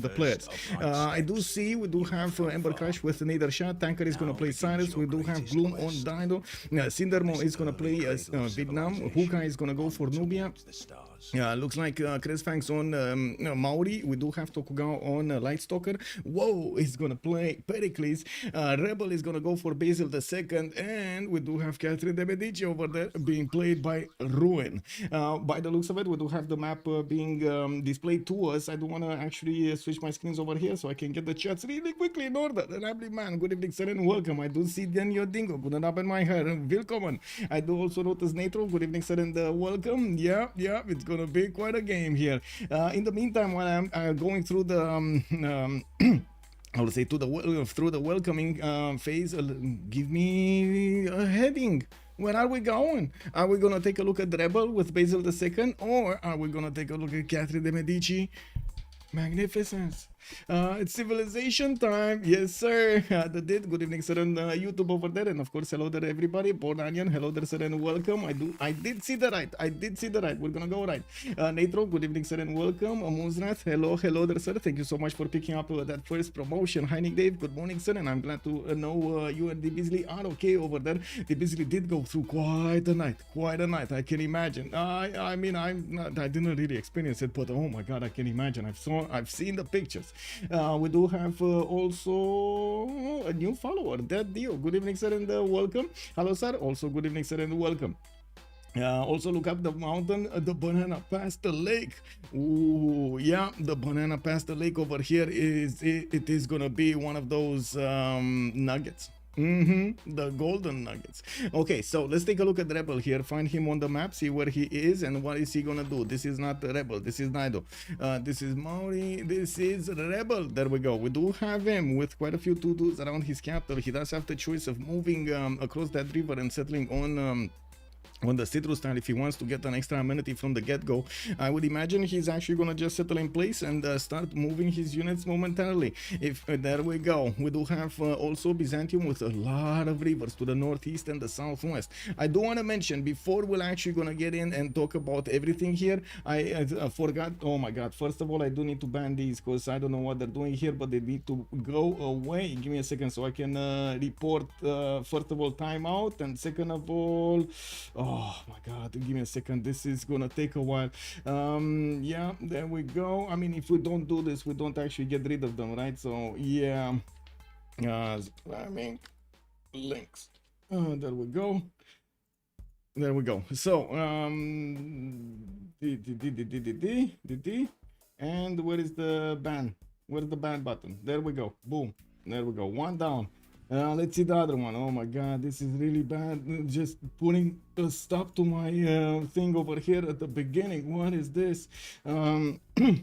the players. I do see we do have Ember Crash with Nether Shot. Tanker is going to play Cyrus. We do have Gloom on Dido. Cindermo is going to play Vietnam. Huka is going to go for Nubia. Looks like Cresfangs on Maori. We do have Tokugao on Lightstalker. Whoa, he's gonna play Pericles. Rebel is gonna go for Basil the second, and we do have Catherine de Medici over there being played by Ruin. By the looks of it, we do have the map being displayed to us. I do want to actually switch my screens over here so I can get the chats really quickly in order. The lovely man, good evening, sir, and welcome. I do see Daniel Dingo. Good enough my hair. Willkommen. I do also notice Natro. Good evening, sir, and welcome. Yeah, it's gonna be quite a game here. In the meantime, while I'm going through the I would say through the welcoming phase, give me a heading. Where are we going? Are we gonna take a look at Rebel with Basil II, or are we gonna take a look at Catherine de Medici? Magnificence. It's civilization time. Yes, sir. Good evening, sir, and YouTube over there. And of course, hello there, everybody. Born Onion, hello there, sir, and welcome. I did see the right. We're gonna go right. Natro, good evening, sir, and welcome. Muzrat, hello there, sir. Thank you so much for picking up that first promotion. Hi, Nick Dave, good morning, sir, and I'm glad to know you and the Beasley are okay over there. The Beasley did go through quite a night. I can imagine. I mean, I didn't really experience it, but oh my God, I can imagine. I've seen the pictures. We do have also a new follower, that Dio. Good evening, sir, and welcome. Hello, sir. Also, good evening, sir, and welcome. Also look up the mountain, the banana past the lake. Ooh, yeah, the banana past the lake over here it is gonna be one of those nuggets. The golden nuggets. Okay, so let's take a look at Rebel here. Find him on the map, see where he is and what is he gonna do. This is not Rebel, this is Nido. This is Maori, this is Rebel. There we go. We do have him with quite a few tutus around his capital. He does have the choice of moving across that river and settling on the citrus tile if he wants to get an extra amenity from the get-go. I would imagine he's actually gonna just settle in place and start moving his units momentarily. If there we go. We do have also Byzantium with a lot of rivers to the northeast and the southwest. I do want to mention before we're actually gonna get in and talk about everything here, I forgot. Oh my God, first of all, I do need to ban these because I don't know what they're doing here, but they need to go away. Give me a second so I can report first of all timeout, and second of all, oh my God, give me a second, this is gonna take a while. Yeah, there we go. I mean, if we don't do this, we don't actually get rid of them, right? So yeah, I mean, links, there we go. So and where is the ban? Where's the ban button? There we go. Boom, there we go. One down. Let's see the other one. Oh my God, this is really bad. Just putting a stop to my thing over here at the beginning. What is this? Okay.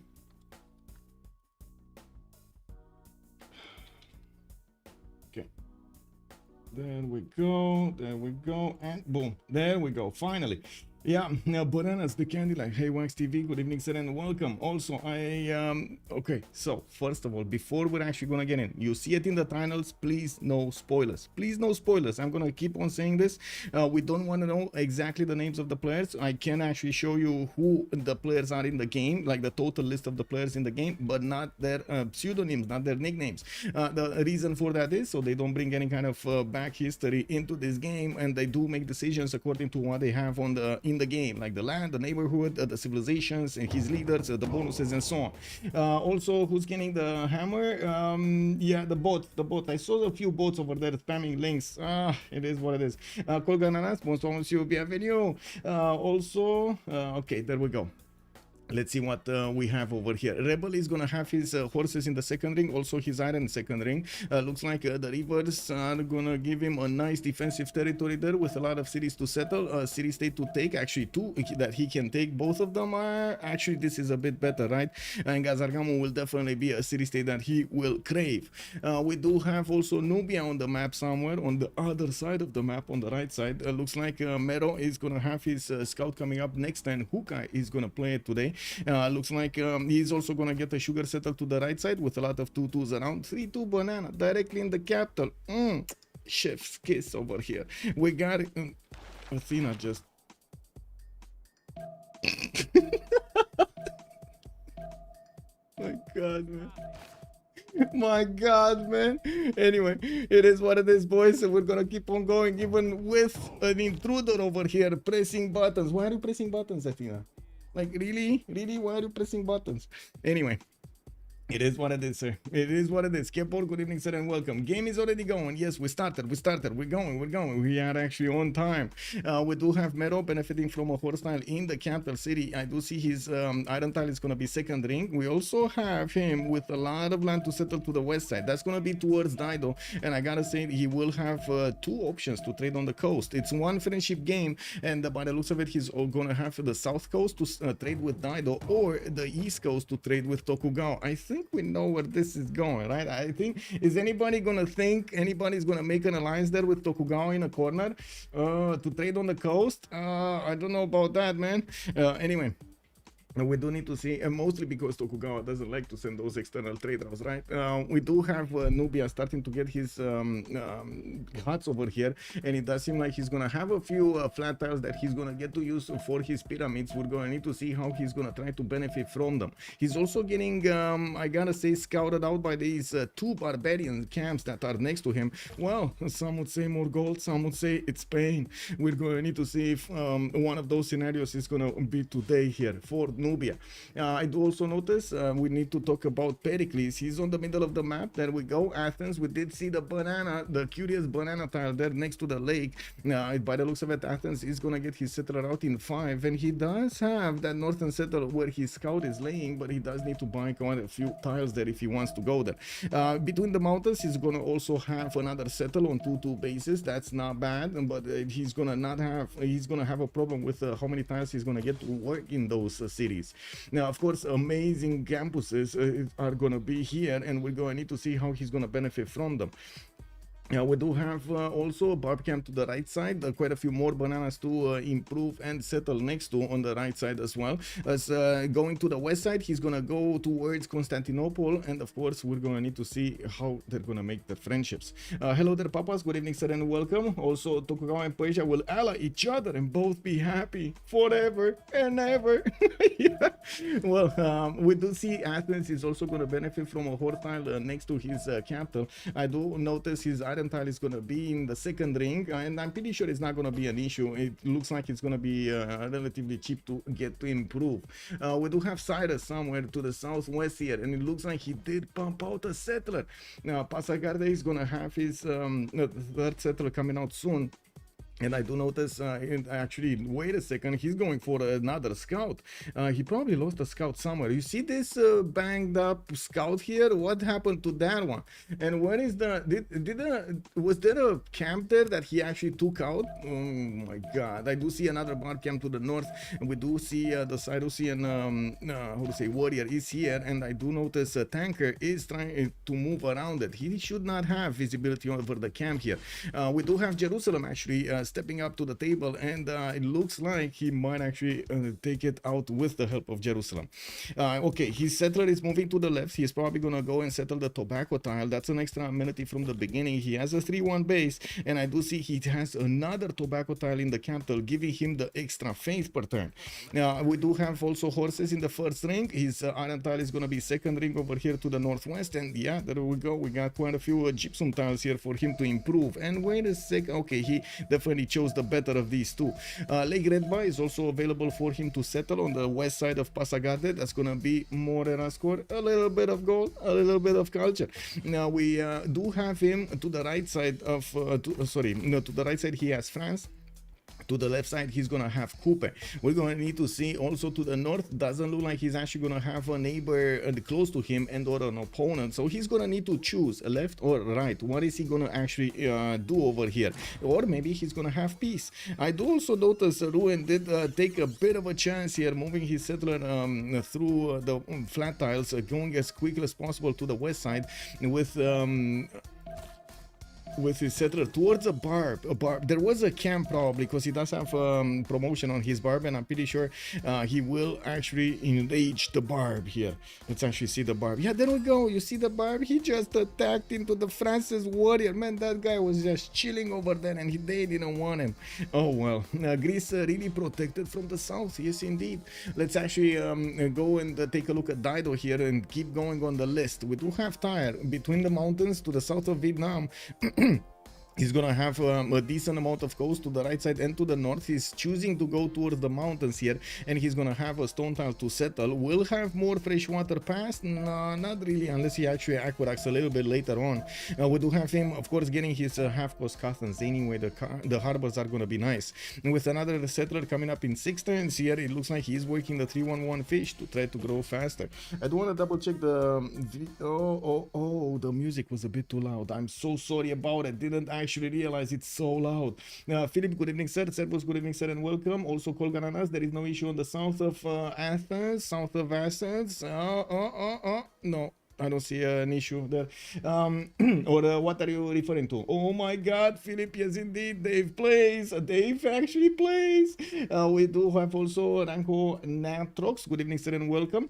There we go, and boom, there we go, finally. Yeah, now bananas, the candy like, hey Wax TV, good evening, sir, and welcome. Also, okay, so first of all, before we're actually gonna get in, you see it in the titles, please no spoilers. Please no spoilers. I'm gonna keep on saying this. We don't want to know exactly the names of the players. I can actually show you who the players are in the game, like the total list of the players in the game, but not their pseudonyms, not their nicknames. The reason for that is so they don't bring any kind of back history into this game, and they do make decisions according to what they have on in the game, like the land, the neighborhood, the civilizations, and his leaders, the bonuses, and so on. Also, who's getting the hammer? Yeah, the boat. I saw a few boats over there spamming links. It is what it is. Colgananas, bonsoir monsieur, bienvenue. Also, okay, there we go. Let's see what we have over here. Rebel is gonna have his horses in the second ring, also his iron second ring. Looks like the rivers are gonna give him a nice defensive territory there with a lot of cities to settle, city state to take, actually two that he can take. Both of them are actually, this is a bit better, right? And Gazargamo will definitely be a city state that he will crave. We do have also Nubia on the map somewhere on the other side of the map, on the right side. Looks like Mero is gonna have his scout coming up next, and Hukai is gonna play it today. Looks like he's also gonna get a sugar settle to the right side with a lot of 2-2s around. 3-2 banana directly in the capital. Chef's kiss over here. We got Athena just My God, man. My God, man. Anyway, it is what it is, boys. So we're gonna keep on going, even with an intruder over here pressing buttons. Why are you pressing buttons, Athena? Like, really? Really? Why are you pressing buttons? Anyway. It is what it is, sir. It is what it is. Kepor, good evening, sir, and welcome. Game is already going. Yes, we started. We're going. We are actually on time. We do have Mero benefiting from a horse tile in the capital city. I do see his iron tile is going to be second ring. We also have him with a lot of land to settle to the west side. That's going to be towards Dido. And I got to say, he will have two options to trade on the coast. It's one friendship game. And by the looks of it, he's going to have the south coast to trade with Dido, or the east coast to trade with Tokugawa. I think we know where this is going, right? I think, is anybody gonna think anybody's gonna make an alliance there with Tokugawa in a corner to trade on the coast? I don't know about that, man. Anyway, we do need to see, and mostly because Tokugawa doesn't like to send those external trade routes, right? We do have Nubia starting to get his huts over here, and it does seem like he's gonna have a few flat tiles that he's gonna get to use for his pyramids. We're gonna need to see how he's gonna try to benefit from them. He's also getting, I gotta say, scouted out by these two barbarian camps that are next to him. Well, some would say more gold, some would say it's pain. We're gonna need to see if one of those scenarios is gonna be today here for Nubia. I do also notice we need to talk about Pericles. He's on the middle of the map. There we go. Athens. We did see the curious banana tile there next to the lake. By the looks of it, Athens is gonna get his settler out in 5, and he does have that northern settle where his scout is laying, but he does need to buy quite a few tiles there if he wants to go there. Between the mountains, he's gonna also have another settle on 2-2 bases. That's not bad, but he's gonna have a problem with how many tiles he's gonna get to work in those cities. Now, of course, amazing campuses are going to be here, and we're going to need to see how he's going to benefit from them. We do have also a barb camp to the right side, quite a few more bananas to improve and settle next to on the right side as well. As going to the west side, he's gonna go towards Constantinople, and of course we're gonna need to see how they're gonna make the friendships. Hello there, papas, good evening, sir, and welcome. Also, Tokugawa and Persia will ally each other and both be happy forever and ever. Yeah. Well, we do see Athens is also gonna benefit from a horde tile next to his capital. I do notice his iron tile is going to be in the second ring, and I'm pretty sure it's not going to be an issue. It looks like it's going to be relatively cheap to get to improve. We do have Cyrus somewhere to the southwest here, and it looks like he did pump out a settler. Now Pasagarde is going to have his third settler coming out soon. And I do notice, actually, wait a second, he's going for another scout. He probably lost a scout somewhere. You see this banged up scout here? What happened to that one? And where is the, was there a camp there that he actually took out? Oh my God. I do see another bar camp to the north. And we do see the Cyrusian, how to say, warrior is here. And I do notice a tanker is trying to move around it. He should not have visibility over the camp here. We do have Jerusalem actually stepping up to the table, and it looks like he might actually take it out with the help of Jerusalem. Okay, his settler is moving to the left. He's probably gonna go and settle the tobacco tile. That's an extra amenity from the beginning. He has a 3-1 base, and I do see he has another tobacco tile in the capital, giving him the extra faith per turn. Now we do have also horses in the first ring. His iron tile is gonna be second ring over here to the northwest, and yeah, there we go. We got quite a few gypsum tiles here for him to improve. And wait a second, okay, he definitely chose the better of these two. Lake Redba is also available for him to settle on the west side of Pasagade. That's gonna be Morera score, a little bit of gold, a little bit of culture. Now we do have him to the right side of to the right side he has France. To the left side, he's gonna have Coupe. We're gonna need to see also to the north. Doesn't look like he's actually gonna have a neighbor close to him and or an opponent. So he's gonna need to choose left or right. What is he gonna actually do over here? Or maybe he's gonna have peace. I do also notice Ruin did take a bit of a chance here, moving his settler through the flat tiles, going as quickly as possible to the west side with with his settler towards a barb. There was a camp probably because he does have promotion on his barb, and I'm pretty sure he will actually enrage the barb here. Let's actually see the barb. Yeah, there we go. You see the barb? He just attacked into the Francis warrior. Man, that guy was just chilling over there, and they didn't want him. Oh well. Greece really protected from the south. Yes, indeed. Let's actually go and take a look at Dido here and keep going on the list. We do have Tyre between the mountains to the south of Vietnam. He's gonna have a decent amount of coast to the right side and to the north. He's choosing to go towards the mountains here, and he's gonna have a stone tile to settle. Will have more freshwater pass? No, not really, unless he actually aqueducts a little bit later on. We do have him, of course, getting his half-cost customs. Anyway, the harbors are gonna be nice. And with another settler coming up in 6 turns here, it looks like he's working the 311 fish to try to grow faster. I do want to double check the... the music was a bit too loud. I'm so sorry about it. Didn't actually realize it's so loud. Philip, good evening, sir. Servus, good evening, sir, and welcome. Also, Colgananas, there is no issue on the south of Athens. No, I don't see an issue there. Or what are you referring to? Oh my god, Philip, yes indeed, Dave plays. Dave actually plays. We do have also Ranko Natrox. Good evening, sir, and welcome.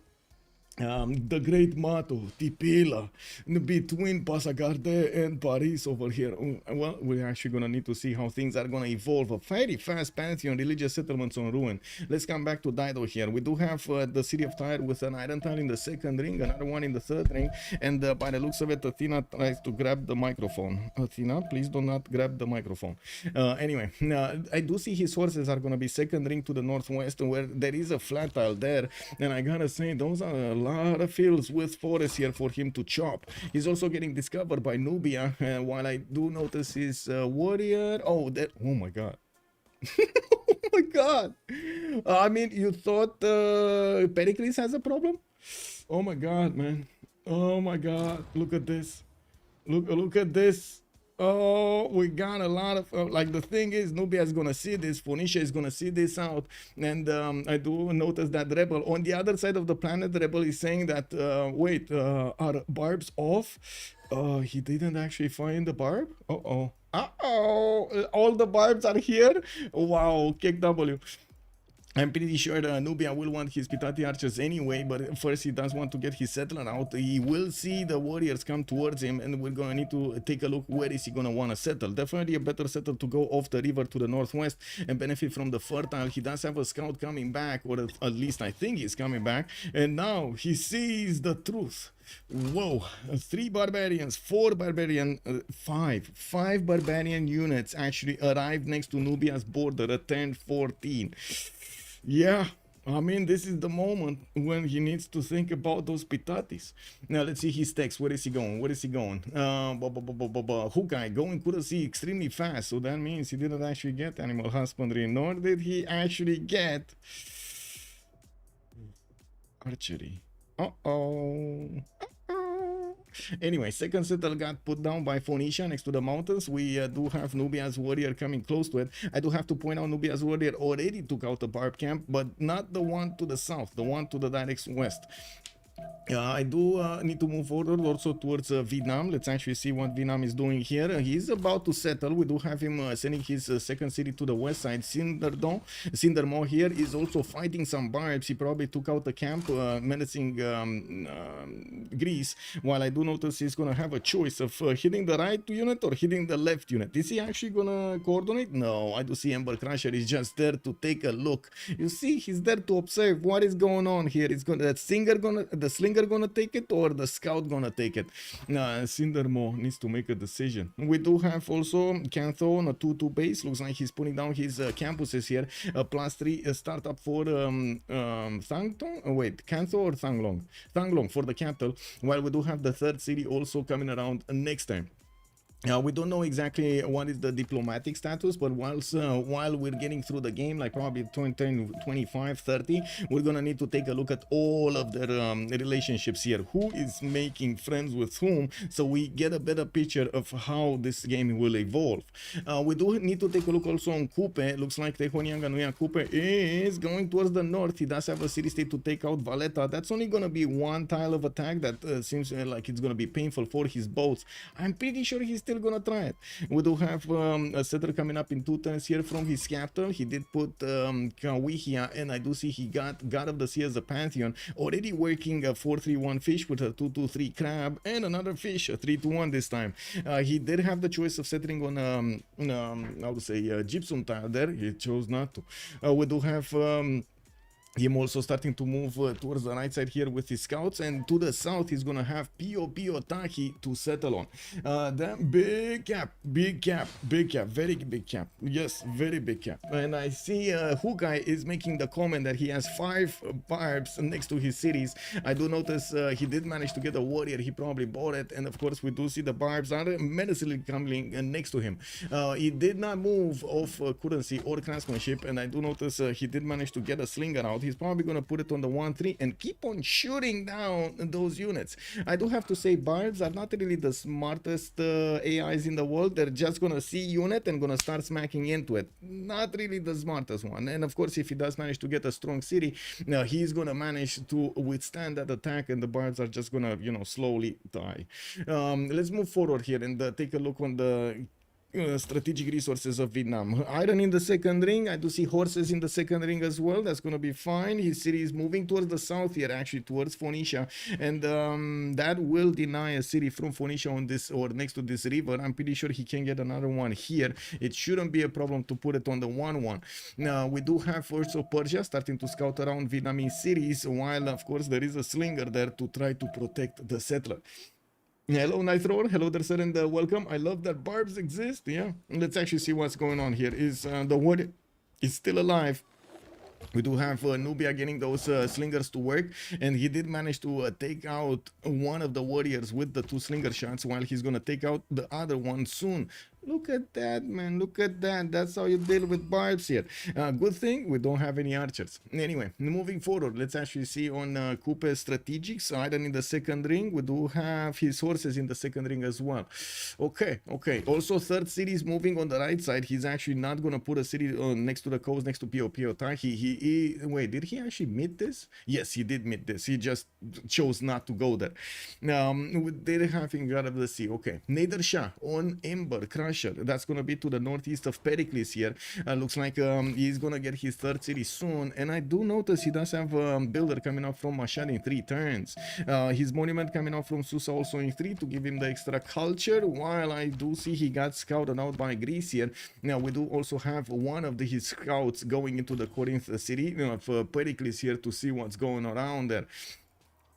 The great motto, Tipila, between Passagarde and Paris over here. Well, we're actually gonna need to see how things are gonna evolve. A very fast pantheon, religious settlements on ruin. Let's come back to Dido here. We do have the city of Tyre with an iron tile in the 2nd ring, another one in the 3rd ring, and by the looks of it, Athena tries to grab the microphone. Athena, please do not grab the microphone. Anyway, I do see his horses are gonna be 2nd ring to the northwest, where there is a flat tile there, and I gotta say, those are a lot of fields with forest here for him to chop. He's also getting discovered by Nubia, while I do notice his warrior. Oh my god. Oh my god. I mean, you thought Pericles has a problem? Oh my god, man. Oh my god. Look at this. Look at this. Oh, we got a lot of like, the thing is, Nubia is gonna see this, Phoenicia is gonna see this out, and I do notice that Rebel on the other side of the planet, Rebel is saying that wait, are barbs off? He didn't actually find the barb. All the barbs are here. Wow, kick W. I'm pretty sure Nubia will want his Pitati archers anyway, but first he does want to get his settler out. He will see the warriors come towards him, and we're gonna need to take a look where is he gonna want to settle. Definitely a better settle to go off the river to the northwest and benefit from the fertile. He does have a scout coming back, or at least I think he's coming back, and now he sees the truth. Whoa, 3 barbarians, 4 barbarian, 5 barbarian units actually arrived next to Nubia's border at 10-14. Yeah, I mean, this is the moment when he needs to think about those pitatis. Now, let's see his text. Where is he going? Where is he going? Hukai going courtesy extremely fast. So that means he didn't actually get animal husbandry, nor did he actually get archery. Anyway, 2nd settle got put down by Phoenicia next to the mountains. We do have Nubia's warrior coming close to it. I do have to point out Nubia's warrior already took out the barb camp, but not the one to the south, the one to the direct west. I do need to move forward also towards Vietnam. Let's actually see what Vietnam is doing here. He's about to settle. We do have him sending his 2nd city to the west side. Cindermo here is also fighting some barbs. He probably took out the camp, menacing Greece, while I do notice he's going to have a choice of hitting the right unit or hitting the left unit. Is he actually going to coordinate? No, I do see Ember Crusher is just there to take a look. You see, he's there to observe what is going on here. It's going the slinger gonna take it, or the scout gonna take it? Cindermo needs to make a decision. We do have also Cantho on a 2-2 base. Looks like he's putting down his campuses here. +3 startup for Thangtong. Wait, Cantho or Thanglong? Thanglong for the capital. While we do have the 3rd city also coming around next time. We don't know exactly what is the diplomatic status, but while we're getting through the game, like probably 20, 25, 30, we're gonna need to take a look at all of their relationships here. Who is making friends with whom, so we get a better picture of how this game will evolve. We do need to take a look also on Coupe. Looks like Tehonianga Nuya Coupe is going towards the north. He does have a city-state to take out Valletta. That's only gonna be 1 tile of attack. That seems like it's gonna be painful for his boats. I'm pretty sure he's still gonna try it. We do have a settler coming up in 2 turns here from his capital. He did put Kawihia, and I do see he got God of the Sea as a Pantheon, already working a 4-3-1 fish with a 2-2-3 crab and another fish, a 3-2-1 this time. He did have the choice of settling on how to say gypsum tile there. He chose not to. We do have him also starting to move towards the right side here with his scouts, and to the south he's gonna have Pio Tahi to settle on. That big cap, very big cap. Yes, very big cap. And I see Hukai is making the comment that he has 5 barbs next to his cities. I do notice he did manage to get a warrior. He probably bought it, and of course we do see the barbs are menacingly coming next to him. He did not move off currency or craftsmanship, and I do notice he did manage to get a slinger out. He's probably going to put it on the 1-3 and keep on shooting down those units. I do have to say, barbs are not really the smartest AIs in the world. They're just going to see unit and going to start smacking into it. Not really the smartest one. And of course, if he does manage to get a strong city, he's going to manage to withstand that attack, and the barbs are just going to, you know, slowly die. Let's move forward here and take a look on the strategic resources of Vietnam. Iron in the second ring. I do see horses in the second ring as well. That's going to be fine. His city is moving towards the south here, actually towards Phoenicia, and that will deny a city from Phoenicia on this or next to this river. I'm pretty sure he can get another one here. It shouldn't be a problem to put it on the 1-1. Now we do have also Persia starting to scout around Vietnamese cities, while of course there is a slinger there to try to protect the settler. Hello, Nitro. Hello there, sir, and welcome. I love that barbs exist. Yeah, let's actually see what's going on here. Is the warrior is still alive? We do have Nubia getting those slingers to work, and he did manage to take out one of the warriors with the 2 slinger shots, while he's gonna take out the other one soon. Look at that, man. Look at that. That's how you deal with barbs here. Good thing we don't have any archers. Anyway, moving forward, let's actually see on Coupe's strategics. Iron in the second ring. We do have his horses in the second ring as well. Okay. Also, third city is moving on the right side. He's actually not going to put a city next to the coast, next to Pio Tahi. Wait, did he actually meet this? Yes, he did meet this. He just chose not to go there. They're having God of the Sea. Okay. Nader Shah on Ember. That's going to be to the northeast of Pericles here. Looks like he's going to get his third city soon. And I do notice he does have a builder coming up from Mashhad in 3 turns. His monument coming out from Susa also in 3 to give him the extra culture. While I do see he got scouted out by Greece here. Now we do also have one of his scouts going into the Corinth city of Pericles here to see what's going around there.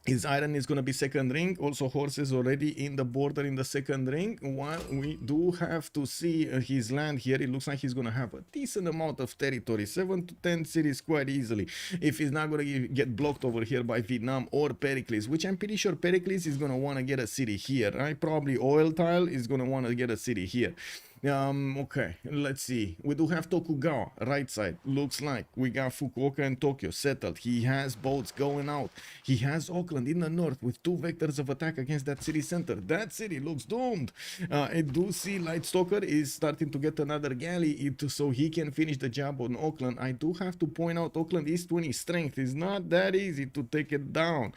His iron is going to be second ring. Also horses already in the border in the second ring. While we do have to see his land here, it looks like he's going to have a decent amount of territory, 7 to 10 cities quite easily, if he's not going to get blocked over here by Vietnam or Pericles, which I'm pretty sure Pericles is going to want to get a city here, right? Probably Oil Tile is going to want to get a city here. Okay, let's see. We do have Tokugawa, right side. Looks like we got Fukuoka and Tokyo settled. He has boats going out. He has Auckland in the north with 2 vectors of attack against that city center. That city looks doomed. I do see Lightstalker is starting to get another galley so he can finish the job on Auckland. I do have to point out Auckland is 20 strength. It's not that easy to take it down.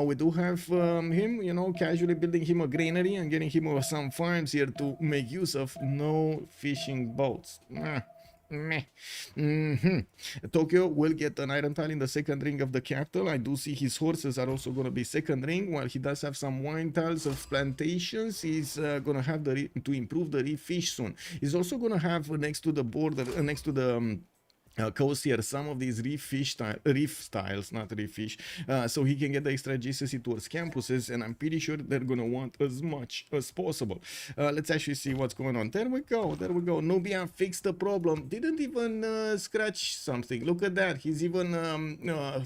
We do have him, you know, casually building him a granary and getting him some farms here to make use of. No fishing boats. Tokyo will get an iron tile in the second ring of the capital. I do see his horses are also going to be second ring, while he does have some wine tiles of plantations. He's going to have to improve the reef fish soon. He's also going to have next to the border, next to the coast here, some of these reef styles, not reef fish, so he can get the extra GCC towards campuses, and I'm pretty sure they're gonna want as much as possible. Let's actually see what's going on. There we go. Nubia fixed the problem. Didn't even scratch something. Look at that. He's even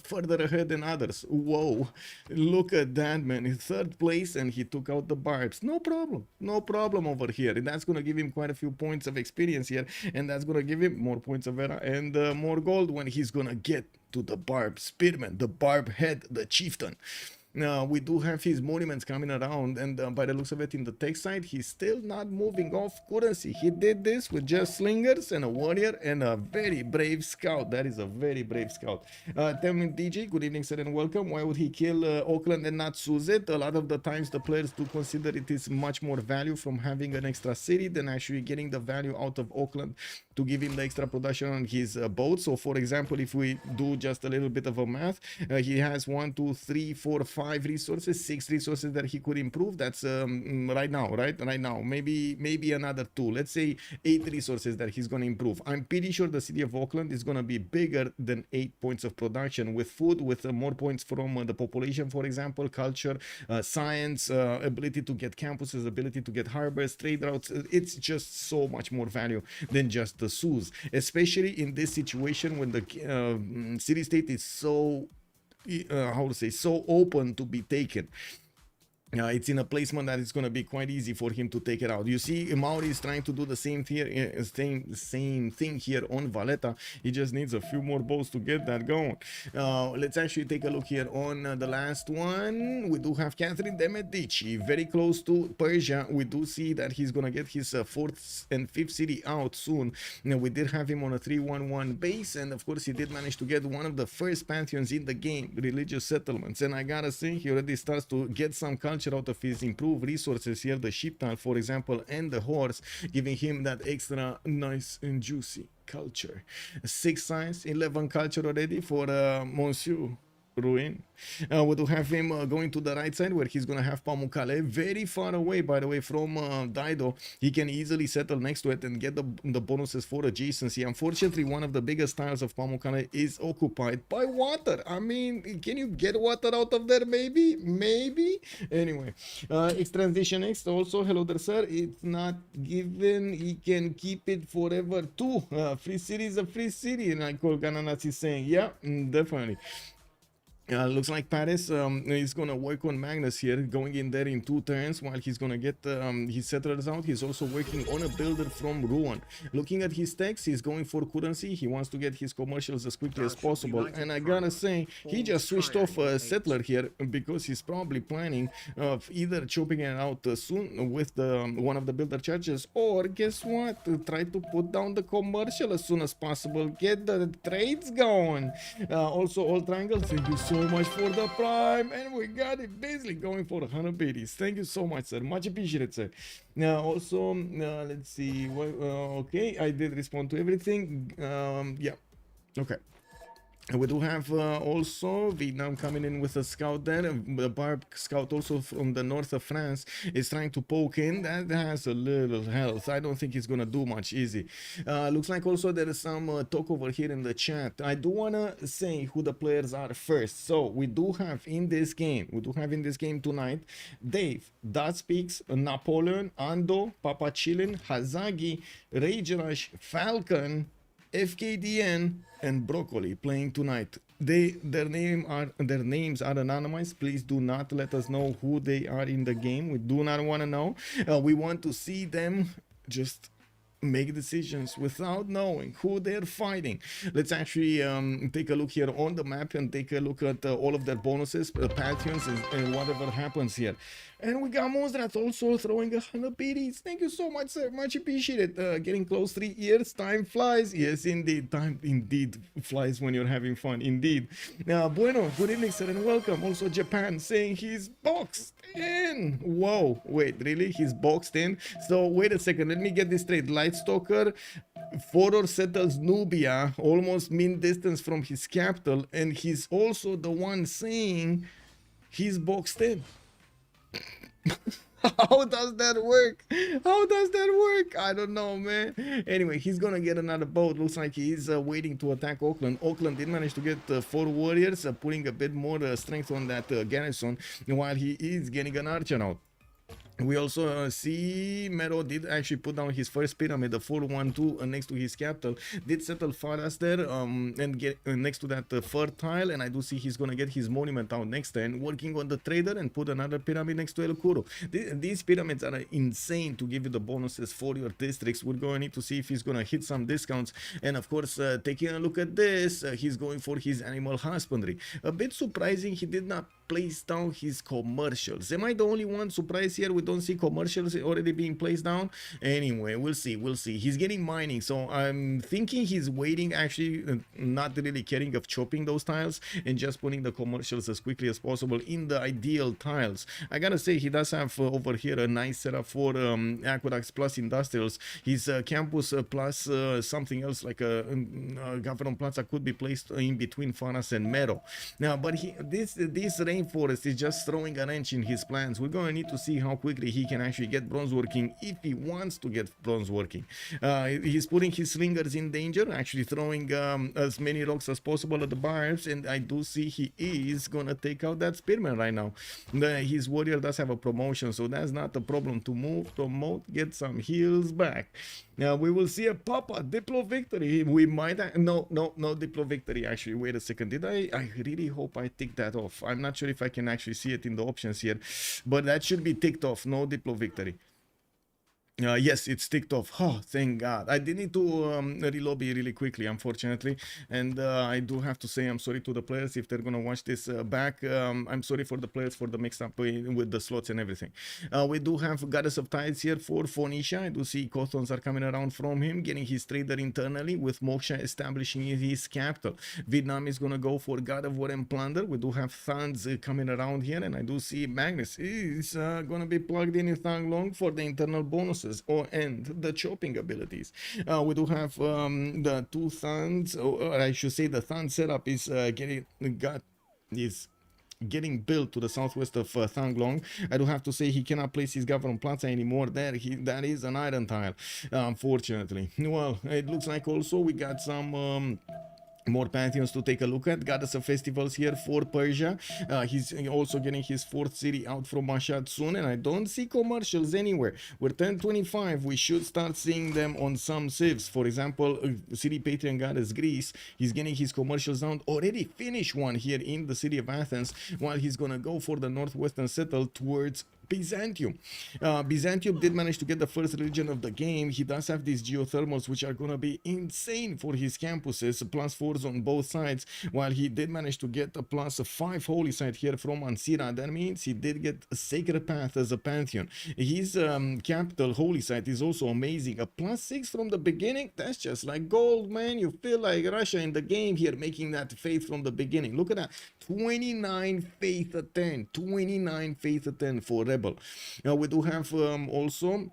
further ahead than others. Whoa, look at that, man. In third place, and he took out the barbs. No problem over here. And that's gonna give him quite a few points of experience here, and that's gonna give him more points of era and more gold when he's gonna get to the barb spearman, the barb head, the chieftain. We do have his monuments coming around, and by the looks of it, in the tech side, he's still not moving off currency. He did this with just slingers and a warrior and a very brave scout. That is a very brave scout. Tell me, DJ, good evening, sir, and welcome. Why would he kill Auckland and not Suzette? A lot of the times the players do consider it is much more value from having an extra city than actually getting the value out of Auckland to give him the extra production on his boat. So for example, if we do just a little bit of a math, he has 1, 2, 3, 4, 5 resources, 6 resources that he could improve. That's right now, maybe another 2, let's say 8 resources that he's going to improve. I'm pretty sure the city of Auckland is going to be bigger than 8 points of production with food, with more points from the population, for example, culture, science, ability to get campuses, ability to get harbors, trade routes. It's just so much more value than just the zoos, especially in this situation when the city state is so so open to be taken. It's in a placement that it's going to be quite easy for him to take it out. You see, Mauri is trying to do the same thing here on Valletta. He just needs a few more boats to get that going. Let's actually take a look here on the last one. We do have Catherine de Medici, very close to Persia. We do see that he's going to get his 4th and 5th city out soon. Now, we did have him on a 3-1-1 base, and of course he did manage to get one of the first pantheons in the game, religious settlements. And I gotta say, he already starts to get some culture out of his improved resources here, the sheep tile, for example, and the horse, giving him that extra nice and juicy culture. 6 science, 11 culture already for Monsieur Ruin. We do have him going to the right side, where he's gonna have Pamukkale, very far away, by the way, from Dido. He can easily settle next to it and get the bonuses for adjacency. Unfortunately, one of the biggest tiles of Pamukkale is occupied by water. I mean, can you get water out of there? Maybe. Anyway, X Transition X also, hello there, sir. It's not given. He can keep it forever too. Free city is a free city, like Kolgananas is saying. Yeah, definitely. Looks like Paris is going to work on Magnus here, going in there in 2 turns while he's going to get his settlers out. He's also working on a builder from Ruan. Looking at his text, he's going for currency. He wants to get his commercials as quickly as possible. And I gotta say, he just switched off a settler here because he's probably planning of either chopping it out soon with one of the builder charges, or guess what? Try to put down the commercial as soon as possible. Get the trades going. Also, all triangles, thank you so much for the prime, and we got it basically going for 100 biddies. Thank you so much, sir. Much appreciated, sir. Now also, let's see. Okay, I did respond to everything. Yeah, okay. We do have also Vietnam coming in with a scout there. The Barb scout also from the north of France is trying to poke in. That has a little health. I don't think it's gonna do much easy. Looks like also there is some talk over here in the chat. I do wanna say who the players are first. So we do have in this game tonight, Dave, That Speaks, Napoleon, Ando, Papa Chillin, Hazagi, Rage Falcon, FKDN, and Broccoli playing tonight. Their names are anonymized. Please do not let us know who they are in the game. We do not want to know. We want to see them just make decisions without knowing who they're fighting. Let's actually take a look here on the map and take a look at all of their bonuses, pantheons, and whatever happens here. And we got Monstrat also throwing 100 biddies. Thank you so much, sir. Much appreciated. Getting close, 3 years. Time flies. Yes, indeed. Time indeed flies when you're having fun. Indeed. Bueno, good evening, sir, and welcome. Also, Japan saying he's boxed in. Whoa. Wait, really? He's boxed in? So, wait a second. Let me get this straight. Lightstalker, Fodor settles Nubia, almost mean distance from his capital, and he's also the one saying he's boxed in. How does that work? I don't know, man. Anyway, he's gonna get another boat. Looks like he's waiting to attack Auckland. Auckland did manage to get 4 warriors, putting a bit more strength on that garrison, while he is getting an archer out. We also see Mero did actually put down his first pyramid, the 412, next to his capital. Did settle Faras there and get next to that third tile, and I do see he's gonna get his monument out next turn, working on the trader and put another pyramid next to El Kuro. These pyramids are insane to give you the bonuses for your districts. We're going to need to see if he's gonna hit some discounts, and of course, taking a look at this, he's going for his animal husbandry. A bit surprising he did not place down his commercials. Am I the only one surprised here we don't see commercials already being placed down? Anyway, we'll see. He's getting mining, so I'm thinking he's waiting, actually not really caring of chopping those tiles and just putting the commercials as quickly as possible in the ideal tiles. I gotta say, he does have over here a nice setup for aqueducts plus industrials. His campus plus something else like a government plaza could be placed in between Faras and Mero. Now, but this rainforest is just throwing a wrench in his plans. We're gonna need to see how quickly he can actually get bronze working if he wants to get bronze working. He's putting his slingers in danger, actually throwing as many rocks as possible at the barbs, and I do see he is gonna take out that spearman right now. His warrior does have a promotion, so that's not a problem to move, promote, get some heals back. Now we will see a Papa Diplo victory. We might no Diplo victory. Actually, wait a second, did I really hope I ticked that off. I'm not sure if I can actually see it in the options here, but that should be ticked off. No Diplo victory. Yes, it's ticked off. Oh, thank God. I did need to relobby really quickly, unfortunately. And I do have to say I'm sorry to the players if they're going to watch this back. I'm sorry for the players for the mix up with the slots and everything. We do have Goddess of Tides here for Phoenicia. I do see Cothons are coming around from him, getting his trader internally with Moksha establishing his capital. Vietnam is going to go for God of War and Plunder. We do have Thans coming around here, and I do see Magnus is going to be plugged in Thang Long for the internal bonuses and the chopping abilities. We do have the two Thans, or I should say the Than setup is getting built to the southwest of Thang Long. I do have to say he cannot place his government plaza anymore there. That is an iron tile, unfortunately. Well, it looks like also we got some more pantheons to take a look at. Goddess of Festivals here for Persia. He's also getting his fourth city out from Mashhad soon, and I don't see commercials anywhere. We're 1025. We should start seeing them on some civs. For example, City Patron Goddess Greece. He's getting his commercials down. Already finished one here in the city of Athens, while he's gonna go for the northwestern settle towards Byzantium. Byzantium did manage to get the first religion of the game. He does have these geothermals, which are going to be insane for his campuses, +4s on both sides, while he did manage to get a +5 holy site here from Ansira. That means he did get a sacred path as a pantheon. His capital holy site is also amazing. A +6 from the beginning. That's just like gold, man. You feel like Russia in the game here, making that faith from the beginning. Look at that. 29 faith at 10. 29 faith at 10 for Rebel. We do have also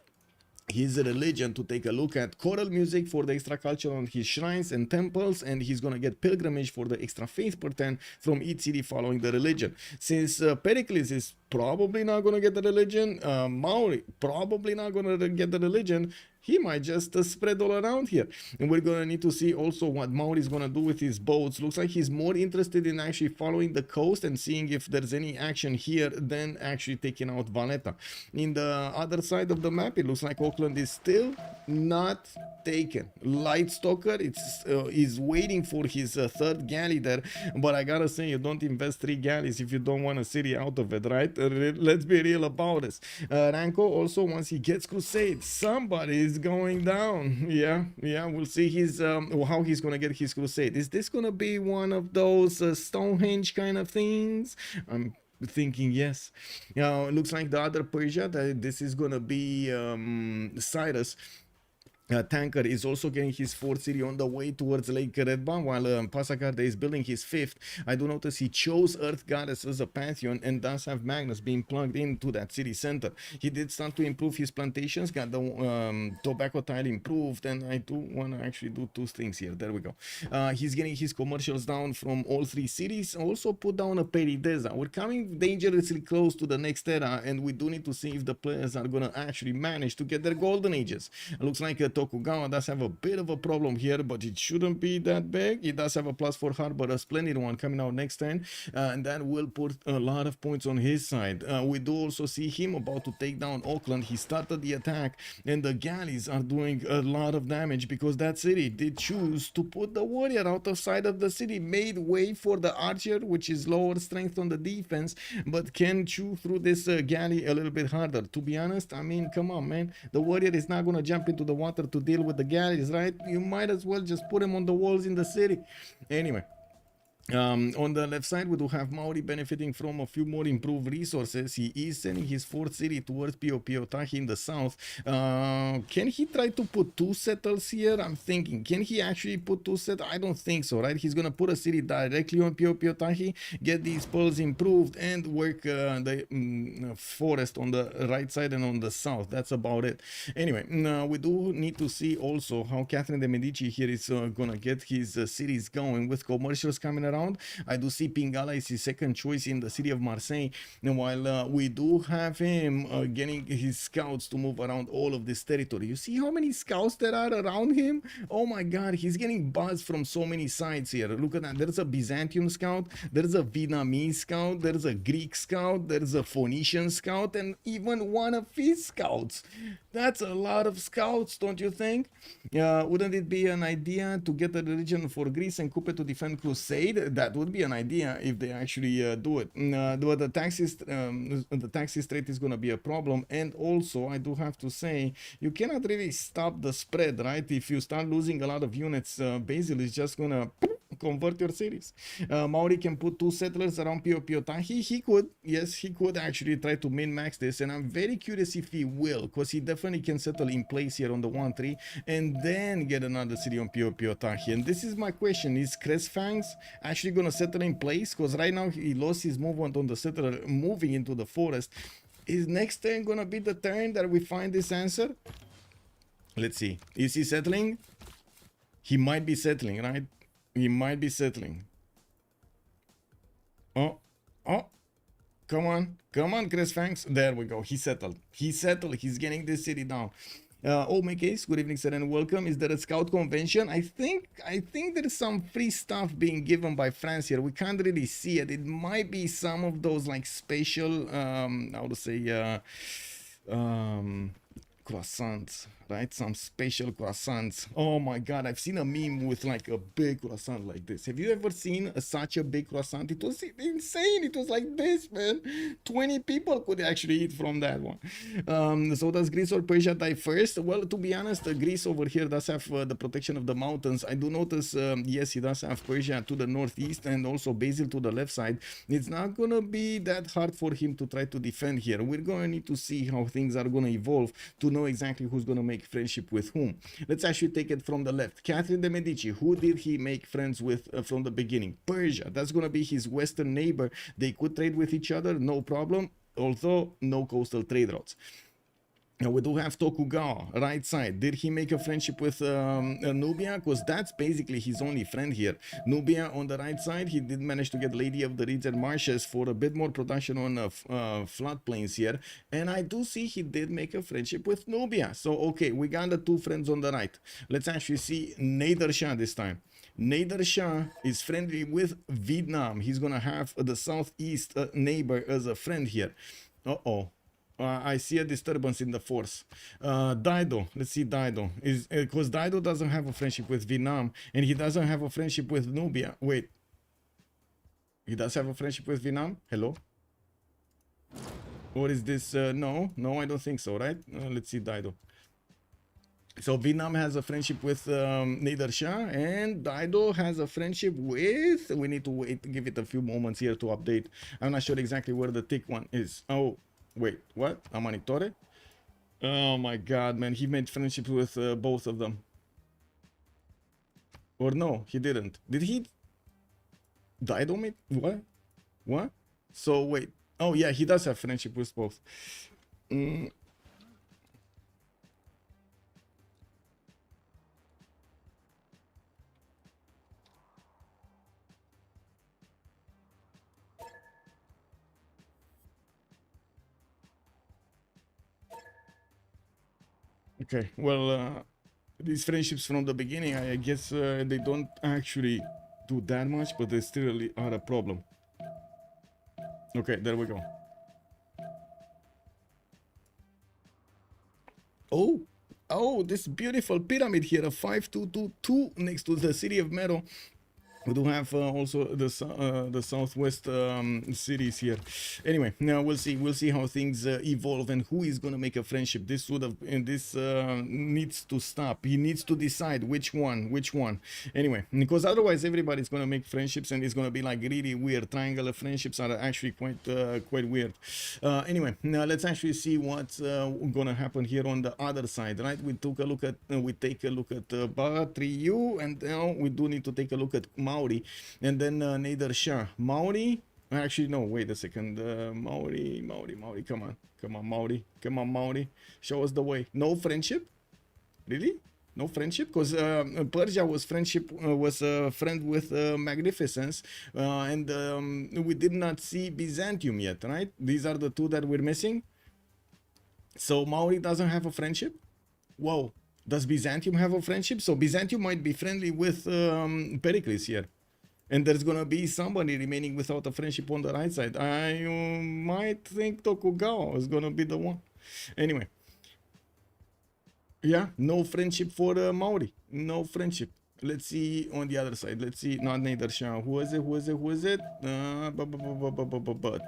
his religion to take a look at. Choral music for the extra culture on his shrines and temples, and he's gonna get pilgrimage for the extra faith per 10 from each city following the religion. Since Pericles is probably not gonna get the religion, Maori probably not gonna get the religion, he might just spread all around here. And we're gonna need to see also what Maori is gonna do with his boats. Looks like he's more interested in actually following the coast and seeing if there's any action here than actually taking out Valletta. In the other side of the map, it looks like Auckland is still not taken. Lightstalker is waiting for his third galley there, but I gotta say, you don't invest 3 galleys if you don't want a city out of it, right? Let's be real about this. Ranko also, once he gets Crusade, somebody is going down. Yeah, we'll see his how he's gonna get his Crusade. Is this gonna be one of those Stonehenge kind of things? I'm thinking yes. It looks like the other Persia, this is gonna be Cyrus. Tanker is also getting his 4th city on the way towards Lake Redba, while Pasakarde is building his 5th. I do notice he chose Earth Goddess as a pantheon and does have Magnus being plugged into that city center. He did start to improve his plantations, got the tobacco tile improved, and I do want to actually do 2 things here. There we go. He's getting his commercials down from all 3 cities. Also put down a Perideza. We're coming dangerously close to the next era, and we do need to see if the players are going to actually manage to get their golden ages. It looks like Tokugawa does have a bit of a problem here, but it shouldn't be that big. He does have a +4 harbor, a splendid one coming out next turn, and that will put a lot of points on his side. We do also see him about to take down Auckland. He started the attack, and the galleys are doing a lot of damage because that city did choose to put the warrior out of sight of the city, made way for the archer, which is lower strength on the defense, but can chew through this galley a little bit harder. To be honest, I mean, come on, man. The warrior is not going to jump into the water to deal with the galleys, right? You might as well just put him on the walls in the city. Anyway, On the left side, we do have Maori benefiting from a few more improved resources. He is sending his fourth city towards Piotahi in the south. Can he try to put 2 settles here? I'm thinking, can he actually put 2 settles? I don't think so, right? He's gonna put a city directly on Piotahi, get these pearls improved, and work the forest on the right side and on the south. That's about it. Anyway, we do need to see also how Catherine de Medici here is gonna get his cities going with commercials coming around. I do see Pingala is his second choice in the city of Marseille, and while we do have him getting his scouts to move around all of this territory. You see how many scouts there are around him? Oh my god, he's getting buzz from so many sides here. Look at that. There's a Byzantium scout, there's a Vietnamese scout, there's a Greek scout, there's a Phoenician scout, and even one of his scouts. That's a lot of scouts, don't you think? Wouldn't it be an idea to get a religion for Greece and Coupe to defend Crusade? That would be an idea if they actually do it. But the taxes rate is going to be a problem. And also, I do have to say, you cannot really stop the spread, right? If you start losing a lot of units, Basil is just going to convert your cities. Maori can put 2 settlers around Piotahi. He could, yes, he could actually try to min-max this, and I'm very curious if he will, because he definitely can settle in place here on the 1-3 and then get another city on Piotahi. And this is my question, is Cresfangs actually going to settle in place? Because right now he lost his movement on the settler moving into the forest. Is next turn going to be the turn that we find this answer? Let's see. Is he settling? He might be settling, right? He might be settling. Oh, come on, Cresfangs. There we go. He settled. He's getting this city down. Oh, my case. Good evening, sir, and welcome. Is there a scout convention? I think there's some free stuff being given by France here. We can't really see it. It might be some of those like special, how to say, croissants, right? Some special croissants. Oh my god, I've seen a meme with like a big croissant like this. Have you ever seen such a big croissant? It was insane. It was like this, man. 20 people could actually eat from that one. So does Greece or Persia die first? Well, to be honest, Greece over here does have the protection of the mountains. I do notice, yes, he does have Persia to the northeast and also Basil to the left side. It's not gonna be that hard for him to try to defend here. We're gonna need to see how things are gonna evolve to know exactly who's gonna make friendship with whom. Let's actually take it from the left. Catherine de Medici, who did he make friends with from the beginning? Persia, that's gonna be his western neighbor. They could trade with each other, no problem, although no coastal trade routes. Now we do have Tokugawa, right side. Did he make a friendship with Nubia? Because that's basically his only friend here. Nubia on the right side, he did manage to get Lady of the Reeds and Marshes for a bit more production on floodplains here. And I do see he did make a friendship with Nubia. So, okay, we got the 2 friends on the right. Let's actually see Nader Shah this time. Nader Shah is friendly with Vietnam. He's going to have the southeast neighbor as a friend here. Uh-oh. I see a disturbance in the force. Daido, let's see Daido. Because Daido doesn't have a friendship with Vietnam and he doesn't have a friendship with Nubia. Wait. He does have a friendship with Vietnam? Hello? Or is this... no, I don't think so, right? Let's see Daido. So Vietnam has a friendship with Nader Shah and Daido has a friendship with... We need to wait, give it a few moments here to update. I'm not sure exactly where the tick one is. Oh. Wait, what? Amanitore? Oh my god, man. He made friendship with both of them. Or no, he didn't. Did he? Daido made? What? What? So, wait. Oh, yeah, he does have friendship with both. Okay, well, these friendships from the beginning, I guess they don't actually do that much, but they still are a problem. Okay, there we go. Oh, this beautiful pyramid here, a 5222 next to the city of Mero. We do have also the southwest cities here. Anyway, now we'll see how things evolve and who is gonna make a friendship. This would have, and this needs to stop. He needs to decide which one. Anyway, because otherwise everybody's gonna make friendships and it's gonna be like really weird. Triangular friendships are actually quite weird. Anyway, now let's actually see what's gonna happen here on the other side, right? We take a look at Batriu, and now we do need to take a look at Maori, and then Nader Shah. Maori, actually no, wait a second. Maori, come on, Maori, show us the way. No friendship, really? No friendship, because Persia was a friend with Magnificence, and we did not see Byzantium yet, right? These are the two that we're missing. So Maori doesn't have a friendship. Whoa. Does Byzantium have a friendship? So Byzantium might be friendly with Pericles here. And there's gonna be somebody remaining without a friendship on the right side. I might think Tokugawa is gonna be the one. Anyway. Yeah, no friendship for Maori. No friendship. Let's see on the other side. Let's see, not Nader Shah. Who is it?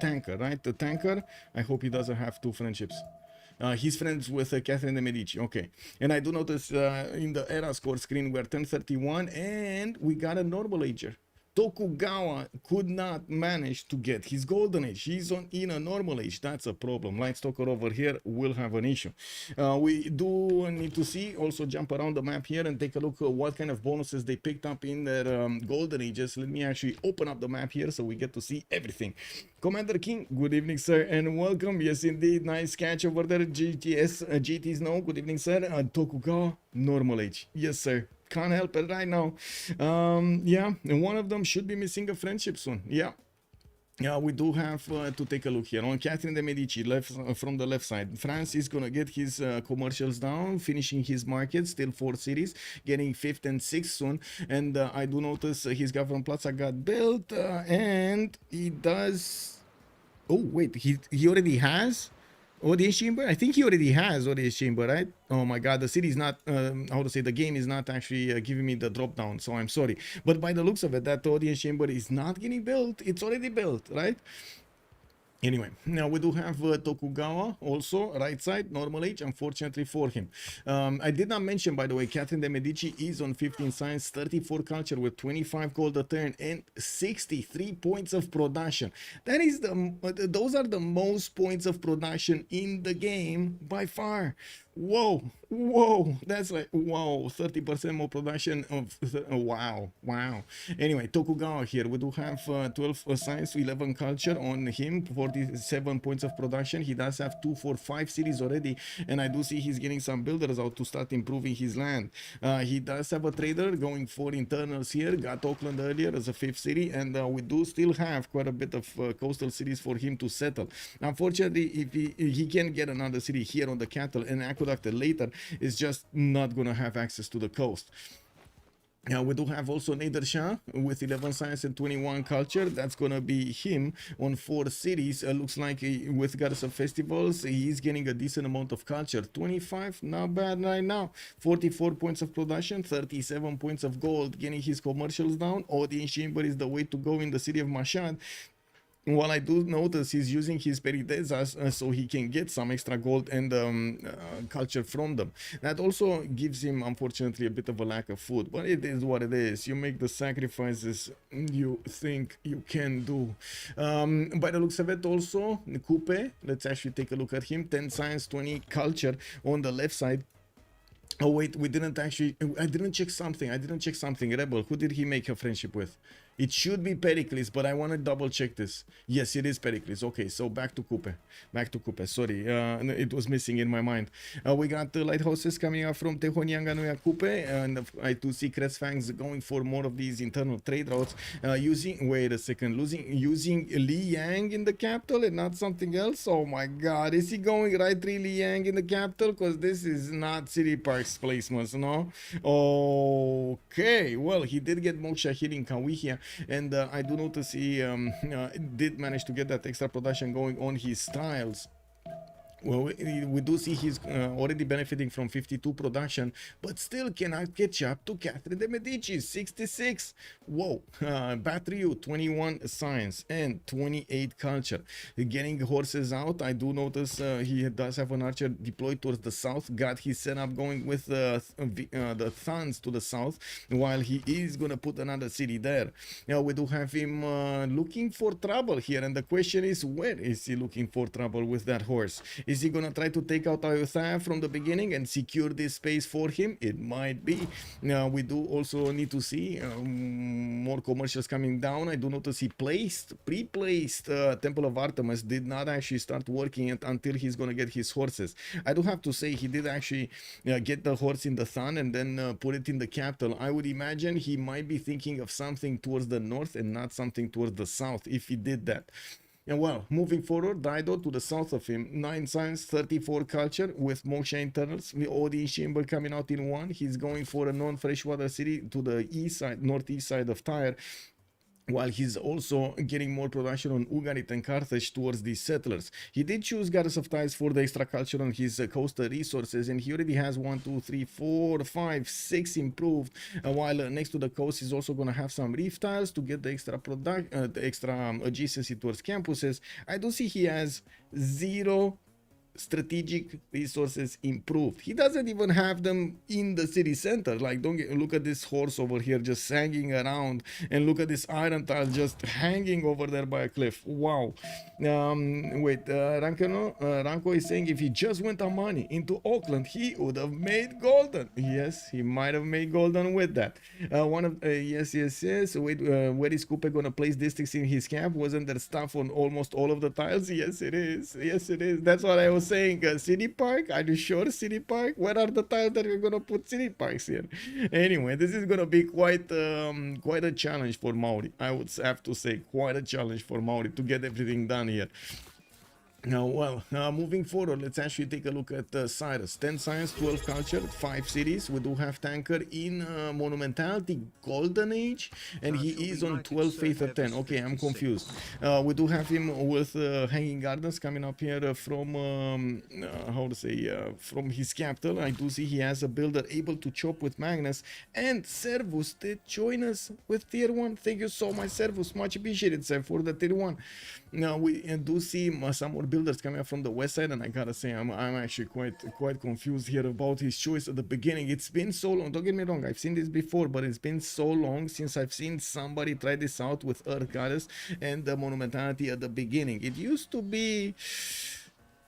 Tanker, right? The Tanker. I hope he doesn't have two friendships. He's friends with Catherine de Medici. Okay. And I do notice in the era score screen we're 1031 and we got a normal ager. Tokugawa could not manage to get his golden age. He's in a normal age. That's a problem. Light Stalker over here will have an issue. We do need to see, also jump around the map here and take a look at what kind of bonuses they picked up in their golden ages. Let me actually open up the map here so we get to see everything. Commander King, good evening, sir, and welcome. Yes, indeed, nice catch over there. GT Snow, good evening, sir. Tokugawa, normal age. Yes, sir. Can't help it right now. Yeah, and one of them should be missing a friendship soon. Yeah. Yeah, we do have to take a look here on Catherine de Medici, from the left side. France is gonna get his commercials down, finishing his market, still 4 cities, getting 5th and 6th soon. And I do notice his government plaza got built, and he does. Oh wait, he already has audience chamber. I think he already has audience chamber, right? Oh my god, the city is not how to say, the game is not actually giving me the drop down, so I'm sorry, but by the looks of it, that audience chamber is not getting built. It's already built, right? Anyway, now we do have Tokugawa also, right side, normal age, unfortunately for him. I did not mention, by the way, Catherine de Medici is on 15 science, 34 culture with 25 gold a turn and 63 points of production. That is those are the most points of production in the game by far. Whoa, that's like, whoa, 30% more production of, wow. Anyway, Tokugawa here, we do have 12 science, 11 culture on him, 47 points of production. He does have 2, 4, 5 cities already, and I do see he's getting some builders out to start improving his land. He does have a trader going for internals here, got Auckland earlier as a 5th city, and we do still have quite a bit of coastal cities for him to settle. Unfortunately, if he can get another city here on the capital and aqueduct later, is just not gonna have access to the coast. Now we do have also Nader Shah with 11 science and 21 culture. That's gonna be him on 4 cities. Looks like with Goddess of Festivals, he's getting a decent amount of culture. 25, not bad right now. 44 points of production, 37 points of gold, getting his commercials down. Audience chamber is the way to go in the city of Mashhad. While I do notice he's using his Peridesas so he can get some extra gold and culture from them. That also gives him, unfortunately, a bit of a lack of food. But it is what it is. You make the sacrifices you think you can do. By the looks of it also, Coupe, let's actually take a look at him. 10 science, 20 culture on the left side. Oh wait, we didn't actually, I didn't check something. Rebel, who did he make a friendship with? It should be Pericles, but I want to double check this. Yes, it is Pericles. Okay, so back to Coupe. Sorry, it was missing in my mind. We got the lighthouses coming up from Tehonyanga Coupe, and I do see Crestfangs going for more of these internal trade routes. Using Li Yang in the capital and not something else. Oh my god, is he going right 3 Li Yang in the capital? Because this is not City Park's placements, no? Okay, well, he did get Moksha hitting Kawihia. And I do notice he did manage to get that extra production going on his styles. Well, we do see he's already benefiting from 52 production, but still cannot catch up to Catherine de Medici, 66. Whoa. Battery 21 science and 28 culture. Getting horses out, I do notice he does have an archer deployed towards the south. Got his setup going with the Thans to the south, while he is going to put another city there. Now, we do have him looking for trouble here, and the question is, where is he looking for trouble with that horse? Is he gonna try to take out Ayutthaya from the beginning and secure this space for him? It might be. Now we do also need to see more commercials coming down. I do notice he pre-placed Temple of Artemis, did not actually start working it until he's gonna get his horses. I do have to say he did actually get the horse in the sun and then put it in the capital. I would imagine he might be thinking of something towards the north and not something towards the south if he did that. And well, moving forward, Dido to the south of him, 9 science, 34 culture with Moksha internals. The Odin chamber coming out in 1. He's going for a non-freshwater city to the east side, northeast side of Tyre, while he's also getting more production on Ugarit and Carthage towards these settlers. He did choose Goddess of Tides for the extra culture on his coastal resources, and he already has 1, 2, 3, 4, 5, 6 improved, while next to the coast he's also going to have some reef tiles to get the extra adjacency towards campuses. I do see he has 0 strategic resources improved. He doesn't even have them in the city center. Like, look at this horse over here just hanging around, and look at this iron tile just hanging over there by a cliff. Wow. Wait, Ranko is saying if he just went on money into Auckland, he would have made golden. Yes, he might have made golden with that. Yes. Wait, where is Coupe gonna place districts in his camp? Wasn't there stuff on almost all of the tiles? Yes, it is. That's what I was saying. City Park? Are you sure City Park? Where are the tiles that we're gonna put City Parks here? Anyway, this is gonna be quite a challenge for Mauri. I would have to say quite a challenge for Mauri to get everything done here. Now, well, moving forward, let's actually take a look at Cyrus. 10 science, 12 culture, 5 cities. We do have Tanker in Monumentality Golden Age, and he is on 12 Faith of 10. Okay, I'm confused. We do have him with Hanging Gardens coming up here from, from his capital. I do see he has a builder able to chop with Magnus, and Servus did join us with tier 1. Thank you so much, Servus. Much appreciated, sir, for the tier 1. Now, we do see some more builders coming up from the west side, and I gotta say I'm actually quite confused here about his choice at the beginning. It's been so long, don't get me wrong, I've seen this before, but it's been so long since I've seen somebody try this out with Earth Goddess and the Monumentality at the beginning. It used to be,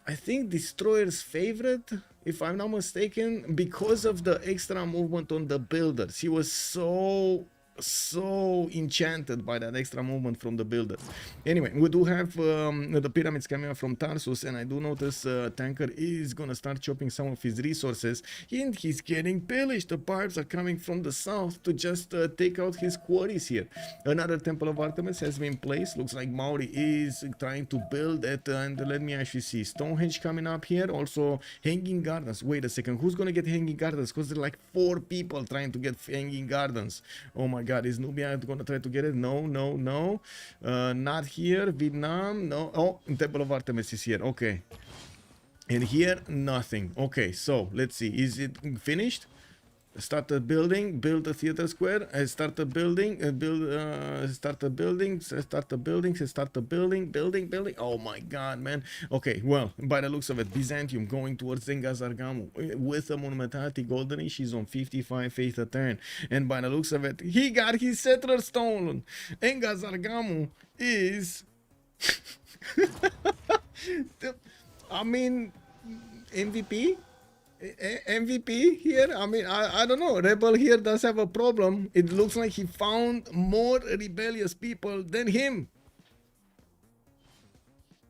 I think, Destroyer's favorite, if I'm not mistaken, because of the extra movement on the builders. He was so enchanted by that extra movement from the builders. Anyway, we do have the pyramids coming up from Tarsus, and I do notice Tanker is gonna start chopping some of his resources, and he's getting pillaged. The barbs are coming from the south to just take out his quarries here. Another Temple of Artemis has been placed. Looks like Mauri is trying to build it, and let me actually see Stonehenge coming up here. Also Hanging Gardens. Wait a second, who's gonna get Hanging Gardens? Because there are like 4 people trying to get Hanging Gardens. Oh my god, is Nubia gonna try to get it? No. Not here. Vietnam, no. Oh, Temple of Artemis is here. Okay. And here, nothing. Okay, so let's see. Is it finished? Start a building, build a theater square, start a building, start a building, building. Oh my god, man. Okay, well, by the looks of it, Byzantium going towards Engazargamu with a Monumentality Golden Age. She's on 55 faith a turn, and by the looks of it, he got his settler stolen. Engazargamu is I mean, MVP here. I mean, I don't know. Rebel here does have a problem. It looks like he found more rebellious people than him.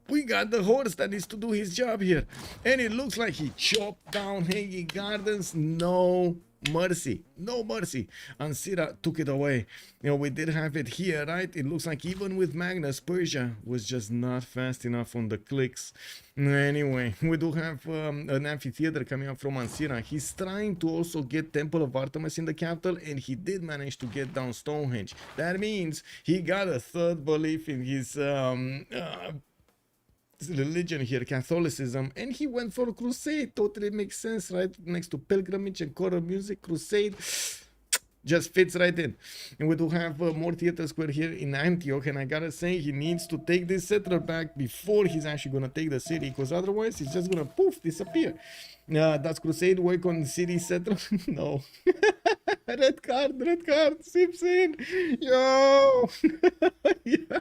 We got the horse that needs to do his job here, and it looks like he chopped down Hanging Gardens. No mercy. Ansira took it away. You know, we did have it here, right? It looks like even with Magnus, Persia was just not fast enough on the clicks. Anyway, we do have an amphitheater coming up from Ansira. He's trying to also get Temple of Artemis in the capital, and he did manage to get down Stonehenge. That means he got a third belief in his religion here, Catholicism, and he went for crusade. Totally makes sense, right? Next to pilgrimage and choral music, crusade just fits right in. And we do have more theater square here in Antioch, and I gotta say, he needs to take this settler back before he's actually gonna take the city, because otherwise he's just gonna poof disappear. Does crusade work on city settler? No. Red card, Civ6 in. Yo. Yeah.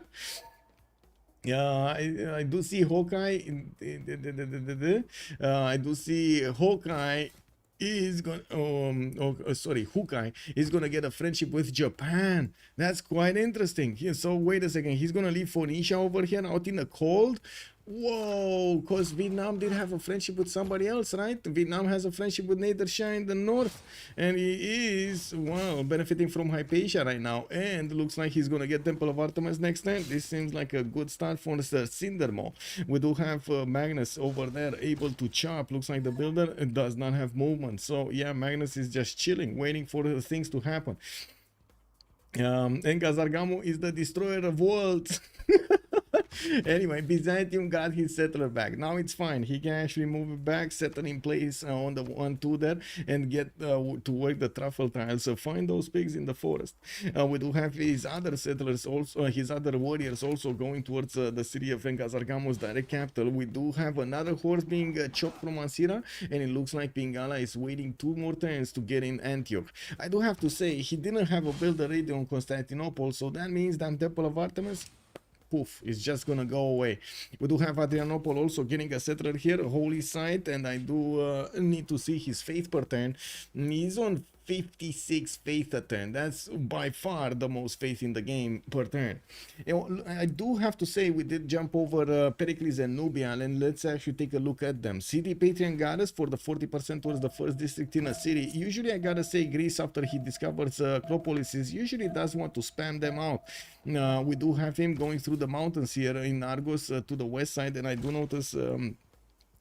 Yeah, I do see Hawkeye. I do see Hawkeye is going. Sorry, Hawkeye is gonna get a friendship with Japan. That's quite interesting. Yeah, so wait a second. He's gonna leave Phoenicia over here out in the cold. Whoa, because Vietnam did have a friendship with somebody else, right? Vietnam has a friendship with Nedersha in the north, and he is, wow, benefiting from Hypatia right now, and looks like he's gonna get Temple of Artemis next time. This seems like a good start for the Cindermo. We do have Magnus over there able to chop. Looks like the builder does not have movement, so yeah, Magnus is just chilling, waiting for the things to happen. And Gazargamu is the destroyer of worlds. Anyway, Byzantium got his settler back. Now it's fine. He can actually move it back, settle in place on the 1-2 there, and get to work the truffle tiles. So find those pigs in the forest. We do have his other settlers also, his other warriors also going towards the city of Gazargamu's direct capital. We do have another horse being chopped from Asira, and it looks like Pingala is waiting 2 more turns to get in Antioch. I do have to say, he didn't have a builder ready on Constantinople, so that means that Temple of Artemis, poof, it's just gonna go away. We do have Adrianople also getting a settler here, a holy site, and I do need to see his faith per turn. He's on 56 faith a turn. That's by far the most faith in the game per turn. I do have to say, we did jump over Pericles and Nubia, and let's actually take a look at them. City Patrian Goddess for the 40% towards the first district in a city. Usually I gotta say, Greece, after he discovers Acropolis, usually does want to spam them out. We do have him going through the mountains here in Argos to the west side, and I do notice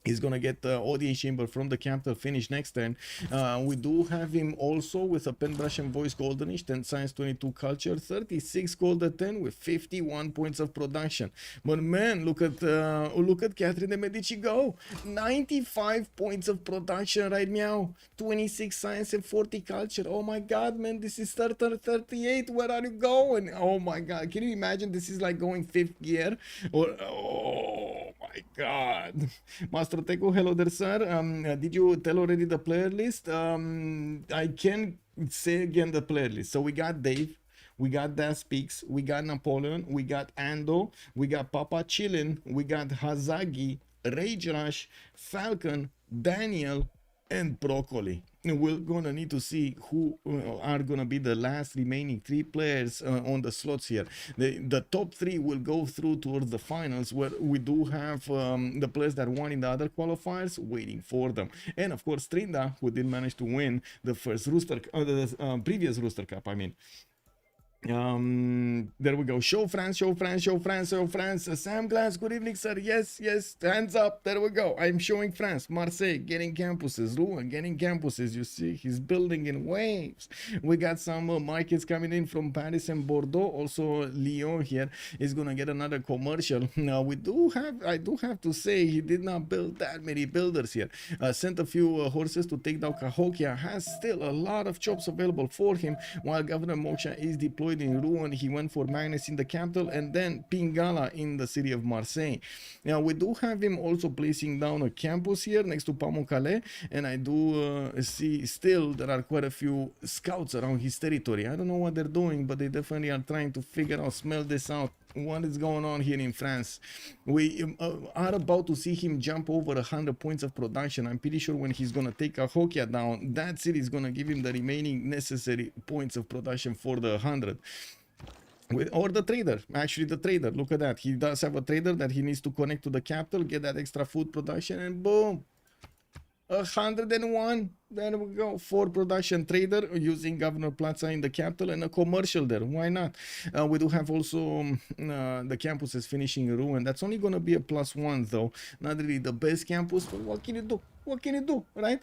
he's gonna get the audience chamber from the capital finish next turn. We do have him also with a pen brush and voice goldenish, 10 science, 22 culture, 36 gold at 10 with 51 points of production. But man, look at Catherine de Medici go, 95 points of production right now, 26 science and 40 culture. Oh my god, man, this is 38. Where are you going? Oh my god, can you imagine? This is like going 5th gear, or oh my god. Master Teco, hello there, sir. Did you tell already the player list? I can say again the player list. So we got Dave, we got Dan Speaks, we got Napoleon, we got Ando, we got Papa Chillin, we got Hazagi, Rage Rush, Falcon, Daniel, and Broccoli. We're gonna need to see who are gonna be the last remaining 3 players on the slots here. The top 3 will go through towards the finals, where we do have the players that won in the other qualifiers waiting for them, and of course Trinda, who did manage to win the first Rooster, the previous Rooster Cup, I mean. There we go. Show France, show France, show France, show France. Sam Glass, good evening, sir. Yes, hands up. There we go. I'm showing France. Marseille getting campuses. Rouen getting campuses. You see, he's building in waves. We got some markets coming in from Paris and Bordeaux. Also, Lyon here is gonna get another commercial. Now I do have to say, he did not build that many builders here. Sent a few horses to take down Cahokia. Has still a lot of jobs available for him, while Governor Moksha is deployed in Rouen. He went for Magnus in the capital, and then Pingala in the city of Marseille. Now we do have him also placing down a campus here next to Pamukkale, and I do see still there are quite a few scouts around his territory. I don't know what they're doing, but they definitely are trying to figure out, smell this out, what is going on here in France. We are about to see him jump over 100 points of production. I'm pretty sure when he's gonna take Cahokia down, that city is gonna give him the remaining necessary points of production for the 100. Or the trader, actually the trader, look at that. He does have a trader that he needs to connect to the capital, get that extra food production, and boom, 101. There we go. 4 production trader using Governor Plaza in the capital, and a commercial there. Why not? We do have also the campuses finishing in Rouen. That's only going to be a +1 though. Not really the best campus, but what can you do? what can you do, right?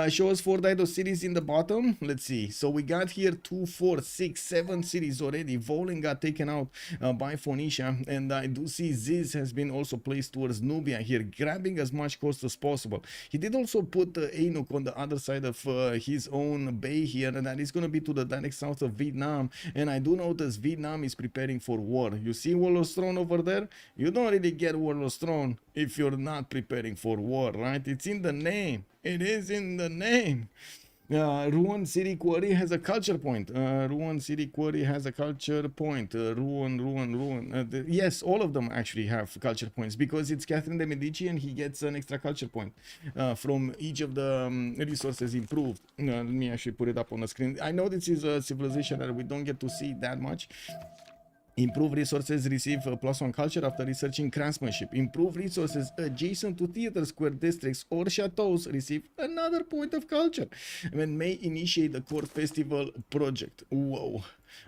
Show us 4 Dido cities in the bottom. Let's see. So we got here 2, 4, 6, 7 cities already. Volen got taken out by Phoenicia, and I do see Ziz has been also placed towards Nubia here, grabbing as much cost as possible. He did also put Ainuk on the other side of his own bay here, and that is going to be to the direct south of Vietnam. And I do notice Vietnam is preparing for war. You see Warlord's Throne over there? You don't really get Warlord's Throne if you're not preparing for war, right? It's in the name. It is in the name. Ruan City Quarry has a culture point. Ruan City Quarry has a culture point. Ruan. Yes, all of them actually have culture points because it's Catherine de Medici and he gets an extra culture point from each of the resources improved. Let me actually put it up on the screen. I know this is a civilization that we don't get to see that much. Improved resources receive +1 culture after researching craftsmanship. Improved resources adjacent to theater square districts or chateaus receive another point of culture and may initiate the court festival project. Whoa.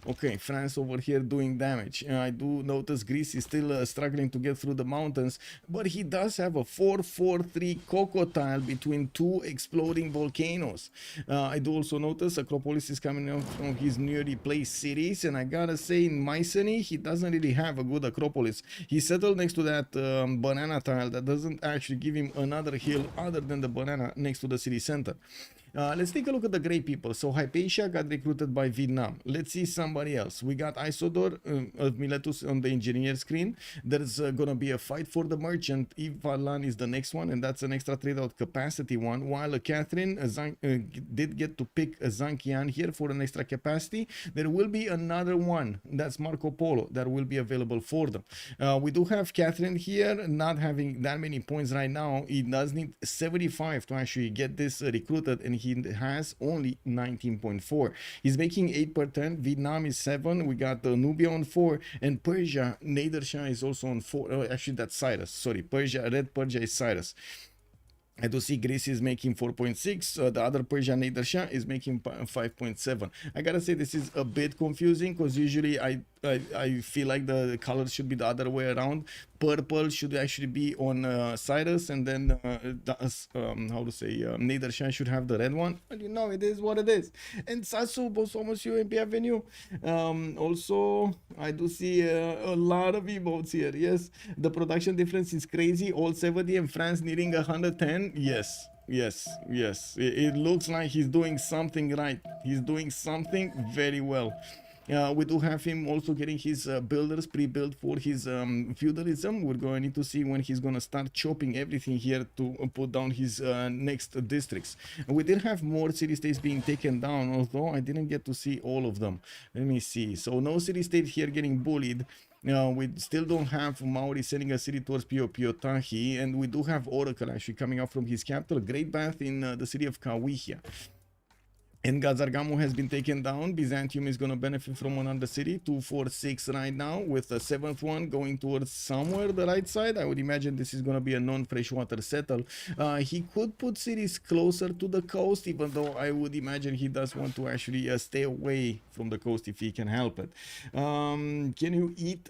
Okay, France over here doing damage. I do notice Greece is still struggling to get through the mountains, but he does have a 4-4-3 Coco tile between 2 exploding volcanoes. I do also notice Acropolis is coming out from his newly placed cities, and I gotta say in Mycenae, he doesn't really have a good Acropolis. He settled next to that banana tile that doesn't actually give him another hill other than the banana next to the city center. Let's take a look at the Grey people. So Hypatia got recruited by Vietnam. Let's see somebody else. We got Isodor of Miletus on the engineer screen. There's gonna be a fight for the merchant. Ivalan is the next one, and that's an extra trade out capacity one. While Catherine did get to pick a Zankian here for an extra capacity, there will be another one. That's Marco Polo that will be available for them. We do have Catherine here, not having that many points right now. He does need 75 to actually get this recruited, and he has only 19.4. He's making 8 per turn. Vietnam is 7. We got Nubia on 4, and Persia, Nader Shah is also on 4. Actually, that's Cyrus. Sorry, Persia, Red Persia is Cyrus. I do see Greece is making 4.6. The other Persian Nader Shah is making 5.7. I gotta say this is a bit confusing because usually I feel like the colors should be the other way around. Purple should actually be on Cyrus, and then Nader Shah should have the red one. But you know, it is what it is. And Sasu, Bosomus UMP Avenue. Also, I do see a lot of emotes here. Yes, the production difference is crazy. All 70 and France needing 110. Yes. It looks like he's doing something right. He's doing something very well. We do have him also getting his builders pre-built for his feudalism. We're going to need to see when he's going to start chopping everything here to put down his next districts. We did have more city-states being taken down, although I didn't get to see all of them. Let me see. So no city-state here getting bullied. We still don't have Maori sending a city towards Piotahi, and we do have Oracle actually coming out from his capital, Great Bath, in the city of Kawihia. And Gazargamu has been taken down. Byzantium is going to benefit from another city, 246 right now, with the 7th one going towards somewhere the right side. I would imagine this is going to be a non-freshwater settle. He could put cities closer to the coast, even though I would imagine he does want to actually stay away from the coast if he can help it. Can you eat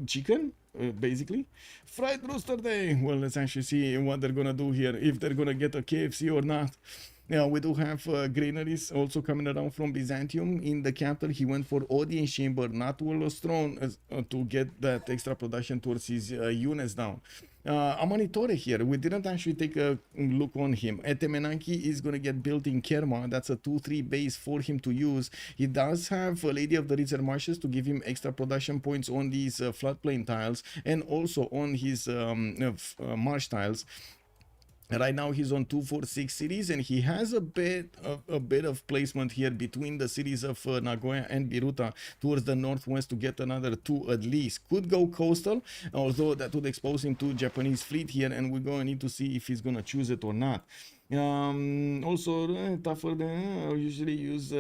chicken? Basically, fried Rooster Day. Well, let's actually see what they're gonna do here, if they're gonna get a KFC or not. We do have granaries also coming around from Byzantium. In the capital, he went for audience chamber, not Warlord's Throne, to get that extra production towards his units down. Amanitore here, we didn't actually take a look on him. Etemenanki is going to get built in Kerma. That's a 2-3 base for him to use. He does have a Lady of the River Marshes to give him extra production points on these floodplain tiles and also on his marsh tiles. Right now he's on 246 cities, and he has a bit of placement here between the cities of Nagoya and Biruta towards the northwest to get another 2 at least. Could go coastal, although that would expose him to Japanese fleet here, and we're going to need to see if he's going to choose it or not. Also tougher than usually use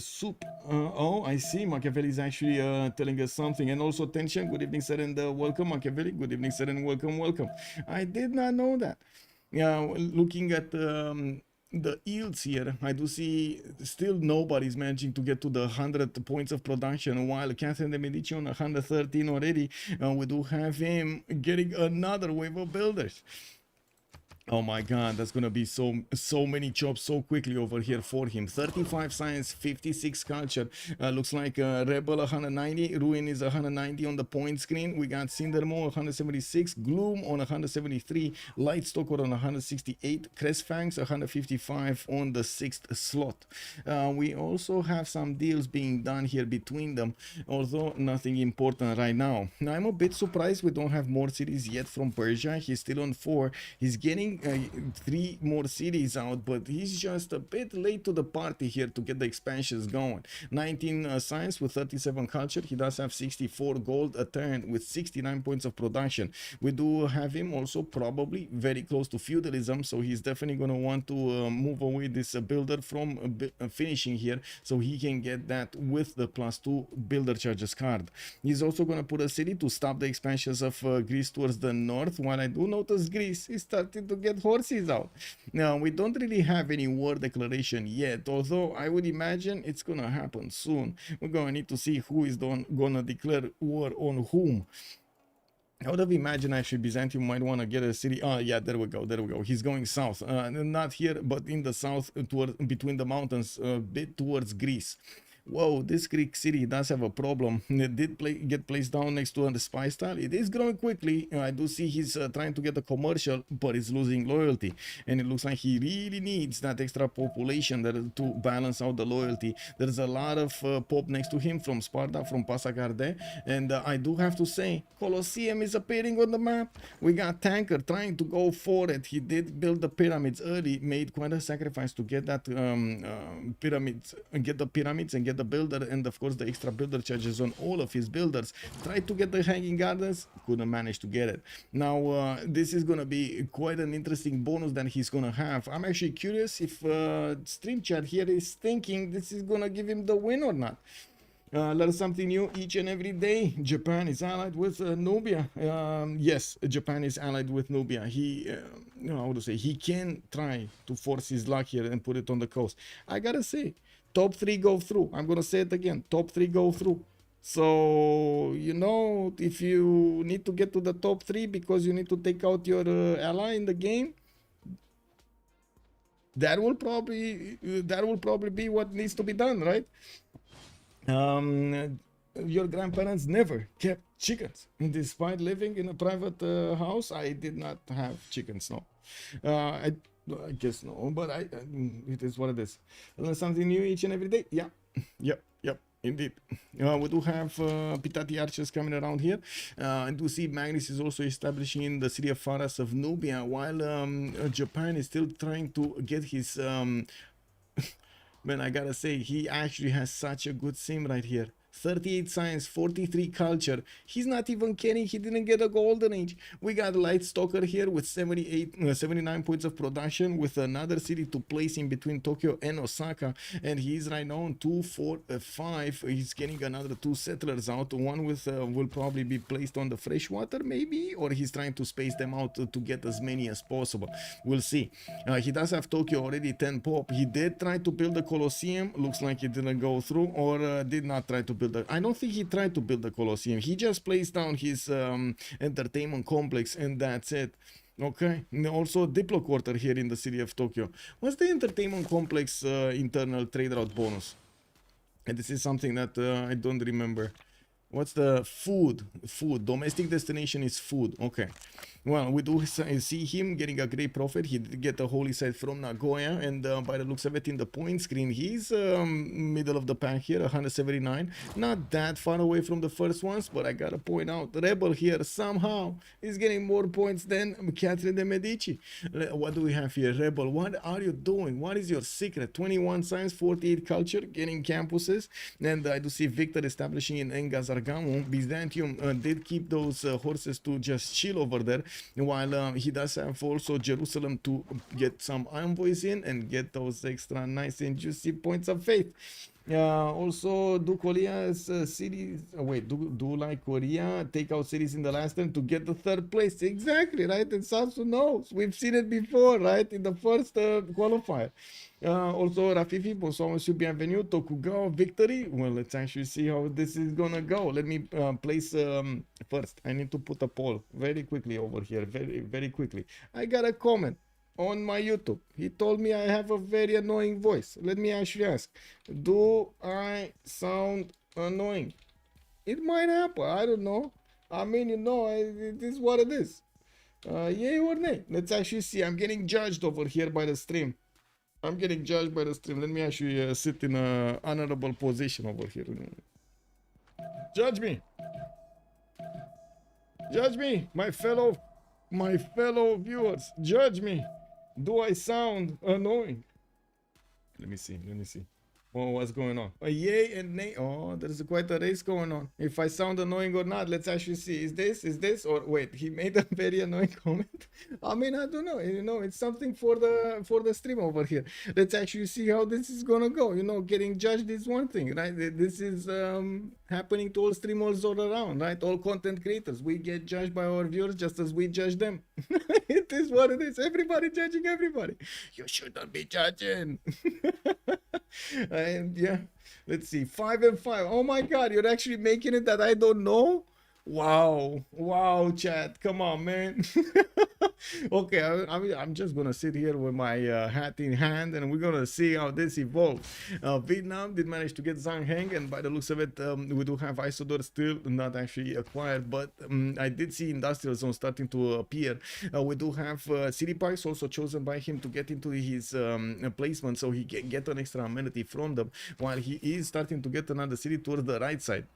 soup. Oh, I see. Machiavelli is actually telling us something. And also tension. Good evening, sir, and welcome, Machiavelli. Good evening, sir, and welcome. I did not know that. Looking at the yields here, I do see still nobody's managing to get to the 100 points of production, while Catherine de Medici on 113 already. We do have him getting another wave of builders. Oh my god, that's gonna be so many jobs so quickly over here for him. 35 science, 56 culture. Looks like Rebel 190, Ruin is 190 on the point screen. We got Cindermo 176, Gloom on 173, Lightstalker on 168, Crestfangs 155 on the 6th slot. We also have some deals being done here between them, although nothing important right now. Now I'm a bit surprised we don't have more cities yet from Persia. He's still on 4. He's getting 3 more cities out, but he's just a bit late to the party here to get the expansions going. 19 science with 37 culture. He does have 64 gold a turn with 69 points of production. We do have him also probably very close to feudalism, so he's definitely going to want to move away this builder from finishing here, so he can get that with the +2 builder charges card. He's also going to put a city to stop the expansions of Greece towards the north, while I do notice Greece is starting to get horses out. Now, we don't really have any war declaration yet, although I would imagine it's gonna happen soon. We're gonna need to see who is gonna declare war on whom. I would have imagined actually Byzantium might want to get a city. Oh yeah, there we go, there we go. He's going south, not here, but in the south, toward between the mountains, a bit towards Greece. Whoa, this Greek city does have a problem. It did get placed down next to the spy style. It is growing quickly. I do see he's trying to get a commercial, but it's losing loyalty. And it looks like he really needs that extra population there to balance out the loyalty. There's a lot of pop next to him from Sparta, from Passacarde. And I do have to say, Colosseum is appearing on the map. We got Tanker trying to go for it. He did build the pyramids early, made quite a sacrifice to get that pyramids, get the pyramids and get the builder, and of course the extra builder charges on all of his builders. Tried to get the hanging gardens, couldn't manage to get it. Now this is gonna be quite an interesting bonus that he's gonna have. I'm actually curious if stream chat here is thinking this is gonna give him the win or not. Learn something new each and every day. Japan is allied with Nubia. Yes, Japan is allied with Nubia. He, you know, how to say, he can try to force his luck here and put it on the coast. I gotta say, top 3 go through. I'm gonna say it again. Top 3 go through. So, you know, if you need to get to the top 3 because you need to take out your ally in the game, that will probably be what needs to be done, right? Your grandparents never kept chickens. Despite living in a private house, I did not have chickens, no. I guess no, but it is what it is. Learn something new each and every day. Yeah, yep, indeed. We do have Pitati archers coming around here. And do see Magnus is also establishing in the city of Faras of Nubia, while Japan is still trying to get his man, I gotta say, he actually has such a good sim right here. 38 science, 43 culture. He's not even kidding. He didn't get a golden age. We got Light Stalker here with 79 points of production, with another city to place in between Tokyo and Osaka. And he's right now on 2, 4, 5. He's getting another 2 settlers out. One with will probably be placed on the freshwater, maybe, or he's trying to space them out to get as many as possible. We'll see. He does have Tokyo already 10 pop. He did try to build the Colosseum. Looks like it didn't go through, or did not try to build. I don't think he tried to build the Colosseum. He just placed down his entertainment complex, and that's it. Okay. Also, Diplo Quarter here in the city of Tokyo. What's the entertainment complex internal trade route bonus? And this is something that I don't remember. What's the food? Food. Domestic destination is food. Okay. Well, we do see him getting a great profit. He did get a holy site from Nagoya, and by the looks of it in the point screen, he's middle of the pack here, 179. Not that far away from the first ones, but I gotta point out, Rebel here somehow is getting more points than Catherine de Medici. What do we have here? Rebel, what are you doing? What is your secret? 21 science, 48 culture, getting campuses, and I do see Victor establishing in Engazargamu. Byzantium did keep those horses to just chill over there, while he does have also Jerusalem to get some envoys in and get those extra nice and juicy points of faith. Also, do Korea's cities, do like Korea take out cities in the last time to get the 3rd place? Exactly, right? And Samsung knows. We've seen it before, right? In the first qualifier. Also, Rafifi, bonsoir, monsieur, bienvenue. Tokugawa victory. Well, let's actually see how this is gonna go. Let me place first. I need to put a poll very quickly over here. Very quickly. I got a comment. on my YouTube. He told me I have a very annoying voice. Let me actually ask, do I sound annoying? It might happen, I don't know. I mean, you know, it is what it is. Yay or nay? Let's actually see. I'm getting judged over here by the stream. I'm getting judged by the stream. Let me actually sit in a honorable position over here. Judge me. Judge me, my fellow viewers. Judge me. Do I sound annoying? Let me see. Oh, what's going on? A yay and nay. Oh, there's quite a race going on. If I sound annoying or not, let's actually see. Is this, or wait, he made a very annoying comment. I mean, I don't know. You know, it's something for the stream over here. Let's actually see how this is gonna go. You know, getting judged is one thing, right? This is happening to all streamers all around, right? All content creators. We get judged by our viewers just as we judge them. It is what it is. Everybody judging everybody. You shouldn't be judging. And yeah, let's see, 5 and 5. Oh my god, you're actually making it that I don't know. Wow, chat, come on, man. Okay, I'm just gonna sit here with my hat in hand, and we're gonna see how this evolves. Vietnam did manage to get Zhang Heng, and by the looks of it, we do have Isodor still not actually acquired, but I did see Industrial Zone starting to appear. We do have City Parks also chosen by him to get into his placement, so he can get an extra amenity from them, while he is starting to get another city towards the right side.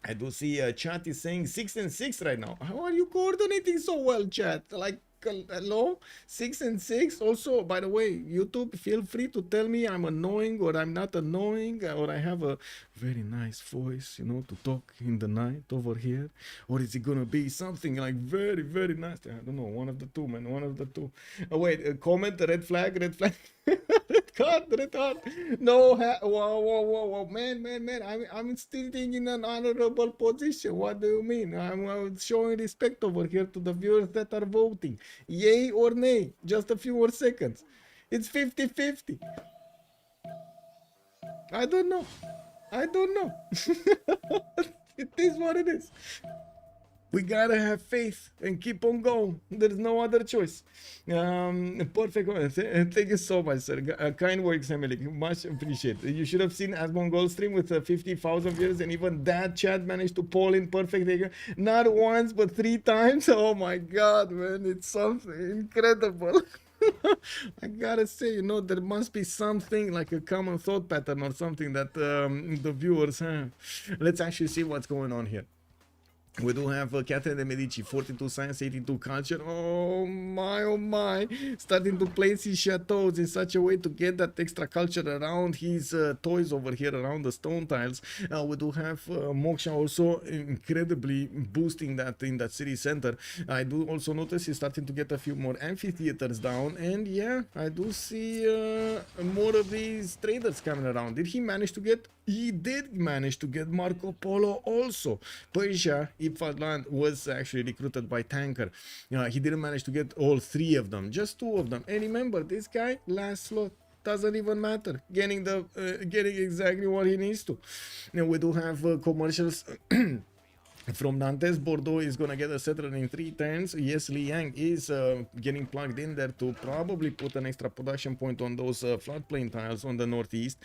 I do see chat is saying 6 and 6 right now. How are you coordinating so well, chat? Like, hello? 6 and 6. Also, by the way, YouTube, feel free to tell me I'm annoying or I'm not annoying, or I have a very nice voice, you know, to talk in the night over here. Or is it gonna be something like very, very nasty? I don't know. One of the two, man. One of the two. Wait, comment, red flag. Red card. No, whoa, man. I'm still in an honorable position. What do you mean? I'm showing respect over here to the viewers that are voting. Yay or nay? Just a few more seconds. It's 50-50. I don't know. It is what it is. We gotta have faith and keep on going. There's no other choice. Perfect. Thank you so much, sir. Kind words, Emily. Much appreciated. You should have seen Asmon Gold stream with 50,000 viewers, and even that chat managed to pull in perfect. Not once, but 3 times. Oh my god, man. It's something incredible. I gotta say, you know, there must be something like a common thought pattern or something that the viewers have. Let's actually see what's going on here. We do have Catherine de Medici, 42 science, 82 culture. Oh my. Starting to place his chateaus in such a way to get that extra culture around his toys over here, around the stone tiles. We do have Moksha also incredibly boosting that in that city center. I do also notice he's starting to get a few more amphitheaters down. And yeah, I do see more of these traders coming around. Did he manage to get? He did manage to get Marco Polo also. Persia, Ipfadland was actually recruited by Tanker. He didn't manage to get all 3 of them, just 2 of them. And remember, this guy, last slot, doesn't even matter. Getting exactly what he needs to. Now we do have commercials. From Nantes. Bordeaux is gonna get a settler in 3 turns. Yes, Liang is getting plugged in there to probably put an extra production point on those floodplain tiles on the northeast.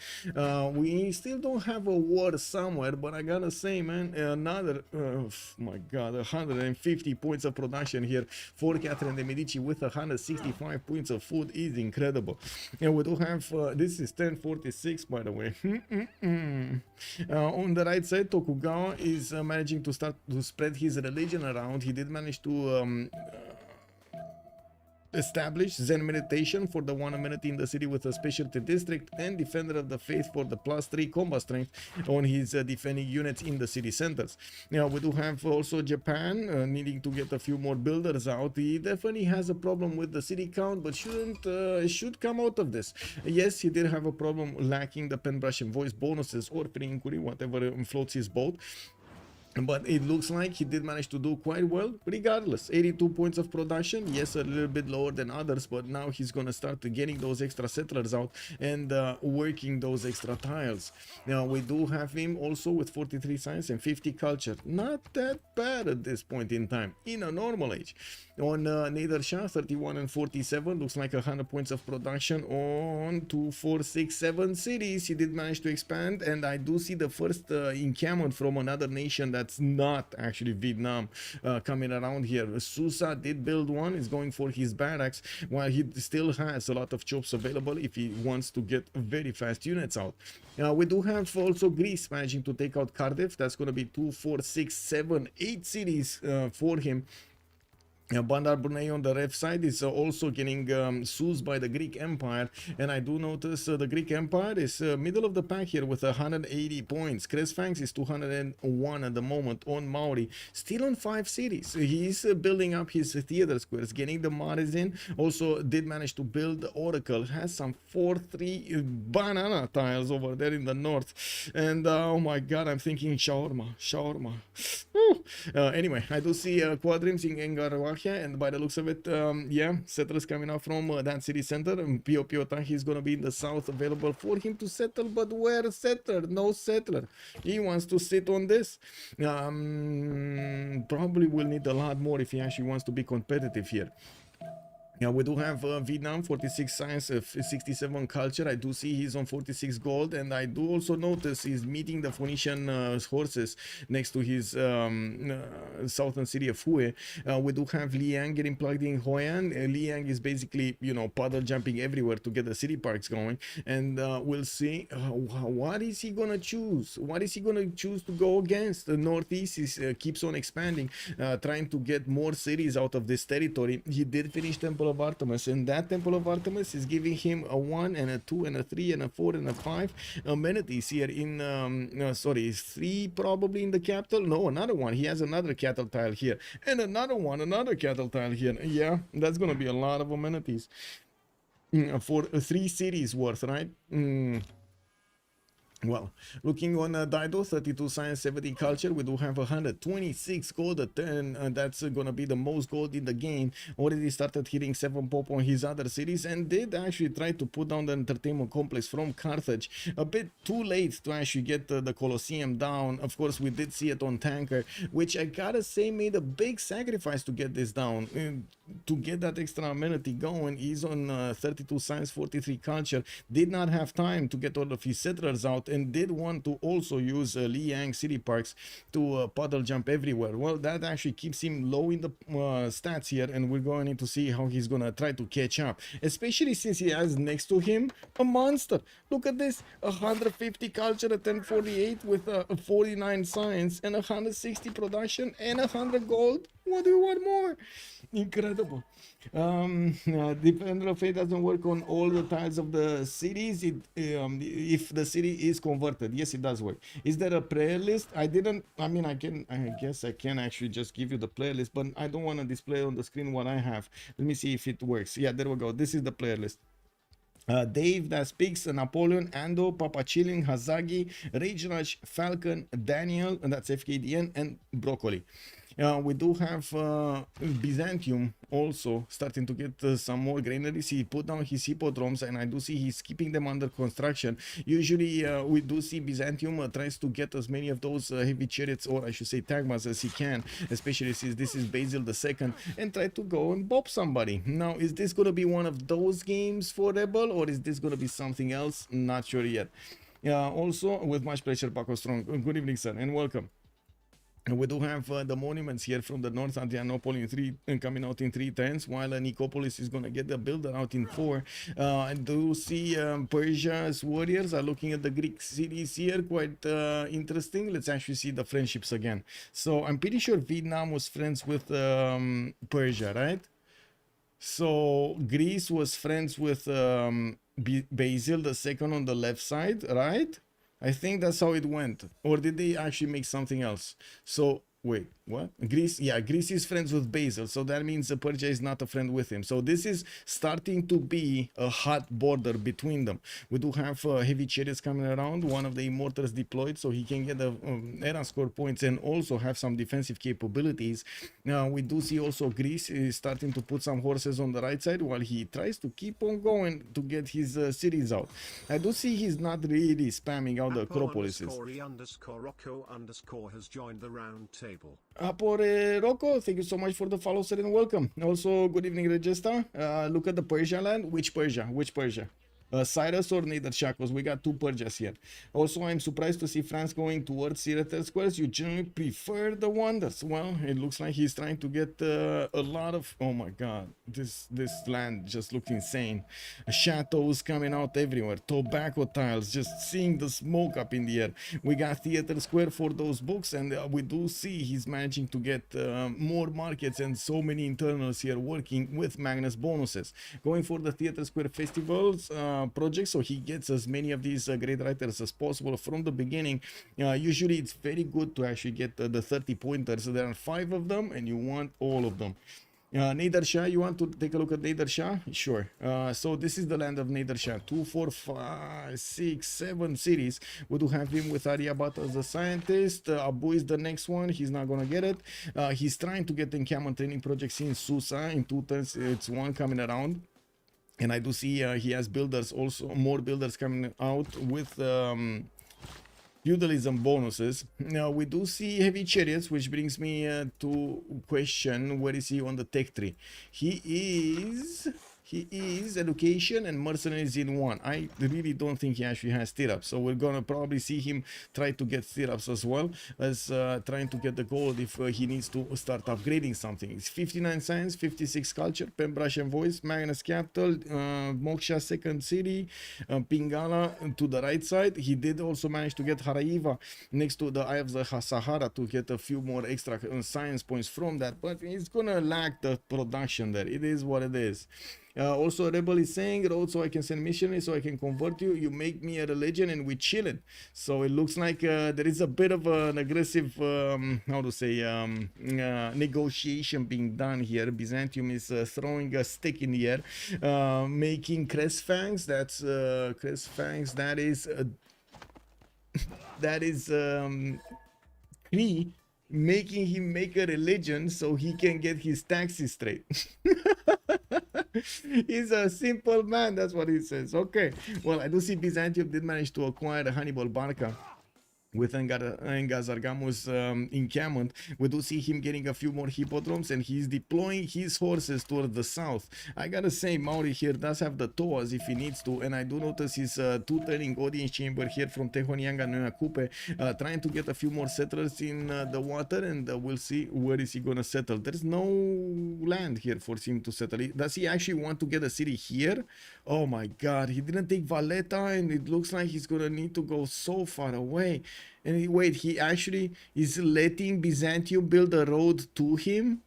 We still don't have a war somewhere, but I gotta say, man, another, my god, 150 points of production here for Catherine de Medici with 165 points of food is incredible. And we do have, this is 1046, by the way. On the right side, Tokugawa is managing to start to spread his religion around. He did manage to establish Zen meditation for the 1 amenity in the city with a specialty district, and Defender of the Faith for the +3 combat strength on his defending units in the city centers. Now we do have also Japan needing to get a few more builders out. He definitely has a problem with the city count, but should come out of this. Yes, he did have a problem lacking the pen brush and voice bonuses or free inquiry, whatever floats his boat. but it looks like he did manage to do quite well regardless. 82 points of production, yes, a little bit lower than others, but now he's gonna start getting those extra settlers out and working those extra tiles. Now we do have him also with 43 science and 50 culture, not that bad at this point in time in a normal age. On Nether Shah, 31 and 47, looks like 100 points of production on 2, 4, 6, 7 cities. He did manage to expand, and I do see the first encampment from another nation that's not actually Vietnam coming around here. Susa did build one, is going for his barracks, while he still has a lot of chops available if he wants to get very fast units out. We do have also Greece managing to take out Cardiff. That's going to be 2, 4, 6, 7, 8 cities for him. Bandar Brunei on the left side is also getting seized by the Greek Empire, and I do notice the Greek Empire is middle of the pack here with 180 points. Cresfangs is 201 at the moment on Maori, still on 5 cities. He's building up his theater squares, getting the Maris in. Also did manage to build the Oracle, has some 4-3 banana tiles over there in the north, and oh my god, I'm thinking shawarma. Anyway, I do see quadrims in Engarawak, and by the looks of it, yeah, settlers coming out from that city center. Pio Tahi is going to be in the south, available for him to settle, but where settler? No settler. He wants to sit on this. Probably will need a lot more if he actually wants to be competitive here. Yeah, we do have Vietnam, 46 science, 67 culture. I do see he's on 46 gold, and I do also notice he's meeting the Phoenician horses next to his southern city of Hue. We do have Liang getting plugged in Hoi An. Liang is basically, you know, puddle jumping everywhere to get the city parks going, and we'll see what is he gonna choose. What is he gonna choose to go against? The northeast is keeps on expanding, trying to get more cities out of this territory. He did finish Temple of Artemis, and that Temple of Artemis is giving him a 1 and a 2 and a 3 and a 4 and a 5 amenities here in sorry, 3 probably in the capital. No, another one. He has another cattle tile here, and another one, another cattle tile here. Yeah, that's gonna be a lot of amenities for 3 cities worth, right? Well, looking on Dido, 32 science, 70 culture, we do have 126 gold at 10, and that's gonna be the most gold in the game. Already started hitting 7 pop on his other cities, and did actually try to put down the entertainment complex from Carthage. A bit too late to actually get the Colosseum down. Of course, we did see it on Tanker, which I gotta say made a big sacrifice to get this down. To get that extra amenity going. He's on 32 science, 43 culture, did not have time to get all of his settlers out, and did want to also use Liang city parks to puddle jump everywhere. Well, that actually keeps him low in the stats here, and we're going to see how he's gonna try to catch up, especially since he has next to him a monster. Look at this, 150 culture at 1048 with 49 science and 160 production and 100 gold. What do you want more? Incredible. Defender of Fate doesn't work on all the tiles of the cities. If the city is converted, yes, it does work. Is there a player list? I mean, I guess I can actually just give you the player list, but I don't want to display on the screen what I have. Let me see if it works. Yeah, there we go. This is the player list. Dave that speaks, Napoleon, Ando, Papa Chilling, Hazagi, Rage Rush, Falcon, Daniel, and that's FKDN, and Broccoli. We do have Byzantium also starting to get some more granaries. He put down his hippodromes, and I do see he's keeping them under construction. Usually we do see Byzantium tries to get as many of those heavy chariots, or I should say tagmas, as he can, especially since this is Basil II, and try to go and bop somebody. Now, is this going to be one of those games for Rebel, or is this going to be something else? Not sure yet. Also, with much pleasure, Paco Strong. Good evening, sir, and welcome. And we do have the monuments here from the north, Adrianople in 3 and coming out in 3 turns, while Nicopolis is going to get the builder out in 4. I do see Persia's warriors are looking at the Greek cities here, quite interesting. Let's actually see the friendships again. So I'm pretty sure Vietnam was friends with Persia, right? So Greece was friends with Basil II on the left side, right? I think that's how it went. Or did they actually make something else? So Wait, what? Greece, yeah, Greece is friends with Basil, so that means Persia is not a friend with him. So this is starting to be a hot border between them. We do have heavy chariots coming around, one of the immortals deployed, so he can get the era score points and also have some defensive capabilities. Now we do see also Greece is starting to put some horses on the right side while he tries to keep on going to get his cities out. I do see he's not really spamming out the Acropolises. _Rocco_ has joined the round table. Apore Rocco, thank you so much for the follow, sir, and welcome. Also, good evening, Regista. Look at the Persia land. Which Persia? Which Persia? Cyrus or neither Shakos? We got two Persias here. Also, I'm surprised to see France going towards Siratel squares. You generally prefer the wonders. Well, it looks like he's trying to get a lot of... Oh my god, this land just looked insane. Chateaus coming out everywhere. Tobacco tiles, just seeing the smoke up in the air. We got Theater Square for those books, and we do see he's managing to get more markets and so many internals here working with Magnus bonuses. Going for the Theater Square festivals project, so he gets as many of these great writers as possible from the beginning. Usually it's very good to actually get the 30 pointers. There are 5 of them and you want all of them. Nader Shah, you want to take a look at Nader Shah? Sure. So this is the land of Nader Shah. 2, 4, 5, 6, 7 cities. We do have him with Aryabhat as a scientist. Abu is the next one. He's not gonna get it. He's trying to get encampment training projects in Susa. In 2 turns, it's one coming around. And I do see he has builders also, more builders coming out with feudalism bonuses. Now we do see heavy chariots, which brings me to question, where is he on the tech tree? He is education and mercenaries in one. I really don't think he actually has stirrups, so we're gonna probably see him try to get stirrups as well as trying to get the gold if he needs to start upgrading something. It's 59 science, 56 culture, Pembrush and voice, Magnus capital, Moksha second city, Pingala to the right side. He did also manage to get Haraiva next to the Eye of the Sahara to get a few more extra science points from that, but he's gonna lack the production there. It is what it is. Also, Rebel is saying, road so I can send missionaries so I can convert you. You make me a religion and we chillin'. So it looks like there is a bit of an aggressive, how to say, negotiation being done here. Byzantium is throwing a stick in the air, making Cresfangs. That's Cresfangs. That is making him make a religion so he can get his taxes straight. He's a simple man, that's what he says. Okay, well, I do see Byzantium did manage to acquire Hannibal Barca with Engazargamu's encampment. We do see him getting a few more hippodromes and he's deploying his horses toward the south. I gotta say, Mauri here does have the toas if he needs to, and I do notice his 2-turning audience chamber here from Tehonianga Noyakupe, trying to get a few more settlers in the water, and we'll see where is he gonna settle. There's no land here for him to settle. Does he actually want to get a city here? Oh my god, he didn't take Valletta, and it looks like he's gonna need to go so far away. And wait, he actually is letting Byzantium build a road to him?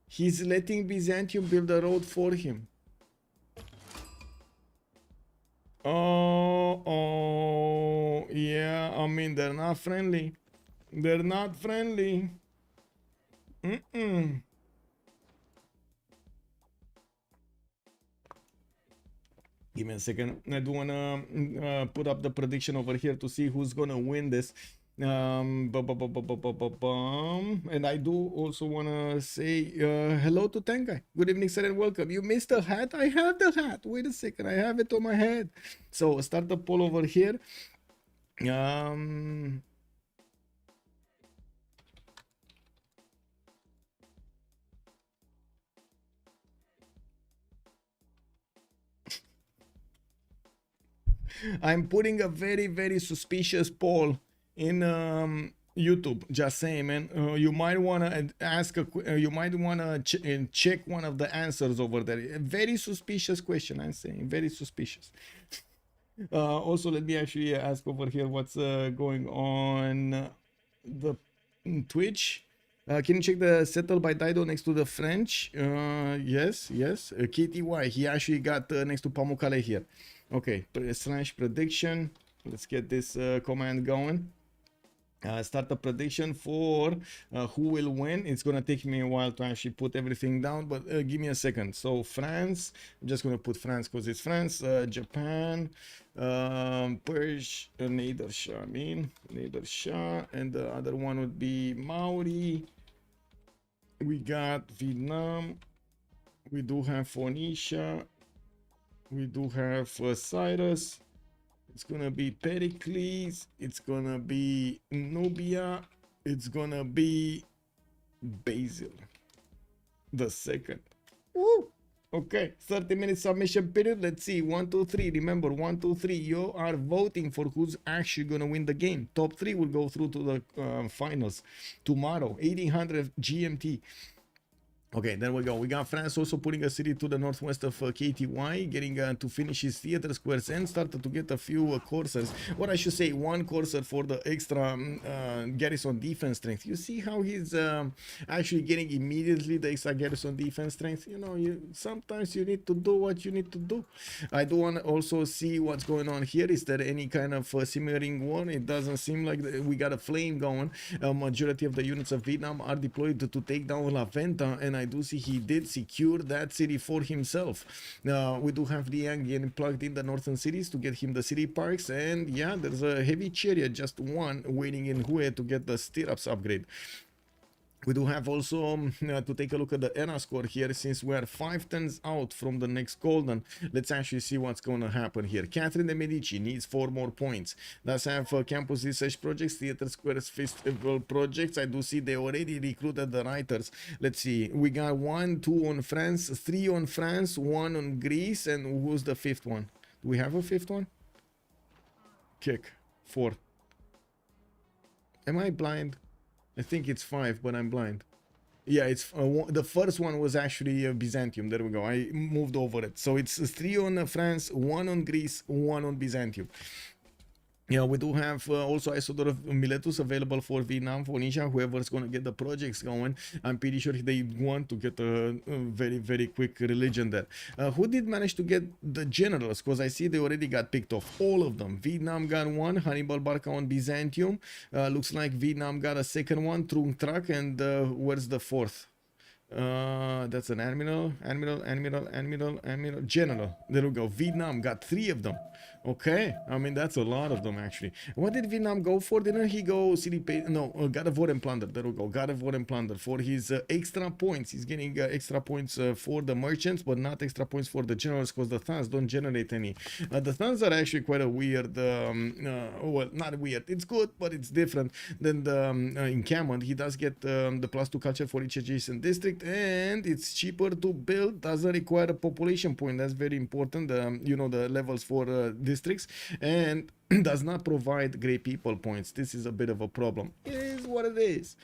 He's letting Byzantium build a road for him. Oh, yeah, I mean, they're not friendly. They're not friendly. Give me a second. I do wanna put up the prediction over here to see who's gonna win this. And I do also wanna say hello to Tenkai. Good evening, sir, and welcome. You missed the hat? I have the hat. Wait a second, I have it on my head. So start the poll over here. I'm putting a very, very suspicious poll in YouTube. Just saying, man. You might wanna ask you might wanna check one of the answers over there. A very suspicious question. I'm saying very suspicious. Also, let me actually ask over here what's going on the Twitch. Can you check the settle by Dido next to the French? Yes. KTY. He actually got next to Pamukkale here. Okay, slash prediction. Let's get this command going. Start a prediction for who will win. It's gonna take me a while to actually put everything down, but give me a second. So France, I'm just gonna put France because it's France. Japan, Persia, Nedershah, Nedershah, and the other one would be Maori. We got Vietnam. We do have Phoenicia. We do have Cyrus. It's gonna be Pericles. It's gonna be Nubia. It's gonna be Basil the second. Woo! Okay, 30-minute submission period. Let's see. 1, 2, 3. Remember, 1, 2, 3. You are voting for who's actually gonna win the game. Top 3 will go through to the finals tomorrow, 1800 GMT. Okay, there we go. We got France also putting a city to the northwest of KTY, getting to finish his theater squares and started to get a few coursers. What I should say, one courser for the extra garrison defense strength. You see how he's actually getting immediately the extra garrison defense strength? You know, sometimes you need to do what you need to do. I do want to also see what's going on here. Is there any kind of simmering war? It doesn't seem like we got a flame going. Majority of the units of Vietnam are deployed to take down La Venta, and I do see he did secure that city for himself. We do have Liang getting plugged in the northern cities to get him the city parks, and yeah, there's a heavy chariot, just one, waiting in Hue to get the stirrups upgrade. We do have also to take a look at the ERA score here, since we are 5 turns out from the next golden. Let's actually see what's going to happen here. Catherine de Medici needs 4 more points. Does have campus research projects, theater squares festival projects. I do see they already recruited the writers. Let's see. We got 1, 2 on France, 3 on France, 1 on Greece, and who's the 5th one? Do we have a 5th one? Kick. 4. Am I blind? I think it's 5, but I'm blind. Yeah, it's the first one was actually Byzantium. There we go. I moved over it. So it's 3 on France, 1 on Greece, 1 on Byzantium. Yeah, we do have also Isodor of Miletus available for Vietnam, for Nisha, whoever's going to get the projects going. I'm pretty sure they want to get a very, very quick religion there. Who did manage to get the generals? Because I see they already got picked off. All of them. Vietnam got 1, Hannibal Barca on Byzantium. Looks like Vietnam got a second one, Trung Trak, and where's the 4th? That's an admiral, general. There we go. Vietnam got 3 of them. Okay, I mean that's a lot of them actually. What did Vietnam go for? Didn't he go city pay? No, God of War and Plunder. There we go. God of War and Plunder for his extra points. He's getting extra points for the merchants, but not extra points for the generals, because the Thans don't generate any. The Thans are actually quite a weird. Well, not weird. It's good, but it's different than the encampment. He does get the +2 culture for each adjacent district, and it's cheaper to build. Doesn't require a population point. That's very important. You know, the levels for districts, and does not provide great people points. This is a bit of a problem. It is what it is.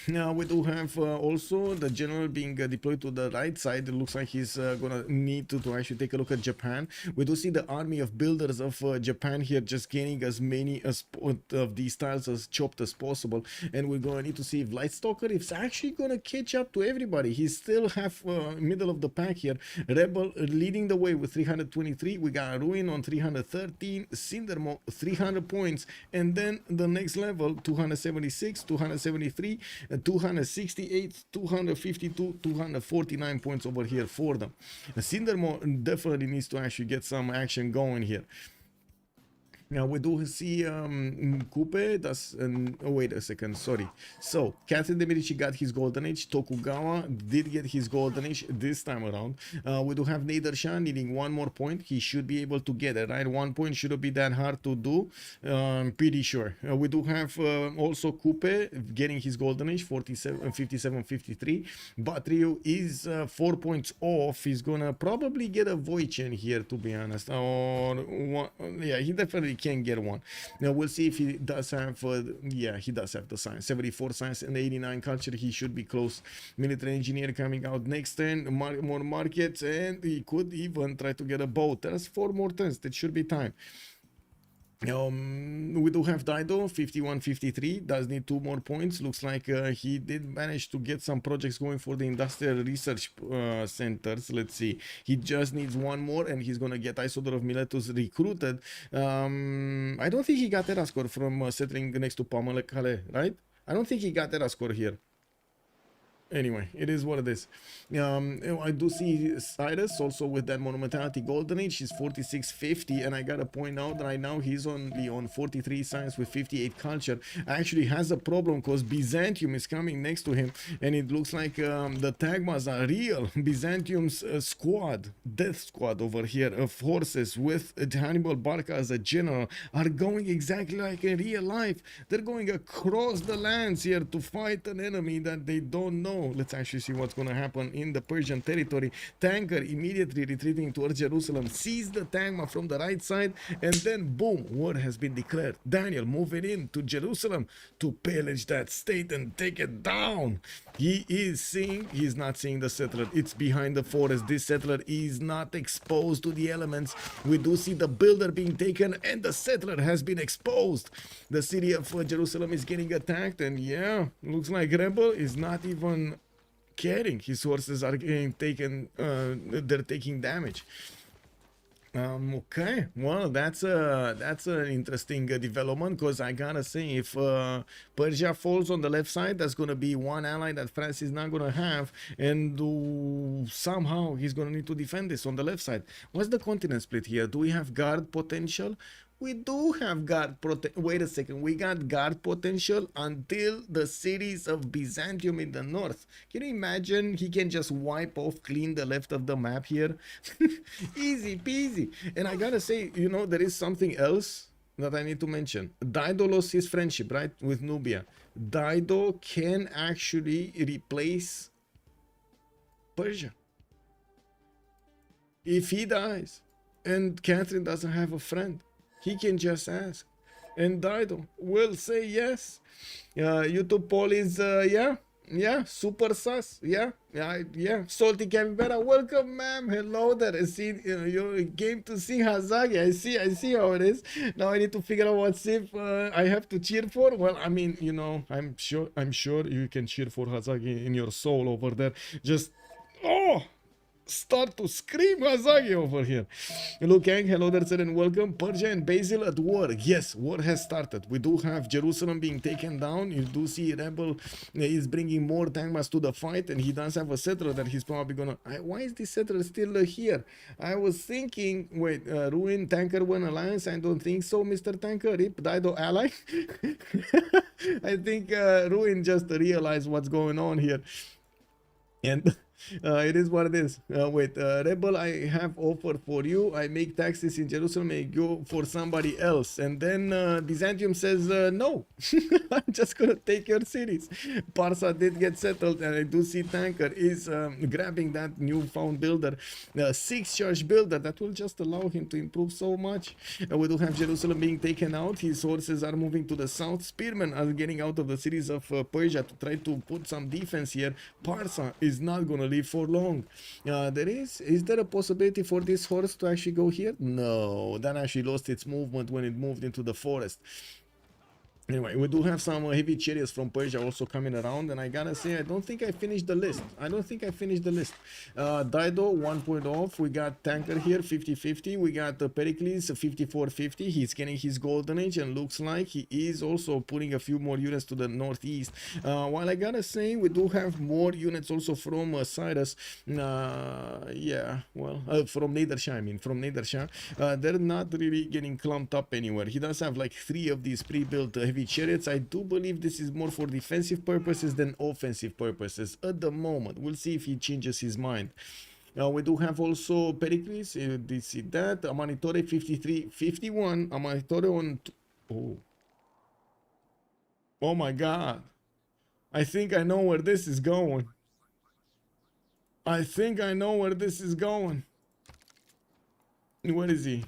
Now we do have also the general being deployed to the right side. It looks like he's gonna need to actually take a look at Japan. We do see the army of builders of Japan here, just gaining as many of these tiles as chopped as possible, and we're gonna need to see if Lightstalker is actually gonna catch up to everybody. He's still half middle of the pack here. Rebel leading the way with 323. We got Ruin on 313, Cindermo 300 points, and then the next level 276, 273, 268, 252, 249 points over here for them. Cindermo definitely needs to actually get some action going here. Now we do see Coupe. That's oh, wait a second, sorry. So Catherine de Medici got his golden age. Tokugawa did get his golden age this time around. We do have Nedershah needing 1 more point. He should be able to get it, right? 1 point shouldn't be that hard to do. Pretty sure. We do have also Coupe getting his golden age, 47, 57, 53. Batrio is 4 points off. He's gonna probably get a Voichen here, to be honest. Or yeah, he definitely can get one. Now we'll see if he does have yeah, he does have the science. 74 science and 89 culture. He should be close. Military engineer coming out next turn. More markets, and he could even try to get a boat. There's 4 more turns. That should be time. We do have Dido 51-53, does need 2 more points. Looks like he did manage to get some projects going for the industrial research centers. Let's see, he just needs 1 more and he's gonna get Isodor of Miletus recruited. I don't think he got Terra score from settling next to Pamukkale, right? I don't think he got Terra score here. Anyway, it is what it is. I do see Cyrus also with that Monumentality Golden Age. He's 4650, and I gotta point out that right now he's only on 43 science with 58 culture. Actually has a problem because Byzantium is coming next to him, and it looks like the Tagmas are real. Byzantium's squad, death squad over here of horses with Hannibal Barca as a general are going exactly like in real life. They're going across the lands here to fight an enemy that they don't know. Let's actually see what's going to happen in the Persian territory. Tanker immediately retreating towards Jerusalem, sees the Tagma from the right side, and then boom, war has been declared. Daniel moving in to Jerusalem to pillage that state and take it down. He's not seeing the settler. It's behind the forest. This settler is not exposed to the elements. We do see the builder being taken and the settler has been exposed. The city of Jerusalem is getting attacked, and yeah, looks like Rebel is not even caring. His horses are getting taken, they're taking damage. Okay, well, that's an interesting development, because I gotta say, if Persia falls on the left side, that's gonna be one ally that France is not gonna have, and somehow he's gonna need to defend this on the left side. What's the continent split here? Do we have guard potential? We do have guard wait a second, we got guard potential until the cities of Byzantium in the north. Can you imagine? He can just wipe off clean the left of the map here. Easy peasy. And I gotta say, you know, there is something else that I need to mention. Dido lost his friendship, right, with Nubia. Dido can actually replace Persia if he dies and Catherine doesn't have a friend. He can just ask, and Dido will say yes. YouTube poll is yeah, super sus, yeah. Salty Capybara, welcome, ma'am. Hello there. I see you came to see Hazagi. I see how it is. Now I need to figure out what Civ I have to cheer for. Well, I mean, you know, I'm sure you can cheer for Hazagi in your soul over there. Just start to scream Hazagi over here. Lukang, hello there, sir, and welcome. Persia and Basil at war. Yes, war has started. We do have Jerusalem being taken down. You do see Rebel is bringing more Tagmas to the fight, and he does have a settler that he's probably gonna... why is this settler still here? I was thinking, wait, Ruin, Tanker, One Alliance? I don't think so, Mr. Tanker. Rip, Dido, ally? I think Ruin just realized what's going on here. And... it is what it is. Wait, Rebel, I have offer for you. I make taxes in Jerusalem, I go for somebody else. And then Byzantium says, no, I'm just gonna take your cities. Parsa did get settled, and I do see Tanker is grabbing that newfound builder, 6-charge builder that will just allow him to improve so much. We do have Jerusalem being taken out. His horses are moving to the south. Spearmen are getting out of the cities of Persia to try to put some defense here. Parsa is not gonna live for long. Is there a possibility for this horse to actually go here? No, that actually lost its movement when it moved into the forest. Anyway, we do have some heavy chariots from Persia also coming around, and I gotta say, I don't think I finished the list. Dido, 1 point off. We got Tanker here, 50-50. We got Pericles, 54-50. He's getting his golden age, and looks like he is also putting a few more units to the northeast. While I gotta say, we do have more units also from Cyrus. Yeah, well, from Nadershah, I mean, from Nadershah. They're not really getting clumped up anywhere. He does have like 3 of these pre-built heavy chariots. I do believe this is more for defensive purposes than offensive purposes at the moment. We'll see if he changes his mind. We do have also Pericles. Did you see that? Amanitore 53-51. Amanitore on... Oh my god. I think I know where this is going. Where is he?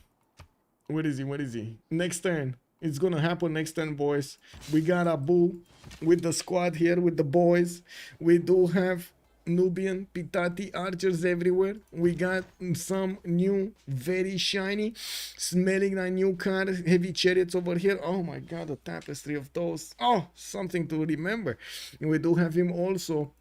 Next turn. It's gonna happen next turn, boys. We got Abu with the squad here, with the boys. We do have Nubian Pitati archers everywhere. We got some new, very shiny, smelling like new cars, heavy chariots over here. Oh my god, the tapestry of those. Oh, something to remember. And we do have him also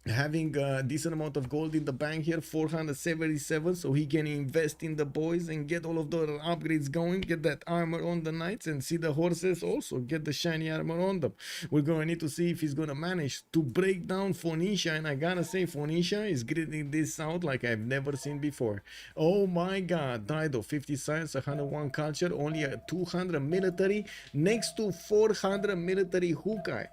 having a decent amount of gold in the bank here, 477, so he can invest in the boys and get all of the upgrades going, get that armor on the knights, and see the horses also get the shiny armor on them. We're going to need to see if he's going to manage to break down Phoenicia, and I gotta say Phoenicia is gritting this out like I've never seen before. Oh my god, Dido, 50 science, 101 culture, only a 200 military, next to 400 military Hukai.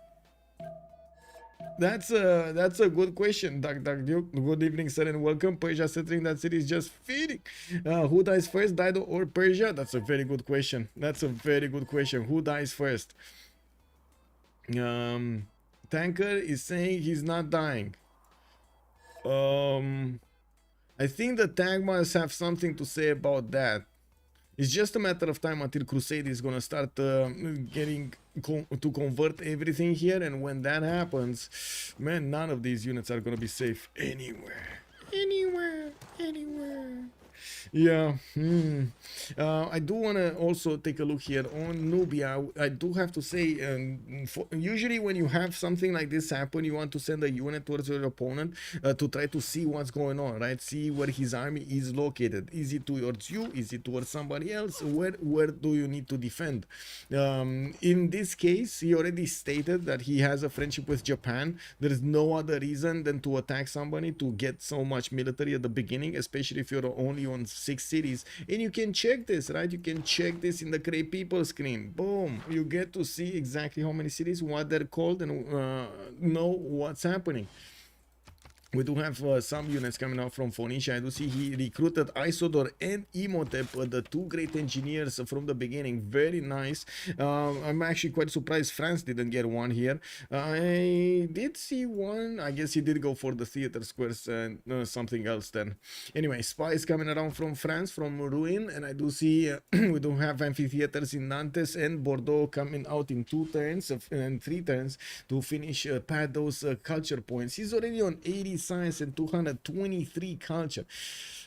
That's a good question, Duck Duke. Good evening, sir, and welcome. Persia settling that city is just feeding. Who dies first, Dido or Persia? That's a very good question. That's a very good question. Who dies first? Tanker is saying he's not dying. I think the tank must have something to say about that. It's just a matter of time until Crusade is gonna start getting to convert everything here, and when that happens, man, none of these units are gonna be safe anywhere. Yeah. I do want to also take a look here on Nubia. I do have to say, usually when you have something like this happen, you want to send a unit towards your opponent to try to see what's going on, right? See where his army is located. Is it towards you? Is it towards somebody else? Where do you need to defend? In this case, he already stated that he has a friendship with Japan. There is no other reason than to attack somebody to get so much military at the beginning, especially if you're only on 6 cities. And you can check this, right? You can check this in the Great People screen. Boom, you get to see exactly how many cities, what they're called, and know what's happening. We do have some units coming out from Phoenicia. I do see he recruited Isodor and Imhotep, the two great engineers from the beginning. Very nice. I'm actually quite surprised France didn't get one here. I did see one. I guess he did go for the theater squares and something else then. Anyway, spies coming around from France, from Ruin, and I do see we do have amphitheaters in Nantes and Bordeaux coming out in 2 turns and 3 turns to finish pad those culture points. He's already on 80 science and 223 culture,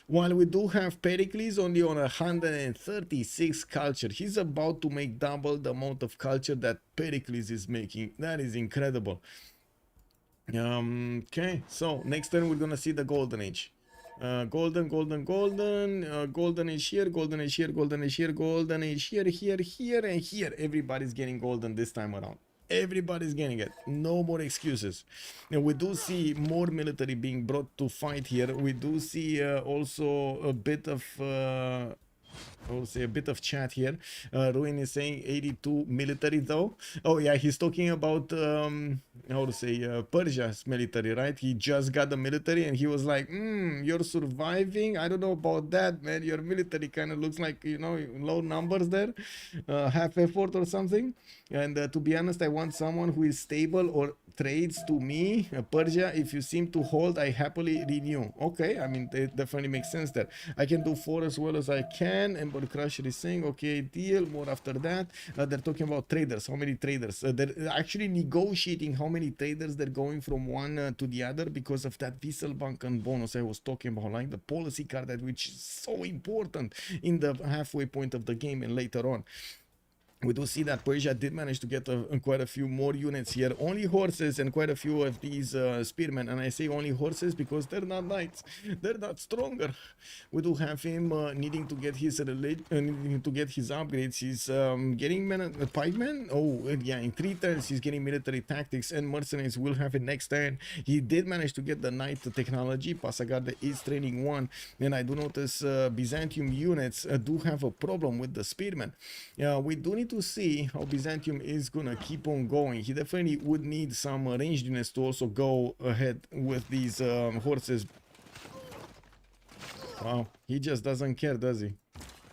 while we do have Pericles only on 136 culture. He's about to make double the amount of culture that Pericles is making. That is incredible. Okay, so next turn we're gonna see the golden age. Golden age here, golden age here, golden age here, golden age here, here, and here. Everybody's getting golden this time around. Everybody's getting it. No more excuses. And we do see more military being brought to fight here. We do see also a bit of I will say a bit of chat here. Ruin is saying 82 military though. Oh yeah, he's talking about how to say Persia's military, right? He just got the military and he was like, you're surviving. I don't know about that, man. Your military kind of looks like, you know, low numbers there, half effort or something. And to be honest, I want someone who is stable or trades to me. Persia, if you seem to hold, I happily renew. Okay, I mean, it definitely makes sense there. I can do 4 as well as I can. Ember Crusher is saying, okay, deal. More after that. They're talking about traders. How many traders? They're actually negotiating how many traders they're going from one to the other because of that Wieselbanken bonus I was talking about, like the policy card, that which is so important in the halfway point of the game and later on. We do see that Persia did manage to get quite a few more units here. Only horses and quite a few of these spearmen. And I say only horses because they're not knights. They're not stronger. We do have him needing to get his upgrades. He's getting pikemen. Oh, yeah, in 3 turns he's getting military tactics and mercenaries. Will have it next turn. He did manage to get the knight technology. Pasagarde is training 1. And I do notice Byzantium units do have a problem with the spearmen. We do need to see how Byzantium is gonna keep on going. He definitely would need some ranged units to also go ahead with these horses. Wow, he just doesn't care, does he?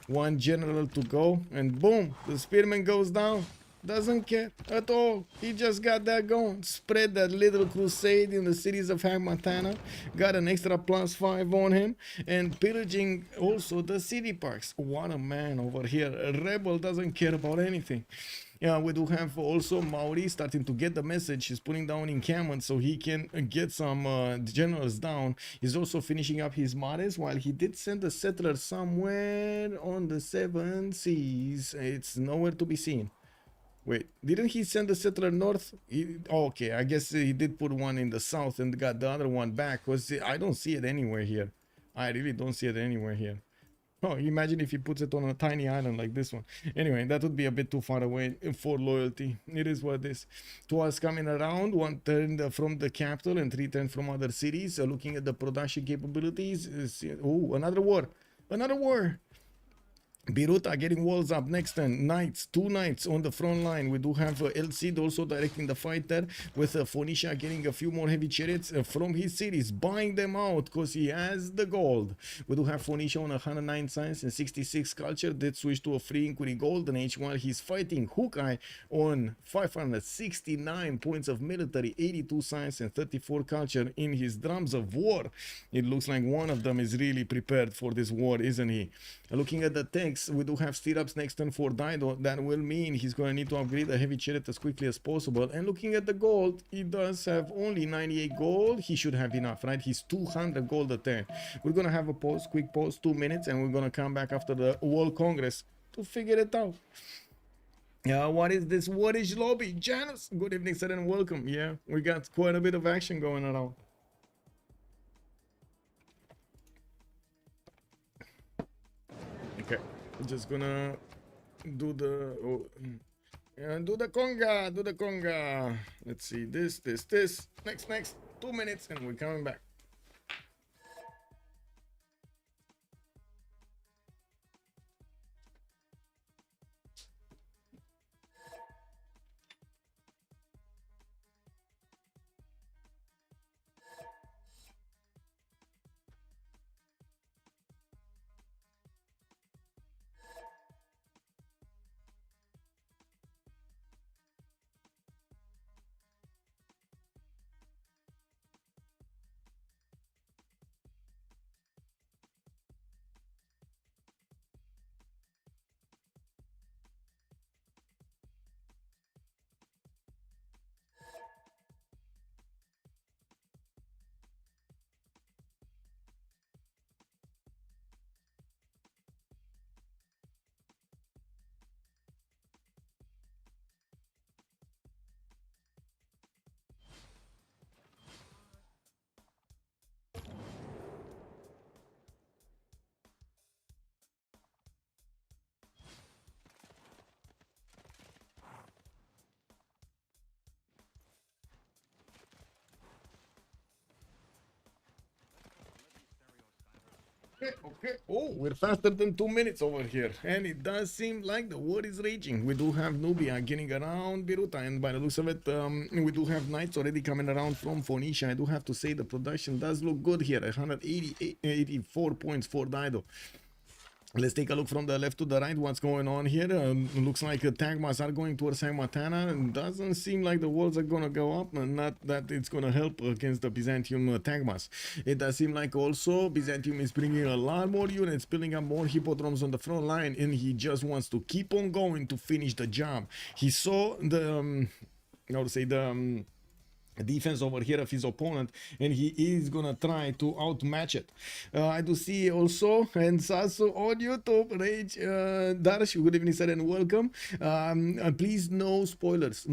1 general to go and boom, the spearman goes down. Doesn't care at all. He just got that going. Spread that little crusade in the cities of Hagmatana. Got an extra +5 on him. And pillaging also the city parks. What a man over here. A rebel doesn't care about anything. Yeah, we do have also Maori starting to get the message. He's putting down encampment so he can get some generals down. He's also finishing up his mares, while he did send a settler somewhere on the seven seas. It's nowhere to be seen. Wait, didn't he send the settler north? Okay, I guess he did put one in the south and got the other one back. Because I don't see it anywhere here. I really don't see it anywhere here. Oh, imagine if he puts it on a tiny island like this one. Anyway, that would be a bit too far away for loyalty. It is what it is. Two us coming around, one turn from the capital and three turn from other cities. Looking at the production capabilities. Oh, another war. Another war. Biruta getting walls up next turn. Knights, two knights on the front line. We do have El Cid also directing the fight there, with Phoenicia getting a few more heavy chariots from his cities, buying them out because he has the gold. We do have Phoenicia on 109 science and 66 culture. Did switch to a free inquiry golden age while he's fighting Hawkeye on 569 points of military, 82 science and 34 culture in his drums of war. It looks like one of them is really prepared for this war, isn't he? Looking at the tanks, we do have stirrups next turn for Dido. That will mean he's going to need to upgrade the heavy chariot as quickly as possible. And looking at the gold, he does have only 98 gold. He should have enough, right? He's 200 gold a turn. We're going to have a pause, quick pause, 2 minutes, and we're going to come back after the World Congress to figure it out. What is this Wardish lobby? Janice, good evening, sir, and welcome. Yeah, we got quite a bit of action going around. Okay, just gonna do the do the conga. Let's see, this next 2 minutes and we're coming back. Okay. Oh, we're faster than 2 minutes over here. And it does seem like the war is raging. We do have Nubia getting around Biruta. And by the looks of it, we do have knights already coming around from Phoenicia. I do have to say the production does look good here. 184 points for Dido. Let's take a look from the left to the right. What's going on here? Looks like Tagmas are going towards Hagmatana. Doesn't seem like the walls are going to go up. Not that it's going to help against the Byzantium Tagmas. It does seem like also Byzantium is bringing a lot more units, building up more hippodromes on the front line. And he just wants to keep on going to finish the job. He saw the, how to say, the defense over here of his opponent, and he is gonna try to outmatch it. I do see also, and Sasu on YouTube, Rage, Darsh, good evening, sir, and welcome. Please, no spoilers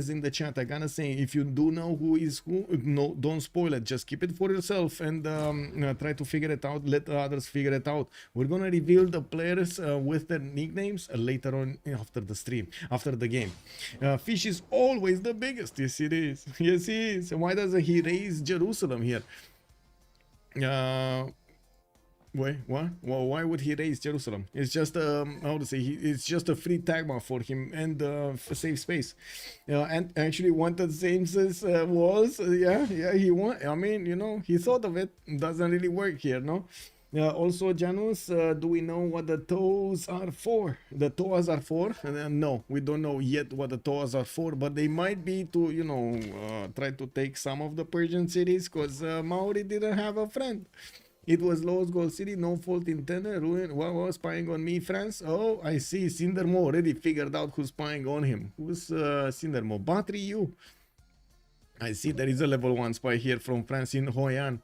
in the chat. I gotta say, if you do know who is who, no, don't spoil it. Just keep it for yourself and try to figure it out. Let others figure it out. We're gonna reveal the players with their nicknames later on after the stream, after the game. Fish is always the biggest. Yes, it is. Yes, he is. Why doesn't he raise Jerusalem here? Wait, what? Well, why would he raise Jerusalem? It's just how to say? It's just a free tagma for him and save space. And actually wanted the same as walls. Yeah, he want. I mean, you know, he thought of it. Doesn't really work here, no. Also, Janus, do we know what the toes are for? The toes are for? No, we don't know yet what the toes are for, but they might be to, you know, try to take some of the Persian cities, because Maori didn't have a friend. It was Lowe's Gold City, no fault intended. Ruin, wow, spying on me, France. Oh, I see. Cindermo already figured out who's spying on him. Who's Cindermo? Battery, you. I see there is a level 1 spy here from Francine Hoyan.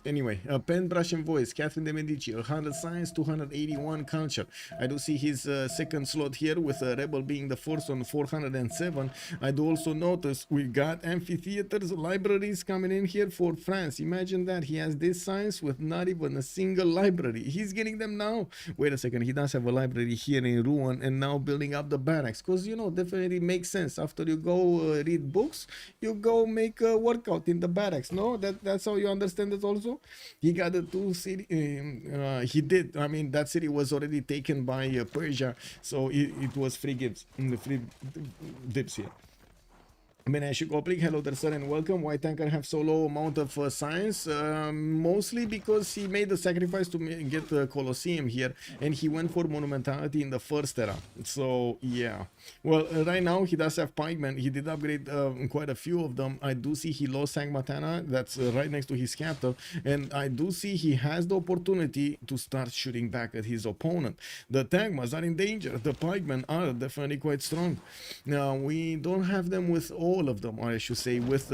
Anyway, pen, brush, and voice. Catherine de Medici, 100 science, 281 culture. I do see his second slot here with Rebel being the first on 407. I do also notice we got amphitheaters, libraries coming in here for France. Imagine that. He has this science with not even a single library. He's getting them now. Wait a second. He does have a library here in Rouen and now building up the barracks. Because, you know, definitely makes sense. After you go read books, you go make a workout in the barracks. No, that's how you understand it also. He got the 2 city, he did, I mean, that city was already taken by Persia, so it was free gifts, free dips here. Menashi Koplik, hello there sir and welcome. Why tanker have so low amount of science? Mostly because he made the sacrifice to get the Colosseum here and he went for monumentality in the first era. So yeah, well right now he does have pikemen. He did upgrade quite a few of them. I do see he lost Sangmatana, that's right next to his capital, and I do see he has the opportunity to start shooting back at his opponent. The Tagmas are in danger. The pikemen are definitely quite strong. Now we don't have them with all of them, or I should say with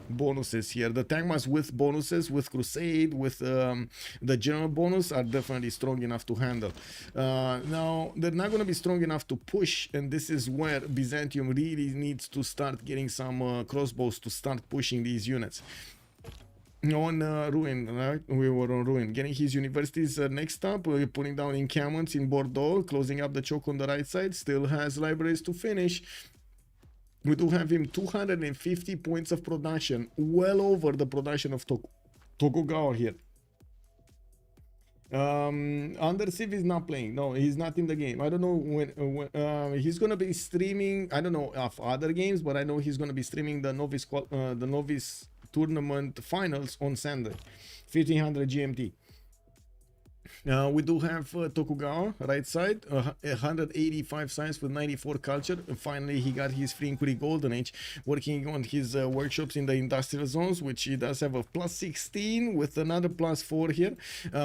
bonuses here. The Tagmas with bonuses, with Crusade, with the general bonus are definitely strong enough to handle. Now they're not going to be strong enough to push, and this is where Byzantium really needs to start getting some crossbows to start pushing these units. On Ruin, right? We were on Ruin. Getting his universities next up, putting down encampments in Bordeaux, closing up the choke on the right side, still has libraries to finish. We do have him 250 points of production, well over the production of Tokugawa here. Under Civ is not playing. No, he's not in the game. I don't know when he's gonna be streaming. I don't know of other games, but I know he's gonna be streaming the novice tournament finals on Sunday, 1500 GMT. We do have Tokugawa, right side, 185 science with 94 culture. And finally, he got his free inquiry golden age, working on his workshops in the industrial zones, which he does have a plus 16 with another plus 4 here.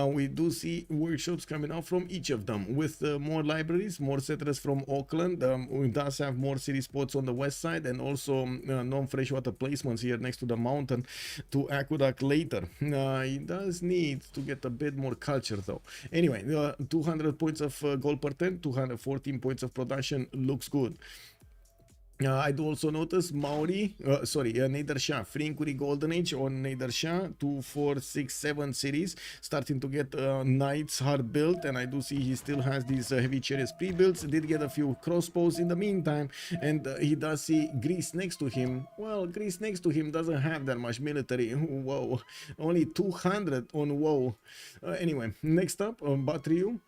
We do see workshops coming out from each of them with more libraries, more settlers from Auckland. We does have more city spots on the west side and also non-freshwater placements here next to the mountain to aqueduct later. He does need to get a bit more culture though. Anyway, 200 points of gold per turn, 214 points of production looks good. I do also notice Maori, Nader Shah, free inquiry golden age on Nader Shah, 2, 4, 6, 7 cities, starting to get knights hard built, and I do see he still has these heavy chariots pre-builds. Did get a few crossbows in the meantime, and he does see Greece next to him. Well, Greece next to him doesn't have that much military. Whoa, only 200 on WoW. Anyway, next up, Batriu,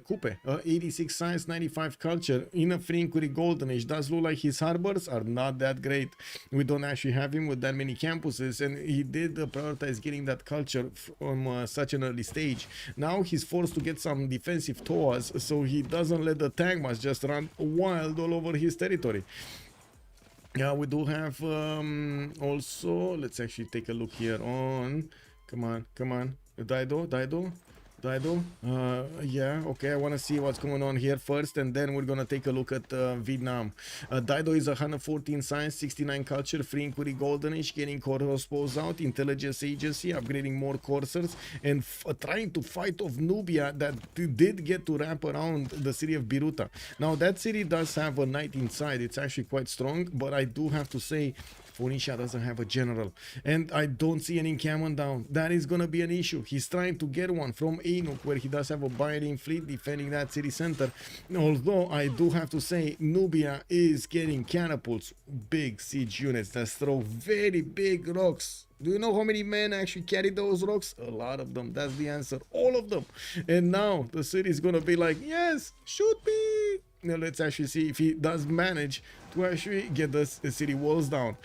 Coupe, 86 science, 95 culture, in a free inquiry golden age. Does look like his harbors are not that great. We don't actually have him with that many campuses, and he did prioritize getting that culture from such an early stage. Now he's forced to get some defensive tours, so he doesn't let the Tagmas just run wild all over his territory. Yeah, we do have also, let's actually take a look here on, come on, Daido, yeah, okay, I want to see what's going on here first, and then we're gonna take a look at Vietnam. Daido is 114 science, 69 culture, free inquiry golden age, getting crossbows out, intelligence agency, upgrading more coursers, and trying to fight off Nubia that did get to wrap around the city of Biruta. Now that city does have a knight inside, it's actually quite strong, but I do have to say Phoenicia doesn't have a general, and I don't see an encampment down. That is gonna be an issue. He's trying to get one from Ainuk, where he does have a binding fleet defending that city center. Although I do have to say, Nubia is getting catapults, big siege units that throw very big rocks. Do you know how many men actually carry those rocks? A lot of them. That's the answer. All of them. And now the city is gonna be like, yes, shoot me. Now let's actually see if he does manage to actually get the city walls down.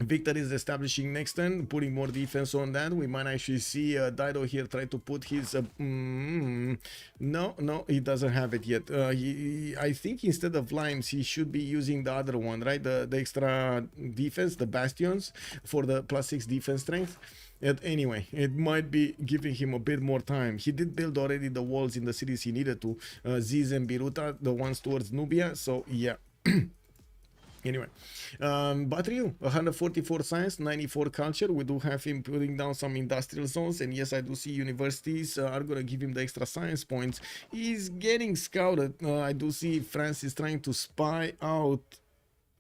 Victor is establishing next turn, putting more defense on that. We might actually see Daido here try to put his no, he doesn't have it yet. I think instead of limes he should be using the other one, right? The extra defense, the bastions, for the +6 defense strength. Anyway, it might be giving him a bit more time. He did build already the walls in the cities he needed to, Ziz and Biruta, the ones towards Nubia, so yeah. Anyway, Batriu, 144 science, 94 culture. We do have him putting down some industrial zones, and yes, I do see universities are gonna give him the extra science points. He's getting scouted. I do see France is trying to spy out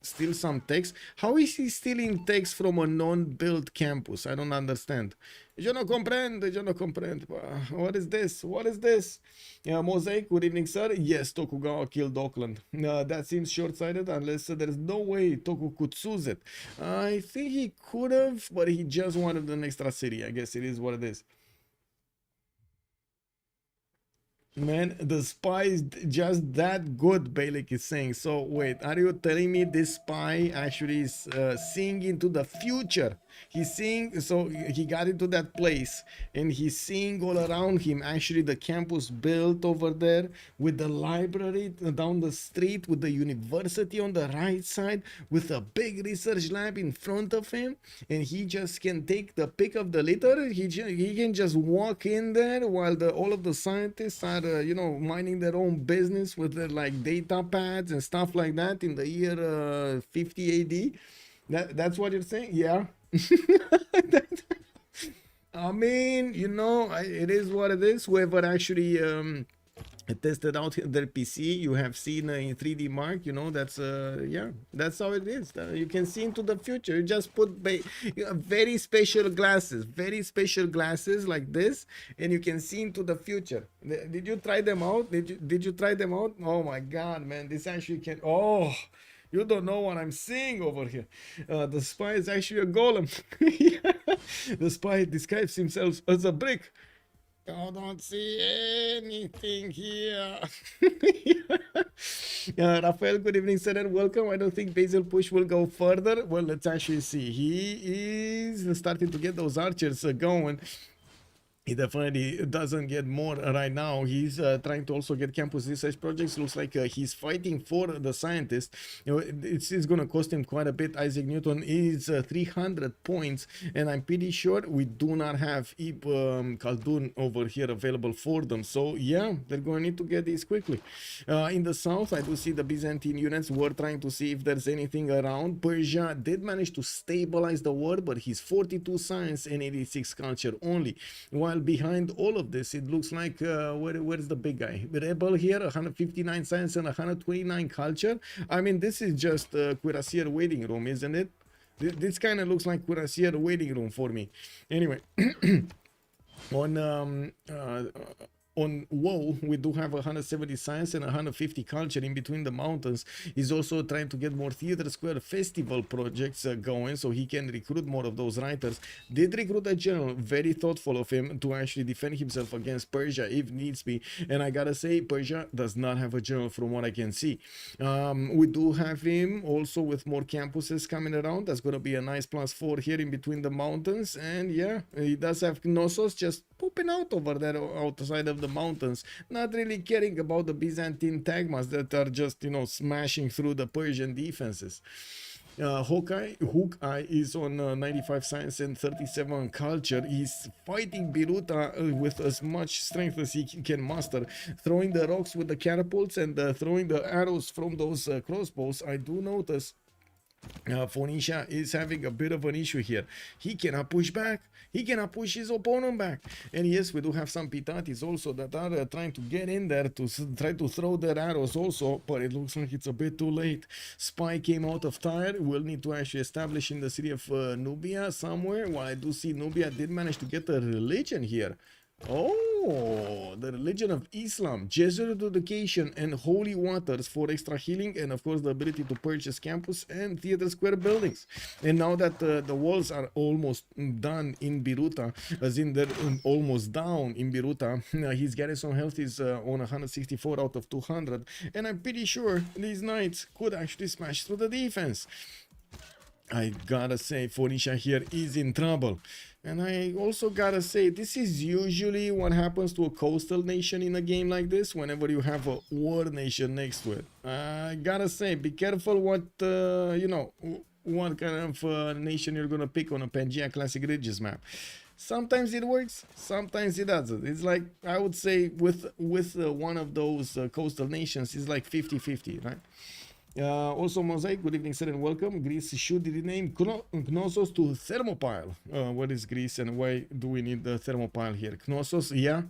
still some text. How is he stealing text from a non-built campus? I don't understand. Je ne comprends, je ne comprends. What is this? What is this? Mosaic, good evening, sir. Yes, Tokugawa killed Auckland. That seems short-sighted unless there's no way Toku could seize it. I think he could have, but he just wanted an extra city. I guess it is what it is. Man, the spy is just that good, Balik is saying. So wait, are you telling me this spy actually is seeing into the future? He's seeing, so he got into that place and he's seeing all around him actually the campus built over there with the library down the street, with the university on the right side, with a big research lab in front of him, and he just can take the pick of the litter. He can just walk in there while all of the scientists are you know, minding their own business with their like data pads and stuff like that in the year 50 AD. That's what you're saying? Yeah. I mean, you know, it is what it is. Whoever actually tested out their PC, you have seen in 3D Mark, you know, that's yeah, that's how it is. You can see into the future. You just put very special glasses like this, and you can see into the future. Did you try them out? Did you try them out? Oh my god, man, this actually can, oh, you don't know what I'm seeing over here. The spy is actually a golem. The spy describes himself as a brick. I don't see anything here. Rafael, good evening, sir, and welcome. I don't think Basil Push will go further. Well, let's actually see. He is starting to get those archers going. He definitely doesn't get more right now. He's trying to also get campus research projects. Looks like he's fighting for the scientist. You know, it's going to cost him quite a bit. Isaac Newton is 300 points, and I'm pretty sure we do not have Khaldun over here available for them. So yeah, they're going to need to get these quickly. In the south, I do see the Byzantine units were trying to see if there's anything around. Persia did manage to stabilize the war, but he's 42 science and 86 culture only. While behind all of this, it looks like where's the big guy? Rebel here, 159 science and 129 culture. I mean, this is just Cuirassier waiting room, isn't it? This kind of looks like Cuirassier waiting room for me. Anyway, on WoW, we do have 170 science and 150 culture in between the mountains. He's also trying to get more Theater Square festival projects going so he can recruit more of those writers. Did recruit a general, very thoughtful of him to actually defend himself against Persia if needs be. And I gotta say, Persia does not have a general from what I can see. We do have him also with more campuses coming around. That's gonna be a nice +4 here in between the mountains. And yeah, he does have Knossos just pooping out over there outside of the mountains, not really caring about the Byzantine tagmas that are just, you know, smashing through the Persian defenses. Hawkeye is on 95 science and 37 culture. He's fighting Biruta with as much strength as he can muster, throwing the rocks with the catapults and throwing the arrows from those crossbows. I do notice Phoenicia is having a bit of an issue here. He cannot push back. He cannot push his opponent back. And yes, we do have some Pitatis also that are trying to get in there to try to throw their arrows also, but it looks like it's a bit too late. Spy came out of Tyre. We'll need to actually establish in the city of Nubia somewhere. While I do see Nubia did manage to get a religion here. Oh, the religion of Islam, Jesuit education and holy waters for extra healing, and of course the ability to purchase campus and Theater Square buildings. And now that the walls are almost done in Biruta, as in they're almost down in Biruta, his garrison health is on 164 out of 200, and I'm pretty sure these knights could actually smash through the defense. I gotta say, Phoenicia here is in trouble. And I also gotta say, this is usually what happens to a coastal nation in a game like this, whenever you have a war nation next to it. I gotta say, be careful what, you know, what kind of nation you're gonna pick on a Pangea Classic Ridges map. Sometimes it works, sometimes it doesn't. It's like, I would say with one of those coastal nations, it's like 50-50, right? Also, Mosaic, good evening, sir, and welcome. Greece should rename Knossos to Thermopyle. What is Greece and why do we need the Thermopyle here? Knossos, yeah.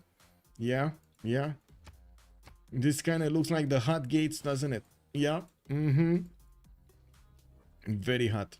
This kind of looks like the hot gates, doesn't it? Yeah, very hot.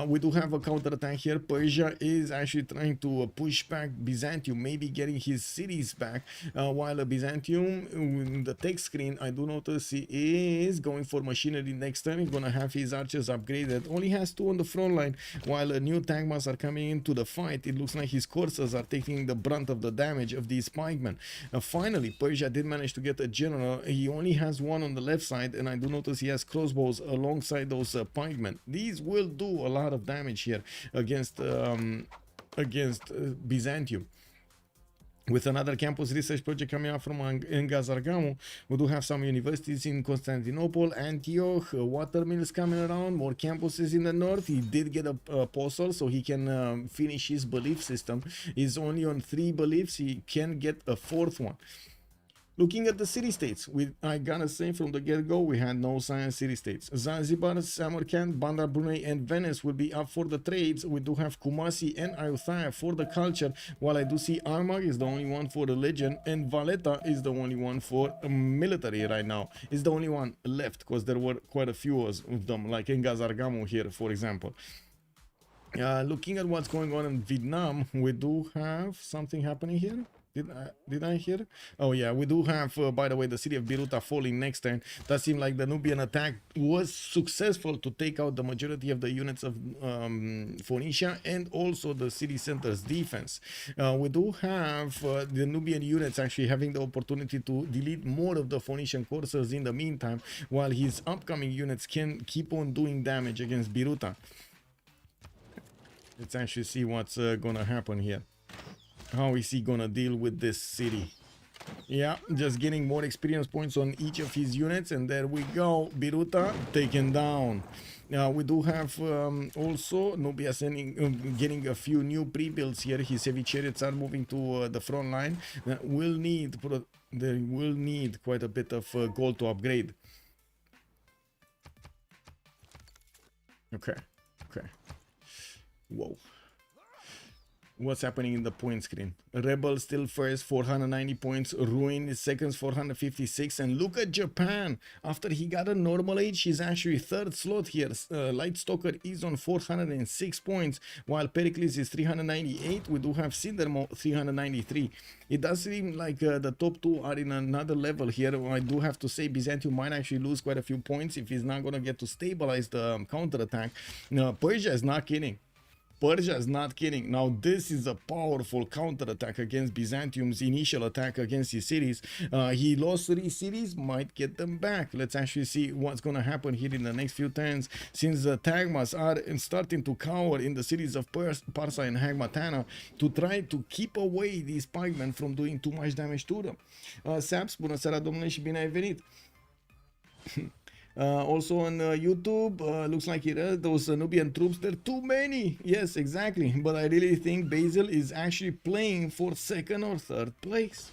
We do have a counterattack here. Persia is actually trying to push back Byzantium, maybe getting his cities back, while Byzantium, in the text screen, I do notice he is going for machinery next turn. He's going to have his archers upgraded. Only has 2 on the front line, while new Tagmas are coming into the fight. It looks like his coursers are taking the brunt of the damage of these pikemen. Finally, Persia did manage to get a general. He only has 1 on the left side, and I do notice he has crossbows alongside those pikemen. These will do a lot of damage here against Byzantium. With another campus research project coming out from Engazargamu, we do have some universities in Constantinople, Antioch, watermills coming around, more campuses in the north. He did get a apostle, so he can finish his belief system. He's only on 3 beliefs. He can get a 4th one. Looking at the city-states, I gotta say from the get-go, we had no science city-states. Zanzibar, Samarkand, Bandar Brunei, and Venice will be up for the trades. We do have Kumasi and Ayutthaya for the culture, while I do see Armagh is the only one for religion, and Valletta is the only one for military right now. It's the only one left, because there were quite a few of them, like in Engazargamu here, for example. Looking at what's going on in Vietnam, we do have something happening here. Did I hear? Oh yeah, we do have, by the way, the city of Biruta falling next turn. That seemed like the Nubian attack was successful to take out the majority of the units of Phoenicia and also the city center's defense. We do have the Nubian units actually having the opportunity to delete more of the Phoenician coursers in the meantime, while his upcoming units can keep on doing damage against Biruta. Let's actually see what's gonna happen here. How is he gonna deal with this city? Yeah, just getting more experience points on each of his units, and there we go. Biruta taken down. Now we do have also Nubia getting a few new pre-builds here. His heavy chariots are moving to the front line. They will need quite a bit of gold to upgrade. Okay. Whoa. What's happening in the point screen? Rebel still first, 490 points. Ruin is second, 456. And look at Japan. After he got a normal age, he's actually 3rd slot here. Light Stalker is on 406 points, while Pericles is 398. We do have Sindermo 393. It does seem like the top 2 are in another level here. I do have to say Byzantium might actually lose quite a few points if he's not going to get to stabilize the counterattack. Persia is not kidding. Persia is not kidding. Now this is a powerful counterattack against Byzantium's initial attack against his cities. He lost 3 cities, might get them back. Let's actually see what's going to happen here in the next few turns, since the Tagmas are starting to cower in the cities of Parsa and Hagmatana to try to keep away these pikemen from doing too much damage to them. Saps, bună seara domnule și bine ai venit! Also on YouTube, looks like those Nubian troops, they're too many. Yes, exactly. But I really think Basil is actually playing for 2nd or 3rd place.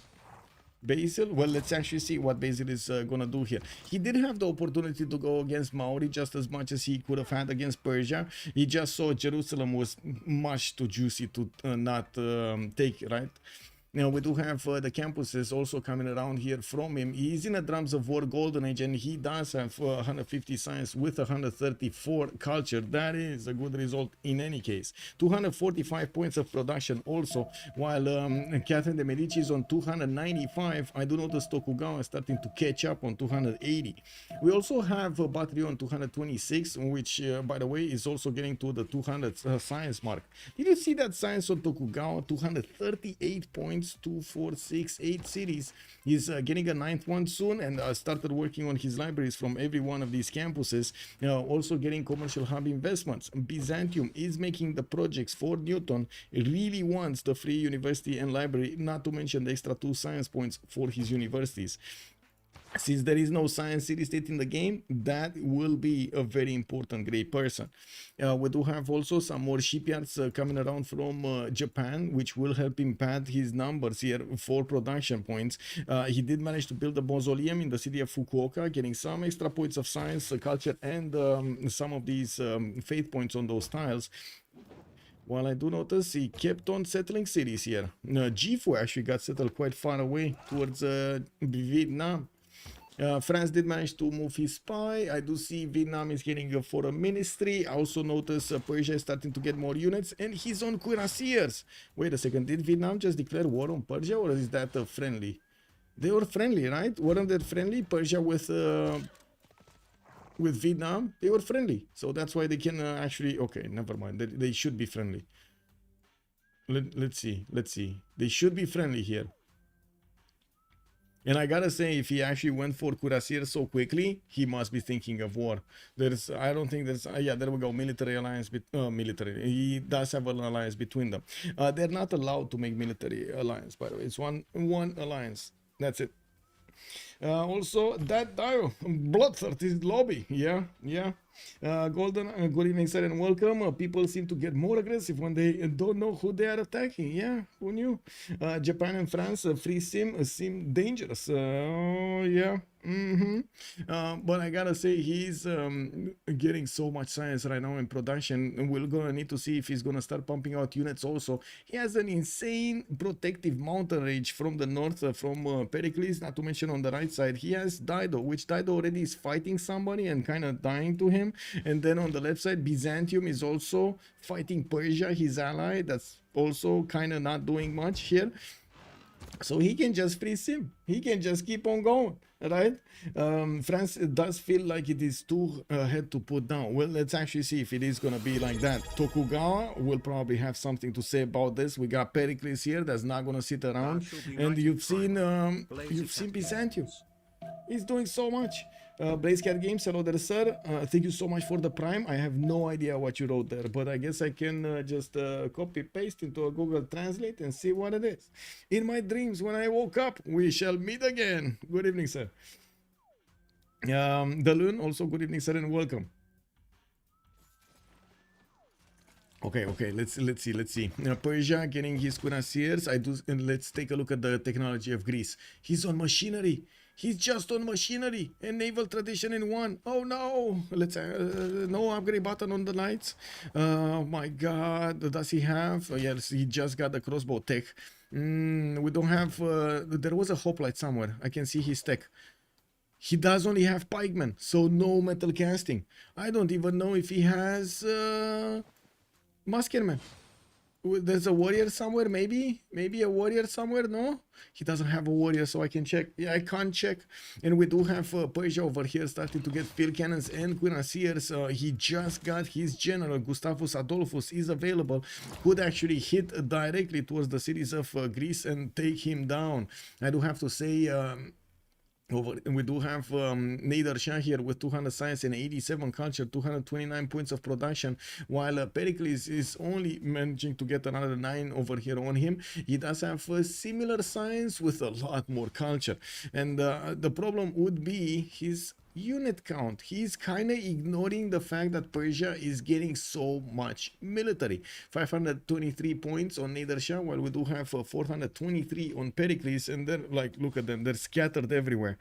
Basil? Well, let's actually see what Basil is gonna do here. He did have the opportunity to go against Maori just as much as he could have had against Persia. He just saw Jerusalem was much too juicy to not take, right? Now we do have the campuses also coming around here from him. He's in a Drums of War Golden Age, and he does have 150 science with 134 culture. That is a good result in any case. 245 points of production also, while Catherine de Medici is on 295. I do notice Tokugawa is starting to catch up on 280. We also have Battery on 226, which by the way is also getting to the 200 science mark. Did you see that science on Tokugawa? 238 points. 2, 4, 6, 8 cities. He's getting a 9th one soon, and started working on his libraries from every one of these campuses. Also getting commercial hub investments. Byzantium is making the projects for Newton. It really wants the free university and library, not to mention the extra 2 science points for his universities. Since there is no science city state in the game, that will be a very important great person. We do have also some more shipyards coming around from Japan, which will help him pad his numbers here for production points. He did manage to build a mausoleum in the city of Fukuoka, getting some extra points of science, culture, and some of these faith points on those tiles. While I do notice he kept on settling cities here. Gifu actually got settled quite far away towards Vietnam. France did manage to move his spy. I do see Vietnam is getting a foreign ministry. I also notice Persia is starting to get more units, and he's on cuirassiers. Wait a second, did Vietnam just declare war on Persia, or is that friendly? They were friendly, right? Weren't they friendly? Persia with Vietnam, they were friendly, so that's why they can actually. Okay, never mind. They should be friendly. Let's see. They should be friendly here. And I gotta say, if he actually went for cuirassiers so quickly, he must be thinking of war. I don't think there's, yeah, there we go, military alliance, military. He does have an alliance between them. They're not allowed to make military alliance, by the way. It's one alliance. That's it. Also, that Dio, Bloodthirsty lobby, yeah. Golden, good evening, sir, and welcome. People seem to get more aggressive when they don't know who they are attacking. Yeah, who knew? Japan and France, free sim seem dangerous. Yeah. But I gotta say, he's getting so much science right now in production, and we're gonna need to see if he's gonna start pumping out units also. He has an insane protective mountain range from the north, from Pericles, not to mention on the right side he has Dido, which Dido already is fighting somebody and kind of dying to him. And then on the left side, Byzantium is also fighting Persia, his ally, that's also kind of not doing much here. So he can just freeze him. He can just keep on going, right? France does feel like it is too ahead to put down. Well, let's actually see if it is going to be like that. Tokugawa will probably have something to say about this. We got Pericles here that's not going to sit around. And you've seen Byzantium. He's doing so much. Blazecat Games, hello there, sir. Thank you so much for the Prime. I have no idea what you wrote there, but I guess I can just copy paste into a Google Translate and see what it is. In my dreams, when I woke up, we shall meet again. Good evening, sir. Dalun, also good evening, sir, and welcome. Okay, let's see. Persia getting his cuirassiers. Let's take a look at the technology of Greece. He's on machinery. He's just on machinery and naval tradition in one. Oh no! Let's no upgrade button on the knights. Oh my God! Does he have? Oh, yes, he just got the crossbow tech. We don't have. There was a hoplite somewhere. I can see his tech. He does only have pikemen, so no metal casting. I don't even know if he has muskemen. There's a warrior somewhere, maybe a warrior somewhere. No, he doesn't have a warrior, so I can check. Yeah, I can't check. And we do have Persia over here starting to get field cannons and cuirassiers. He just got his general Gustavus Adolphus is available, could actually hit directly towards the cities of Greece and take him down. I do have to say, we do have Nader Shah here with 200 science and 87 culture, 229 points of production, while Pericles is only managing to get another 9 over here on him. He does have similar science with a lot more culture, and the problem would be his unit count. He's kind of ignoring the fact that Persia is getting so much military. 523 points on Nader Shah, while we do have 423 on Pericles, and they're like, look at them, they're scattered everywhere.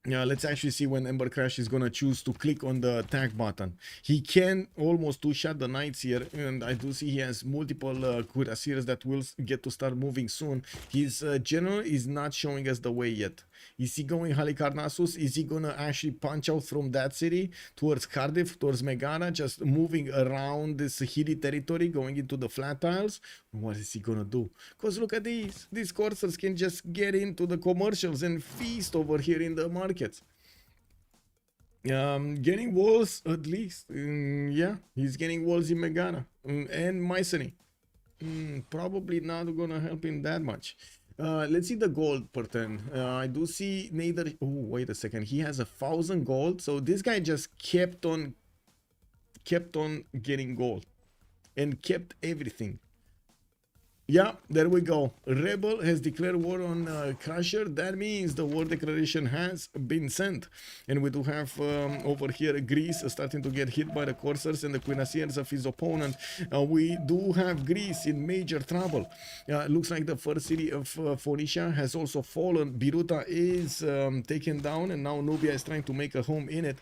Let's actually see when Ember Crash is gonna choose to click on the attack button. He can almost two-shot the knights here, and I do see he has multiple cuirassiers that will get to start moving soon. His general is not showing us the way yet. Is he going Halicarnassus? Is he gonna actually punch out from that city towards Cardiff, towards Megara, just moving around this hilly territory, going into the flat tiles? What is he gonna do? Because look at these coursers can just get into the commercials and feast over here in the markets. Getting walls at least. Yeah, he's getting walls in Megara and Mycenae. Probably not gonna help him that much. Let's see the gold per turn. I do see Nader. Oh, wait a second. He has 1,000 gold. So this guy just kept on getting gold and kept everything. Yeah, there we go. Rebel has declared war on Crusher. That means the war declaration has been sent. And we do have over here Greece starting to get hit by the coursers and the cuirassiers of his opponent. We do have Greece in major trouble. Looks like the first city of Phoenicia has also fallen. Biruta is taken down, and now Nubia is trying to make a home in it.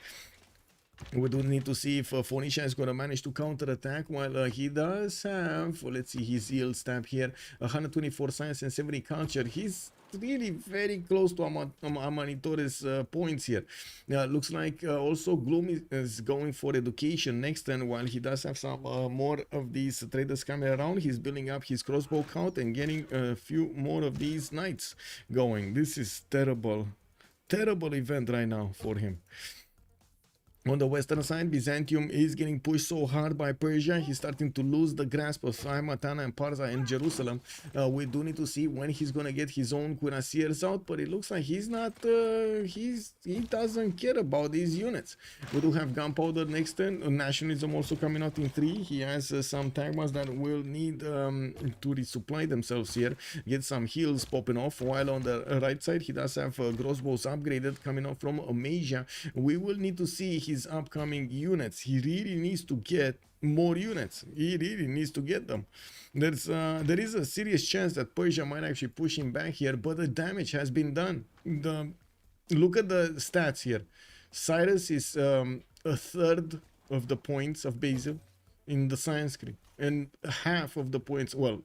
We do need to see if Phoenicia is going to manage to counterattack, while he does have, let's see, his yield stamp here, 124 science and 70 culture. He's really very close to Amanitore's points here. Looks like also Gloom is going for education next turn, while he does have some more of these traders coming around. He's building up his crossbow count and getting a few more of these knights going. This is terrible, terrible event right now for him. On the western side, Byzantium is getting pushed so hard by Persia. He's starting to lose the grasp of Haimatana and Parsa and Jerusalem. We do need to see when he's going to get his own cuirassiers out, but it looks like he's not, he doesn't care about these units. We do have gunpowder next turn. Nationalism also coming out in 3. He has some tagmas that will need to resupply themselves here. Get some heals popping off, while on the right side, he does have crossbows upgraded coming off from Amasia. We will need to see his upcoming units. He really needs to get more units. He really needs to get them. There is a serious chance that Persia might actually push him back here, but the damage has been done. Look at the stats here. Cyrus is a third of the points of Basil in the science screen, and half of the points, well,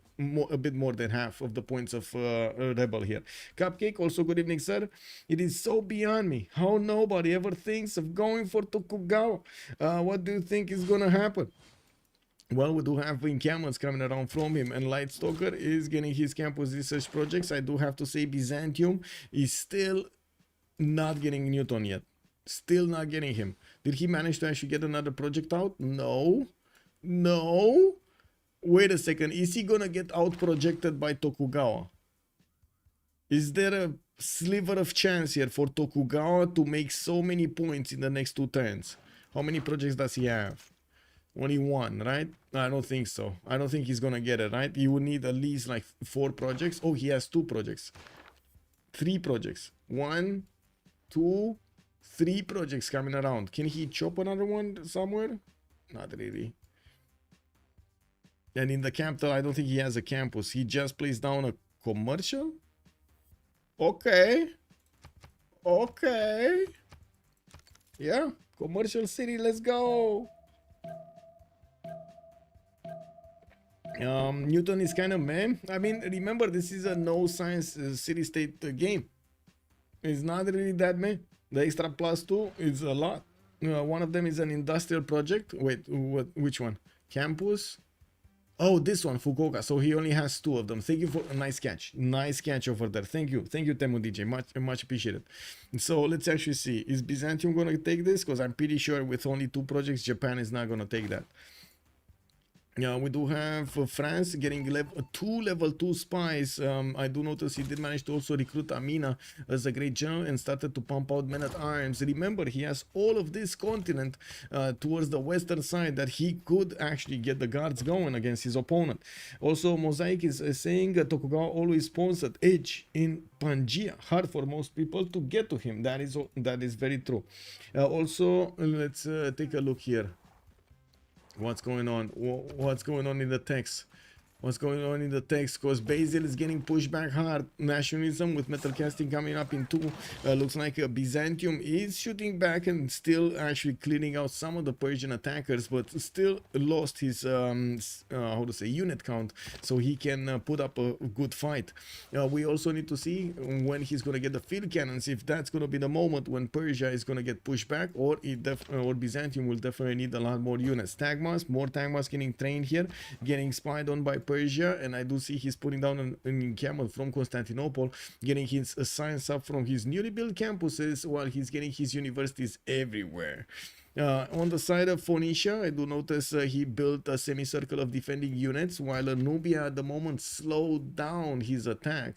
a bit more than half of the points of Rebel here. Cupcake, also good evening, sir. It is so beyond me how nobody ever thinks of going for Tokugawa. What do you think is gonna happen? Well, we do have encampments coming around from him, and Lightstalker is getting his campus research projects. I do have to say Byzantium is still not getting Newton yet. Still not getting him. Did he manage to actually get another project out? No. No. Wait a second. Is he gonna get out projected by Tokugawa? Is there a sliver of chance here for Tokugawa to make so many points in the next 2 turns? How many projects does he have? Only 1, right? I don't think so. I don't think he's gonna get it, right? He would need at least like 4 projects. Oh, he has 2 projects. 3 projects. 1, 2, 3 projects coming around. Can he chop another one somewhere? Not really. And in the capital, I don't think he has a campus. He just placed down a commercial? Okay. Okay. Yeah, commercial city, let's go. Newton is kind of meh. I mean, remember, this is a no science city-state game. It's not really that meh. The extra +2 is a lot. One of them is an industrial project. Wait, which one? Campus? Oh, this one, Fukuoka. So he only has 2 of them. Thank you for a nice catch. Nice catch over there. Thank you, Temu DJ. Much appreciated. So let's actually see. Is Byzantium going to take this? Because I'm pretty sure with only 2 projects, Japan is not going to take that. Yeah, we do have France getting 2 level 2 spies. I do notice he did manage to also recruit Amina as a great general and started to pump out men at arms. Remember, he has all of this continent towards the western side that he could actually get the guards going against his opponent. Also, Mosaic is saying Tokugawa always spawns at edge in Pangaea. Hard for most people to get to him. That is very true. Also, let's take a look here. What's going on? What's going on in the text? What's going on in the text? Because Basil is getting pushed back hard. Nationalism with metal casting coming up in 2. Looks like Byzantium is shooting back and still actually clearing out some of the Persian attackers, but still lost his how to say, unit count, so he can put up a good fight. We also need to see when he's going to get the field cannons, if that's going to be the moment when Persia is going to get pushed back, or Byzantium will definitely need a lot more units. More Tagmas getting trained here, getting spied on by Persia, and I do see he's putting down an encampment from Constantinople, getting his science up from his newly built campuses, while he's getting his universities everywhere. On the side of Phoenicia, I do notice he built a semicircle of defending units, while Nubia at the moment slowed down his attack.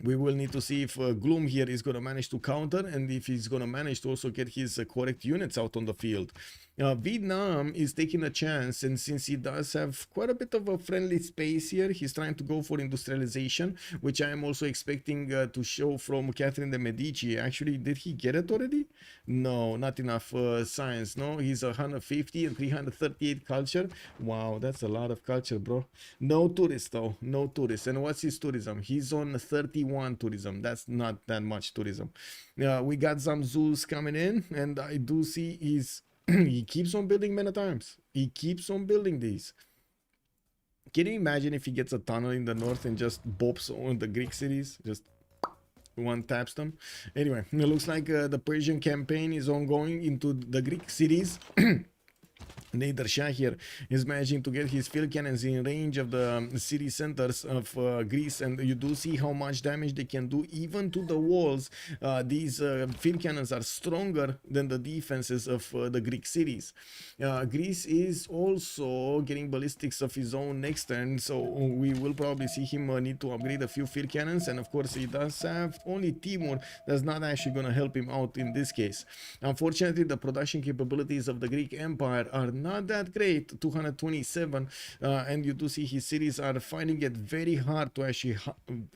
We will need to see if Gloom here is going to manage to counter, and if he's going to manage to also get his correct units out on the field. Vietnam is taking a chance, and since he does have quite a bit of a friendly space here, he's trying to go for industrialization, which I am also expecting to show from Catherine de Medici. Actually, did he get it already? No, not enough science. No, he's 150 and 338 culture. Wow, that's a lot of culture, bro. No tourists though, no tourists. And what's his tourism? He's on 31 tourism. That's not that much tourism. We got some zoos coming in, and I do see he's he keeps on building many times. He keeps on building these. Can you imagine if he gets a tunnel in the north and just bops on the Greek cities? Just one taps them. Anyway, it looks like the Persian campaign is ongoing into the Greek cities. Nader Shah here is managing to get his field cannons in range of the city centers of Greece, and you do see how much damage they can do even to the walls. These field cannons are stronger than the defenses of the Greek cities. Greece is also getting ballistics of his own next turn, so we will probably see him need to upgrade a few field cannons, and of course he does have only Timur. That's not actually going to help him out in this case. Unfortunately, the production capabilities of the Greek Empire are not that great, 227, and you do see his cities are finding it very hard to actually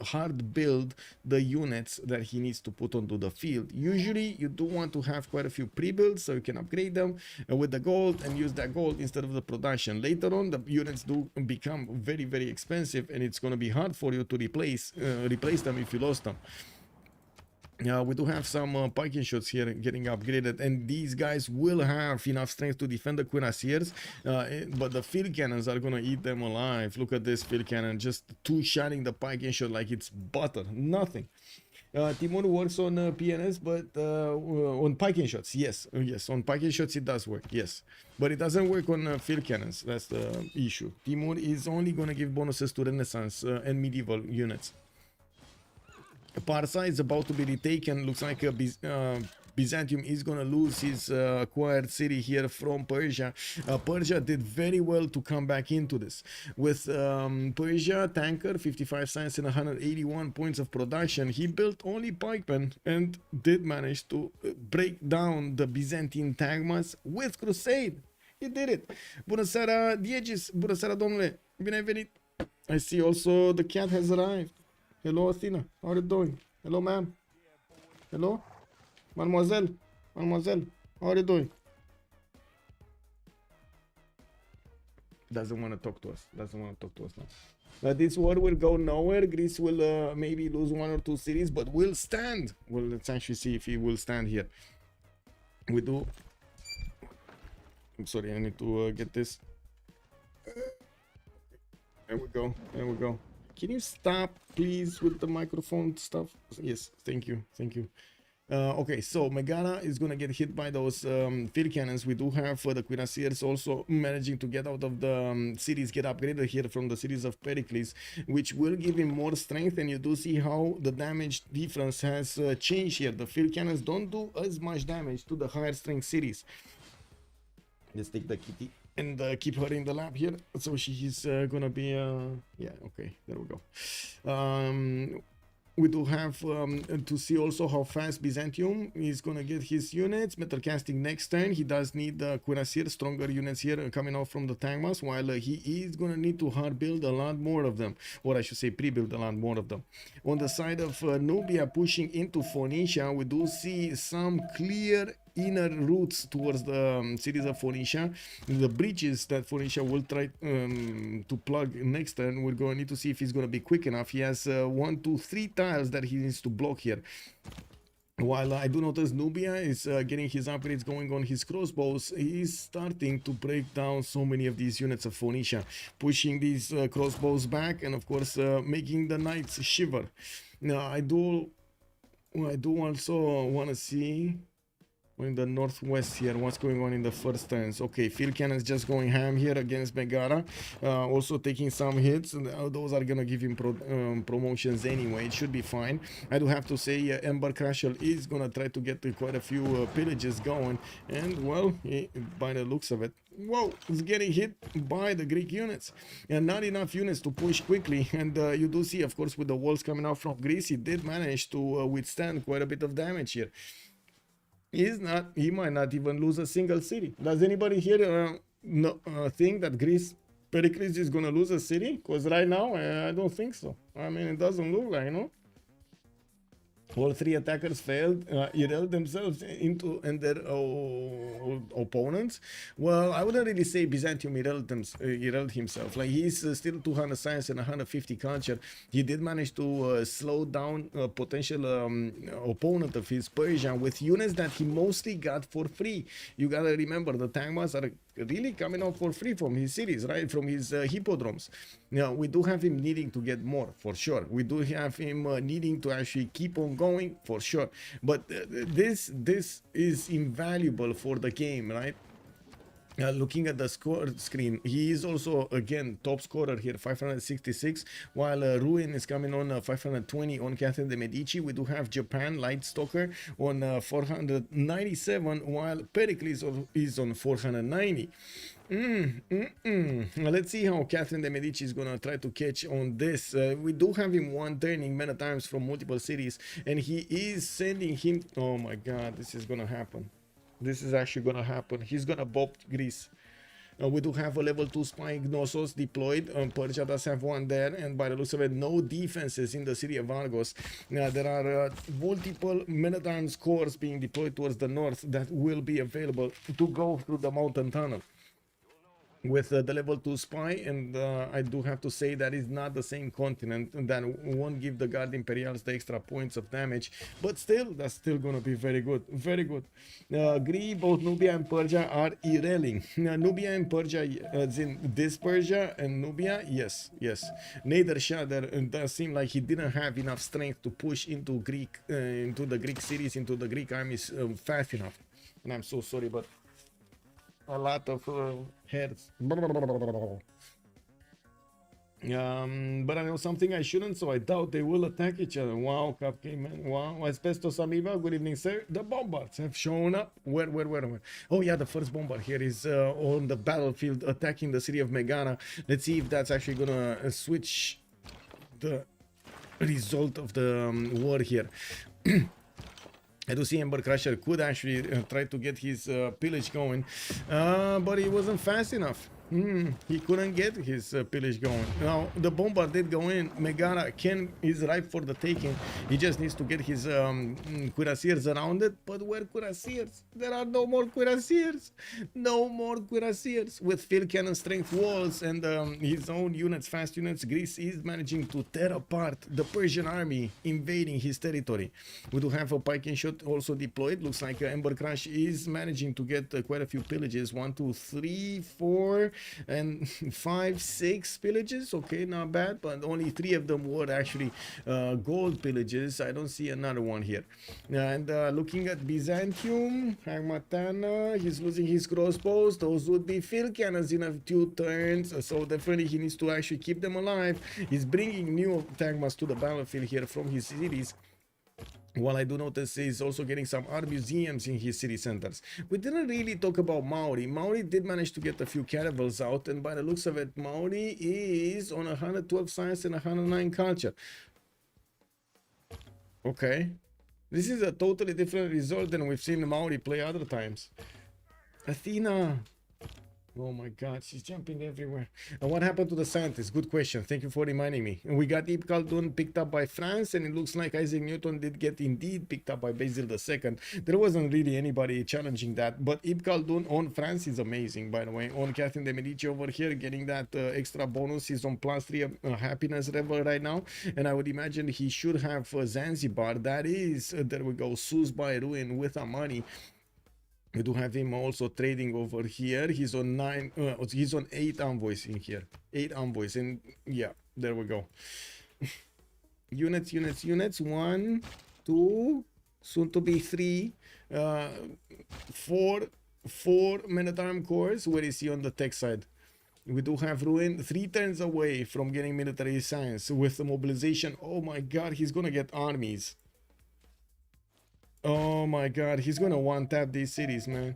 hard build the units that he needs to put onto the field. Usually you do want to have quite a few pre-builds so you can upgrade them with the gold and use that gold instead of the production. Later on the units do become very expensive, and it's going to be hard for you to replace them if you lost them. We do have some piking shots here getting upgraded, and these guys will have enough strength to defend the cuirassiers, but the field cannons are gonna eat them alive. Look at this field cannon, just two-shotting the piking shot like it's butter, nothing. Timur works on PNS, but on piking shots, yes, on piking shots it does work, yes, but it doesn't work on field cannons. That's the issue. Timur is only gonna give bonuses to Renaissance and medieval units. Parsa is about to be retaken. Looks like Byzantium is going to lose his acquired city here from Persia. Persia did very well to come back into this. With Persia, tanker, 55 science and 181 points of production. He built only pikemen and did manage to break down the Byzantine tagmas with crusade. He did it. Bună seara, Diegis. Bună seara, domnule. Bine ai venit. I see also the cat has arrived. Hello, Athena. How are you doing? Hello, ma'am. Hello? Mademoiselle. Mademoiselle. How are you doing? Doesn't want to talk to us. Doesn't want to talk to us now. This war will go nowhere. Greece will maybe lose 1 or 2 cities, but will stand. Well, let's actually see if he will stand here. We do. I'm sorry, I need to get this. There we go. There we go. Can you stop, please, with the microphone stuff? Yes, thank you, thank you. Okay, so Megara is gonna get hit by those field cannons. We do have the cuirassiers also managing to get out of the cities, get upgraded here from the cities of Pericles, which will give him more strength. And you do see how the damage difference has changed here. The field cannons don't do as much damage to the higher strength cities. Let's take the kitty and keep her in the lab here, so she's gonna be yeah, okay, there we go. We do have to see also how fast Byzantium is gonna get his units. Metal casting next turn. He does need the cuirassier, stronger units here coming out from the tagmas, while he is gonna need to hard build a lot more of them, or I should say pre-build a lot more of them. On the side of Nubia pushing into Phoenicia, we do see some clear inner routes towards the cities of Phoenicia. The bridges that Phoenicia will try to plug next turn, we're going to need to see if he's going to be quick enough. He has 1, 2, 3 tiles that he needs to block here. While I do notice Nubia is getting his upgrades going on his crossbows, he's starting to break down so many of these units of Phoenicia, pushing these crossbows back, and of course making the knights shiver. Now I do also want to see in the northwest here. What's going on in the first turns? Okay, Phil Cannon's just going ham here against Megara, also taking some hits, and those are gonna give him promotions anyway. It should be fine. I do have to say Ember Crusher is gonna try to get quite a few pillages going, and well, by the looks of it, whoa, it's getting hit by the Greek units, and not enough units to push quickly. And you do see, of course, with the walls coming out from Greece, he did manage to withstand quite a bit of damage here. He might not even lose a single city. Does anybody here think that Pericles is gonna lose a city? Because right now I don't think so. I mean, it doesn't look like, all three attackers failed, erased themselves into and their opponents. Well, I wouldn't really say Byzantium erased himself. Like, he's still 200 science and 150 culture. He did manage to slow down a potential opponent of his, Persia, with units that he mostly got for free. You gotta remember, the Tangmas are really coming out for free from his cities, right? From his hippodromes. Now, we do have him needing to get more, for sure. We do have him needing to actually keep on going, for sure. But this is invaluable for the game, right? Looking at the score screen, he is also again top scorer here, 566, while Ruin is coming on 520 on Catherine de Medici. We do have Japan Light Stalker on 497, while Pericles is on 490. Let's see how Catherine de Medici is gonna try to catch on this. We do have him one turning many times from multiple cities, and he is sending him. Oh my god, this is gonna happen. This is actually gonna happen. He's gonna bob Greece. We do have a level 2 spy Gnosos deployed. Persia does have one there, and by the looks of it, no defenses in the city of Argos. There are multiple men-at-arms corps being deployed towards the north that will be available to go through the mountain tunnel with the level 2 spy, and I do have to say that is not the same continent, that won't give the Guard Imperials the extra points of damage, but still, that's still gonna be very good, very good. Agree, both Nubia and Persia are irreling. Nubia and Persia, as in this Persia and Nubia, yes. Nader Shah, it does seem like he didn't have enough strength to push into the Greek cities, into the Greek armies fast enough, and I'm so sorry, but a lot of heads. But I know something I shouldn't, so I doubt they will attack each other. Wow, Cupcake Man. Wow, Asbestos Amoeba. Good evening, sir. The bombards have shown up. Where? Oh yeah, the first bombard here is on the battlefield attacking the city of Megara. Let's see if that's actually gonna switch the result of the war here. I do see Ember Crusher could actually try to get his pillage going, but he wasn't fast enough. He couldn't get his pillage going. Now, the bombard did go in. Megara is ripe for the taking. He just needs to get his cuirassiers around it. But where cuirassiers? There are no more cuirassiers. No more cuirassiers. With field cannon strength walls and his own units, fast units, Greece is managing to tear apart the Persian army invading his territory. We do have a pike and shot also deployed. Looks like Ember Crush is managing to get quite a few pillages. 1, 2, 3, 4... and 5, 6 pillages. Okay, not bad, but only 3 of them were actually gold pillages. I don't see another one here. And looking at Byzantium, Hagmatana, he's losing his crossbows. Those would be field cannons in a few turns, so definitely he needs to actually keep them alive. He's bringing new Tagmas to the battlefield here from his cities. While I do notice he's also getting some art museums in his city centers. We didn't really talk about Maori. Maori did manage to get a few caravels out, and by the looks of it, Maori is on 112 science and 109 culture. Okay. This is a totally different result than we've seen Maori play other times. Athena. Oh my god, she's jumping everywhere. And what happened to the scientists? Good question. Thank you for reminding me. We got Ibn Khaldun picked up by France, and it looks like Isaac Newton did get indeed picked up by Basil II. There wasn't really anybody challenging that, but Ibn Khaldun on France is amazing, by the way. On Catherine de Medici over here, getting that extra bonus. He's on +3 happiness level right now, and I would imagine he should have Zanzibar. That is, there we go, Sus by Ruin with our money. We do have him also trading over here. He's on 9, he's on 8 envoys in here. 8 envoys, and yeah, there we go. Units. 1, 2, soon to be 3, 4 men at arm corps. Where is he on the tech side? We do have Ruin 3 turns away from getting military science with the mobilization. Oh my god, he's gonna get armies. Oh my god, he's gonna one-tap these cities, man.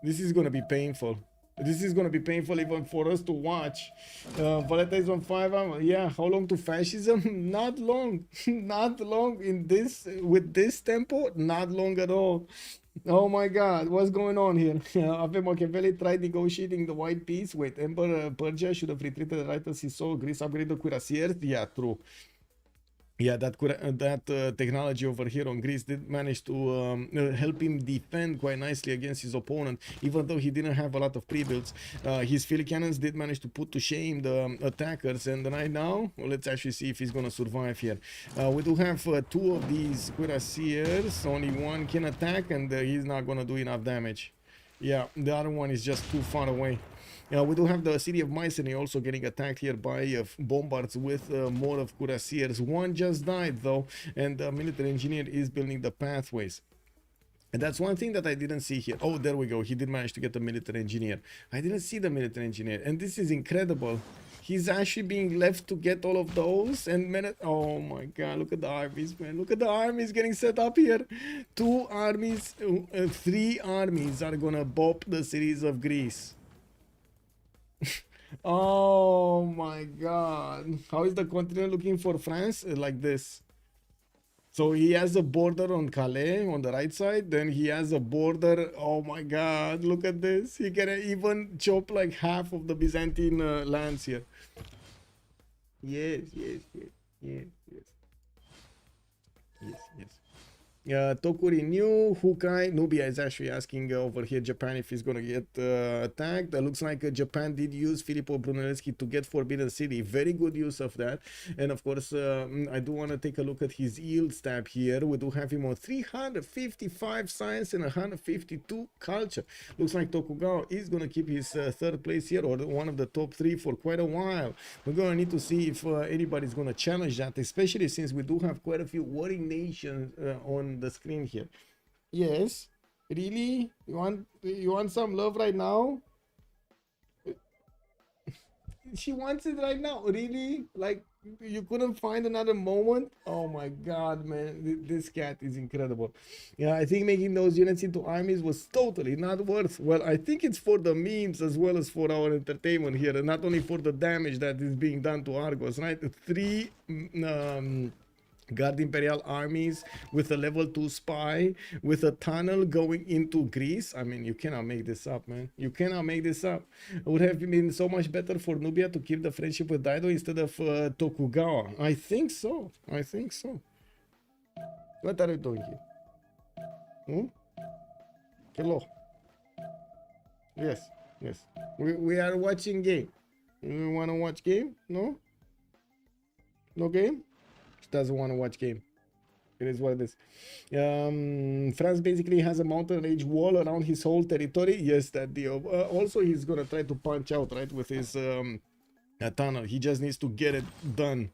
This is gonna be painful. This is gonna be painful even for us to watch. Valletta is on 5. Yeah, how long to fascism? Not long. Not long in this, with this tempo, not long at all. Oh my god, what's going on here? Ave Machiavelli tried negotiating the white peace. Wait, Emperor Persia should have retreated right as he saw Greece upgrade the cuirassiers. Yeah, true. Yeah, that technology over here on Greece did manage to help him defend quite nicely against his opponent, even though he didn't have a lot of pre-builds. His field cannons did manage to put to shame the attackers, and right now, well, let's actually see if he's gonna survive here. We do have 2 of these cuirassiers, only one can attack, and he's not gonna do enough damage. Yeah, the other one is just too far away. We do have the city of Mycenae also getting attacked here by bombards with more of cuirassiers. One just died though, and the military engineer is building the pathways. And that's one thing that I didn't see here. Oh, there we go. He did manage to get the military engineer. I didn't see the military engineer, and this is incredible. He's actually being left to get all of those, and oh my god, look at the armies, man. Look at the armies getting set up here. 2 armies, 3 armies are gonna bop the cities of Greece. Oh my god, how is the continent looking for France? Like this. So he has a border on Calais on the right side, then he has a border. Oh my god, look at this. He can even chop like half of the Byzantine lands here. Yes, yes, yes, yes, yes, yes, yes. Tokuri new Hukai Nubia is actually asking over here Japan if he's gonna get attacked. Looks like Japan did use Filippo Brunelleschi to get Forbidden City. Very good use of that. And of course, I do want to take a look at his yield stab here. We do have him on 355 science and 152 culture. Looks like Tokugawa is gonna keep his 3rd place here, or one of the top 3 for quite a while. We're gonna need to see if anybody's gonna challenge that, especially since we do have quite a few warring nations on the screen here. Yes, really? You want some love right now? She wants it right now, really? Like, you couldn't find another moment? Oh my god, man, this cat is incredible. Yeah, I think making those units into armies was totally not worth. Well, I think it's for the memes as well as for our entertainment here, and not only for the damage that is being done to Argos, right? 3 Guard Imperial armies with a level 2 spy, with a tunnel going into Greece. I mean, you cannot make this up, man. You cannot make this up. It would have been so much better for Nubia to keep the friendship with Daido instead of Tokugawa. I think so. I think so. What are you doing here? Hello. Yes, yes. We are watching game. You want to watch game? No? No game? Doesn't want to watch game. It is what it is. France basically has a mountain range wall around his whole territory. Yes, that deal. Also, he's gonna try to punch out, right, with his tunnel. He just needs to get it done.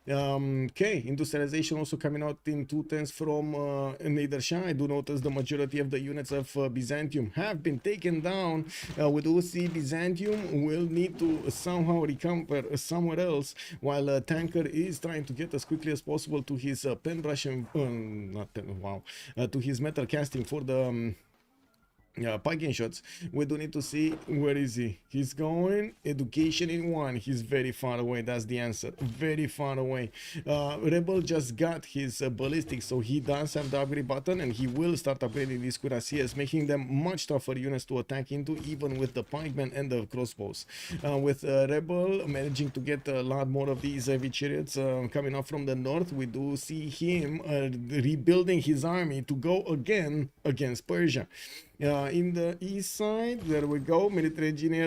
Okay, industrialization also coming out in 2 turns from Niedershan. I do notice the majority of the units of Byzantium have been taken down. We do see Byzantium will need to somehow recover somewhere else, while Tanker is trying to get as quickly as possible to his pen brush and to his metal casting for the parking shots. We do need to see where is he. He's going education in 1. He's very far away. That's the answer. Very far away. Rebel just got his ballistics, so he does have the upgrade button, and he will start upgrading these cuirassiers, making them much tougher units to attack into, even with the pikemen and the crossbows. With Rebel managing to get a lot more of these heavy chariots coming up from the north, we do see him rebuilding his army to go again against Persia. In the east side, there we go, military engineer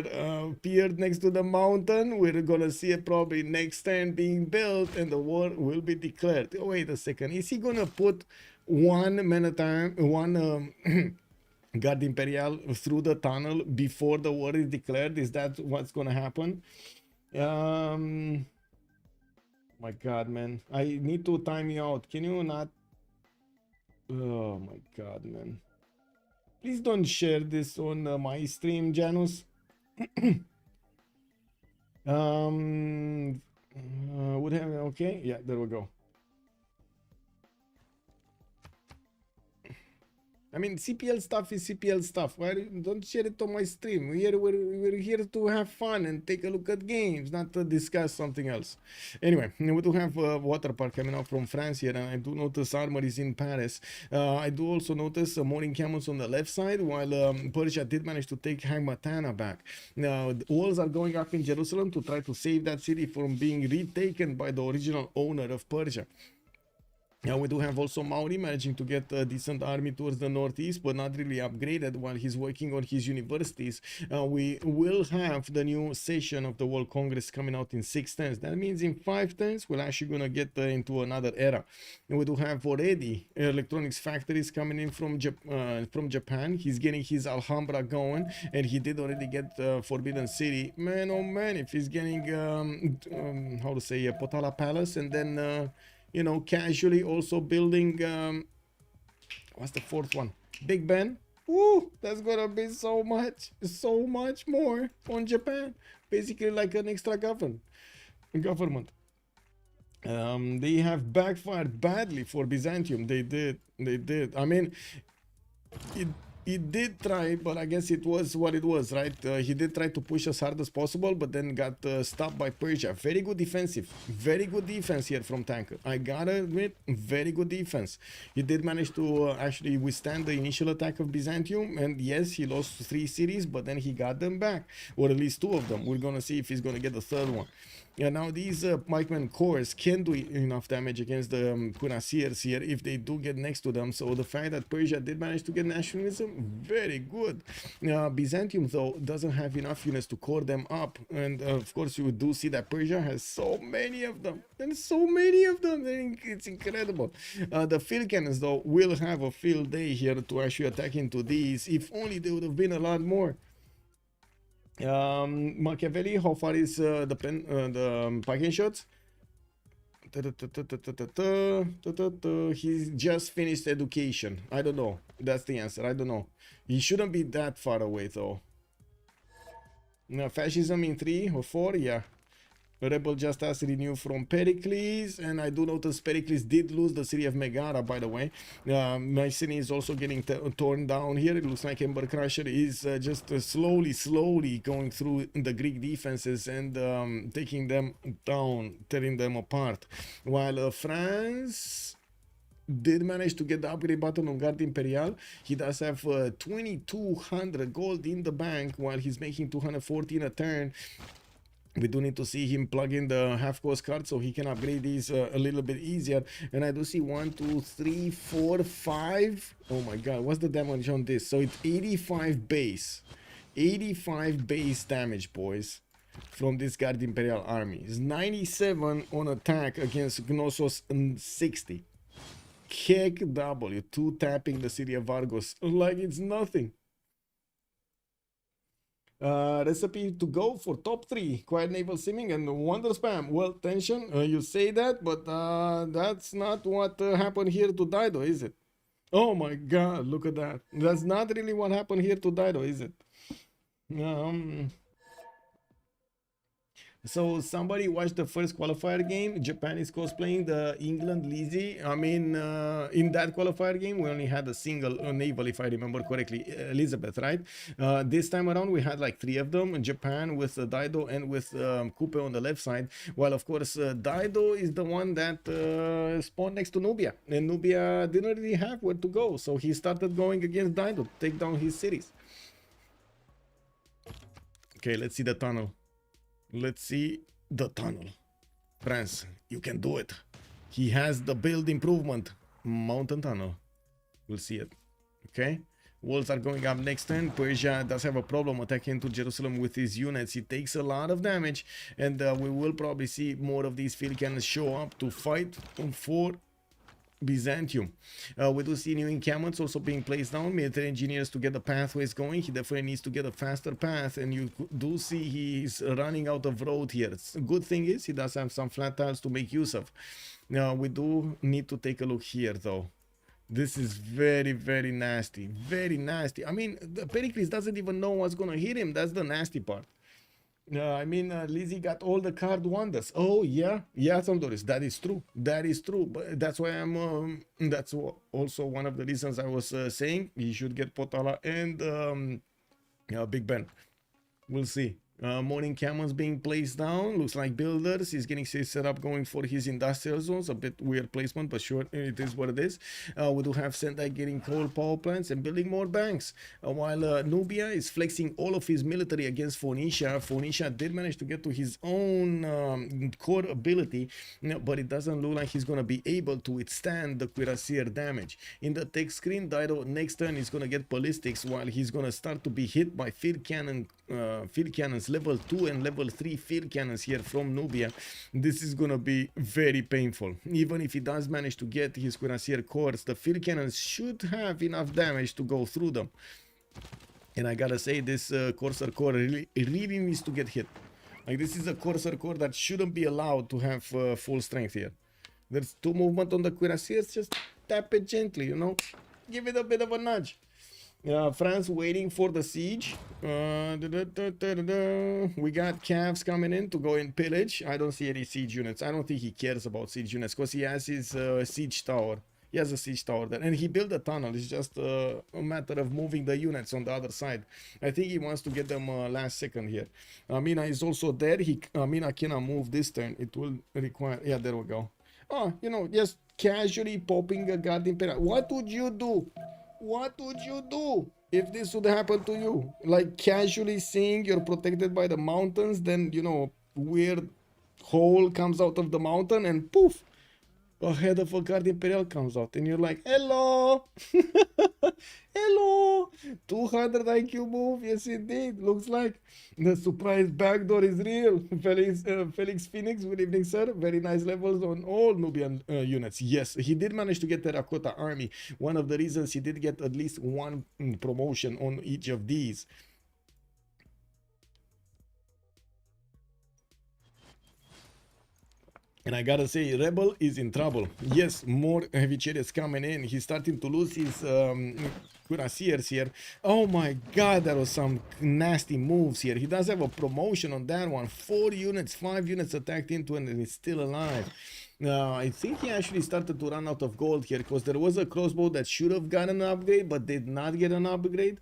appeared next to the mountain. We're gonna see it probably next turn being built, and the war will be declared. Oh, wait a second, is he gonna put 1 man at a time, 1 Guard Imperial through the tunnel before the war is declared? Is that what's gonna happen? My god, man, I need to time you out. Can you not? Oh my god, man. Please don't share this on my stream, Janus. Would have okay, yeah, there we go. I mean, CPL stuff is CPL stuff. Why don't share it on my stream? We're here to have fun and take a look at games, not to discuss something else. Anyway, we do have water park coming out from France here, and I do notice armor is in Paris. I do also notice mooring camels on the left side, while Persia did manage to take Hagmatana back. Now, the walls are going up in Jerusalem to try to save that city from being retaken by the original owner of Persia. Now we do have also Mauri managing to get a decent army towards the northeast, but not really upgraded while he's working on his universities. We will have the new session of the World Congress coming out in 6 turns. That means in 5 turns, we're actually going to get into another era. And we do have already electronics factories coming in from Japan. He's getting his Alhambra going, and he did already get Forbidden City. Man, oh man, if he's getting, how to say, Potala Palace, and then... you know, casually also building, what's the 4th one? Big Ben. Woo, that's gonna be so much more on Japan. Basically like an extra government. They have backfired badly for Byzantium. They did. I mean, it did try, but I guess it was what it was, right? He did try to push as hard as possible, but then got stopped by Persia. Very good defense here from Tanker. I gotta admit, very good defense. He did manage to actually withstand the initial attack of Byzantium, and yes, he lost 3 cities, but then he got them back, or at least 2 of them. We're gonna see if he's gonna get the 3rd one. Yeah, now these pikeman cores can do enough damage against the cuirassiers here if they do get next to them. So the fact that Persia did manage to get nationalism, very good. Byzantium though doesn't have enough units to core them up, and of course you do see that Persia has so many of them. It's incredible. The field cannons though will have a field day here to actually attack into these. If only there would have been a lot more. Machiavelli, how far is the parking shots? He's just finished education. I don't know. That's the answer. I don't know. He shouldn't be that far away though. No, fascism in 3 or 4, yeah. Rebel just asked renew from Pericles, and I do notice Pericles did lose the city of Megara, by the way. Mycenae is also getting torn down here. It looks like Ember Crusher is just slowly going through the Greek defenses and taking them down, tearing them apart. While France did manage to get the upgrade button on Guard Imperial. He does have 2200 gold in the bank, while he's making 214 a turn. We do need to see him plug in the half cost card so he can upgrade these a little bit easier. And I do see 1, 2, 3, 4, 5. Oh my god, what's the damage on this? So it's 85 base. 85 base damage, boys, from this Guard Imperial army. It's 97 on attack against Gnossos and 60. Heck W, 2 tapping the city of Argos like it's nothing. Recipe to go for top 3 quiet naval simming and wonder spam. Well, tension, you say that, but that's not what happened here to Dido, is it? Oh my god, look at that. That's not really what happened here to Dido, is it? So somebody watched the first qualifier game. Japan is cosplaying the England Lizzie. I mean, in that qualifier game, we only had a single naval, if I remember correctly, Elizabeth, right? This time around, we had like 3 of them. Japan with Dido and with Coupe on the left side. While, of course, Dido is the one that spawned next to Nubia. And Nubia didn't really have where to go. So he started going against Dido to take down his cities. Okay, let's see the tunnel. Let's see the tunnel. France, you can do it. He has the build improvement. Mountain tunnel. We'll see it. Okay. Walls are going up next turn. Persia does have a problem attacking into Jerusalem with his units. He takes a lot of damage. And we will probably see more of these field cannons show up to fight for Byzantium. We do see new encampments also being placed down. Military engineers to get the pathways going. He definitely needs to get a faster path, and you do see he's running out of road here. The good thing is he does have some flat tiles to make use of. Now we do need to take a look here though. This is very, very nasty. Very nasty. I mean, the Pericles doesn't even know what's gonna hit him. That's the nasty part. I mean, Lizzie got all the card wonders. Oh yeah, yeah, Saldoris, that is true. That is true. But that's why I'm. That's also one of the reasons I was saying he should get Potala and Big Ben. We'll see. Morning Camels being placed down. Looks like builders. He's getting his setup going for his industrial zones. A bit weird placement, but sure, it is what it is. We do have Sendai getting coal power plants and building more banks. While Nubia is flexing all of his military against Phoenicia. Phoenicia did manage to get to his own core ability, but it doesn't look like he's going to be able to withstand the cuirassier damage. In the tech screen, Dido next turn is going to get ballistics, while he's going to start to be hit by field cannons level 2 and level 3 field cannons here from Nubia. This is gonna be very painful. Even if he does manage to get his cuirassier cores, the field cannons should have enough damage to go through them. And I gotta say, this Corsair core really needs to get hit. Like, this is a Corsair core that shouldn't be allowed to have full strength here. There's 2 movement on the cuirassiers, just tap it gently, you know, give it a bit of a nudge. France waiting for the siege. We got calves coming in to go and pillage. I don't see any siege units. I don't think he cares about siege units because he has his siege tower. He has a siege tower there, and he built a tunnel. It's just a matter of moving the units on the other side. I think he wants to get them last second here. Amina is also there. Amina cannot move this turn. It will require. Yeah, there we go. Oh, you know, just casually popping a guard imperial. What would you do? What would you do if this would happen to you? Like, casually seeing you're protected by the mountains, then, you know, weird hole comes out of the mountain and poof, a head of a guard imperial comes out and you're like, hello. Hello. 200 IQ move. Yes, indeed. Looks like the surprise backdoor is real. Felix Phoenix, good evening, sir. Very nice levels on all Nubian units. Yes, he did manage to get Terracotta Army. One of the reasons he did get at least 1 promotion on each of these. And I gotta say, Rebel is in trouble. Yes, more heavy chariots coming in. He's starting to lose his cuirassiers here. Oh my god, there was some nasty moves here. He does have a promotion on that one. 4 units, 5 units attacked into it, and he's still alive. I think he actually started to run out of gold here because there was a crossbow that should have gotten an upgrade but did not get an upgrade.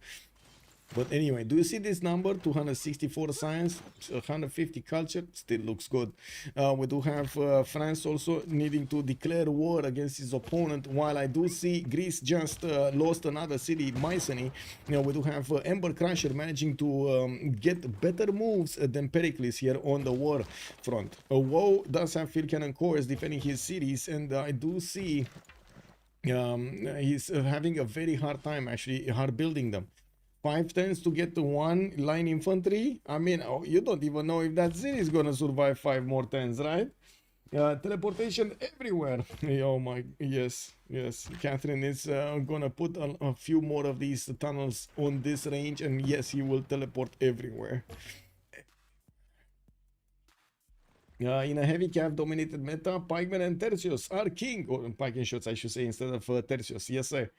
But anyway, do you see this number? 264 science, 150 culture, still looks good. We do have France also needing to declare war against his opponent, while I do see Greece just lost another city, Mycenae. We do have Ember Crusher managing to get better moves than Pericles here on the war front. Woe does have field cannon cores defending his cities, and I do see he's having a very hard time, actually, hard building them. 5 turns to get to 1 line infantry. I mean, you don't even know if that city is gonna survive 5 more turns, right? Teleportation everywhere. Oh my, yes. Catherine is gonna put a few more of these tunnels on this range, and yes, he will teleport everywhere. In a heavy cav dominated meta, Pikeman and Tertius are king, or Pike and shots I should say, instead of Tertius. Yes, sir.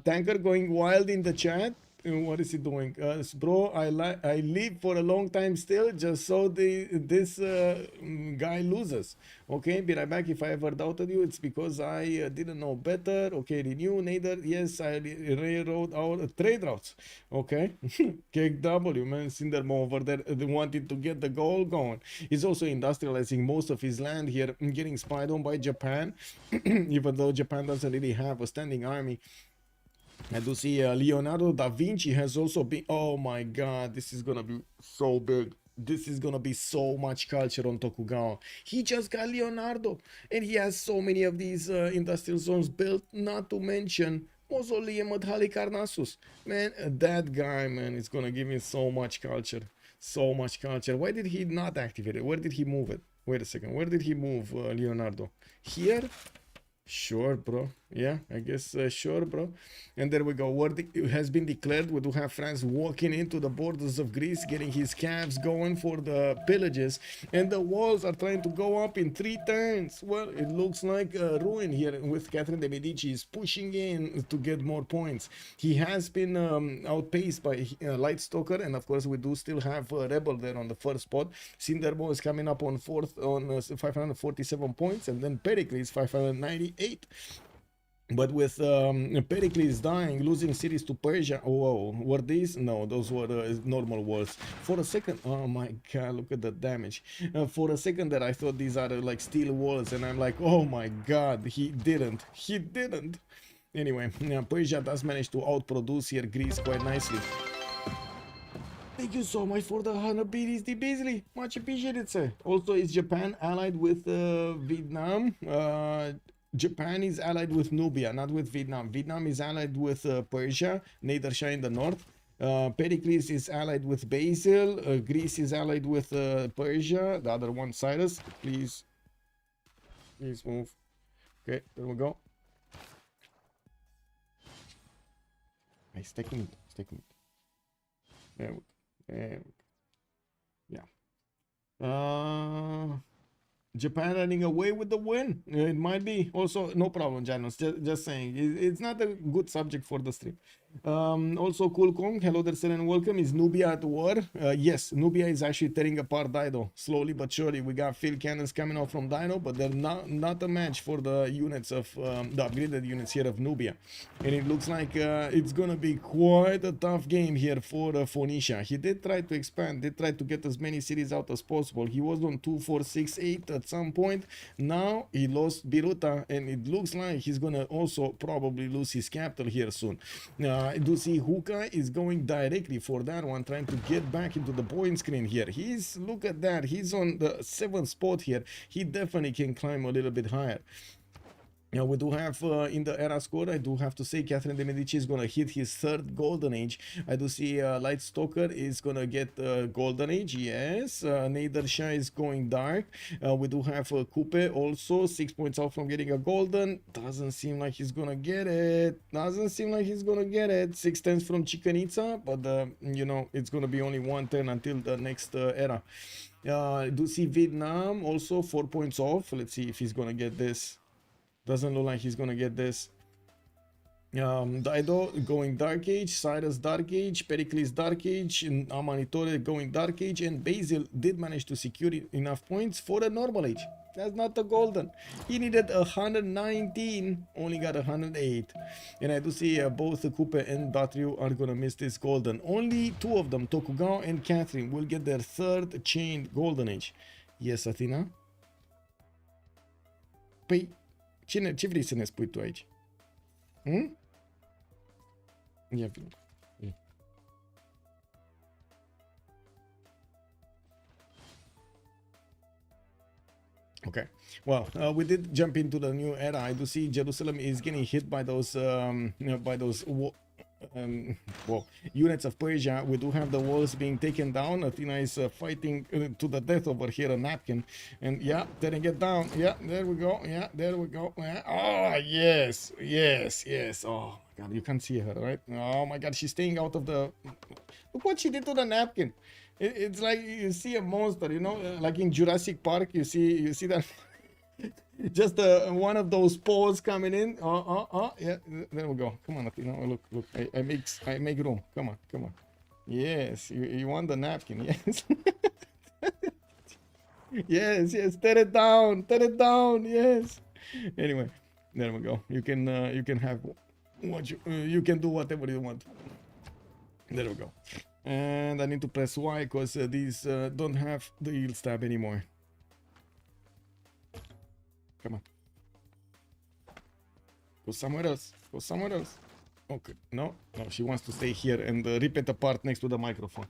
Tanker going wild in the chat. What is he doing? Bro, I live for a long time still just so this guy loses. Okay, be right back. If I ever doubted you, it's because I didn't know better. Okay, renew, Nader. Yes, I railroad our trade routes. Okay, Cake W, man. Cindermo over there wanted to get the goal going. He's also industrializing most of his land here, getting spied on by Japan, even though Japan doesn't really have a standing army. I do see Leonardo da Vinci has also been. Oh my god, this is gonna be so big. This is gonna be so much culture on Tokugawa. He just got Leonardo, and he has so many of these industrial zones built, not to mention Mausoleum at Halicarnassus. Man, that guy, man, is gonna give me so much culture. So much culture. Why did he not activate it? Where did he move it? Wait a second. Where did he move Leonardo? Here? Sure, bro. Yeah, I guess sure, bro. And there we go. It has been declared. We do have France walking into the borders of Greece, getting his calves going for the pillages, and the walls are trying to go up in 3 turns. Well, it looks like a ruin here with Catherine de Medici is pushing in to get more points. He has been outpaced by Light Stalker, and of course we do still have Rebel there on the first spot. Cinderbo is coming up on fourth on 547 points, and then Pericles 598. But with Pericles dying, losing cities to Persia, oh, whoa, were these? No, those were normal wars. For a second, oh my god, look at the damage. For a second there, I thought these are like steel walls, and I'm like, oh my god, he didn't. Anyway, Persia does manage to outproduce here Greece quite nicely. Thank you so much for the 100 BDSD Beasley. Much appreciated, sir. Also, is Japan allied with Vietnam? Japan is allied with Nubia, not with Vietnam. Vietnam is allied with Persia, Nader Shah in the north. Pericles is allied with Basil. Greece is allied with Persia. The other one, Cyrus. Please move. Okay, there we go. Hey, stick with it. There we go. Yeah. Japan running away with the win. It might be. Also, no problem, Janos. Just saying. It's not a good subject for the stream. Also, Cool Kong. Hello there, sir, and welcome. Is Nubia at war? Yes, Nubia is actually tearing apart Dido. Slowly but surely. We got field cannons coming off from Dido, but they're not a match for the units of the upgraded units here of Nubia. And it looks like it's gonna be quite a tough game here for Phoenicia. He did try to expand, did try to get as many cities out as possible. He was on 2, 4, 6, 8 at some point. Now he lost Biruta, and it looks like he's gonna also probably lose his capital here soon. I do see Huka is going directly for that one, trying to get back into the point screen here. Look at that, he's on the 7th spot here. He definitely can climb a little bit higher. Now we do have in the era score, I do have to say Catherine de Medici is going to hit his 3rd golden age. I do see Light Stalker is going to get golden age, yes. Nader Shah is going dark. We do have Coupe also 6 points out from getting a golden. Doesn't seem like he's going to get it. 6 turns from Chichen Itza, but you know, it's going to be only 1 turn until the next era. I do see Vietnam also 4 points off. Let's see if he's going to get this. Doesn't look like he's gonna get this. Dido going Dark Age, Cyrus Dark Age, Pericles Dark Age, and Amanitore going Dark Age, and Basil did manage to secure enough points for a normal age. That's not the golden. He needed 119, only got 108. And I do see both Coupe and Datriu are gonna miss this golden. Only 2 of them, Tokugawa and Catherine, will get their 3rd chained golden age. Yes, Athena? Păi, ce vrei să ne spui tu aici? Ia vină. Okay, well, we did jump into the new era. I do see Jerusalem is getting hit by those units of Persia. We do have the walls being taken down. Athena is fighting to the death over here, a napkin, and yeah, tearing it down. Yeah, there we go. Yeah, there we go. Yeah. Oh yes. Oh my god, you can't see her, right? Oh my god, she's staying out of the. Look what she did to the napkin. It's like you see a monster, you know, like in Jurassic Park. You see that. Just one of those paws coming in. Yeah, there we go. Come on, Athena. Look. I make room. Come on. Yes, you want the napkin? Yes. yes. Tear it down. Yes. Anyway, there we go. You can have what you can do whatever you want. There we go. And I need to press Y because these don't have the yield stab anymore. Come on. Go somewhere else. Okay. No, she wants to stay here and rip it apart next to the microphone.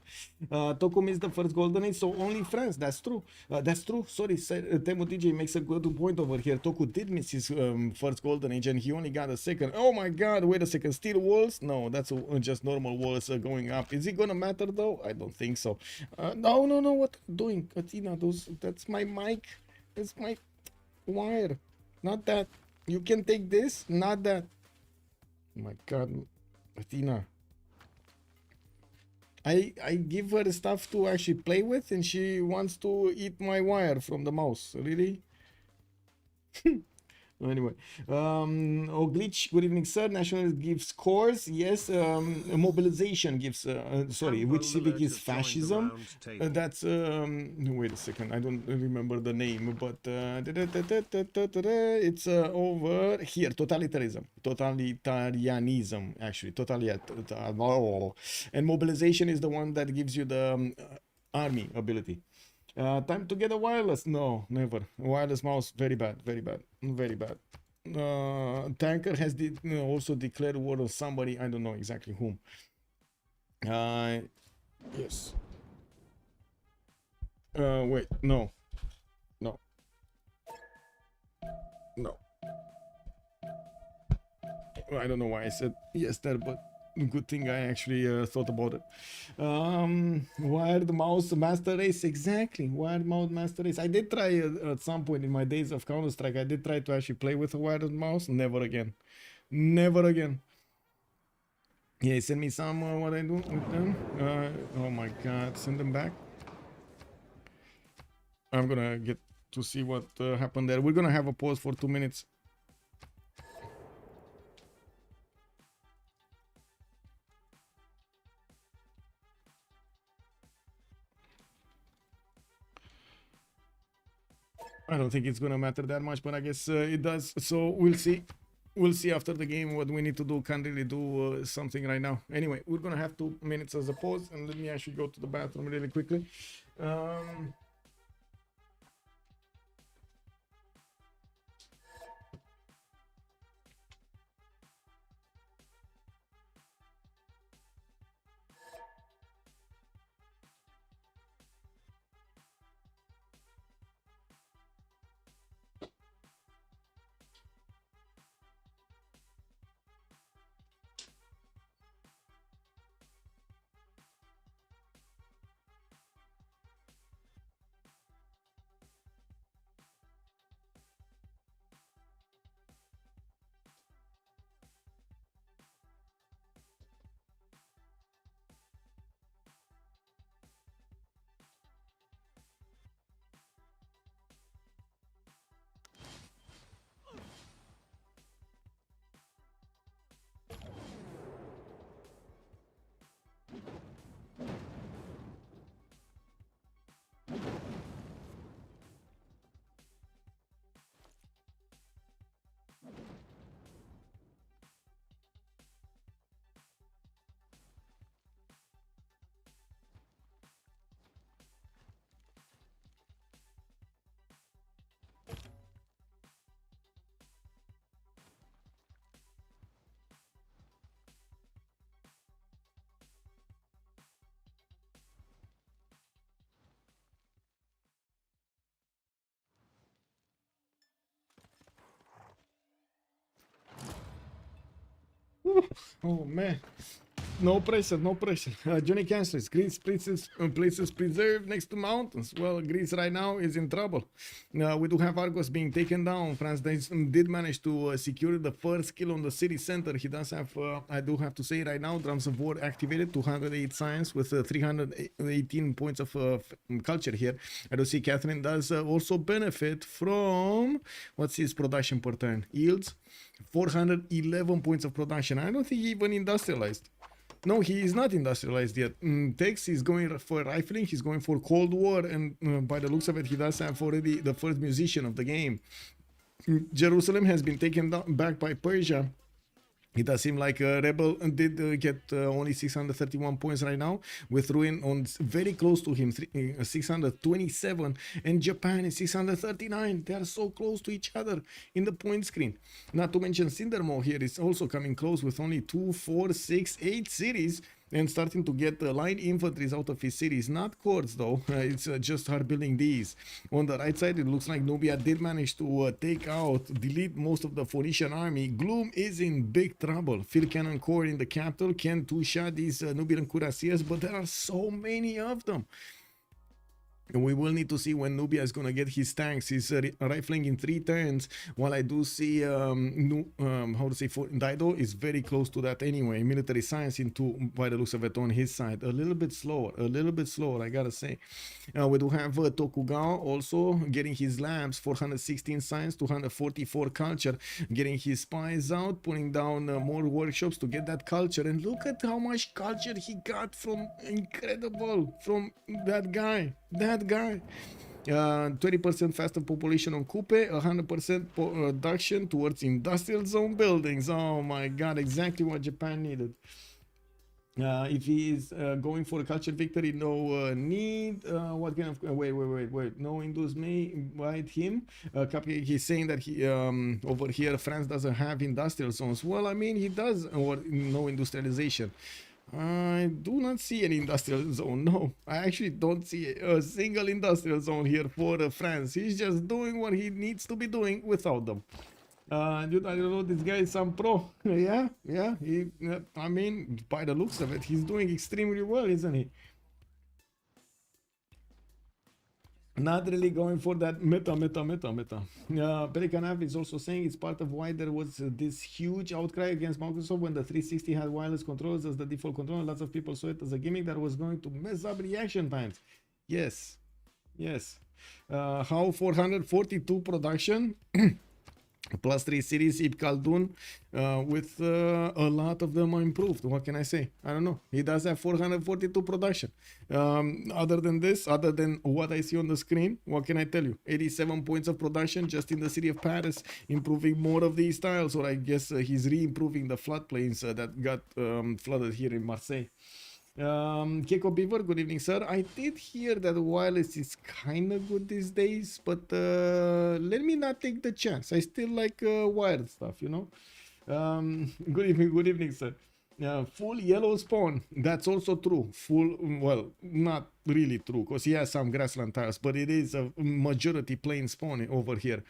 Toku missed the 1st golden age, so only France. That's true. Sorry, Temu DJ makes a good point over here. Toku did miss his 1st golden age and he only got a 2nd. Oh my god, wait a second. Steel walls? No, that's just normal walls going up. Is it gonna matter though? I don't think so. No, what are you doing? Athena, that's my mic. It's my wire. Not that. You can take this, not that. Oh my god, Athena. I give her stuff to actually play with, and she wants to eat my wire from the mouse. Really? Anyway, oh, glitch. Good evening, sir. National gives scores. Yes. Mobilization gives. Sorry, which civic is fascism? That's. Wait a second. I don't remember the name, but it's over here. Totalitarianism. Totalitarianism, actually. And mobilization is the one that gives you the army ability. Time to get a wireless? No, never. Wireless mouse, very bad, very bad, very bad. Tanker has also declared war on somebody. I don't know exactly whom. Yes. Wait, no, no, no. I don't know why I said yes there, but good thing I actually thought about it. Wired mouse master race, exactly. Wired mouse master race. I did try at some point in my days of Counter-Strike. I did try to actually play with a wired mouse. Never again. Never again. Yeah, send me some what I do with them. Oh my god, send them back. I'm gonna get to see what happened there. We're gonna have a pause for 2 minutes. I don't think it's gonna matter that much, but I guess it does. So we'll see. We'll see after the game what we need to do. Can't really do something right now. Anyway, we're gonna have 2 minutes as a pause, and let me actually go to the bathroom really quickly. Oh man, no pressure, no pressure. Johnny Cancers, Greece places preserved next to mountains. Well, Greece right now is in trouble. We do have Argos being taken down. France did manage to secure the first kill on the city center. He does have, I do have to say right now, drums of war activated, 208 science with 318 points of culture here. I do see Catherine does also benefit from, what's his production per turn? Yields? 411 points of production. I don't think he even industrialized. No, he is not industrialized yet. Tex is going for rifling, he's going for Cold War, and by the looks of it, he does have already the first musician of the game. Jerusalem has been taken back by Persia. It does seem like a rebel did get only 631 points right now, with Ruin on very close to him, 627, and Japan is 639. They are so close to each other in the point screen. Not to mention Cindermo here is also coming close with only 2, 4, 6, 8 cities, and starting to get line infantries out of his cities. Not courts though, it's just hard building these. On the right side, it looks like Nubia did manage to delete most of the Phoenician army. Gloom is in big trouble. Field Cannon Corps in the capital can two-shot these Nubian cuirassiers, but there are so many of them. We will need to see when Nubia is going to get his tanks. He's rifling in 3 turns, while I do see, how to say, for Dido is very close to that anyway. Military science into, by the looks of it, on his side. A little bit slower, I gotta say. We do have Tokugawa also getting his labs, 416 science, 244 culture, getting his spies out, putting down more workshops to get that culture. And look at how much culture he got from, incredible, from that guy. 20% faster population on Coupe, 100% production towards industrial zone buildings. Oh my god, exactly what Japan needed. If he is going for a culture victory, no need. What kind of wait, no induce may invite him. He's saying that he over here France doesn't have industrial zones. Well, I mean, he does, or no industrialization. I do not see any industrial zone. No, I actually don't see a single industrial zone here for France. He's just doing what he needs to be doing without them. Dude, I don't know, this guy is some pro. yeah. I mean, by the looks of it, he's doing extremely well, isn't he? Not really going for that meta. Pelikanov is also saying it's part of why there was this huge outcry against Microsoft when the 360 had wireless controllers as the default controller. Lots of people saw it as a gimmick that was going to mess up reaction times. Yes. How 442 production? Plus 3 series Ip Khaldun, with a lot of them are improved. What can I say? I don't know. He does have 442 production. Other than this, other than what I see on the screen, what can I tell you? 87 points of production just in the city of Paris, improving more of these tiles, or I guess he's re-improving the floodplains that got flooded here in Marseille. Keiko Beaver, good evening, sir. I did hear that wireless is kind of good these days, but let me not take the chance. I still like wired stuff, you know. Good evening, sir. Full yellow spawn, that's also true. Full, well, not really true, because he has some grassland tiles, but it is a majority plain spawn over here.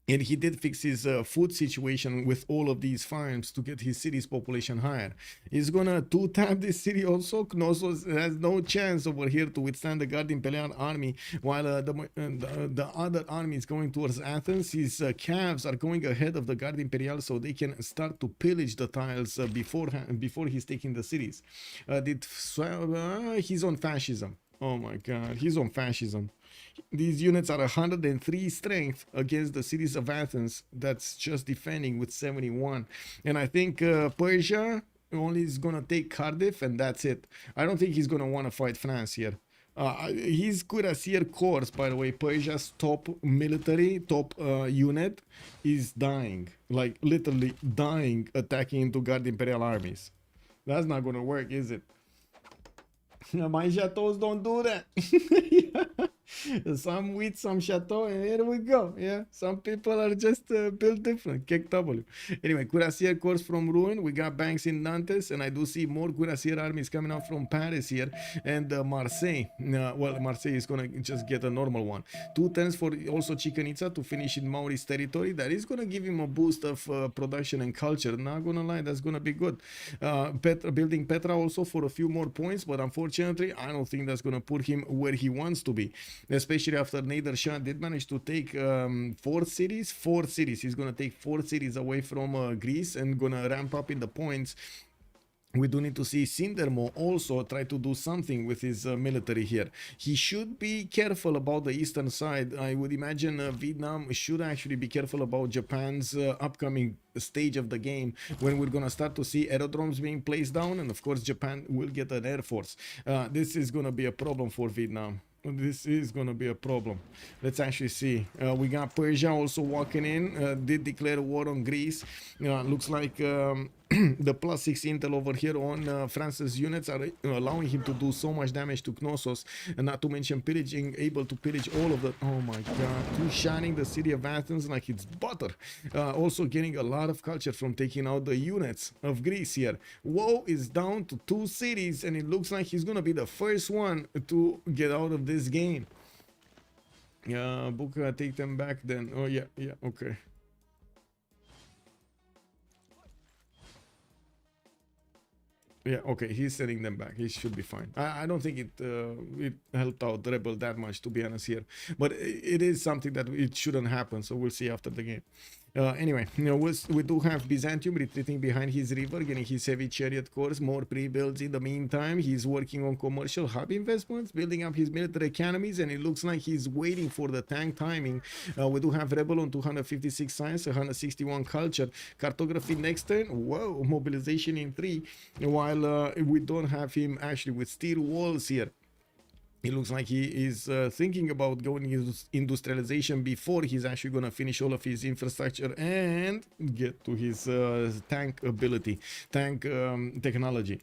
And he did fix his food situation with all of these farms to get his city's population higher. He's gonna 2-tap this city also. Knossos has no chance over here to withstand the Guard Imperial army, while the other army is going towards Athens. His calves are going ahead of the Guard Imperial so they can start to pillage the tiles before he's taking the cities. He's on fascism. Oh my god, he's on fascism. These units are 103 strength against the cities of Athens that's just defending with 71. And I think Persia only is gonna take Cardiff and that's it. I don't think he's gonna want to fight France here. His Cuirassier Corps, by the way, Persia's top military, top unit, is dying. Like literally dying, attacking into Guard Imperial armies. That's not gonna work, is it? My chateaus don't do that. Some wheat, some chateau, and here we go. Yeah, some people are just built different. Kick W. Anyway, Cuirassier Corps from ruin. We got banks in Nantes, and I do see more Cuirassier armies coming out from Paris here and Marseille. Well, Marseille is gonna just get a normal one. 2 turns for also Chichen Itza to finish in Mauri's territory. That is gonna give him a boost of production and culture. Not gonna lie, that's gonna be good. Building Petra also for a few more points, but unfortunately, I don't think that's gonna put him where he wants to be. Especially after Nader Shah did manage to take 4 cities. He's gonna take 4 cities away from Greece and gonna ramp up in the points. We do need to see Sindermo also try to do something with his military here. He should be careful about the eastern side. I would imagine Vietnam should actually be careful about Japan's upcoming stage of the game, when we're gonna start to see aerodromes being placed down, and of course Japan will get an air force. This is gonna be a problem for Vietnam. This is gonna be a problem. Let's actually see. We got Persia also walking in, did declare war on Greece. Looks like the +6 intel over here on France's units are allowing him to do so much damage to Knossos, and not to mention pillaging, able to pillage all of the, oh my god, shining the city of Athens like it's butter. Also getting a lot of culture from taking out the units of Greece here. Woe is down to 2 cities, and it looks like he's gonna be the first one to get out of this game. Buka, take them back then. Oh yeah, okay. Yeah, okay, he's sending them back. He should be fine. I don't think it helped out the Rebel that much, to be honest here. But it is something that it shouldn't happen, so we'll see after the game. Anyway, we do have Byzantium retreating behind his river, getting his heavy chariot course, more pre-builds in the meantime. He's working on commercial hub investments, building up his military academies, and it looks like he's waiting for the tank timing. We do have Rebel on 256 science, 161 culture, cartography next turn. Whoa, mobilization in 3, while we don't have him actually with steel walls here. It looks like he is thinking about going into industrialization before he's actually going to finish all of his infrastructure and get to his tank ability, tank technology.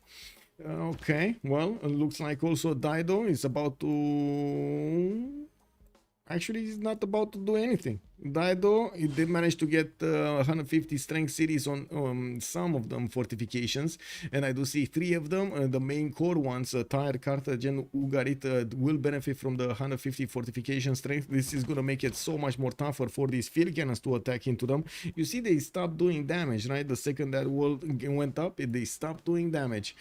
Okay, well, it looks like also Dido is about to... Actually, he's not about to do anything. Dido, he did manage to get 150 strength cities on some of them fortifications, and I do see 3 of them. The main core ones, Tyre, Carthage, and Ugarit, will benefit from the 150 fortification strength. This is going to make it so much more tougher for these field cannons to attack into them. You see, they stopped doing damage, right? The second that wall went up, they stopped doing damage.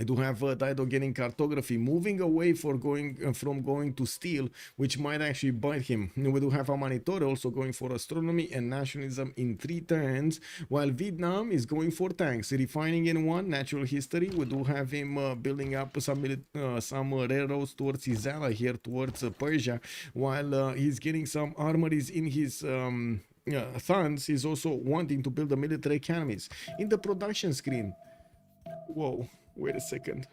I do have Dido getting cartography, moving away from going to steel, which might actually bite him. We do have Amanitore also going for astronomy and nationalism in 3 turns, while Vietnam is going for tanks, refining in 1, natural history. We do have him building up some railroads towards his ally here, towards Persia, while he's getting some armories in his... Thans. He's also wanting to build the military academies. In the production screen, whoa, wait a second.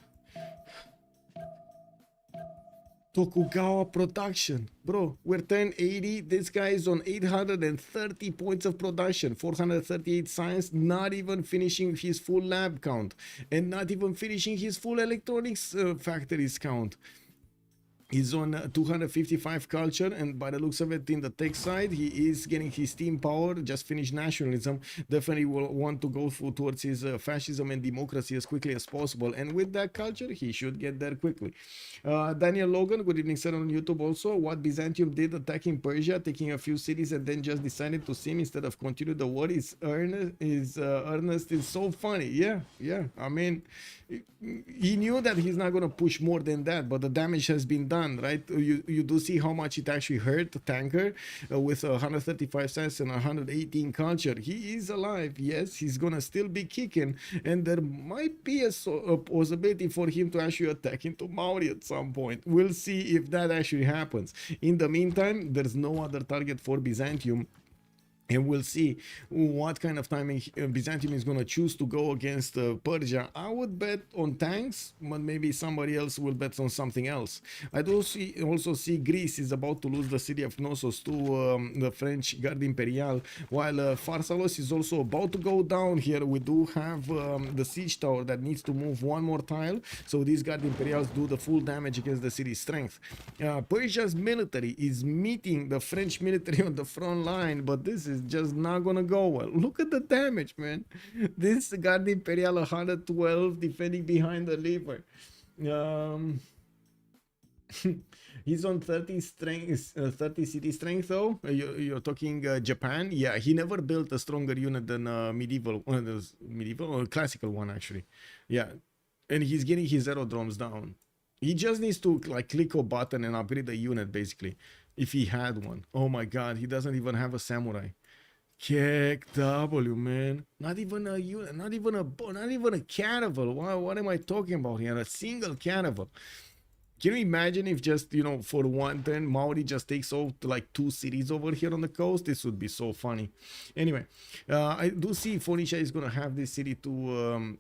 Tokugawa production. Bro, we're 1080. This guy is on 830 points of production, 438 science, not even finishing his full lab count, and not even finishing his full electronics factories count. He's on 255 culture, and by the looks of it, in the tech side, he is getting his steam power, just finished nationalism. Definitely will want to go towards his fascism and democracy as quickly as possible. And with that culture, he should get there quickly. Daniel Logan, good evening, sir, on YouTube also. What Byzantium did attacking Persia, taking a few cities, and then just decided to sim instead of continue the war is earnest is so funny. Yeah. I mean, he knew that he's not going to push more than that, but the damage has been done, right? You do see how much it actually hurt the tanker with 135 cents and 118 culture. He is alive, yes, he's gonna still be kicking, and there might be a possibility for him to actually attack into Maori at some point. We'll see if that actually happens. In the meantime, there's no other target for Byzantium, and we'll see what kind of timing Byzantium is going to choose to go against Persia. I would bet on tanks, but maybe somebody else will bet on something else. I do also see Greece is about to lose the city of Knossos to the French Garde Imperiale, while Pharsalos is also about to go down here. We do have the siege tower that needs to move 1 more tile, so these Garde Imperiales do the full damage against the city's strength. Persia's military is meeting the French military on the front line, but this is just not gonna go well. Look at the damage, man. This Garde Imperiale 112 defending behind the river. He's on 30 strength, 30 city strength though. You're talking Japan. Yeah, he never built a stronger unit than medieval or classical one actually. Yeah, and he's getting his aerodromes down. He just needs to like click a button and upgrade the unit basically, if he had one. Oh my god, he doesn't even have a samurai. Kick W, man. Not even a unit, not even a cannibal. What am I talking about here? A single cannibal. Can you imagine if just, you know, for 1 turn, Maori just takes off to like 2 cities over here on the coast? This would be so funny. Anyway, I do see Phoenicia is going to have this city to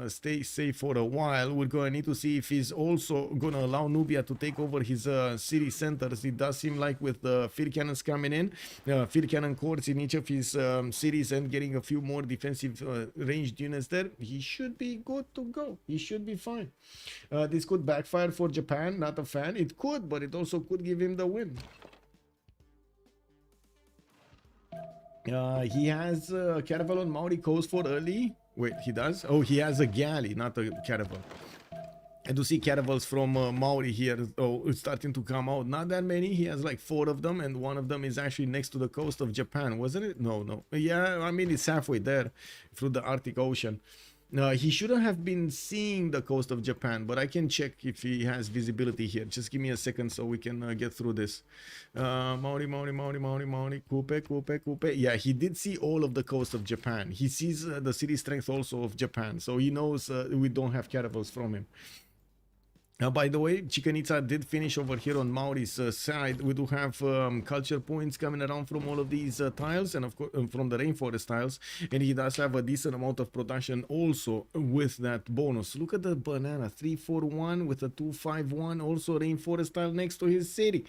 stay safe for a while. We're going to need to see if he's also going to allow Nubia to take over his city centers. It does seem like with the field cannons coming in, field cannon courts in each of his cities and getting a few more defensive ranged units there, he should be good to go. He should be fine. This could backfire for Japan. Not a fan. It could, but it also could give him the win. He has a caravel on Maori coast for early. Wait, he does? Oh, he has a galley, not a caravel. I do see caravels from Maori here. Oh, it's starting to come out. Not that many. He has like 4 of them, and one of them is actually next to the coast of Japan, wasn't it? No. Yeah, I mean, it's halfway there through the Arctic Ocean. He shouldn't have been seeing the coast of Japan, but I can check if he has visibility here. Just give me a second so we can get through this. Maori, Kupe. Yeah, he did see all of the coast of Japan. He sees the city strength also of Japan, so he knows we don't have caravels from him. By the way, Chichen Itza did finish over here on Maori's side. We do have culture points coming around from all of these tiles, and of course from the rainforest tiles, and he does have a decent amount of production also with that bonus. Look at the banana, 341 with a 251, also rainforest tile next to his city.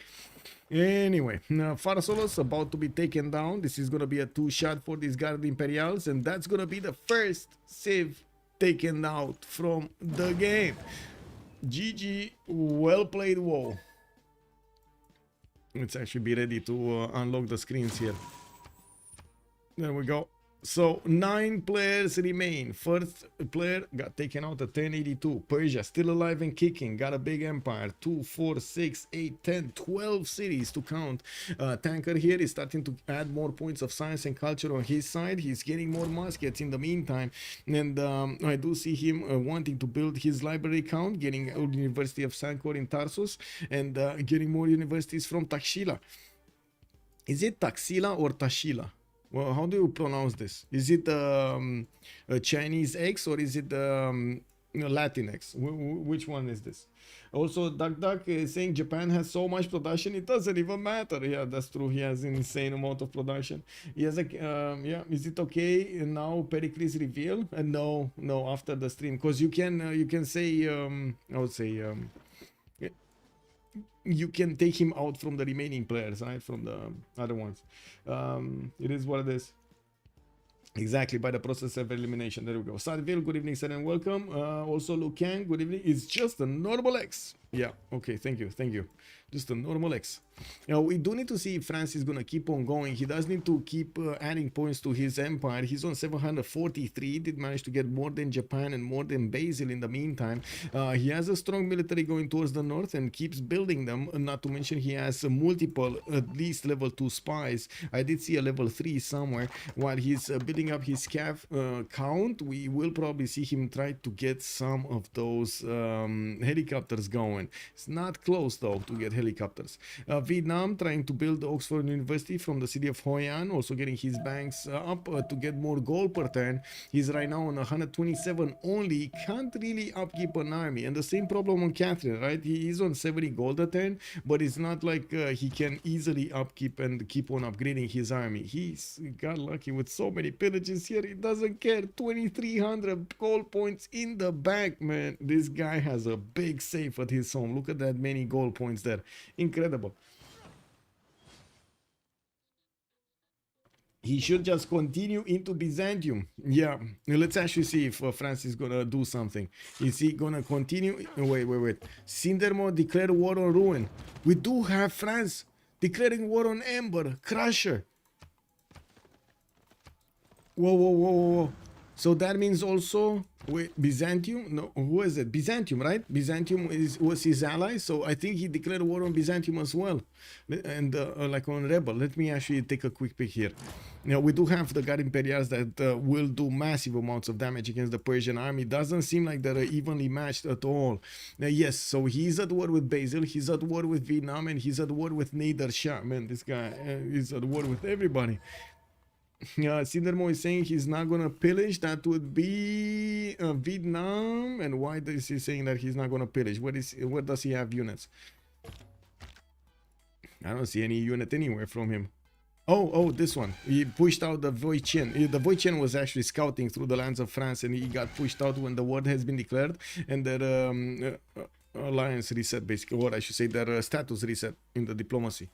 Anyway, Farasolos about to be taken down. This is going to be a 2-shot for these Guard Imperials, and that's going to be the first Civ taken out from the game. GG, well played, WoW. Let's actually be ready to unlock the screens here. There we go. So 9 players remain. First player got taken out at 1082. Persia still alive and kicking. Got a big empire. 2, 4, 6, 8, 10, 12 cities to count. Tanker here is starting to add more points of science and culture on his side. He's getting more muskets in the meantime. And I do see him wanting to build his library count, getting University of Sankor in Tarsus, and getting more universities from Taxila. Is it Taxila or Tashila? Well, how do you pronounce this? Is it a Chinese X or is it Latin X? Which one is this? Also, Duck is saying Japan has so much production, it doesn't even matter. Yeah, that's true. He has an insane amount of production. He has a, yeah, is it okay now Pericles reveal? No, after the stream. Because you can say, I would say, you can take him out from the remaining players, right? From the other ones. It is what it is. Exactly, by the process of elimination. There we go. Sadville, good evening, sir, and welcome. Also, Lucan, good evening. It's just a normal X. Yeah, okay, thank you. Just a normal X. Now, we do need to see if France is going to keep on going. He does need to keep adding points to his empire. He's on 743. Did manage to get more than Japan and more than Basil in the meantime. He has a strong military going towards the north and keeps building them. Not to mention he has multiple, at least level 2 spies. I did see a level 3 somewhere. While he's building up his cav count, we will probably see him try to get some of those helicopters going. It's not close though to get helicopters. Vietnam trying to build the Oxford University from the city of Hoi An, also getting his banks up to get more gold per turn. He's right now on 127 only, can't really upkeep an army, and the same problem on Catherine, right? He is on 70 gold a turn, but it's not like he can easily upkeep and keep on upgrading his army. He's got lucky with so many pillages here, he doesn't care. 2300 gold points in the bank, man. This guy has a big safe at his home. Look at that many gold points there. Incredible. He should just continue into Byzantium. Yeah, let's actually see if France is gonna do something. Is he gonna continue? Wait. Sindermo declared war on Ruin. We do have France declaring war on Ember, Crusher. Whoa. So that means also, wait, Byzantium? No, who is it? Byzantium, right? Byzantium was his ally, so I think he declared war on Byzantium as well. And like on Rebel. Let me actually take a quick peek here. Now, we do have the Guard Imperials that will do massive amounts of damage against the Persian army. Doesn't seem like they're evenly matched at all. Yes, so he's at war with Basil, he's at war with Vietnam, and he's at war with Nader Shah. Man, this guy is at war with everybody. Sindermo is saying he's not gonna pillage. That would be Vietnam. And why is he saying that he's not gonna pillage? Where does he have units? I don't see any unit anywhere from him. Oh, this one. He pushed out the Voichen. The Voichen was actually scouting through the lands of France, and he got pushed out when the war has been declared, and their alliance reset, basically, or I should say their status reset in the diplomacy.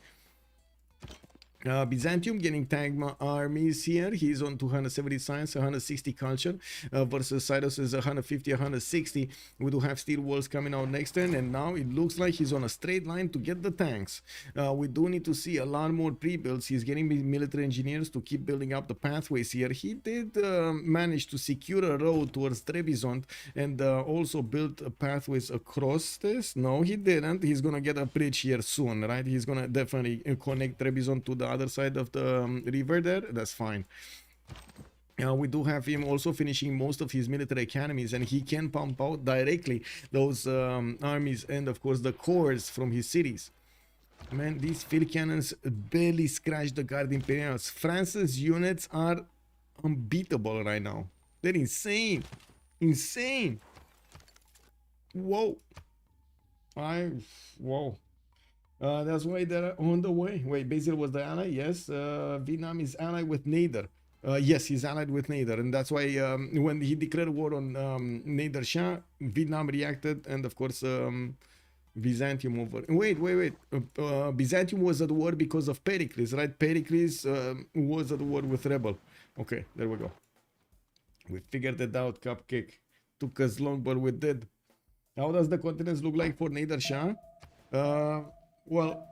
Byzantium getting tagged armies here. He's on 270 science, 160 culture versus Cyrus is 150, 160. We do have steel walls coming out next turn, and now it looks like he's on a straight line to get the tanks. We do need to see a lot more pre-builds. He's getting military engineers to keep building up the pathways here. He did manage to secure a road towards Trebizond and also build pathways across this. No, he didn't. He's gonna get a bridge here soon, right? He's gonna definitely connect Trebizond to the other side of the river there. That's fine. We do have him also finishing most of his military academies, and he can pump out directly those armies and of course the cores from his cities. Man, these field cannons barely scratch the Guard Imperials. France's units are unbeatable right now. They're insane. Insane. Whoa. Whoa. That's why they're on the way. Wait, Basil was the ally? Yes. Vietnam is allied with Nader. Yes, he's allied with Nader, and that's why when he declared war on Nader Shah, Vietnam reacted, and of course Byzantium over. Wait. Byzantium was at war because of Pericles, right? Pericles was at war with Rebel. Okay, there we go. We figured it out, Cupcake. Took us long, but we did. How does the continents look like for Nader Shah? Well,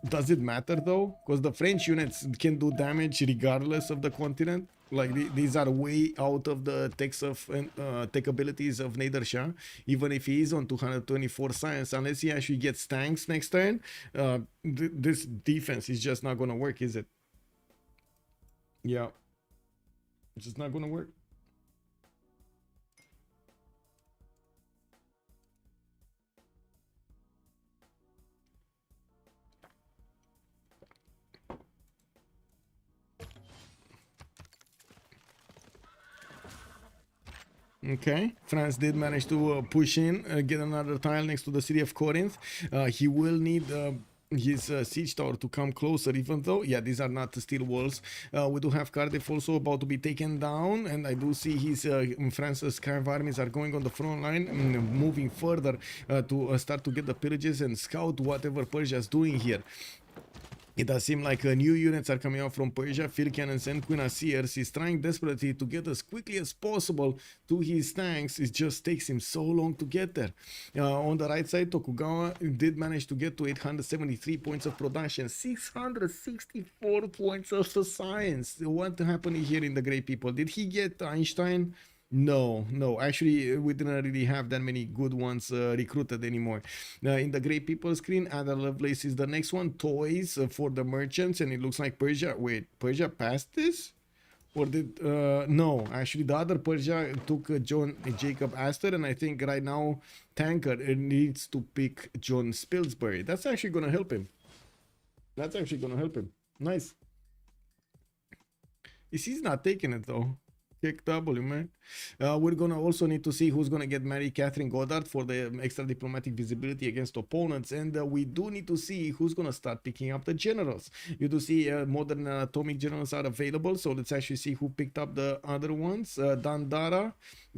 does it matter though? Because the French units can do damage regardless of the continent. Like these are way out of the tech abilities of Nader Shah. Even if he is on 224 science, unless he actually gets tanks next turn, this defense is just not gonna work, is it? Yeah, it's just not gonna work. Okay, France did manage to push in, get another tile next to the city of Corinth. He will need his siege tower to come closer, even though, yeah, these are not steel walls. We do have Cardiff also about to be taken down, and I do see his France's Cav armies are going on the front line, moving further to start to get the pillages and scout whatever Persia is doing here. It does seem like new units are coming out from Persia, field cannons and cuirassiers. He's trying desperately to get as quickly as possible to his tanks. It just takes him so long to get there. On the right side, Tokugawa did manage to get to 873 points of production, 664 points of science. What happened here in the Great People? Did he get Einstein? No, actually we didn't really have that many good ones recruited anymore. In the Great People screen, Ada Lovelace is the next one. Toys for the merchants, and it looks like Persia. Wait, Persia passed this? Or did no, actually the other Persia took John Jacob Astor, and I think right now Tanker needs to pick John Spilsbury. That's actually gonna help him. Nice. He's not taking it though. Kick W, man. We're gonna also need to see who's gonna get Mary Catherine Goddard for the extra diplomatic visibility against opponents, and we do need to see who's gonna start picking up the generals. You do see modern atomic generals are available, so let's actually see who picked up the other ones. Dandara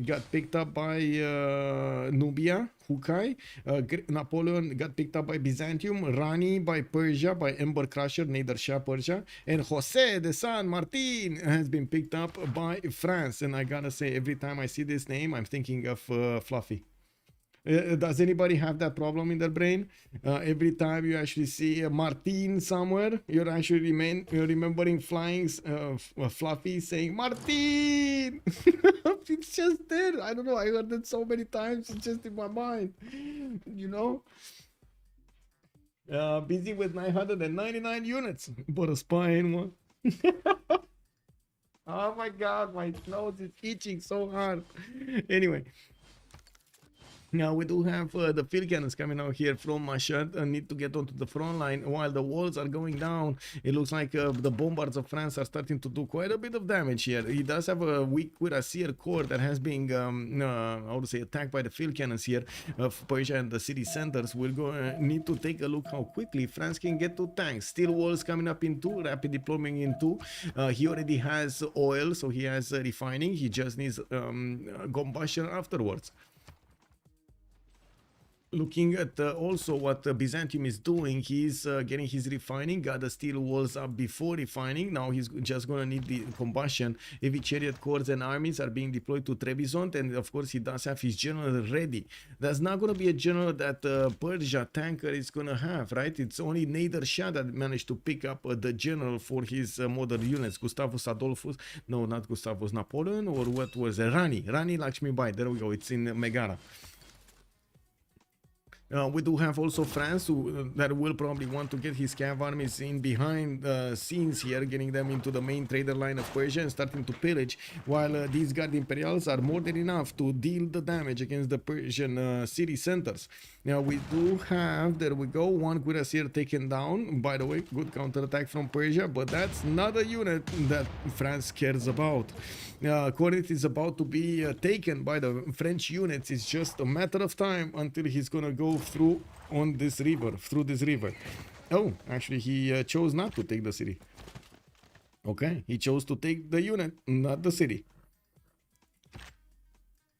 got picked up by Nubia, Hukai. Napoleon got picked up by Byzantium, Rani by Persia, by Ember Crusher, Nader Shah Persia, and Jose de San Martin has been picked up by France. And I gotta say, every time I see this name, I'm thinking of Fluffy. Does anybody have that problem in their brain? Every time you actually see Martin somewhere, you're actually remembering flying Fluffy saying Martin. It's just there. I don't know. I heard it so many times. It's just in my mind. You know? Busy with 999 units, but a spy in one. Oh my god, my nose is itching so hard. Anyway. Now we do have the field cannons coming out here from Mashhad and need to get onto the front line while the walls are going down. It looks like the bombards of France are starting to do quite a bit of damage here. He does have a weak cuirassier corps that has been how to say, attacked by the field cannons here of Persia and the city centers. We're going to need to take a look how quickly France can get to tanks. Steel walls coming up in 2, rapid deployment in 2. He already has oil, so he has refining. He just needs combustion afterwards. Looking at also what Byzantium is doing, he's getting his refining, got the steel walls up before refining. Now he's just gonna need the combustion. Heavy chariot corps and armies are being deployed to Trebizond, and of course he does have his general ready. That's not gonna be a general that Persia tanker is gonna have, right? It's only Nader Shah that managed to pick up the general for his modern units. Gustavus Adolphus, no, not Gustavus, Napoleon, or what was it? Rani Lakshmi Bai. There we go. It's in Megara. We do have also France that will probably want to get his cav armies in behind scenes here, getting them into the main trader line of Persia and starting to pillage, while these Guard Imperials are more than enough to deal the damage against the Persian city centers. Now we do have, there we go, one cuirassier taken down. By the way, good counterattack from Persia, but that's not a unit that France cares about. Corinth is about to be taken by the French units. It's just a matter of time until he's gonna go through this river. Oh, actually he chose not to take the city. Okay, he chose to take the unit, not the city.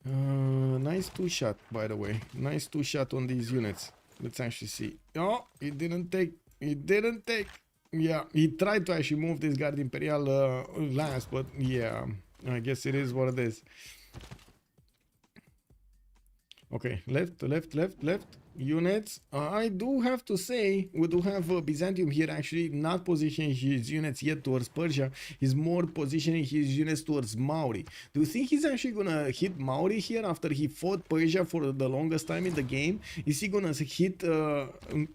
Nice 2-shot, by the way. Nice 2-shot on these units. Let's actually see. Oh, he didn't take. Yeah, he tried to actually move this Guard Imperial last, but yeah, I guess it is what it is. Okay, left units. I do have to say, we do have Byzantium here actually not positioning his units yet towards Persia. He's more positioning his units towards Mauri. Do you think he's actually gonna hit Mauri here after he fought Persia for the longest time in the game? Is he gonna hit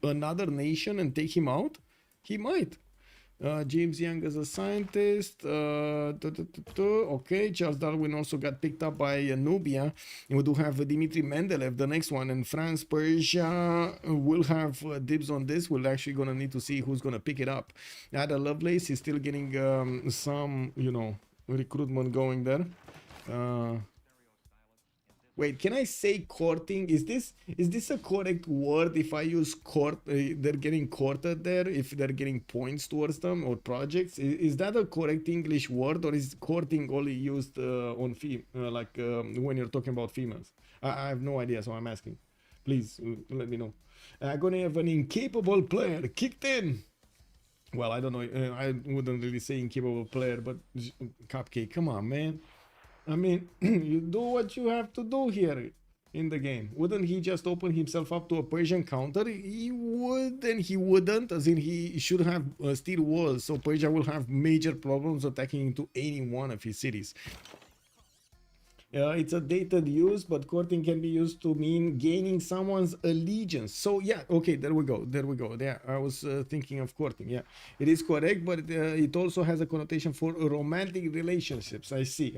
another nation and take him out? He might. James Young as a scientist. Okay, Charles Darwin also got picked up by Nubia. And we do have Dmitry Mendeleev, the next one. And France, Persia will have dibs on this. We're actually going to need to see who's going to pick it up. Ada Lovelace is still getting some, you know, recruitment going there. Wait, can I say courting? Is this a correct word if I use court? They're getting courted there if they're getting points towards them or projects. Is that a correct English word, or is courting only used on when you're talking about females? I have no idea, so I'm asking. Please let me know. I'm gonna have an incapable player kicked in. Well, I don't know. I wouldn't really say incapable player, but Cupcake, come on, man. I mean, you do what you have to do here in the game. Wouldn't he just open himself up to a Persian counter? He would, and he wouldn't, as in he should have steel walls, so Persia will have major problems attacking into any one of his cities. It's a dated use, but courting can be used to mean gaining someone's allegiance. So yeah, okay, there we go. Yeah, I was thinking of courting. Yeah, it is correct, but it also has a connotation for romantic relationships. I see.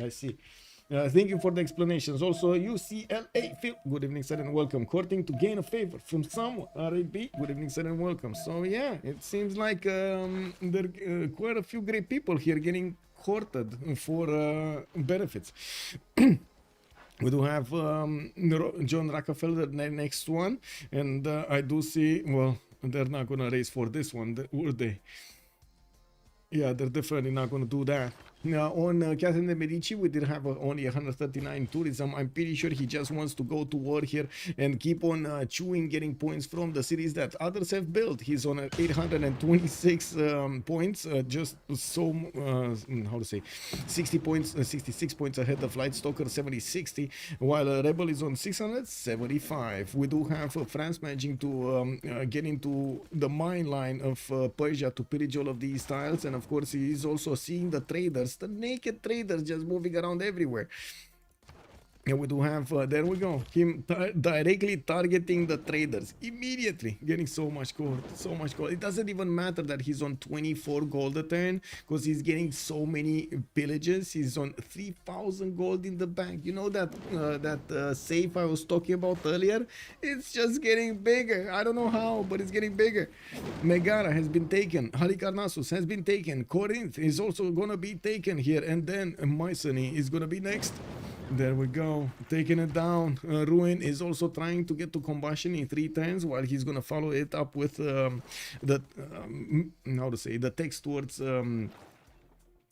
Thank you for the explanations. Also, UCLA Phil, good evening, sir, and welcome. Courting to gain a favor from someone. RAB, good evening, sir, and welcome. So yeah, it seems like there are quite a few great people here getting courted for benefits. We do have John Rockefeller, the next one, and I do see, well, they're not gonna race for this one, would they? Yeah, they're definitely not gonna do that. Now, on Catherine de Medici, we did have only 139 tourism. I'm pretty sure he just wants to go to war here and keep on chewing, getting points from the cities that others have built. He's on 826 points, just so, how to say, 60 points, 66 points ahead of Light Stalker, 70-60, while Rebel is on 675. We do have France managing to get into the mine line of Persia to pillage all of these tiles, and of course he is also seeing the traders, the naked traders just moving around everywhere. And we do have, there we go, him directly targeting the traders, immediately getting so much gold, It doesn't even matter that he's on 24 gold a turn, because he's getting so many pillages. He's on 3,000 gold in the bank. You know that safe I was talking about earlier? It's just getting bigger. I don't know how, but it's getting bigger. Megara has been taken. Halicarnassus has been taken. Corinth is also gonna be taken here, and then Mycenae is gonna be next. There we go, taking it down. Ruin is also trying to get to combustion in 3 turns, while he's gonna follow it up with the text towards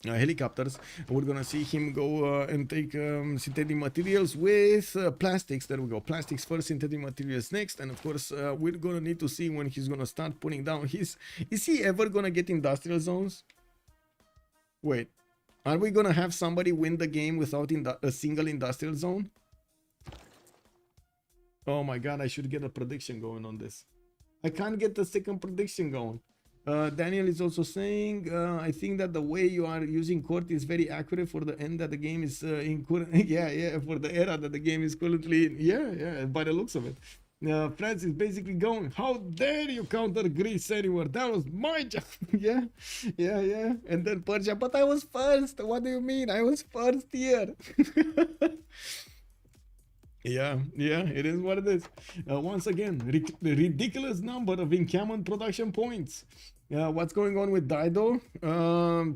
helicopters. We're gonna see him go and take synthetic materials with plastics. There we go, plastics first, synthetic materials next, and of course we're gonna need to see when he's gonna start putting down his. Is he ever gonna get industrial zones? Wait. Are we gonna have somebody win the game without a single industrial zone? Oh my god, I should get a prediction going on this. I can't get the second prediction going. Daniel is also saying, I think that the way you are using court is very accurate for the end that the game is in current. Yeah, for the era that the game is currently in. Yeah, by the looks of it. France is basically going, how dare you counter Greece anywhere? That was my job. Yeah. And then Persia, but I was first. What do you mean? I was first here. Yeah, it is what it is. Once again, ridiculous number of encampment production points. What's going on with Dido?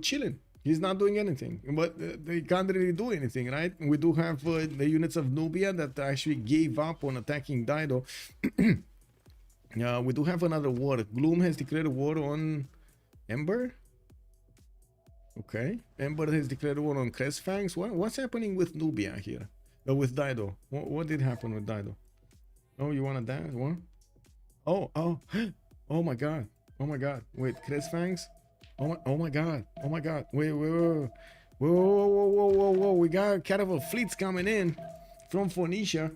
Chilling. He's not doing anything, but they can't really do anything, right? We do have the units of Nubia that actually gave up on attacking Dido. We do have another war. Gloom has declared war on Ember. Okay, Ember has declared war on Crestfangs. What's happening with Nubia here? With Dido. What did happen with Dido? Oh, you wanna dance? What? Oh, oh my god. Oh my god. Wait, Crestfangs? Oh my god. Oh my god. Wait. Whoa. We got kind of a fleets coming in from Phoenicia.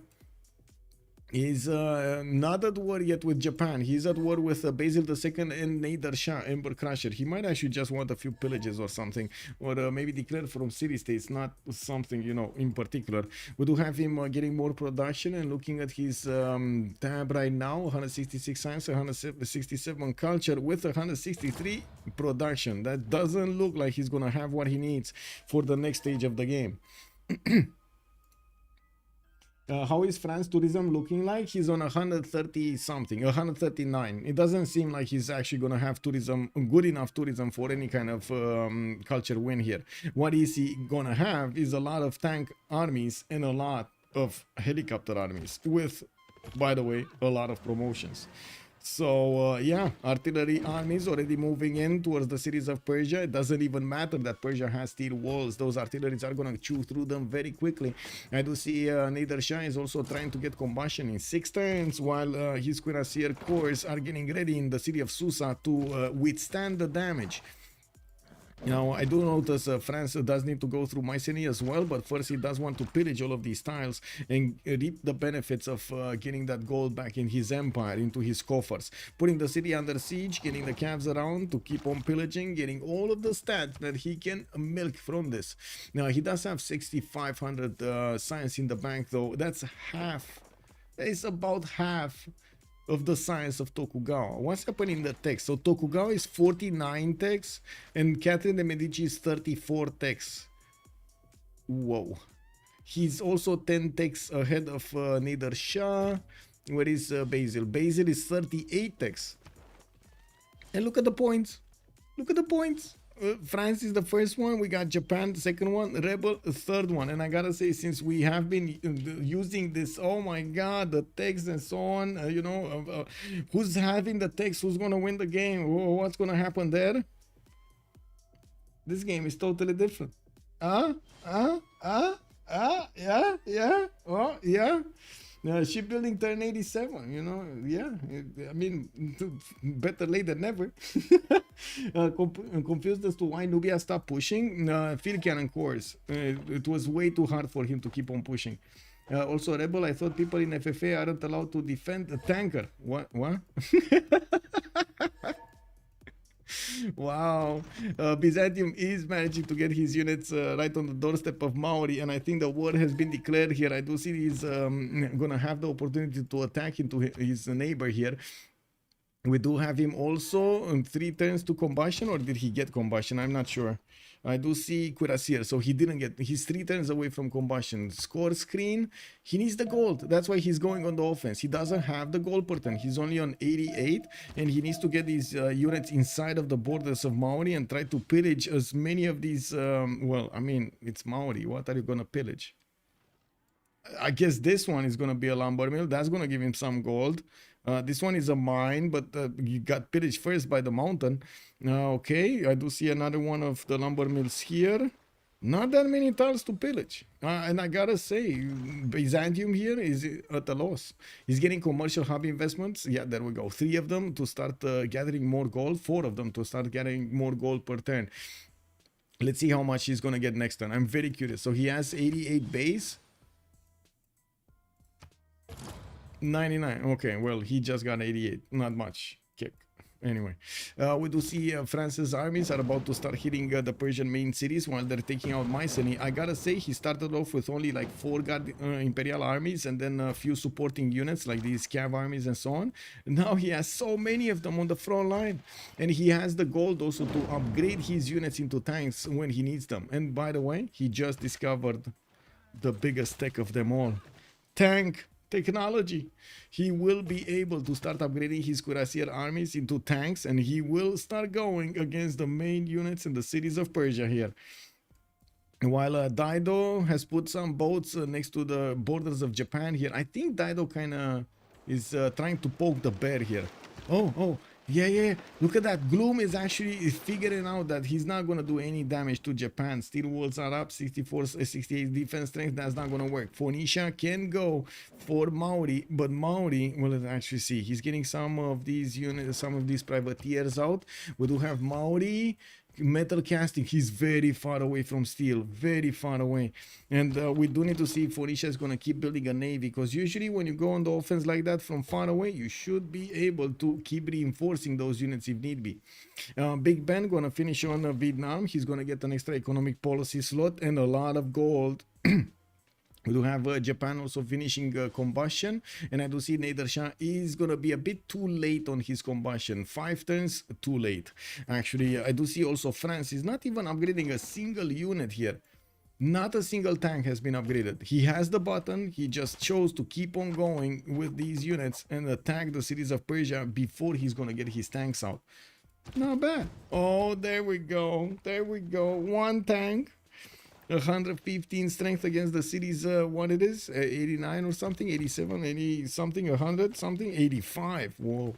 He's not at war yet with Japan. He's at war with Basil II and Nader Shah, Ember Crusher. He might actually just want a few pillages or something, or maybe declare from city-states, not something, you know, in particular. We do have him getting more production, and looking at his tab right now, 166 science, 167 culture with 163 production. That doesn't look like he's gonna have what he needs for the next stage of the game. How is France tourism looking like? He's on 130 something, 139. It doesn't seem like he's actually gonna have tourism, good enough tourism for any kind of culture win here. What is he gonna have is a lot of tank armies and a lot of helicopter armies with, by the way, a lot of promotions. So yeah, artillery armies already moving in towards the cities of Persia. It doesn't even matter that Persia has steel walls. Those artilleries are gonna chew through them very quickly. I do see Nader Shah is also trying to get combustion in 6 turns, while his cuirassier corps are getting ready in the city of Susa to withstand the damage. Now, I do notice France does need to go through Mycenae as well, but first he does want to pillage all of these tiles and reap the benefits of getting that gold back in his empire, into his coffers. Putting the city under siege, getting the cabs around to keep on pillaging, getting all of the stats that he can milk from this. Now, he does have 6,500 science in the bank, though. That's half. It's about half of the science of Tokugawa. What's happening in the text? So Tokugawa is 49 techs and Catherine de Medici is 34 techs. Whoa. He's also 10 techs ahead of Nader Shah. Where is Basil? Basil is 38 techs. And look at the points. Look at the points. France is the first one, we got Japan the second one, Rebel the third one. And I gotta say, since we have been using this, oh my god, the text and so on, you know, who's having the text, who's gonna win the game, what's gonna happen there? This game is totally different. Yeah, oh yeah. Shipbuilding turn 87, you know, yeah, I mean, better late than never. Confused as to why Nubia stopped pushing. Field cannon cores. It was way too hard for him to keep on pushing. Also, Rebel, I thought people in FFA aren't allowed to defend a tanker. What? Wow. Byzantium is managing to get his units right on the doorstep of Maori, and I think the war has been declared here. I do see he's gonna have the opportunity to attack into his neighbor here. We do have him also on 3 turns to combustion, or did he get combustion? I'm not sure. I do see Cuirassier, so he didn't get, he's 3 turns away from combustion. Score screen, he needs the gold. That's why he's going on the offense. He doesn't have the gold per turn. He's only on 88, and he needs to get these units inside of the borders of Maori and try to pillage as many of these, well, I mean, it's Maori. What are you gonna pillage? I guess this one is gonna be a lumber mill. That's gonna give him some gold. This one is a mine, but you got pillaged first by the mountain. Okay, I do see another one of the lumber mills here. Not that many tiles to pillage. And I gotta say, Byzantium here is at a loss. He's getting commercial hub investments. Yeah, there we go. 3 of them to start gathering more gold. 4 of them to start getting more gold per turn. Let's see how much he's gonna get next turn. I'm very curious. So he has 88 base. 99. Okay, well, he just got 88. Not much kick. Anyway, we do see France's armies are about to start hitting the Persian main cities while they're taking out Mycenae. I gotta say, he started off with only like 4 imperial armies and then a few supporting units like these Cav armies and so on. Now he has so many of them on the front line, and he has the gold also to upgrade his units into tanks when he needs them. And by the way, he just discovered the biggest tech of them all, tank technology. He will be able to start upgrading his cuirassier armies into tanks, and he will start going against the main units in the cities of Persia here. While Dido has put some boats next to the borders of Japan here. I think Dido kind of is trying to poke the bear here. Oh, yeah. Look at that. Gloom is actually figuring out that he's not going to do any damage to Japan. Steel walls are up, 68 defense strength. That's not going to work. Phoenicia can go for Maori, but Maori, well, let's actually see. He's getting some of these units, some of these privateers out. We do have Maori. Metal casting, he's very far away from steel, very far away, and we do need to see if Phoenicia is going to keep building a navy, because usually when you go on the offense like that from far away, you should be able to keep reinforcing those units if need be. Big Ben going to finish on Vietnam. He's going to get an extra economic policy slot and a lot of gold. We do have Japan also finishing combustion, and I do see Nader Shah is going to be a bit too late on his combustion. 5 turns too late. Actually, I do see also France is not even upgrading a single unit here. Not a single tank has been upgraded. He has the button, he just chose to keep on going with these units and attack the cities of Persia before he's going to get his tanks out. Not bad. Oh, there we go. 1 tank. 115 strength against the cities, what it is, 89 or something, 87, 80 something, 100 something, 85. Whoa.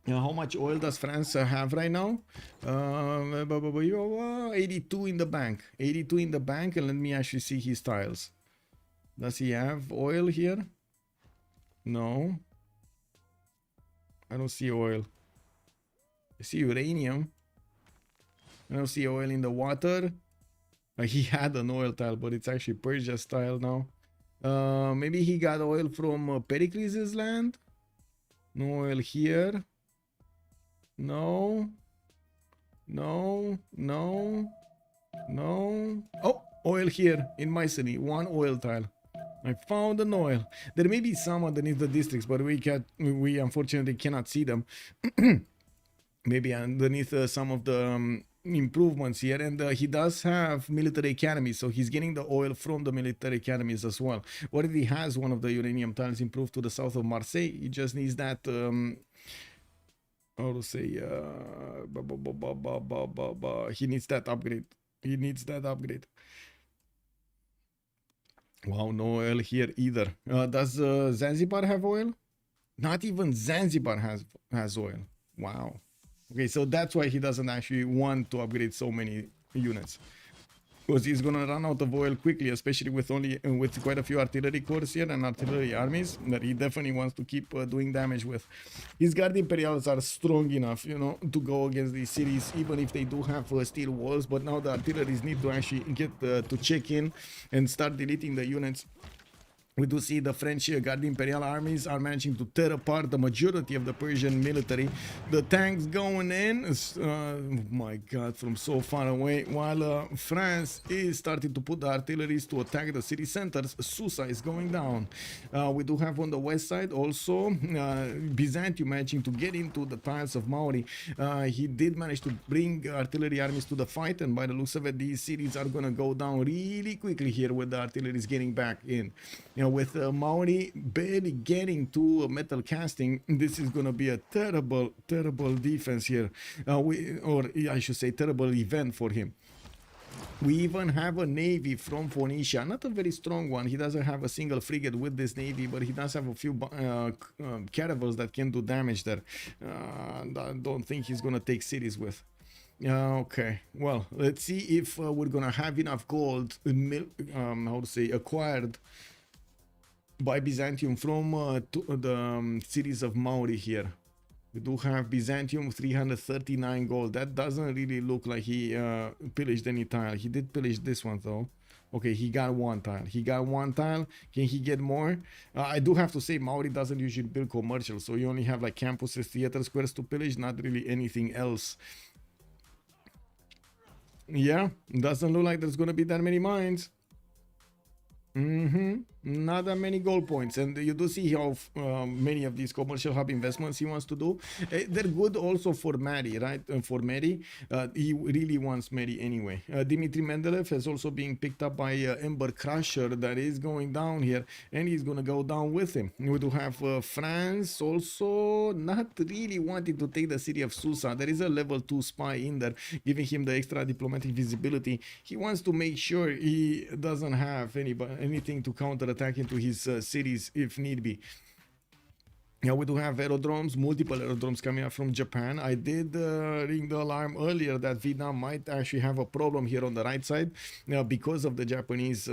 Now, how much oil does France have right now? 82 in the bank. 82 in the bank, and let me actually see his tiles. Does he have oil here? No. I don't see oil. I see uranium. I don't see oil in the water. He had an oil tile, but it's actually Persia style now. Maybe he got oil from Pericles' land. No oil here. No. Oh, oil here in Mycenae. 1 oil tile. I found an oil. There may be some underneath the districts, but we unfortunately cannot see them. Maybe underneath some of the improvements here, and he does have military academies, so he's getting the oil from the military academies as well. Already has one of the uranium tiles improved to the south of Marseille. He just needs that how to say he needs that upgrade. Wow, no oil here either. Does Zanzibar have oil? Not even Zanzibar has oil. Wow. Okay, so that's why he doesn't actually want to upgrade so many units, because he's gonna run out of oil quickly, especially with quite a few artillery corps here and artillery armies that he definitely wants to keep doing damage with. His Guard Imperials are strong enough, you know, to go against these cities, even if they do have steel walls. But now the artilleries need to actually get to check in and start deleting the units. We do see the French Guard Imperial armies are managing to tear apart the majority of the Persian military. The tanks going in, oh my god, from so far away, while France is starting to put the artilleries to attack the city centers. Susa is going down. We do have on the west side also Byzantium managing to get into the tiles of Maori. He did manage to bring artillery armies to the fight, and by the looks of it, these cities are going to go down really quickly here with the artillery getting back in. You know, with Maori barely getting to metal casting, this is going to be a terrible defense here, or I should say terrible event for him. We even have a navy from Phoenicia, not a very strong one. He doesn't have a single frigate with this navy, but he does have a few caravels that can do damage there. I don't think he's going to take cities with. Okay, well, let's see if we're going to have enough gold, acquired by Byzantium from the cities of Maori here. We do have Byzantium 339 gold. That doesn't really look like he pillaged any tile. He did pillage this one though. Okay, he got one tile. He got one tile. Can he get more? I do have to say, Maori doesn't usually build commercial, so you only have like campuses, theater squares to pillage, not really anything else. Yeah, doesn't look like there's gonna be that many mines. Not that many gold points, and you do see how many of these commercial hub investments he wants to do. They're good also for Mary, right? For Mary, he really wants Mary anyway. Dimitri Mendeleev has also been picked up by Ember Crusher that is going down here, and he's gonna go down with him. We do have France also not really wanting to take the city of Susa. There is a level 2 spy in there, giving him the extra diplomatic visibility. He wants to make sure he doesn't have anything to counterattack into his cities if need be. Yeah, we do have aerodromes, multiple aerodromes coming up from Japan. I did ring the alarm earlier that Vietnam might actually have a problem here on the right side because of the Japanese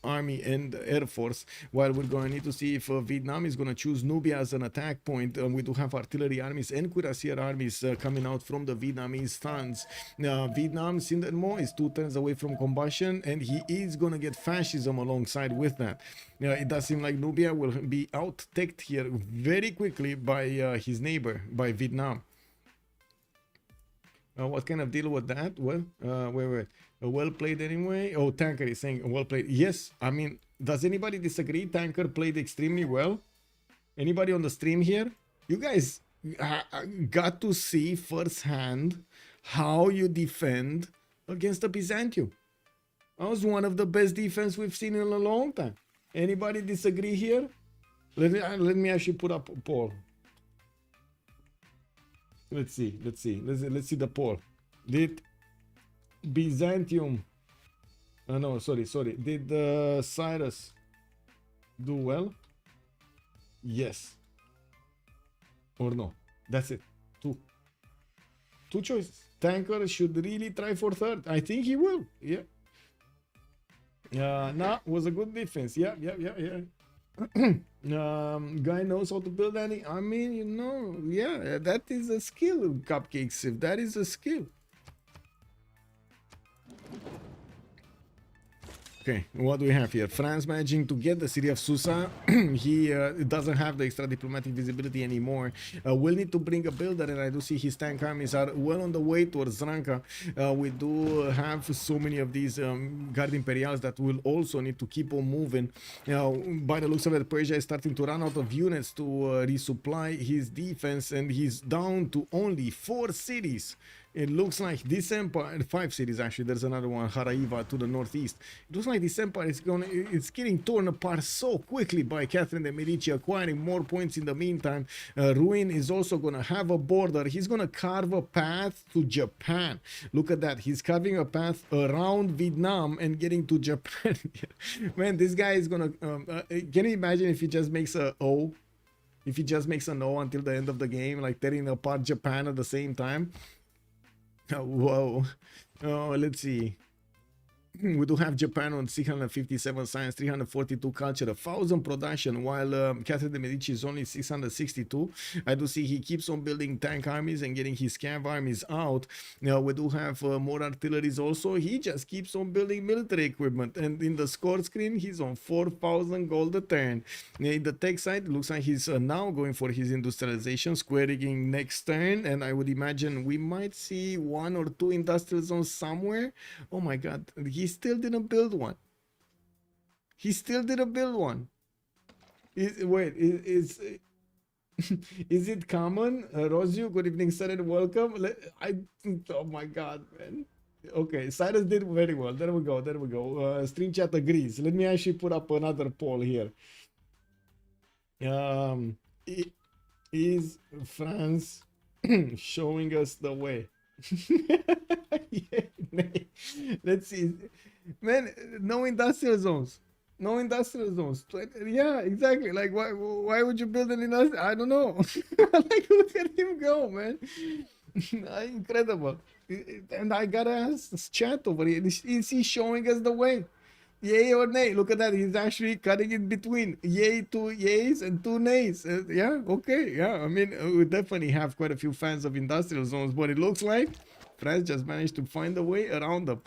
army and air force. While we're going to need to see if Vietnam is going to choose Nubia as an attack point. We do have artillery armies and cuirassier armies coming out from the Vietnamese stands. Vietnam, Sindermo is 2 turns away from combustion, and he is going to get fascism alongside with that. It does seem like Nubia will be out-teched here very quickly by his neighbor, by Vietnam. What kind of deal with that? Well, wait. Well played anyway. Oh, Tanker is saying well played. Yes, I mean, does anybody disagree? Tanker played extremely well. Anybody on the stream here? You guys got to see firsthand how you defend against the Byzantium. That was one of the best defense we've seen in a long time. Anybody disagree here? Let me actually put up a poll. Let's see the poll. Did Byzantium? No, sorry. Did Cyrus do well? Yes or no? That's it. Two choices. Tanker should really try for third. I think he will. Yeah. Nah, was a good defense. Yeah. Guy knows how to build any. I mean, you know, yeah, that is a skill, Cupcakes. If that is a skill. Okay, what do we have here? France managing to get the city of Susa. He doesn't have the extra diplomatic visibility anymore. We'll need to bring a builder, and I do see his tank armies are well on the way towards Zranka. We do have so many of these Guard Imperials that will also need to keep on moving. By the looks of it, Persia is starting to run out of units to resupply his defense, and he's down to only 4 cities. It looks like this empire, 5 cities actually, there's another one, Haraiva to the northeast. It looks like this empire it's getting torn apart so quickly by Catherine de Medici, acquiring more points in the meantime. Ruin is also going to have a border. He's going to carve a path to Japan. Look at that. He's carving a path around Vietnam and getting to Japan. Man, this guy is going to... can you imagine if he just makes a O? If he just makes an O until the end of the game, like tearing apart Japan at the same time? Whoa. Oh, let's see. We do have Japan on 657 science, 342 culture, 1,000 production, while Catherine de Medici is only 662. I do see he keeps on building tank armies and getting his cav armies out. We do have more artilleries also. He just keeps on building military equipment, and in the score screen, he's on 4,000 gold a turn. In the tech side, it looks like he's now going for his industrialization, square rigging next turn, and I would imagine we might see 1 or 2 industrial zones somewhere. Oh my god, he still didn't build one. He still didn't build one. Is it common? Rosio, good evening, sir, and welcome. Oh my god, man. Okay, Cyrus did very well. There we go. Stream chat agrees. Let me actually put up another poll here. Is France showing us the way? Yeah, let's see, man. No industrial zones. Yeah, exactly. Like, why would you build an industrial? I don't know. Like, look at him go, man. Incredible. And I gotta ask chat over here, is he showing us the way? Yay or nay? Look at that. He's actually cutting in between. Yay, 2 yays and 2 nays. Yeah, okay. Yeah, I mean, we definitely have quite a few fans of industrial zones, but it looks like France just managed to find a way around them.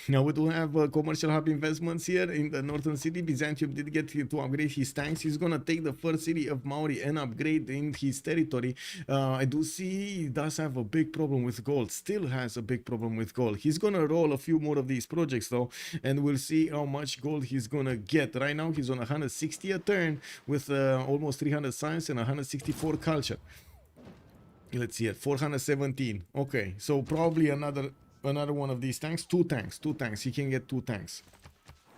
Now we do have commercial hub investments here in the northern city. Byzantium did get to upgrade his tanks. He's gonna take the first city of Mauri and upgrade in his territory. I do see he does have a big problem with gold. Still has a big problem with gold. He's gonna roll a few more of these projects though, and we'll see how much gold he's gonna get. Right now he's on 160 a turn with almost 300 science and 164 culture. Let's see it, 417. Okay, so probably another one of these tanks. Two tanks. He can get 2 tanks.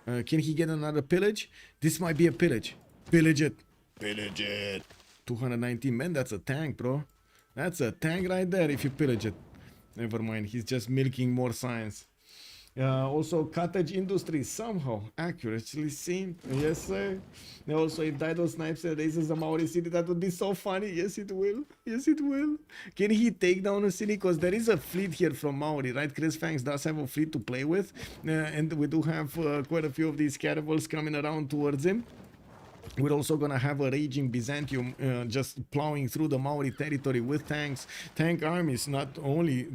Can he get another pillage? This might be a pillage. Pillage it. 219. Man, that's a tank, bro. That's a tank right there if you pillage it. Never mind, he's just milking more science. Also, cottage industry somehow accurately seen. Yes, sir. Also, if Dido snipes and raises the Maori city, that would be so funny. Yes, it will. Yes, it will. Can he take down a city? Because there is a fleet here from Maori, right? Chris Fangs does have a fleet to play with. And we do have quite a few of these caravels coming around towards him. We're also gonna have a raging Byzantium just plowing through the Maori territory with tanks, tank armies, not only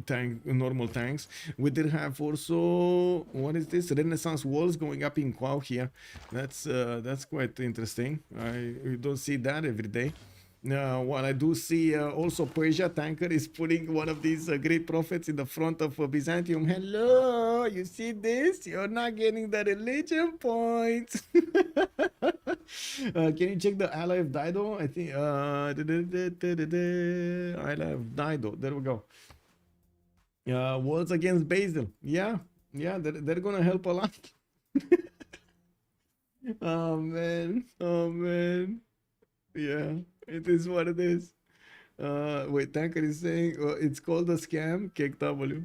normal tanks. We did have also, what is this, Renaissance walls going up in Quao here. That's quite interesting. I don't see that every day. What I do see also Persia tanker is putting one of these great prophets in the front of Byzantium. Hello, you see this? You're not getting the religion points. Can you check the ally of Dido? I think ally of Dido. There we go. Walls against Basil. Yeah, they're gonna help a lot. Oh man. Yeah, it is what it is. Wait, Tanker is saying it's called a scam. Cake W.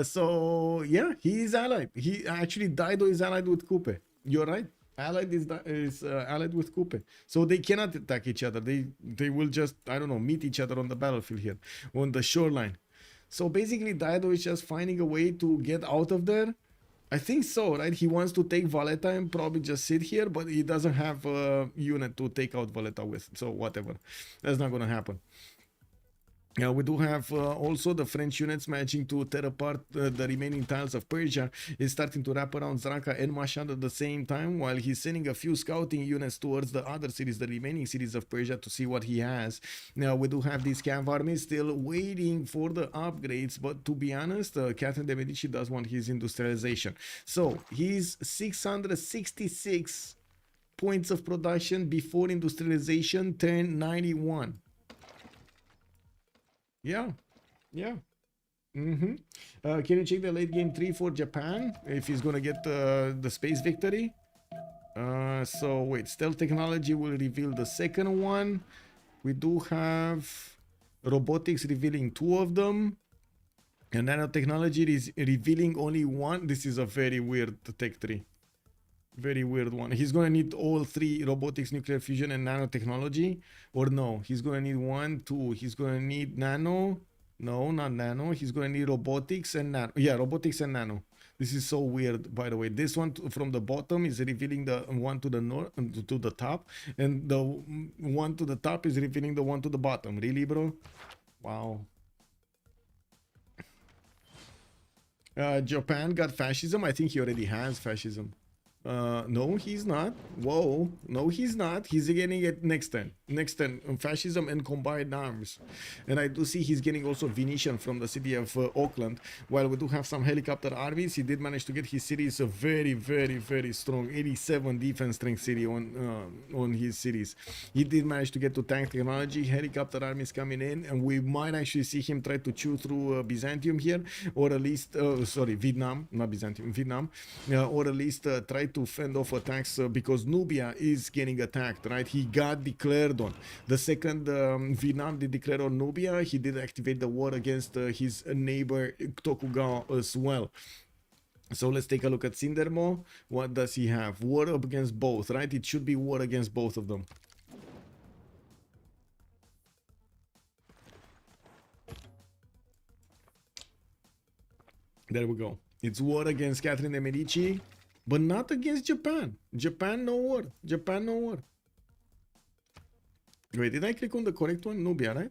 So yeah, he is allied. He actually Dido is allied with Coupe. You're right. Allied is allied with Coupe. So they cannot attack each other. They will just, I don't know, meet each other on the battlefield here on the shoreline. So basically Dido is just finding a way to get out of there. I think so, right? He wants to take Valletta and probably just sit here, but he doesn't have a unit to take out Valletta with. So whatever. That's not going to happen. We do have also the French units managing to tear apart the remaining tiles of Persia. Is starting to wrap around Zraka and Mashhad at the same time, while he's sending a few scouting units towards the other cities, the remaining cities of Persia, to see what he has. Now we do have these Cav armies still waiting for the upgrades, but to be honest, Catherine de Medici does want his industrialization. So he's 666 points of production before industrialization, turn 91. Yeah. Can you check the late game 3 for Japan if he's gonna get the space victory? So wait, stealth technology will reveal the second one. We do have robotics revealing 2 of them, and nanotechnology is revealing only 1. This is a very weird tech tree. Very weird one. He's gonna need all 3: robotics, nuclear fusion, and nanotechnology. Or no, he's gonna need 1, 2. He's gonna need nano. No, not nano. He's gonna need robotics and nano. Yeah, robotics and nano. This is so weird, by the way. This one from the bottom is revealing the one to the north, to the top, and the one to the top is revealing the one to the bottom. Really, bro? Wow. Japan got fascism. I think he already has fascism. No, he's not. Whoa, no, he's not. He's getting it next turn. Fascism and combined arms. And I do see he's getting also Venetian from the city of Auckland. While we do have some helicopter armies, he did manage to get his cities a very, very, very strong 87 defense strength city on his cities. He did manage to get to tank technology, helicopter armies coming in, and we might actually see him try to chew through Byzantium here, or at least, Vietnam, not Byzantium, Vietnam, or at least try to fend off attacks because Nubia is getting attacked, right? He got declared on. The second Vietnam did declare on Nubia, he did activate the war against his neighbor Tokugawa as well. So let's take a look at Sindermo. What does he have? War up against both, right? It should be war against both of them. There we go. It's war against Catherine de Medici, but not against Japan. Japan, no war. Japan, no war. Wait, did I click on the correct one? Nubia, right?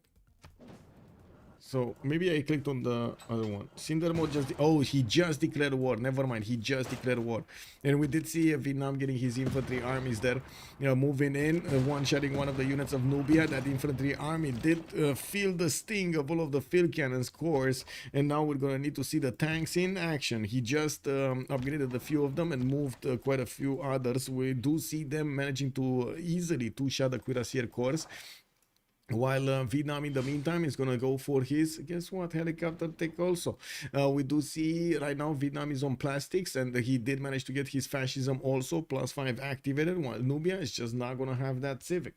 So maybe I clicked on the other one. Sindermo just, oh, he just declared war. Never mind, he just declared war. And we did see Vietnam getting his infantry armies there, moving in, one-shotting one of the units of Nubia. That infantry army did feel the sting of all of the field cannons cores, and now we're gonna need to see the tanks in action. He just upgraded a few of them and moved quite a few others. We do see them managing to easily two-shot the cuirassier corps. While Vietnam in the meantime is gonna go for his, guess what, helicopter tech also. We do see right now Vietnam is on plastics, and he did manage to get his fascism also +5 activated, while Nubia is just not gonna have that civic.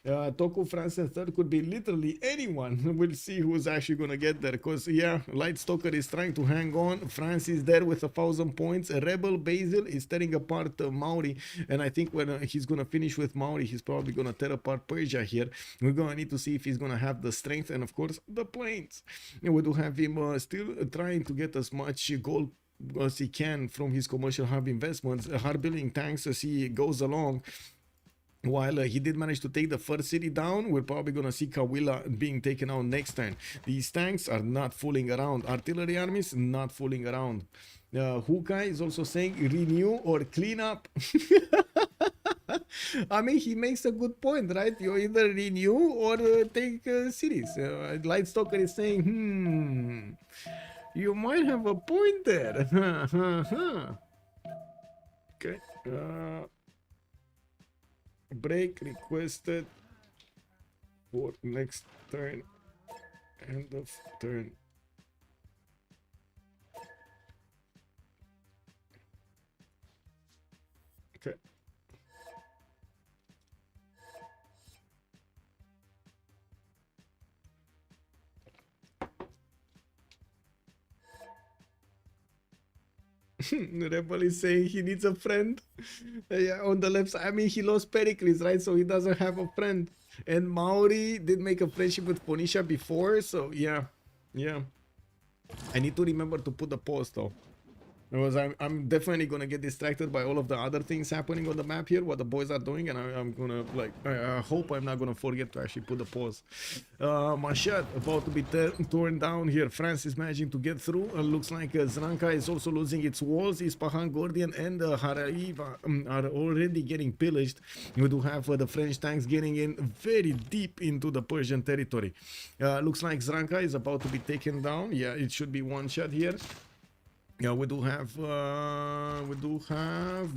Toku France and third could be literally anyone. We'll see who's actually gonna get there, because yeah, Light Stalker is trying to hang on. France is there with 1,000 points. Rebel Basil is tearing apart Maori, and I think when he's gonna finish with Maori, he's probably gonna tear apart Persia here. We're gonna need to see if he's gonna have the strength, and of course the planes. And we do have him still trying to get as much gold as he can from his commercial hub investments, hard building tanks as he goes along. While he did manage to take the first city down, we're probably going to see Kawila being taken out next turn. These tanks are not fooling around. Artillery armies not fooling around. Hukai is also saying renew or clean up. I mean, he makes a good point, right? You either renew or take cities. Light Stalker is saying, you might have a point there. Okay. Break requested for next turn, end of turn. Okay. Rebel is saying he needs a friend. Yeah, on the left side. I mean, he lost Pericles, right? So he doesn't have a friend. And Maori did make a friendship with Phoenicia before. So yeah. I need to remember to put the pause though. Because I'm definitely gonna get distracted by all of the other things happening on the map here, what the boys are doing, and I'm gonna like I hope I'm not gonna forget to actually put the pause. Mashat about to be torn down here. France is managing to get through. Looks like Zranka is also losing its walls. Ispahan, Gordian, and Haraiva are already getting pillaged. We do have the French tanks getting in very deep into the Persian territory. Looks like Zranka is about to be taken down. Yeah, it should be one shot here. Yeah, we do have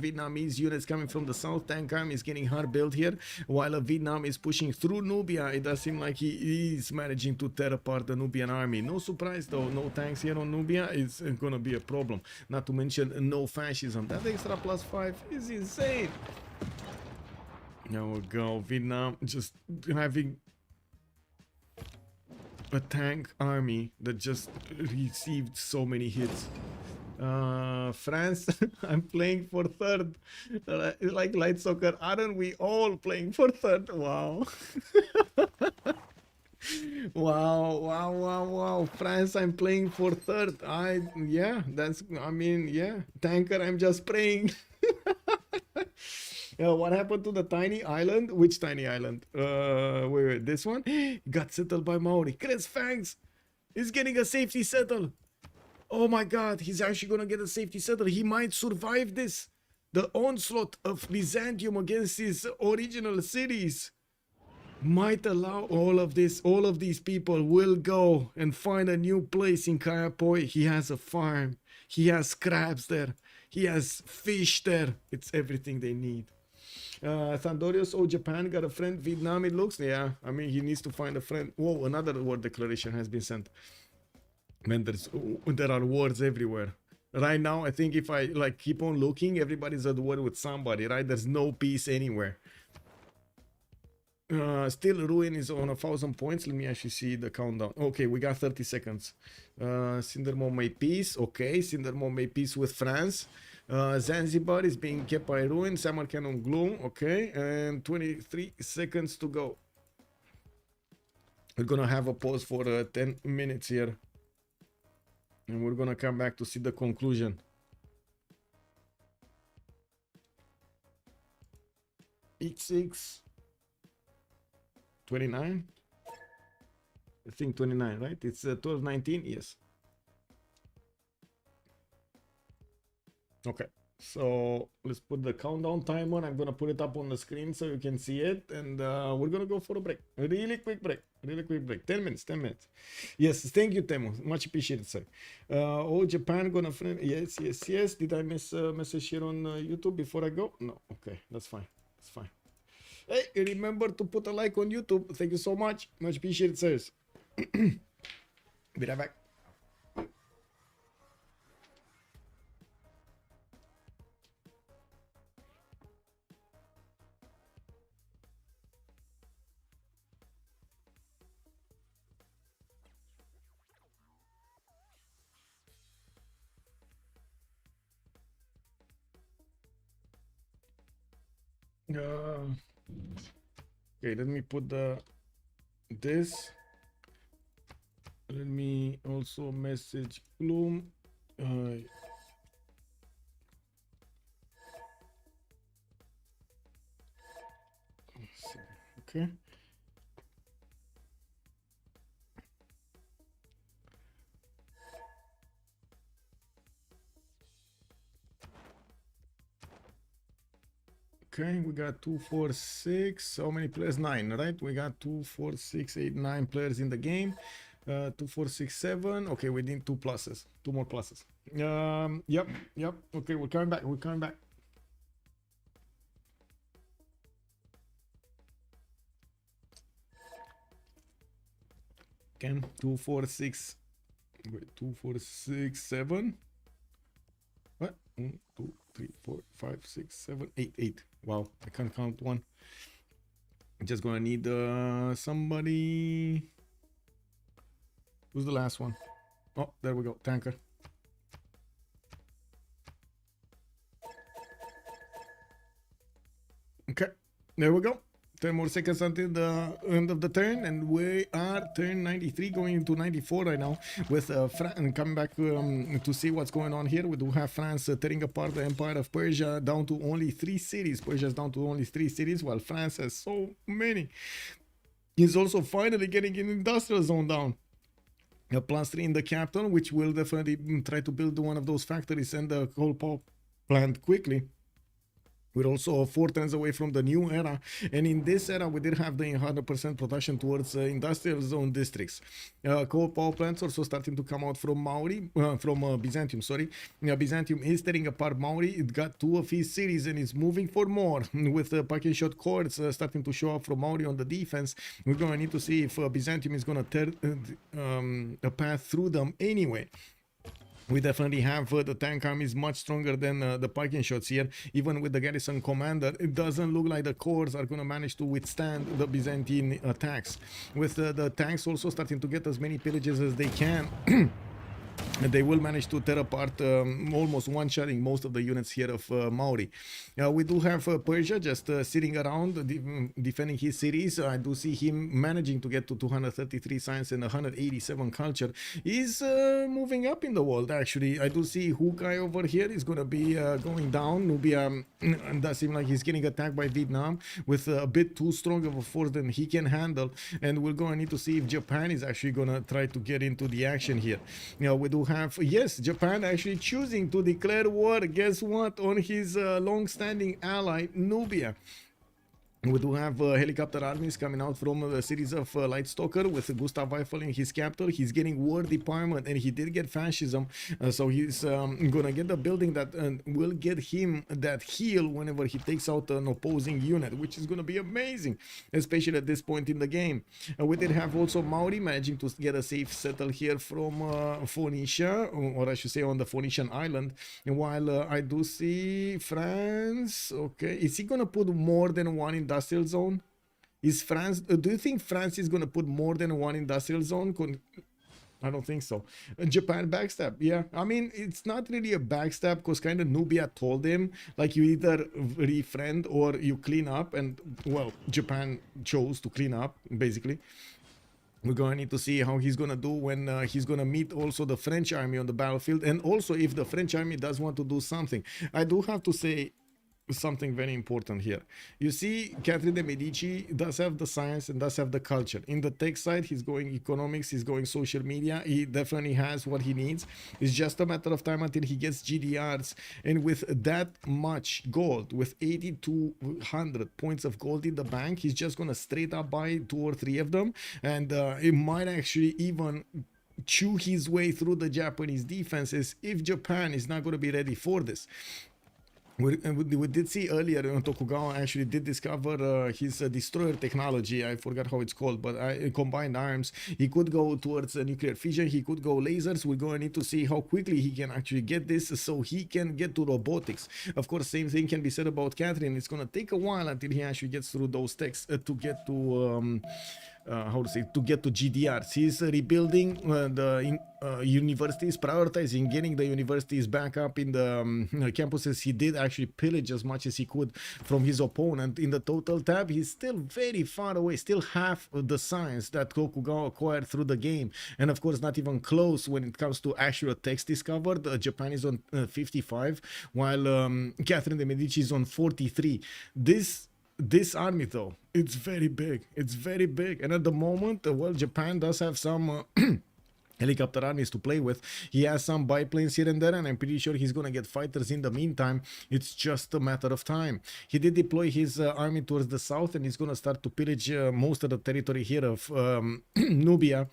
Vietnamese units coming from the south. Tank army is getting hard built here, while Vietnam is pushing through Nubia. It does seem like he is managing to tear apart the Nubian army. No surprise though, no tanks here on Nubia. It's gonna be a problem. Not to mention no fascism. That extra +5 is insane. There we go. Vietnam just having a tank army that just received so many hits. France, I'm playing for third. Like Light Soccer, aren't we all playing for third? Wow. wow. France, I'm playing for third. Yeah, Tanker, I'm just praying. What happened to the tiny island? Which tiny island? Wait, this one? Got settled by Maori. Chris Fangs is getting a safety settle. Oh my god, he's actually gonna get a safety settle. He might survive this. The onslaught of Byzantium against his original cities might allow all of these people will go and find a new place in Kayapoi. He has a farm. He has crabs there. He has fish there. It's everything they need. Thandorius, Japan got a friend. Vietnam, it looks. Yeah, I mean, he needs to find a friend. Whoa, another war declaration has been sent. Man, there are wars everywhere. Right now, I think if I like keep on looking, everybody's at war with somebody, right? There's no peace anywhere. Still, Ruin is on 1,000 points. Let me actually see the countdown. Okay, we got 30 seconds. Sindermo made peace. Okay, Sindermo made peace with France. Zanzibar is being kept by Ruin. Samarkand on Gloom. Okay, and 23 seconds to go. We're gonna have a pause for 10 minutes here. And we're gonna come back to see the conclusion. H6 29. think 29, right? It's 12:19. Yes. Okay. So let's put the countdown timer. I'm gonna put it up on the screen so you can see it, and we're gonna go for a break. A really quick break. Really quick break. 10 minutes. 10 minutes. Yes. Thank you, Temu. Much appreciated, sir. Oh, Japan gonna friend. Yes, yes, yes. Did I miss a message here on YouTube before I go? No. Okay, that's fine. That's fine. Hey, remember to put a like on YouTube. Thank you so much. Much appreciated, sirs. Be right back. Okay, let me put this. Let me also message Bloom. Okay. Okay, we got 2, 4, 6. How many players? 9, right? We got 2, 4, 6, 8, 9 players in the game. 2, 4, 6, 7. Okay, we need 2 pluses. 2 more pluses. Yep. Okay, we're coming back. We're coming back. Again, 2, 4, 6. Wait, 2, 4, 6, 7. What? 1, 2, 3, 4, 5, 6, 7, 8, 8. Wow, I can't count one. I'm just gonna need somebody. Who's the last one? Oh, there we go. Tanker. Okay, there we go. 10 more seconds until the end of the turn, and we are turn 93 going into 94 right now with France coming back to see what's going on here. We do have France tearing apart the Empire of Persia down to only 3 cities. Persia is down to only 3 cities, while France has so many. He's also finally getting an industrial zone down. A +3 in the capital, which will definitely try to build one of those factories and the coal power plant quickly. We're also 4 turns away from the new era, and in this era we did have the 100% production towards industrial zone districts. Coal power plants also starting to come out from Byzantium. Sorry, Byzantium is tearing apart Mauri. It got 2 of his cities and is moving for more. With the parking shot cords starting to show up from Mauri on the defense, we're going to need to see if Byzantium is going to tear a path through them anyway. We definitely have the tank army is much stronger than the parking shots here. Even with the garrison commander, it doesn't look like the corps are going to manage to withstand the Byzantine attacks. With the tanks also starting to get as many pillages as they can. They will manage to tear apart almost one-shotting most of the units here of Mauri. We do have Persia just sitting around defending his cities. I do see him managing to get to 233 science and 187 culture. He's moving up in the world, actually. I do see Hukai over here is going to be going down. Nubia does seem like he's getting attacked by Vietnam with a bit too strong of a force than he can handle. And we're going to need to see if Japan is actually going to try to get into the action here. We do have, yes, Japan actually choosing to declare war, guess what, on his long-standing ally, Nubia. We do have helicopter armies coming out from the cities of Lightstalker with Gustav Eiffel in his capital. He's getting war department, and he did get fascism, so he's gonna get the building that will get him that heal whenever he takes out an opposing unit, which is gonna be amazing, especially at this point in the game. We did have also Mauri managing to get a safe settle here from Phoenicia, or I should say on the Phoenician island, and while I do see France. Okay, is he gonna put more than one industrial zone? Is France, do you think France is going to put more than one industrial zone? I don't think so. Japan backstab, yeah. I mean, it's not really a backstab because kind of Nubia told him, like, you either refriend or you clean up, and, well, Japan chose to clean up, basically. We're going to need to see how he's going to do when he's going to meet also the French army on the battlefield, and also if the French army does want to do something. I do have to say, something very important here. You see, Catherine de Medici does have the science and does have the culture. In the tech side, he's going economics, he's going social media. He definitely has what he needs. It's just a matter of time until he gets GDRs. And with that much gold, with 8,200 points of gold in the bank, he's just gonna straight up buy 2 or 3 of them, and it might actually even chew his way through the Japanese defenses if Japan is not going to be ready for this. We did see earlier Tokugawa actually did discover his destroyer technology. I forgot how it's called, but combined arms. He could go towards nuclear fission. He could go lasers. We're going to need to see how quickly he can actually get this so he can get to robotics. Of course, same thing can be said about Catherine. It's going to take a while until he actually gets through those techs to get to to get to GDRs. He's rebuilding the universities, prioritizing getting the universities back up in the campuses. He did actually pillage as much as he could from his opponent. In the total tab, he's still very far away, still half of the science that Tokugawa acquired through the game, and of course not even close when it comes to actual text discovered. Japan is on 55, while Catherine de Medici is on 43. This army, though, it's very big. It's very big. And at the moment, well, Japan does have some helicopter armies to play with. He has some biplanes here and there, and I'm pretty sure he's going to get fighters in the meantime. It's just a matter of time. He did deploy his army towards the south, and he's going to start to pillage most of the territory here of Nubia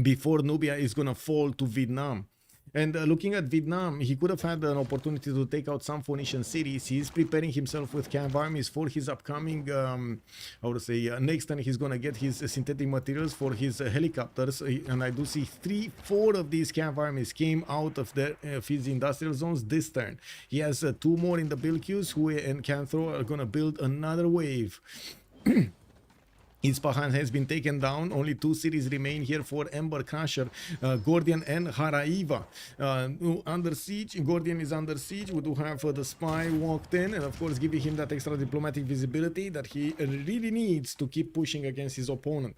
before Nubia is going to fall to Vietnam. And looking at Vietnam, he could have had an opportunity to take out some Phoenician cities. He's preparing himself with cav armies for his upcoming, next time he's going to get his synthetic materials for his helicopters. And I do see 3-4 of these cav armies came out of his industrial zones this turn. He has 2 more in the build queues. Hue and Cantho are going to build another wave. Ispahan has been taken down. Only 2 cities remain here for Ember Crusher, Gordian and Haraiva. Under siege, Gordian is under siege. We do have the spy walked in, and of course giving him that extra diplomatic visibility that he really needs to keep pushing against his opponent.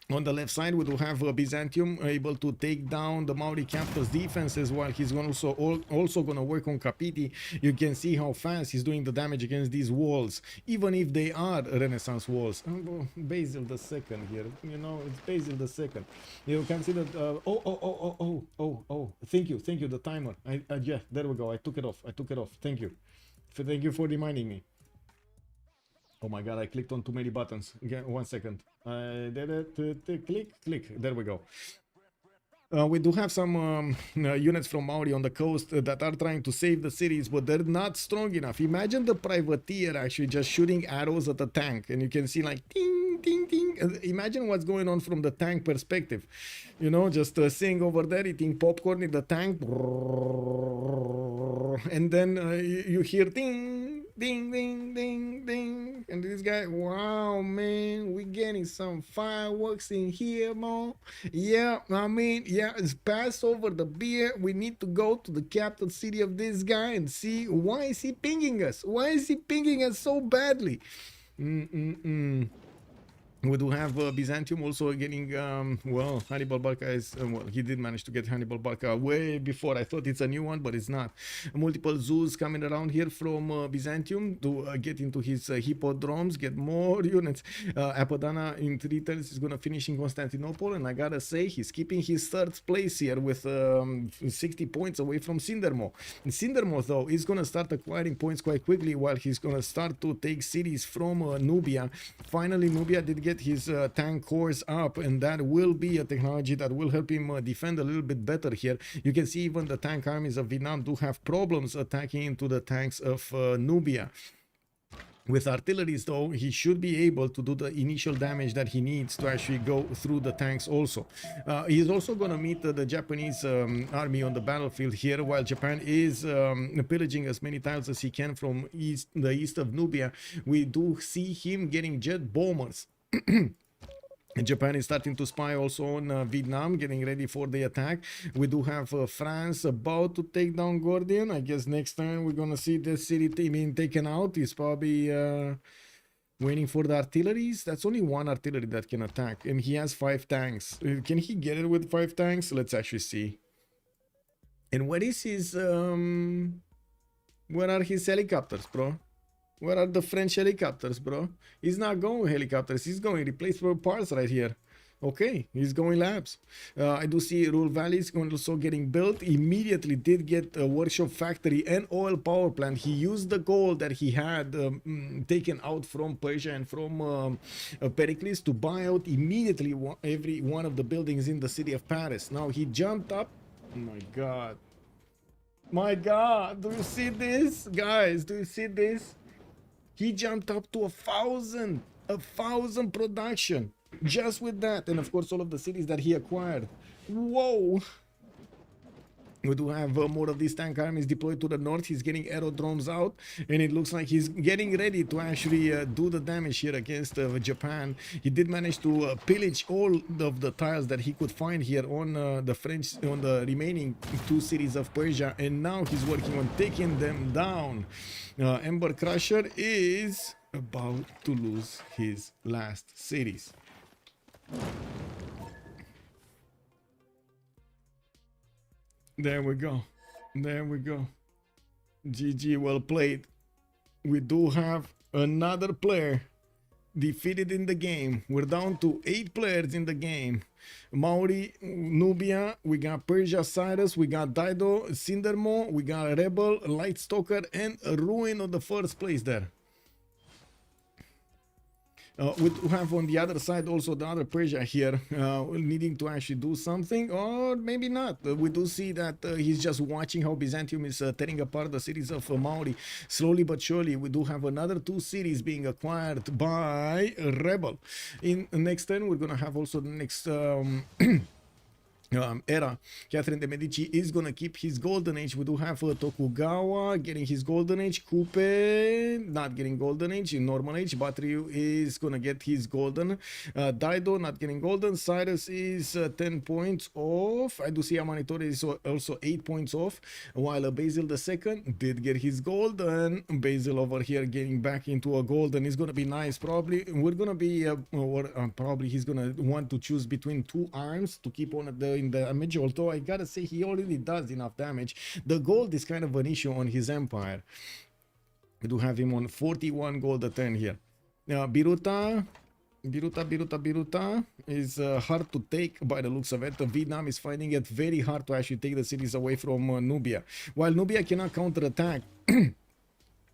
On the left side, we do have Byzantium able to take down the Maori capital's defenses, while he's also going to work on Kapiti. You can see how fast he's doing the damage against these walls, even if they are Renaissance walls. Basil the second here, you know, it's Basil the second. You can see that. Thank you, the timer. Yeah, there we go. I took it off. Thank you for reminding me. Oh my god, I clicked on too many buttons. Again, 1 second. I did it. Click. There we go. We do have some units from Maori on the coast that are trying to save the cities, but they're not strong enough. Imagine the privateer actually just shooting arrows at the tank, and you can see like ding, ding, ding. Imagine what's going on from the tank perspective. You know, just seeing over there, eating popcorn in the tank, and then you hear ding, ding, ding, ding, ding, and this guy, wow, man, we getting some fireworks in here, man. Yeah, I mean, yeah, it's pass over the beer. We need to go to the capital city of this guy and see why is he pinging us? Why is he pinging us so badly? We do have Byzantium also getting, well, Hannibal Barca is, well, he did manage to get Hannibal Barca way before. I thought it's a new one, but it's not. Multiple zoos coming around here from Byzantium to get into his hippodromes, get more units. Apadana in 3 turns is going to finish in Constantinople, and I gotta say, he's keeping his 3rd place here with 60 points away from Sindermo. And Sindermo, though, is going to start acquiring points quite quickly while he's going to start to take cities from Nubia. Finally, Nubia did get his tank cores up, and that will be a technology that will help him defend a little bit better here. You can see even the tank armies of Vietnam do have problems attacking into the tanks of Nubia. With artilleries, though, he should be able to do the initial damage that he needs to actually go through the tanks also. He's also going to meet the Japanese army on the battlefield here, while Japan is pillaging as many tiles as he can from the east of Nubia. We do see him getting jet bombers. Japan is starting to spy also on Vietnam, getting ready for the attack. We do have France about to take down Gordian. I guess next time we're going to see this city being taken out. He's probably waiting for the artilleries. That's only 1 artillery that can attack, and he has 5 tanks. Can he get it with 5 tanks? Let's actually see. And what is his Where are his helicopters, bro? Where are the French helicopters, bro? He's not going helicopters. He's going replaceable parts right here. Okay, he's going labs. I do see Rural Valley is also getting built. Immediately did get a workshop factory and oil power plant. He used the gold that he had taken out from Persia and from Pericles to buy out immediately every one of the buildings in the city of Paris. Now he jumped up. Oh my God. My God, do you see this? Guys, do you see this? He jumped up to 1,000 production just with that, and of course all of the cities that he acquired. Whoa. We do have more of these tank armies deployed to the north. He's getting aerodromes out, and it looks like he's getting ready to actually do the damage here against Japan. He did manage to pillage all of the tiles that he could find here on the French, on the remaining two cities of Persia, and now he's working on taking them down. Ember Crusher is about to lose his last cities. There we go. There we go. GG, well played. We do have another player defeated in the game. We're down to 8 players in the game. Maori, Nubia, we got Persia, Cyrus, we got Dido, Cindermo, we got Rebel, Light Stalker, and Ruin on the first place there. We have on the other side also the other Persia here needing to actually do something, or maybe not. We do see that he's just watching how Byzantium is tearing apart the cities of Maori. Slowly but surely, we do have another 2 cities being acquired by Rebel. In next turn, we're going to have also the next era. Catherine de Medici is gonna keep his golden age. We do have Tokugawa getting his golden age, Kupe not getting golden age, in normal age. Batryu is gonna get his golden, Daido not getting golden. Cyrus is 10 points off. I do see Amanitore is also 8 points off, while Basil II did get his golden. Basil over here getting back into a golden is gonna be nice. Probably we're gonna be probably he's gonna want to choose between 2 arms to keep on in the damage, although I gotta say he already does enough damage. The gold is kind of an issue on his empire. We do have him on 41 gold a turn here. Biruta is hard to take by the looks of it. Vietnam is finding it very hard to actually take the cities away from Nubia. While Nubia cannot counterattack,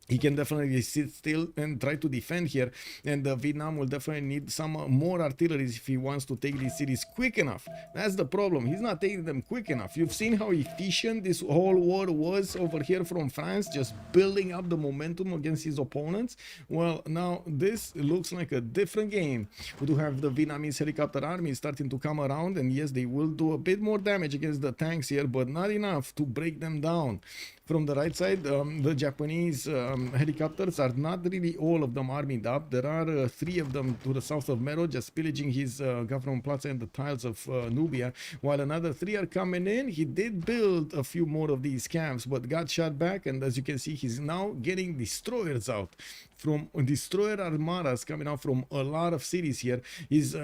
he can definitely sit still and try to defend here, and Vietnam will definitely need some more artillery if he wants to take these cities quick enough. That's the problem. He's not taking them quick enough. You've seen how efficient this whole war was over here from France, just building up the momentum against his opponents. Well, now this looks like a different game. We do have the Vietnamese helicopter army starting to come around, and yes, they will do a bit more damage against the tanks here, but not enough to break them down. From the right side, the Japanese helicopters are not really all of them armed up. There are 3 of them to the south of Mero, just pillaging his government plaza and the tiles of Nubia, while another 3 are coming in. He did build a few more of these camps, but got shot back, and as you can see, he's now getting destroyers out. From destroyer armadas coming out from a lot of cities here. He's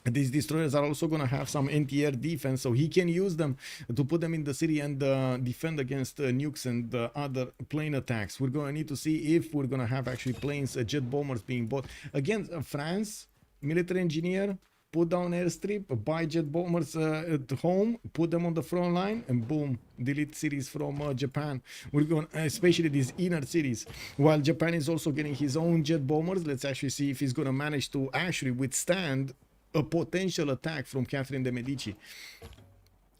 these destroyers are also going to have some anti-air defense, so he can use them to put them in the city and defend against nukes and other plane attacks. We're going to need to see if we're going to have actually planes, jet bombers being bought. Again, France, military engineer, put down airstrip, buy jet bombers at home, put them on the front line, and boom, delete cities from Japan. We're going, especially these inner cities. While Japan is also getting his own jet bombers, let's actually see if he's going to manage to actually withstand a potential attack from Catherine de Medici.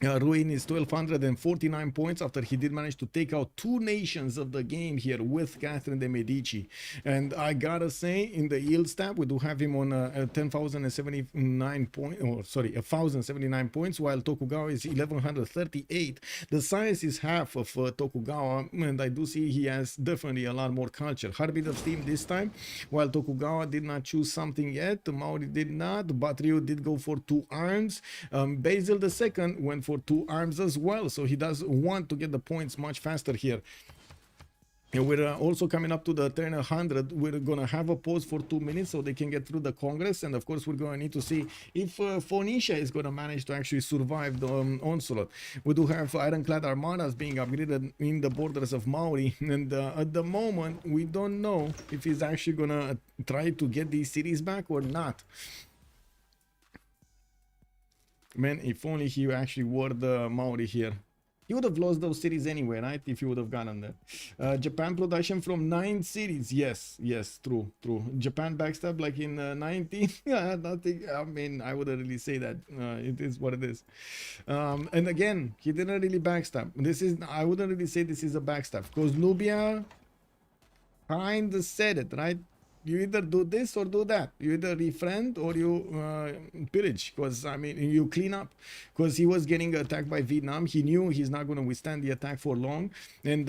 Ruin is 1249 points after he did manage to take out 2 nations of the game here with Catherine de Medici. And I gotta say, in the yield tab, we do have him on 10,079 points, or sorry, 1,079 points, while Tokugawa is 1,138. The science is half of Tokugawa, and I do see he has definitely a lot more culture. Heartbeat of Steam this time, while Tokugawa did not choose something yet, Maori did not, Batryu did go for 2 arms, Basil II went for 2 arms as well, so he does want to get the points much faster here. And we're also coming up to the turn 100. We're going to have a pause for 2 minutes so they can get through the Congress. And of course, we're going to need to see if Phoenicia is going to manage to actually survive the onslaught. We do have ironclad armadas being upgraded in the borders of Mauri. And at the moment, we don't know if he's actually going to try to get these cities back or not. Man, if only he actually were the Maori here. You would have lost those cities anyway, right? If you would have gotten there. Japan production from 9 cities. Yes, true. Japan backstab like in 19. Yeah, nothing. I mean, I wouldn't really say that. It is what it is. And again, he didn't really backstab. I wouldn't really say this is a backstab because Nubia kind of said it, right? You either do this or do that. You either refriend or you pillage. Because, I mean, you clean up. Because he was getting attacked by Vietnam. He knew he's not going to withstand the attack for long. And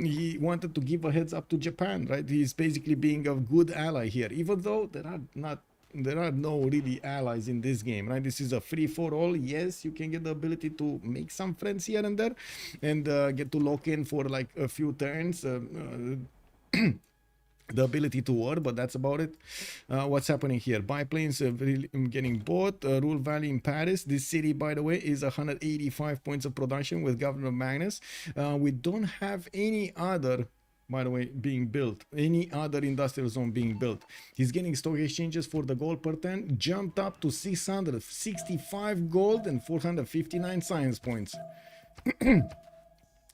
he wanted to give a heads up to Japan, right? He's basically being a good ally here. Even though there are no really allies in this game, right? This is a free-for-all. Yes, you can get the ability to make some friends here and there. And get to lock in for like a few turns. The ability to war, but that's about it. What's happening here? Biplanes getting bought. Rule Valley in Paris. This city, by the way, is 185 points of production with Governor Magnus. We don't have any other, by the way, being built. Any other industrial zone being built. He's getting stock exchanges for the gold per 10. Jumped up to 665 gold and 459 science points.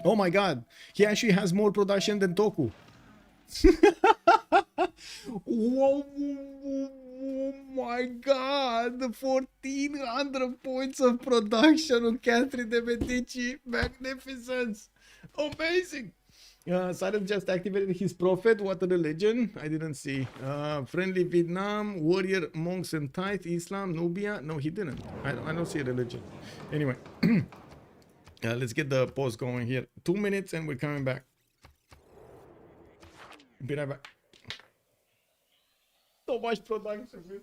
Oh my god. He actually has more production than Toku. Whoa, oh my god, 1400 points of production on Catherine de Medici. Magnificence. Amazing. Cyrus just activated his prophet. What a religion. I didn't see. Friendly Vietnam, warrior, monks and tithe, Islam, Nubia. No, he didn't. I don't see a religion. Anyway, let's get the pause going here. 2 minutes and we're coming back. Be right back. So much production, man.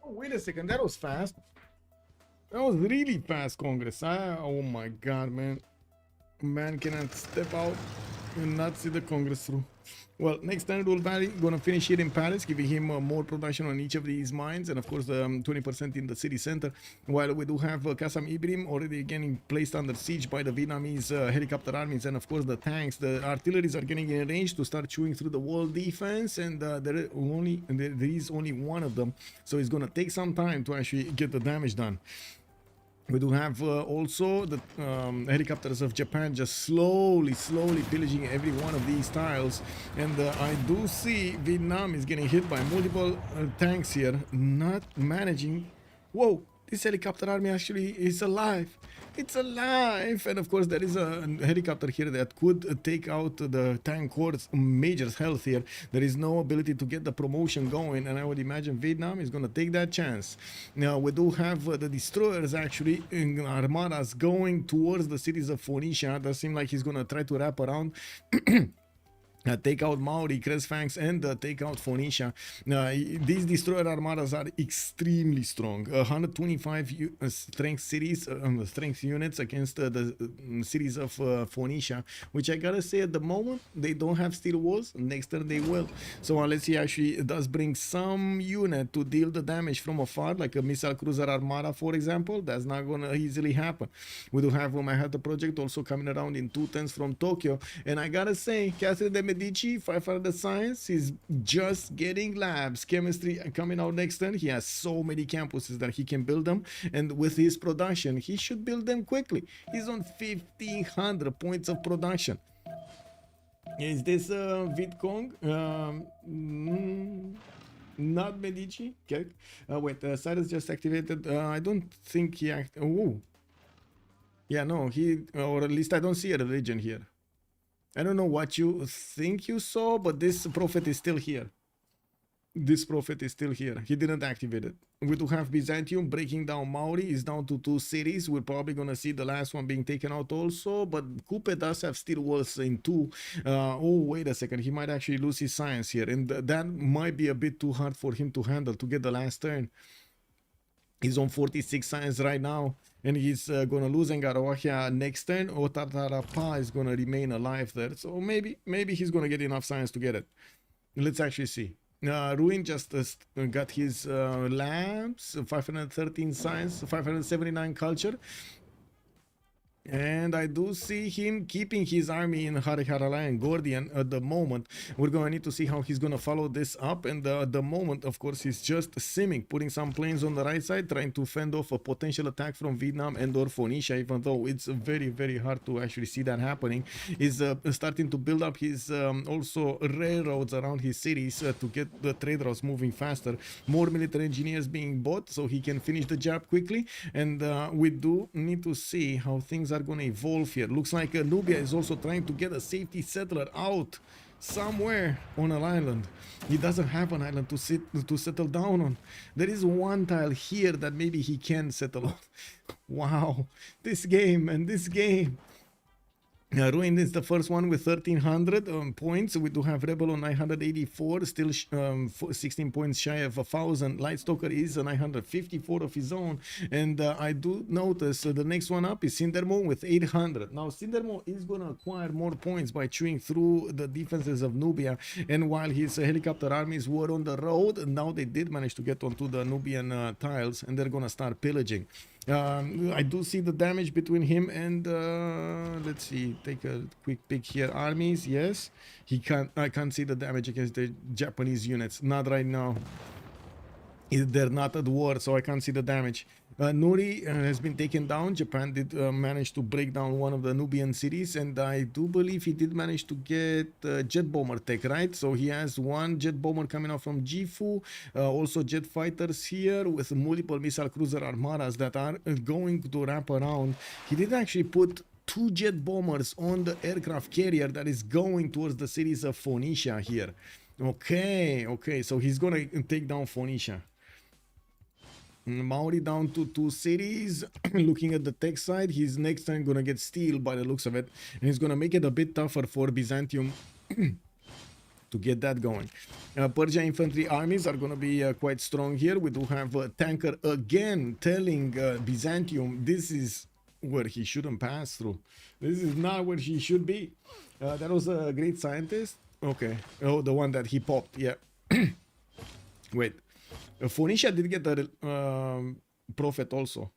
Oh, wait a second, that was fast. That was really fast, Congress. Oh my god, man. Man cannot step out and not see the Congress through. Well, next time Rule Valley gonna finish here in Paris, giving him more production on each of these mines, and of course the 20% in the city center. While we do have Kasam Ibrim already getting placed under siege by the Vietnamese helicopter armies, and of course the tanks, the artilleries are getting in range to start chewing through the wall defense, and there is only one of them, so it's gonna take some time to actually get the damage done. We do have also the helicopters of Japan just slowly pillaging every one of these tiles. And I do see Vietnam is getting hit by multiple tanks here, not managing. Whoa, This helicopter army actually is alive. It's alive! And of course there is a helicopter here that could take out the tank horde's major health here. There is no ability to get the promotion going, and I would imagine Vietnam is gonna take that chance. Now we do have the destroyers actually in armadas going towards the cities of Phoenicia. Does seem like he's gonna try to wrap around. Take out Maori, Cresfangs, and take out Phoenicia. These destroyer armadas are extremely strong. 125 strength cities, strength units against the cities of Phoenicia, which I gotta say at the moment they don't have steel walls. Next turn they will. So unless he actually does bring some unit to deal the damage from afar, like a missile cruiser armada, for example, that's not gonna easily happen. We do have Manhattan Project also coming around in 210s from Tokyo, and I gotta say, Catherine de Medici, 500 science, is just getting labs. Chemistry coming out next turn. He has so many campuses that he can build them, and with his production, he should build them quickly. He's on 1,500 points of production. Is this Vietcong? Not Medici. Okay. Wait, Cyrus just activated. I don't think he oh. Yeah, no, or at least I don't see a religion here. I don't know what you think you saw, but this prophet is still here. This prophet is still here. He didn't activate it. We do have Byzantium breaking down Maori. Is down to 2 cities. We're probably going to see the last one being taken out also. But Kupe does have steel walls in 2. Oh, wait a second. He might actually lose his science here. And that might be a bit too hard for him to handle to get the last turn. He's on 46 science right now, and he's going to lose Ngarawahia next turn. Otatarapa is going to remain alive there. So maybe he's going to get enough science to get it. Let's actually see. Ruin just got his labs, 513 science, 579 culture. And I do see him keeping his army in Hariharala and Gordian at the moment. We're going to need to see how he's going to follow this up. And at the moment, of course, he's just simming, putting some planes on the right side, trying to fend off a potential attack from Vietnam and or Phoenicia, even though it's very, very hard to actually see that happening. He's starting to build up his also railroads around his cities to get the trade routes moving faster. More military engineers being bought so he can finish the job quickly. And we do need to see how things are going to evolve here. Looks like Nubia is also trying to get a safety settler out somewhere on an island. He doesn't have an island to settle down on. There is one tile here that maybe he can settle on. Wow, this game and this game. Ruin is the first one with 1,300 points. We do have Rebel on 984, still 16 points shy of 1,000. Lightstalker is 954 of his own. And I do notice the next one up is Cindermo with 800. Now, Cindermo is going to acquire more points by chewing through the defenses of Nubia. And while his helicopter armies were on the road, now they did manage to get onto the Nubian tiles, and they're going to start pillaging. I do see the damage between him and let's see, take a quick peek here. Armies, yes, I can't see the damage against the Japanese units, not right now. They're not at war, so I can't see the damage. Nuri has been taken down. Japan did manage to break down one of the Nubian cities, and I do believe he did manage to get jet bomber tech, right? So he has one jet bomber coming out from Gifu, also jet fighters here with multiple missile cruiser armadas that are going to wrap around. He did actually put 2 jet bombers on the aircraft carrier that is going towards the cities of Phoenicia here. Okay, so he's gonna take down Phoenicia. Maori down to 2 cities. Looking at the tech side, he's next time gonna get steel by the looks of it, and he's gonna make it a bit tougher for Byzantium to get that going. Persia infantry armies are gonna be quite strong here. We do have a tanker again telling Byzantium this is where he shouldn't pass through. This is not where he should be. That was a great scientist. Okay. Oh, the one that he popped. Yeah. Wait. Phoenicia did get the prophet also.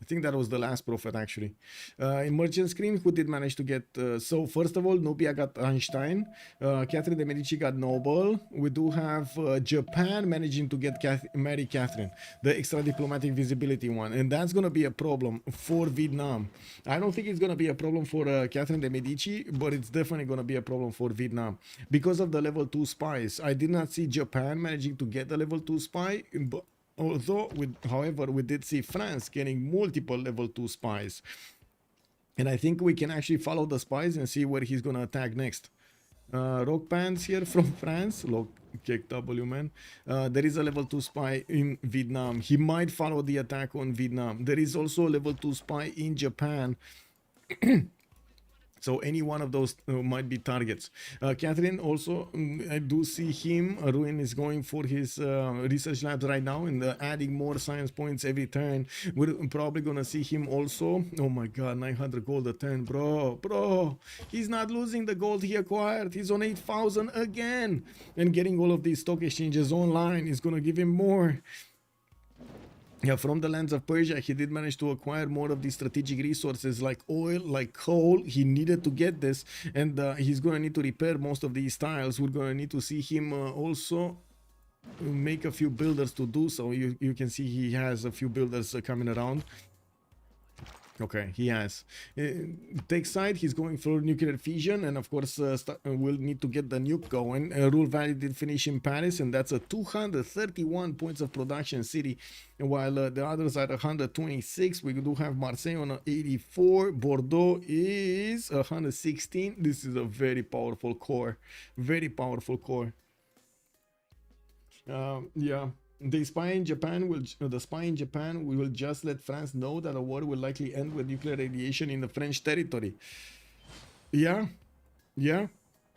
I think that was the last prophet actually. Emergent screen, who did manage to get... so first of all, Nubia got Einstein. Catherine de Medici got Nobel. We do have Japan managing to get Mary Catherine, the extra diplomatic visibility one. And that's going to be a problem for Vietnam. I don't think it's going to be a problem for Catherine de Medici, but it's definitely going to be a problem for Vietnam. Because of the level 2 spies. I did not see Japan managing to get the level 2 spy, but Although, however, we did see France getting multiple level 2 spies. And I think we can actually follow the spies and see where he's gonna attack next. Rock Pants here from France. Look, kick W, man. There is a level 2 spy in Vietnam. He might follow the attack on Vietnam. There is also a level 2 spy in Japan. So any one of those might be targets. Catherine also, I do see him. Ruin is going for his research labs right now and adding more science points every turn. We're probably gonna see him also. Oh my god, 900 gold a turn, bro. He's not losing the gold he acquired. He's on 8,000 again. And getting all of these stock exchanges online is gonna give him more. Yeah, from the lands of Persia, he did manage to acquire more of these strategic resources like oil, like coal. He needed to get this, and he's going to need to repair most of these tiles. We're going to need to see him also make a few builders to do so. You can see he has a few builders coming around. Okay, he has. Tech side, he's going for nuclear fission, and of course we'll need to get the nuke going. Rule Valley did finish in Paris, and that's a 231 points of production city, while the others are 126. We do have Marseille on 84. Bordeaux is 116. This is a very powerful core. Very powerful core. Yeah. The spy in Japan we will just let France know that a war will likely end with nuclear radiation in the French territory. Yeah,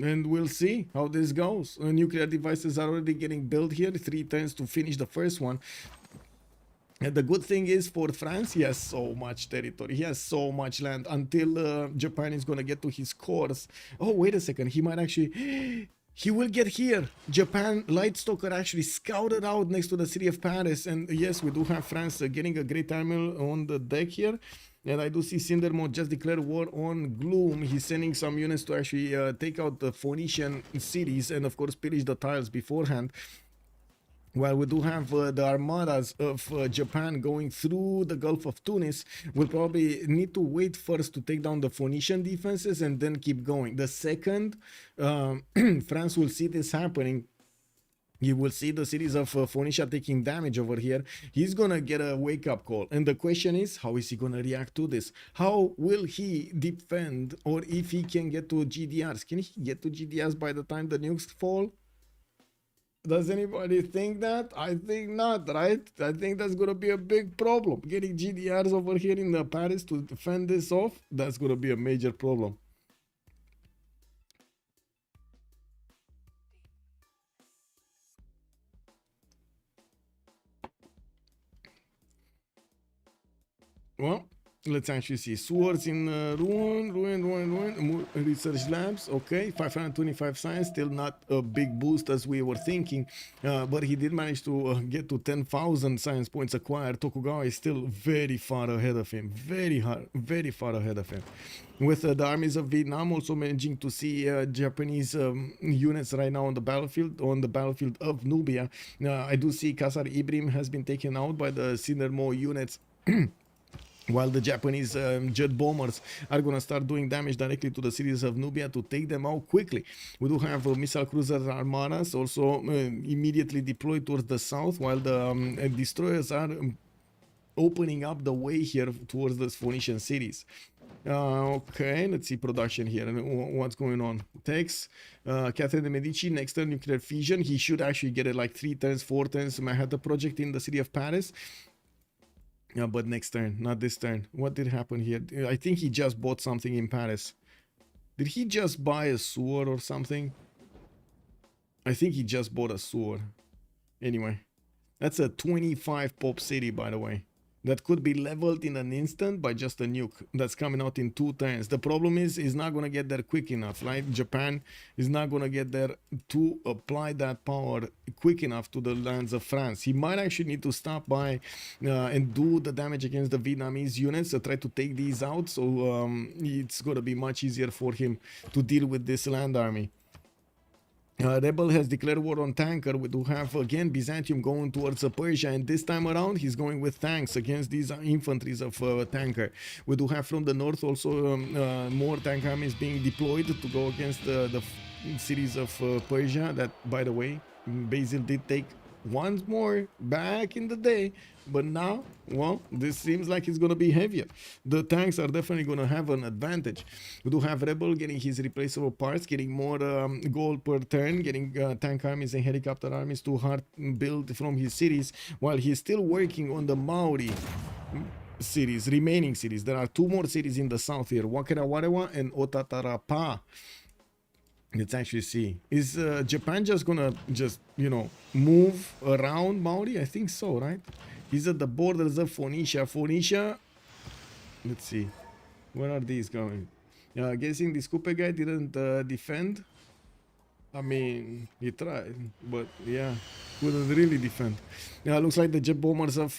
and we'll see how this goes. Nuclear devices are already getting built here, 3 turns to finish the first one. And the good thing is for France, he has so much territory, he has so much land until Japan is gonna get to his cores. Oh, wait a second, he might actually... He will get here. Japan Lightstalker actually scouted out next to the city of Paris. And yes, we do have France getting a great army on the deck here. And I do see Cindermo just declare war on Gloom. He's sending some units to actually take out the Phoenician cities and of course pillage the tiles beforehand. While we do have the armadas of Japan going through the Gulf of Tunis, we'll probably need to wait first to take down the Phoenician defenses and then keep going. The second France will see this happening, you will see the cities of Phoenicia taking damage over here. He's gonna get a wake-up call. And the question is, how is he gonna react to this? How will he defend, or if he can get to GDRs? Can he get to GDRs by the time the nukes fall? Does anybody think that? I think not, right? I think that's gonna be a big problem. Getting GDRs over here in Paris to defend this off, that's gonna be a major problem. Well, let's actually see. Swords in ruin. Research labs. Okay, 525 science. Still not a big boost as we were thinking. But he did manage to get to 10,000 science points acquired. Tokugawa is still very far ahead of him. Very far ahead of him. With the armies of Vietnam also managing to see Japanese units right now on the battlefield of Nubia. I do see Kasar Ibrim has been taken out by the Sindermo units. While the Japanese jet bombers are going to start doing damage directly to the cities of Nubia to take them out quickly. We do have missile cruiser armadas also immediately deployed towards the south, while the destroyers are opening up the way here towards the Phoenician cities. Okay, let's see production here and what's going on. Takes Catherine de Medici, next turn nuclear fission. He should actually get it like 3 turns, 4 turns. Manhattan project in the city of Paris. Yeah, but next turn, not this turn. What did happen here? I think he just bought something in Paris. Did he just buy a sewer or something? I think he just bought a sewer. Anyway, that's a 25 pop city, by the way. That could be leveled in an instant by just a nuke that's coming out in 2 turns. The problem is he's not going to get there quick enough, right? Japan is not going to get there to apply that power quick enough to the lands of France. He might actually need to stop by and do the damage against the Vietnamese units to try to take these out. So it's going to be much easier for him to deal with this land army. Rebel has declared war on tanker. We do have again Byzantium going towards Persia, and this time around he's going with tanks against these infantries of tanker. We do have from the north also more tank armies being deployed to go against the cities of Persia. That, by the way, Basil did take once more back in the day, but now, well, this seems like it's gonna be heavier. The tanks are definitely gonna have an advantage. We do have Rebel getting his replaceable parts, getting more gold per turn, getting tank armies and helicopter armies to hard build from his cities, while he's still working on the Maori cities, remaining cities. There are 2 more cities in the south here, Wakarawarewa and Otatarapa. Let's actually see. Is Japan just gonna move around Maori? I think so, right? He's at the borders of Phoenicia. Phoenicia, let's see. Where are these going? Guessing this Coupe guy didn't defend. I mean, he tried, but yeah, couldn't really defend. Looks like the jet bombers of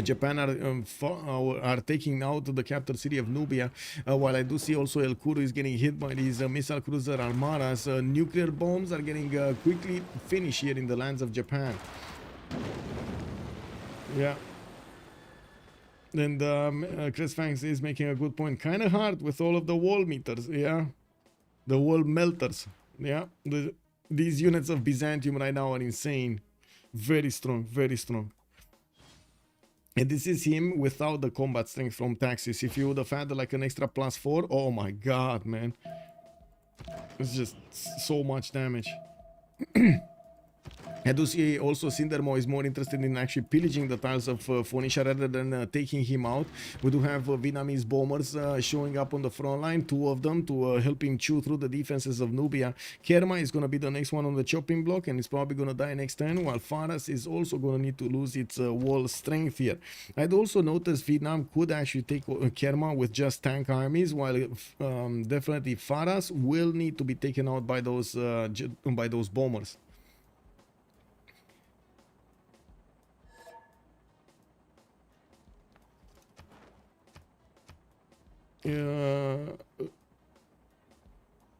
Japan are taking out the captured city of Nubia, while I do see also El Kuru is getting hit by these missile cruiser armadas. Nuclear bombs are getting quickly finished here in the lands of Japan. Yeah. And Chris Fangs is making a good point. Kind of hard with all of the wall meters, yeah. The wall melters, yeah. These units of Byzantium right now are insane. Very strong, very strong. And this is him without the combat strength from Taxis. If you would have had like an extra +4, oh my god, man. It's just so much damage. I do see also Sindermo is more interested in actually pillaging the tiles of Phoenicia rather than taking him out. We do have Vietnamese bombers showing up on the front line, 2 of them to help him chew through the defenses of Nubia. Kerma is going to be the next one on the chopping block and is probably going to die next turn, while Faras is also going to need to lose its wall strength here. I'd also noticed Vietnam could actually take Kerma with just tank armies, while definitely Faras will need to be taken out by those bombers.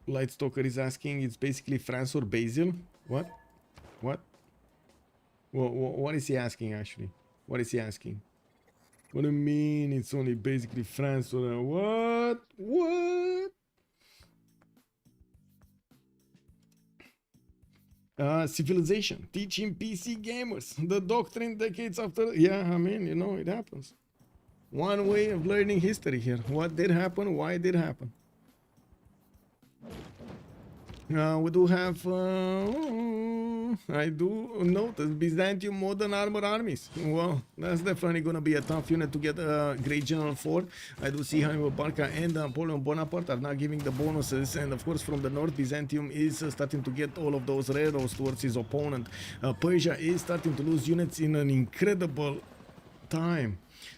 Lightstalker is asking, it's basically France or Basil. What is he asking actually? What is he asking? What do you mean it's only basically France or what? Civilization teaching PC gamers the doctrine decades after. Yeah, I mean, it happens. One way of learning history here. What did happen? Why did it happen? We do have, I do notice Byzantium modern armor armies. Well, that's definitely going to be a tough unit to get a great general for. I do see Hannibal Barca and Napoleon Bonaparte are now giving the bonuses. And of course, from the north, Byzantium is starting to get all of those railroads towards his opponent. Persia is starting to lose units in an incredible time.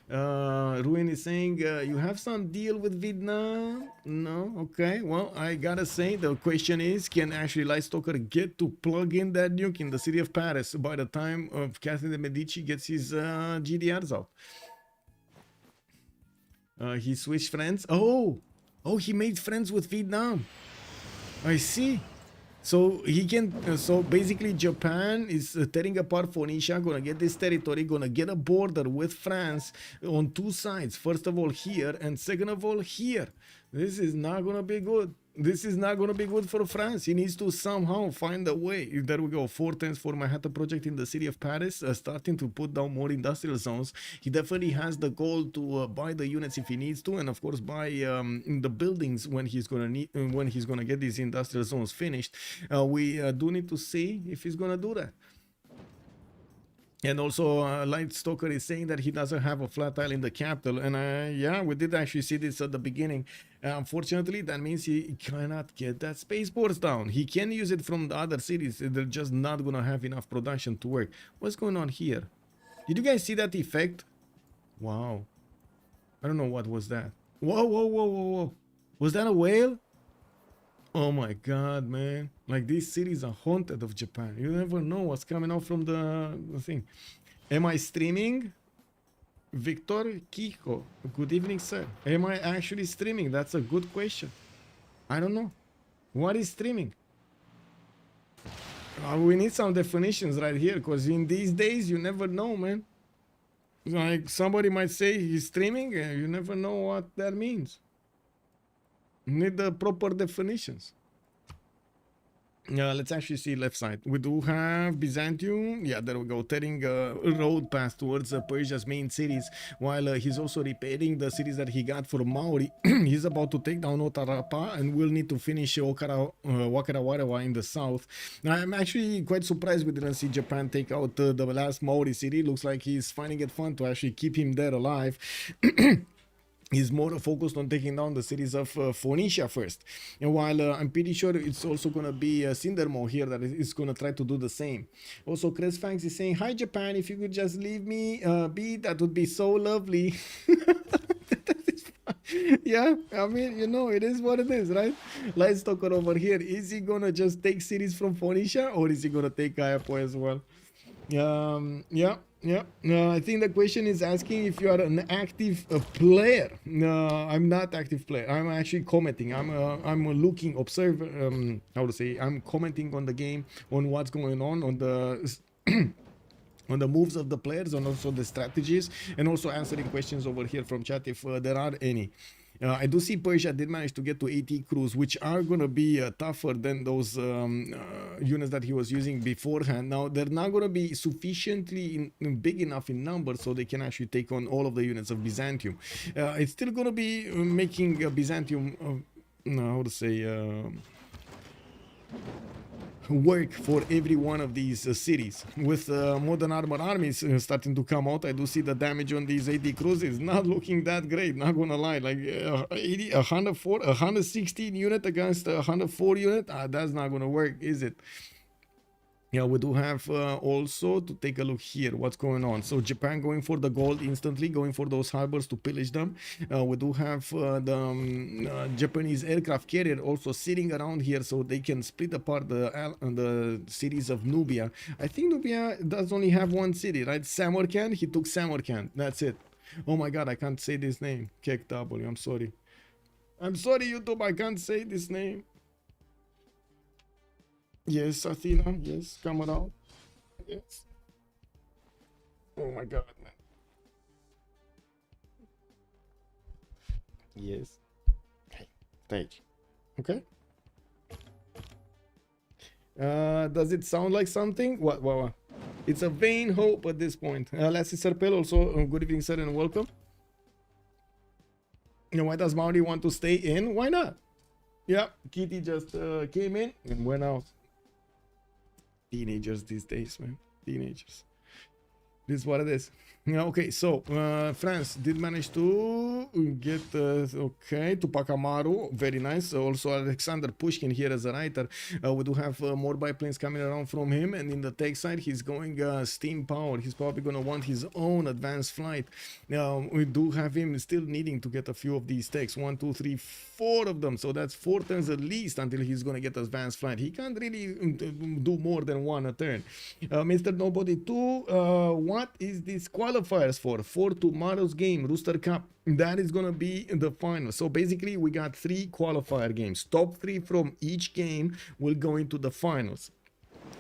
Ruin is saying, you have some deal with Vietnam? No? Okay. Well, I gotta say, the question is, can actually Lightstalker get to plug in that nuke in the city of Paris by the time of Catherine de Medici gets his GDRs out? He switched friends. Oh, he made friends with Vietnam. I see. So he can. So basically, Japan is tearing apart Phoenicia, gonna get this territory, gonna get a border with France on 2 sides. First of all here, and second of all here. This is not gonna be good. This is not gonna be good for France. He needs to somehow find a way. There we go. 4 tens for Manhattan Project in the city of Paris, starting to put down more industrial zones. He definitely has the goal to buy the units if he needs to, and of course buy the buildings when he's gonna get these industrial zones finished. We do need to see if he's gonna do that. And also, Lightstalker is saying that he doesn't have a flat tile in the capital. And yeah, we did actually see this at the beginning. Unfortunately, that means he cannot get that spaceports down. He can use it from the other cities. They're just not going to have enough production to work. What's going on here? Did you guys see that effect? Wow. I don't know what was that. Whoa. Was that a whale? Oh my god, man. Like, these cities are haunted of Japan. You never know what's coming out from the thing. Am I streaming? Victor Kiko. Good evening, sir. Am I actually streaming? That's a good question. I don't know. What is streaming? We need some definitions right here, because in these days, you never know, man. Like, somebody might say he's streaming, and you never know what that means. Need the proper definitions. Let's actually see left side. We do have Byzantium. Yeah, there we go. Tearing a road path towards Persia's main cities, while he's also repairing the cities that he got for Maori. He's about to take down Otarapa and will need to finish Wakarawarawa in the south. I'm actually quite surprised we didn't see Japan take out the last Maori city. Looks like he's finding it fun to actually keep him there alive. He's more focused on taking down the cities of Phoenicia first. And while I'm pretty sure it's also going to be Sindermo here that is going to try to do the same. Also, Cresfangs is saying, "Hi Japan, if you could just leave me be, that would be so lovely." Yeah, I mean, you know, it is what it is, right? Let's talk it over here. Is he going to just take cities from Phoenicia, or is he going to take Kayapo as well? Yeah. I think the question is asking if you are an active player. No, I'm not active player. I'm actually commenting. I'm looking, observe. How to say? I'm commenting on the game, on what's going on the on the moves of the players, and also the strategies, and also answering questions over here from chat if there are any. I do see Persia did manage to get to 80 crews, which are going to be tougher than those units that he was using beforehand. Now, they're not going to be sufficiently big enough in number so they can actually take on all of the units of Byzantium. It's still going to be making Byzantium, how to say, work for every one of these cities. With modern armor armies starting to come out, I do see the damage on these 80 cruisers not looking that great, not gonna lie. Like 116 unit against 104 unit, that's not gonna work, is it? Yeah, we do have also to take a look here what's going on. So Japan going for the gold instantly, going for those harbors to pillage them. We do have the Japanese aircraft carrier also sitting around here so they can split apart the cities of Nubia. I think Nubia does only have one city, right? Samarkand. He took Samarkand. That's it. Oh my god, I can't say this name. Kek W. I'm sorry. I'm sorry, YouTube. I can't say this name. Yes, Athena. Yes, come around. Yes. Oh my god, man. Yes. Okay. Stage. Okay. Does it sound like something? What? It's a vain hope at this point. Lassie Serpel also, good evening, sir, and welcome. Why does Maori want to stay in? Why not? Yeah, Kitty just came in and went out. Teenagers these days, man. Teenagers. This is what it is. Yeah, okay, so France did manage to get okay to Pakamaru, very nice. Also Alexander Pushkin here as a writer. We do have more biplanes coming around from him, and in the tech side he's going steam power. He's probably gonna want his own advanced flight. Now we do have him still needing to get a few of these techs, 1, 2, 3, 4 of them. So that's 4 turns at least until he's gonna get advanced flight. He can't really do more than 1 a turn. Mr. Nobody 2, what is this qualifiers for tomorrow's game, Rooster Cup? That is gonna be the final. So basically we got 3 qualifier games. Top 3 from each game will go into the finals.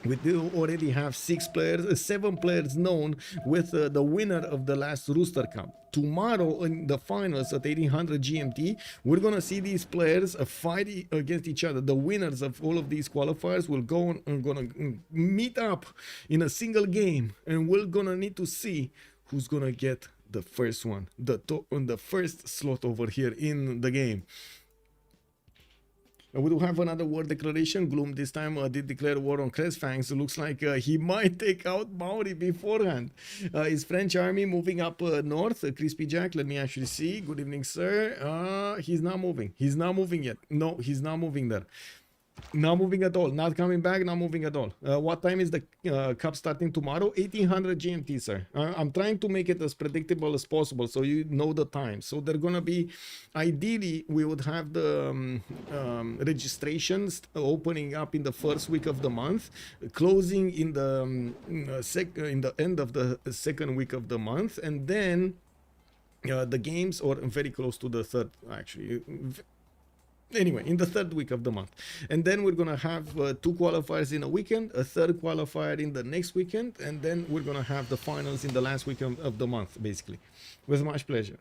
We do already have 7 players known, with the winner of the last Rooster Cup. Tomorrow in the finals at 1800 GMT, we're gonna see these players fight against each other. The winners of all of these qualifiers will go and gonna meet up in a single game, and we're gonna need to see who's gonna get the first one, on the first slot over here in the game. We do have another war declaration. Gloom this time did declare war on Cresfangs. It looks like he might take out Maori beforehand. Is French army moving up north? Crispy Jack, let me actually see. Good evening, sir. He's not moving. He's not moving yet. No, he's not moving there. Not moving at all. Not coming back. Not moving at all. What time is the cup starting tomorrow? 1800 GMT, sir. I'm trying to make it as predictable as possible so you know the time. So they're gonna be, ideally, we would have the registrations opening up in the first week of the month, closing in the in the end of the second week of the month, and then the games, or very close to the third, actually. Anyway, in the third week of the month. And then we're gonna have 2 qualifiers in a weekend, a third qualifier in the next weekend, and then we're gonna have the finals in the last weekend of the month, basically. With much pleasure.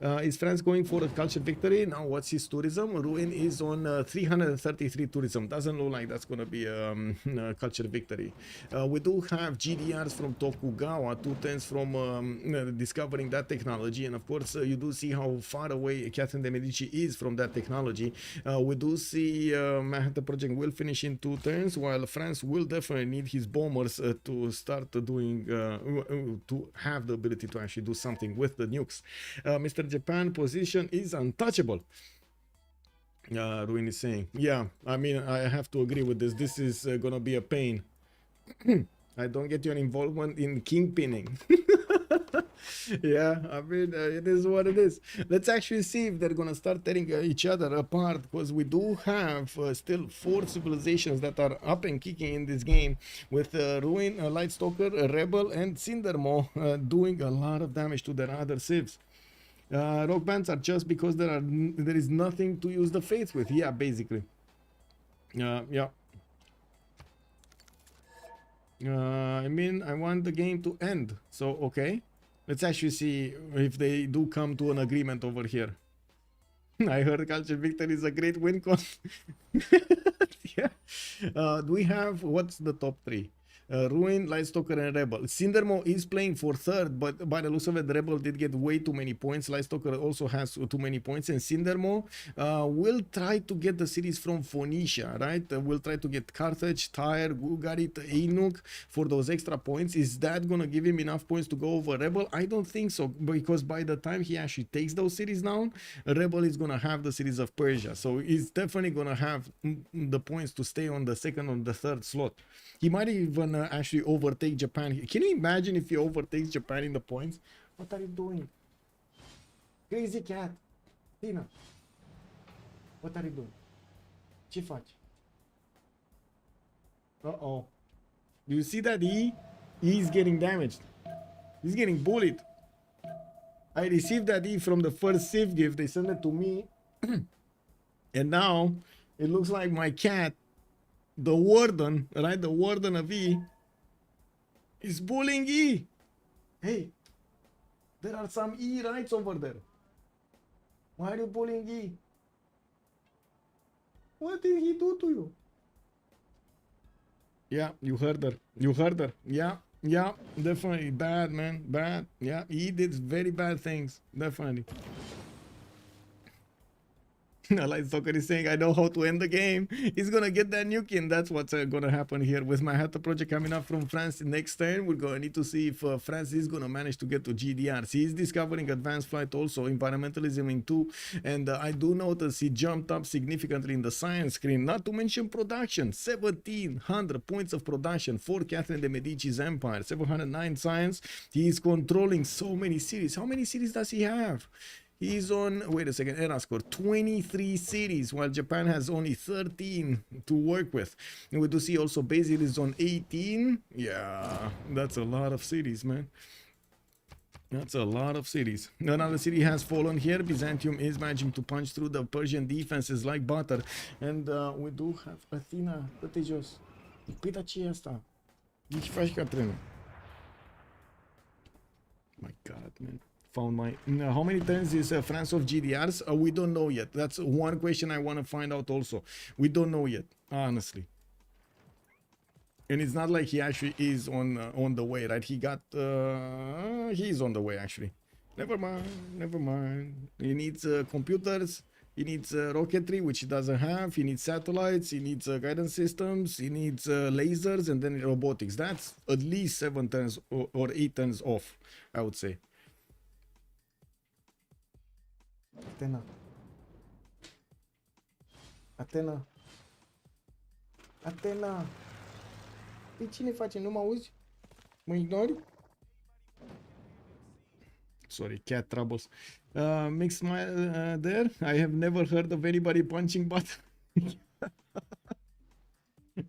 Is France going for a culture victory? Now, what's his tourism? Ruin is on 333 tourism. Doesn't look like that's going to be a culture victory. We do have GDRs from Tokugawa, 210s from discovering that technology. And of course, you do see how far away Catherine de Medici is from that technology. We do see Manhattan Project will finish in 2 turns, while France will definitely need his bombers to start doing, to have the ability to actually do something with the nukes. Mr. Japan position is untouchable. Ruin is saying, yeah, I mean, I have to agree with this. This is gonna be a pain. I don't get your involvement in kingpinning. Yeah, I mean, it is what it is. Let's actually see if they're gonna start tearing each other apart, because we do have still 4 civilizations that are up and kicking in this game, with Ruin, Lightstalker, Rebel, and Cindermo doing a lot of damage to their other civs. Rock bands are just because there is nothing to use the fates with. Yeah, basically. Yeah. I mean, I want the game to end. So, okay. Let's actually see if they do come to an agreement over here. I heard culture victory is a great win con. Yeah. Do we have, what's the top 3? Ruin, Lightstalker, and Rebel. Cindermo is playing for 3rd, but by the looks of it, Rebel did get way too many points. Lightstalker also has too many points, and Cindermo will try to get the cities from Phoenicia, right? We'll try to get Carthage, Tyre, Gugarit, Ainuk for those extra points. Is that gonna give him enough points to go over Rebel? I don't think so, because by the time he actually takes those cities down, Rebel is gonna have the cities of Persia, so he's definitely gonna have the points to stay on the 2nd or the 3rd slot. He might even actually overtake Japan. Can you imagine if he overtakes Japan in the points? What are you doing? Crazy cat. Tina. What are you doing? Ce faci? Uh-oh. Do you see that he's getting damaged? He's getting bullied. I received that E from the first Civ gift. They sent it to me. And now it looks like my cat, the warden, right? The warden of E is bullying E. Hey, there are some E rights over there. Why are you bullying E? What did he do to you? Yeah, you heard her. You heard her. Yeah, definitely. Bad, man. Bad. Yeah, he did very bad things. Definitely. Lightstalker is saying, I know how to end the game. He's gonna get that nuke in. That's what's gonna happen here with Manhattan Project coming up from France next turn. We're gonna need to see if France is gonna manage to get to GDRs. He is discovering advanced flight also, environmentalism in 2, and I do notice he jumped up significantly in the science screen. Not to mention production, 1700 points of production for Catherine de Medici's empire, 709 science. He is controlling so many cities. How many cities does he have? He's on, wait a second, era score 23 cities, while Japan has only 13 to work with. And we do see also Basil is on 18. Yeah, that's a lot of cities, man. That's a lot of cities. Another city has fallen here. Byzantium is managing to punch through the Persian defenses like butter. And we do have Athena. Dă-te jos. Păi, ce e asta? Ce faci, Catrin? My God, man. Found my how many turns is France of GDRs? We don't know yet. That's one question I want to find out also. We don't know yet, honestly. And it's not like he actually is on the way, right? He got he's on the way actually. Never mind. He needs computers, he needs rocketry, which he doesn't have, he needs satellites, he needs guidance systems, he needs lasers, and then robotics. That's at least 7 turns or 8 turns off, I would say. Atena. Pe cine face? Nu mă auzi? Mă ignori? Sorry, cat troubles. Mixed smile there. I have never heard of anybody punching butter.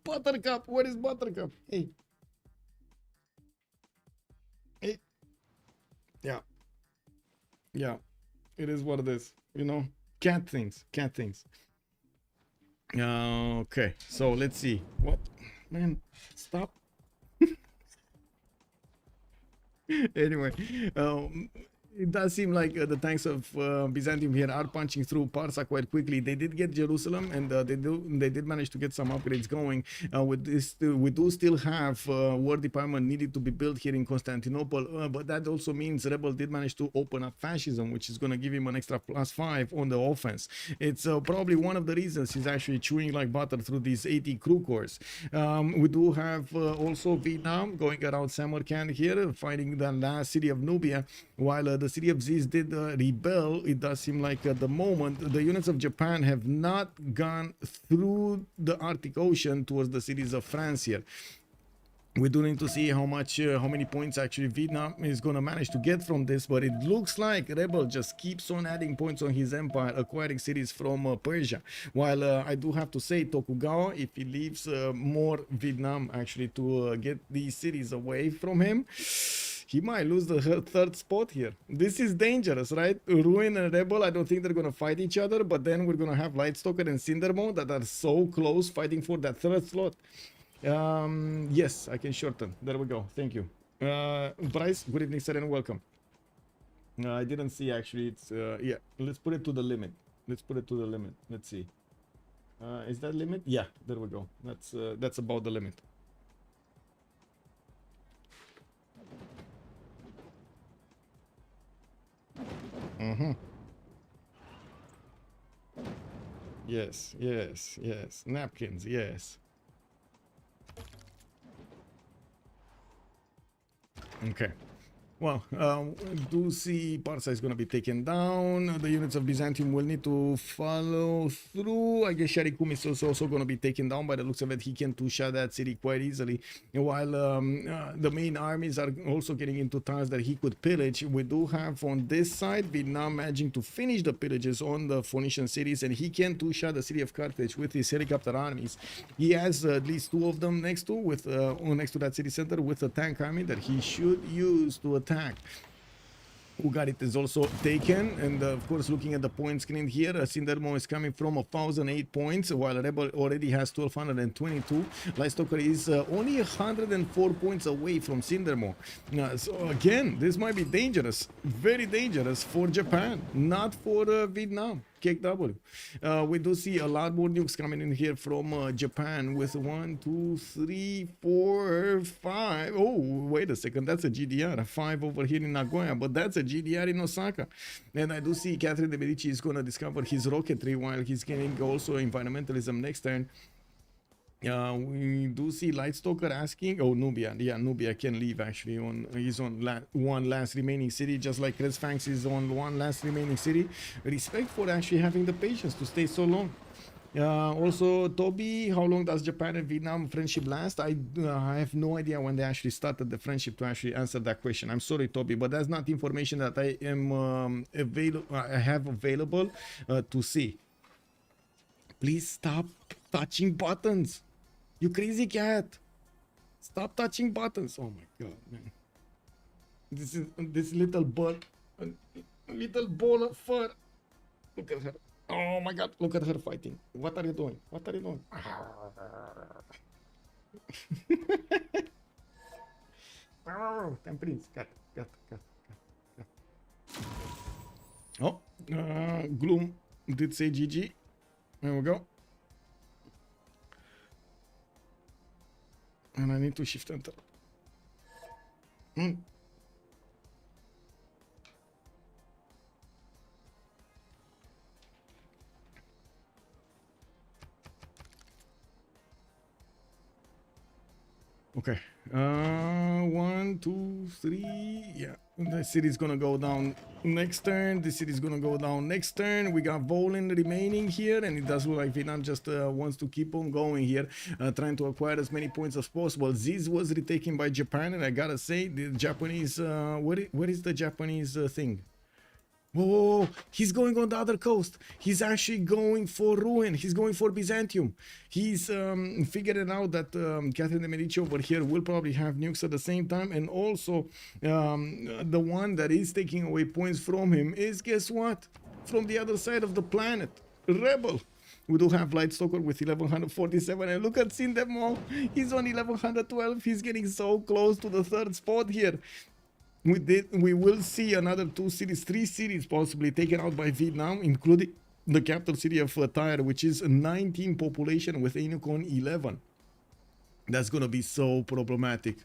Buttercup, where is Buttercup? Hey. Yeah. It is what it is, you know. Cat things. Okay, so let's see. What, man? Stop. Anyway, it does seem like the tanks of Byzantium here are punching through Parsa quite quickly. They did get Jerusalem, and they did manage to get some upgrades going. With this, we do still have war department needed to be built here in Constantinople, but that also means Rebel did manage to open up fascism, which is going to give him an extra +5 on the offense. It's probably one of the reasons he's actually chewing like butter through these 80 crew corps. We do have also Vietnam going around Samarkand here, fighting the last city of Nubia, while the city of Ziz did rebel. It does seem like at the moment the units of Japan have not gone through the Arctic Ocean towards the cities of France here. We do need to see how many points actually Vietnam is going to manage to get from this, but it looks like Rebel just keeps on adding points on his empire, acquiring cities from Persia. While I do have to say, Tokugawa, if he leaves more Vietnam actually to get these cities away from him, he might lose the third spot here. This is dangerous, right? Ruin and Rebel, I don't think they're going to fight each other, but then we're going to have Lightstalker and Cindermo that are so close fighting for that third slot. Yes, I can shorten. There we go. Thank you. Bryce, good evening, sir, and welcome. I didn't see actually. It's yeah. Let's put it to the limit. Let's put it to the limit. Let's see. Is that limit? Yeah, there we go. That's about the limit. Yes, yes, yes. Napkins, yes. Okay. Well, do see Parsa is going to be taken down. The units of Byzantium will need to follow through. I guess Sharikum is also going to be taken down. By the looks of it, he can two-shot that city quite easily. While the main armies are also getting into towns that he could pillage. We do have on this side Vietnam managing to finish the pillages on the Phoenician cities, and he can two-shot the city of Carthage with his helicopter armies. He has at least 2 of them next to that city center with a tank army that he should use to attack. Ugarit is also taken, and of course, looking at the point screen here, Cindermo is coming from 1,008 points, while Rebel already has 1,222. Lightstalker is only 104 points away from Cindermo. So again, this might be dangerous, very dangerous for Japan, not for Vietnam. KW. We do see a lot more nukes coming in here from Japan with 1, 2, 3, 4, 5. Oh, wait a second. That's a GDR. 5 over here in Nagoya, but that's a GDR in Osaka. And I do see Catherine de Medici is going to discover his rocketry while he's getting also environmentalism next turn. We do see Lightstalker asking, oh, Nubia, yeah, Nubia can leave actually. He's on one last remaining city, just like Red Sphinx is on one last remaining city. Respect for actually having the patience to stay so long. Also, Toby, how long does Japan and Vietnam friendship last? I have no idea when they actually started the friendship to actually answer that question. I'm sorry, Toby, but that's not information that I am available to see. Please stop touching buttons. You crazy cat. Stop touching buttons. Oh my god, man. This little ball of fur. Look at her. Oh my god, look at her fighting. What are you doing? What are you doing? Oh, Temperance. Cat. Oh, Gloom did say GG. There we go. And I need to shift enter. Okay. 1, 2, 3. Yeah. The city's gonna go down next turn. The city's gonna go down next turn. We got Volin remaining here, and it does look like Vietnam just wants to keep on going here, trying to acquire as many points as possible. Ziz was retaken by Japan, and I gotta say, the Japanese. Where is the Japanese thing? Whoa, he's going on the other coast. He's actually going for ruin. He's going for Byzantium. He's figuring out that Catherine de Medici over here will probably have nukes at the same time. And also, the one that is taking away points from him is, guess what? From the other side of the planet, Rebel. We do have Lightstalker with 1147, and look at Cindermo. He's on 1112. He's getting so close to the third spot here. We will see another 2 cities, 3 cities possibly taken out by Vietnam, including the capital city of Tyre, which is 19 population with Inukon 11. That's gonna be so problematic,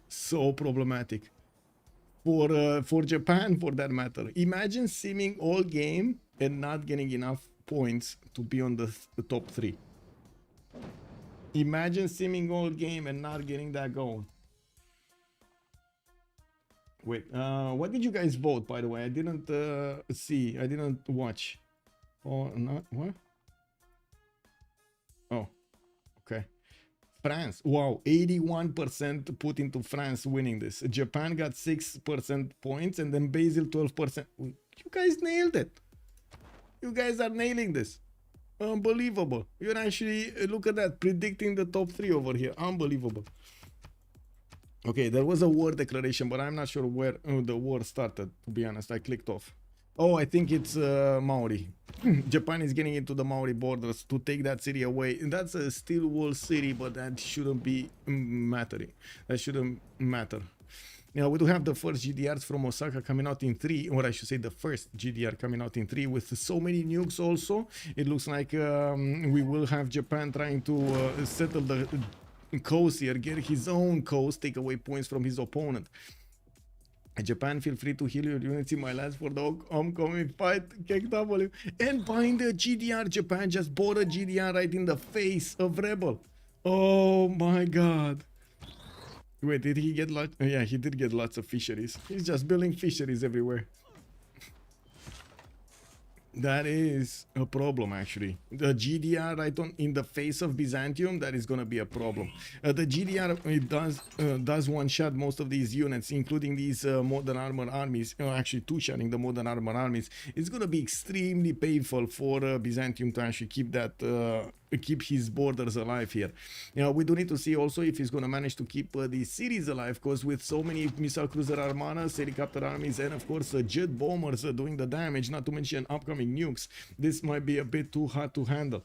for Japan, for that matter. Imagine simming all game and not getting enough points to be on the top 3. Imagine simming all game and not getting that goal. Wait, what did you guys vote, by the way? I didn't see. I didn't watch. Or not? What? Oh, okay. France. Wow, 81% put into France winning this. Japan got 6% points, and then Brazil 12%. You guys nailed it. You guys are nailing this. Unbelievable. You're actually, look at that, predicting the top 3 over here. Unbelievable. Okay, there was a war declaration, but I'm not sure where the war started, to be honest. I clicked off. Oh, I think it's Maori. Japan is getting into the Maori borders to take that city away. That's a steel wall city, but that shouldn't be mattering. That shouldn't matter. Now, we do have the first GDRs from Osaka coming out in 3, or I should say the first GDR coming out in 3 with so many nukes also. It looks like we will have Japan trying to settle the coast here, get his own coast, take away points from his opponent. Japan, feel free to heal your unity, my lads, for the oncoming fight. KW. And buying the GDR, Japan just bought a GDR right in the face of Rebel. Oh my god. Wait, did he get lots? Yeah, he did get lots of fisheries. He's just building fisheries everywhere. That is a problem, actually. The GDR right on in the face of Byzantium, that is going to be a problem. The GDR, it does one-shot most of these units, including these modern armor armies. Actually, two-shotting the modern armor armies. It's going to be extremely painful for Byzantium to actually keep that keep his borders alive here. We do need to see also if he's going to manage to keep the cities alive, because with so many missile cruiser armadas, helicopter armies, and of course jet bombers doing the damage, not to mention upcoming nukes, this might be a bit too hard to handle.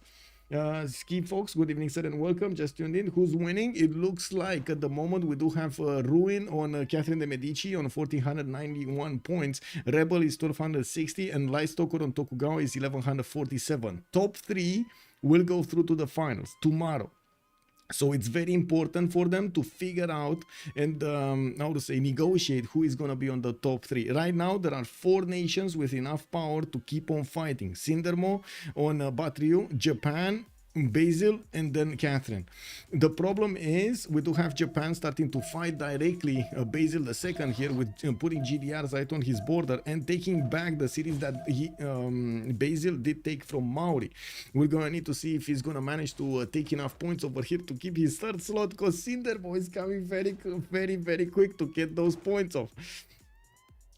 Ski folks, good evening, sir, and welcome. Just tuned in. Who's winning? It looks like at the moment we do have Ruin on Catherine de Medici on 1491 points. Rebel is 1260, and Lightstoker on Tokugawa is 1147. Top 3 will go through to the finals tomorrow. So it's very important for them to figure out and how to say, negotiate who is going to be on the top 3. Right now there are 4 nations with enough power to keep on fighting. Sindermo on Batriu, Japan, Basil, and then Catherine. The problem is we do have Japan starting to fight directly Basil II here with putting GDRs right on his border and taking back the cities that Basil did take from Maori. We're gonna need to see if he's gonna manage to take enough points over here to keep his 3rd slot, because Cinderbo is coming very quick to get those points off.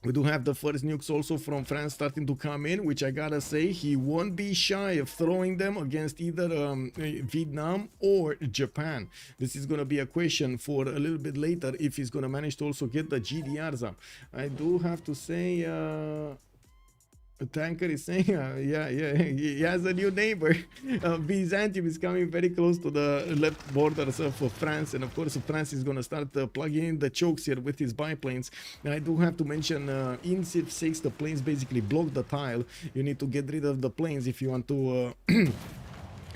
We do have the first nukes also from France starting to come in, which I gotta say, he won't be shy of throwing them against either Vietnam or Japan. This is gonna be a question for a little bit later if he's gonna manage to also get the GDRs up. I do have to say, a tanker is saying, yeah, he has a new neighbor. Byzantium is coming very close to the left borders of France, and of course France is going to start plugging in the chokes here with his biplanes. And I do have to mention, in Civ6, the planes basically block the tile. You need to get rid of the planes if you want to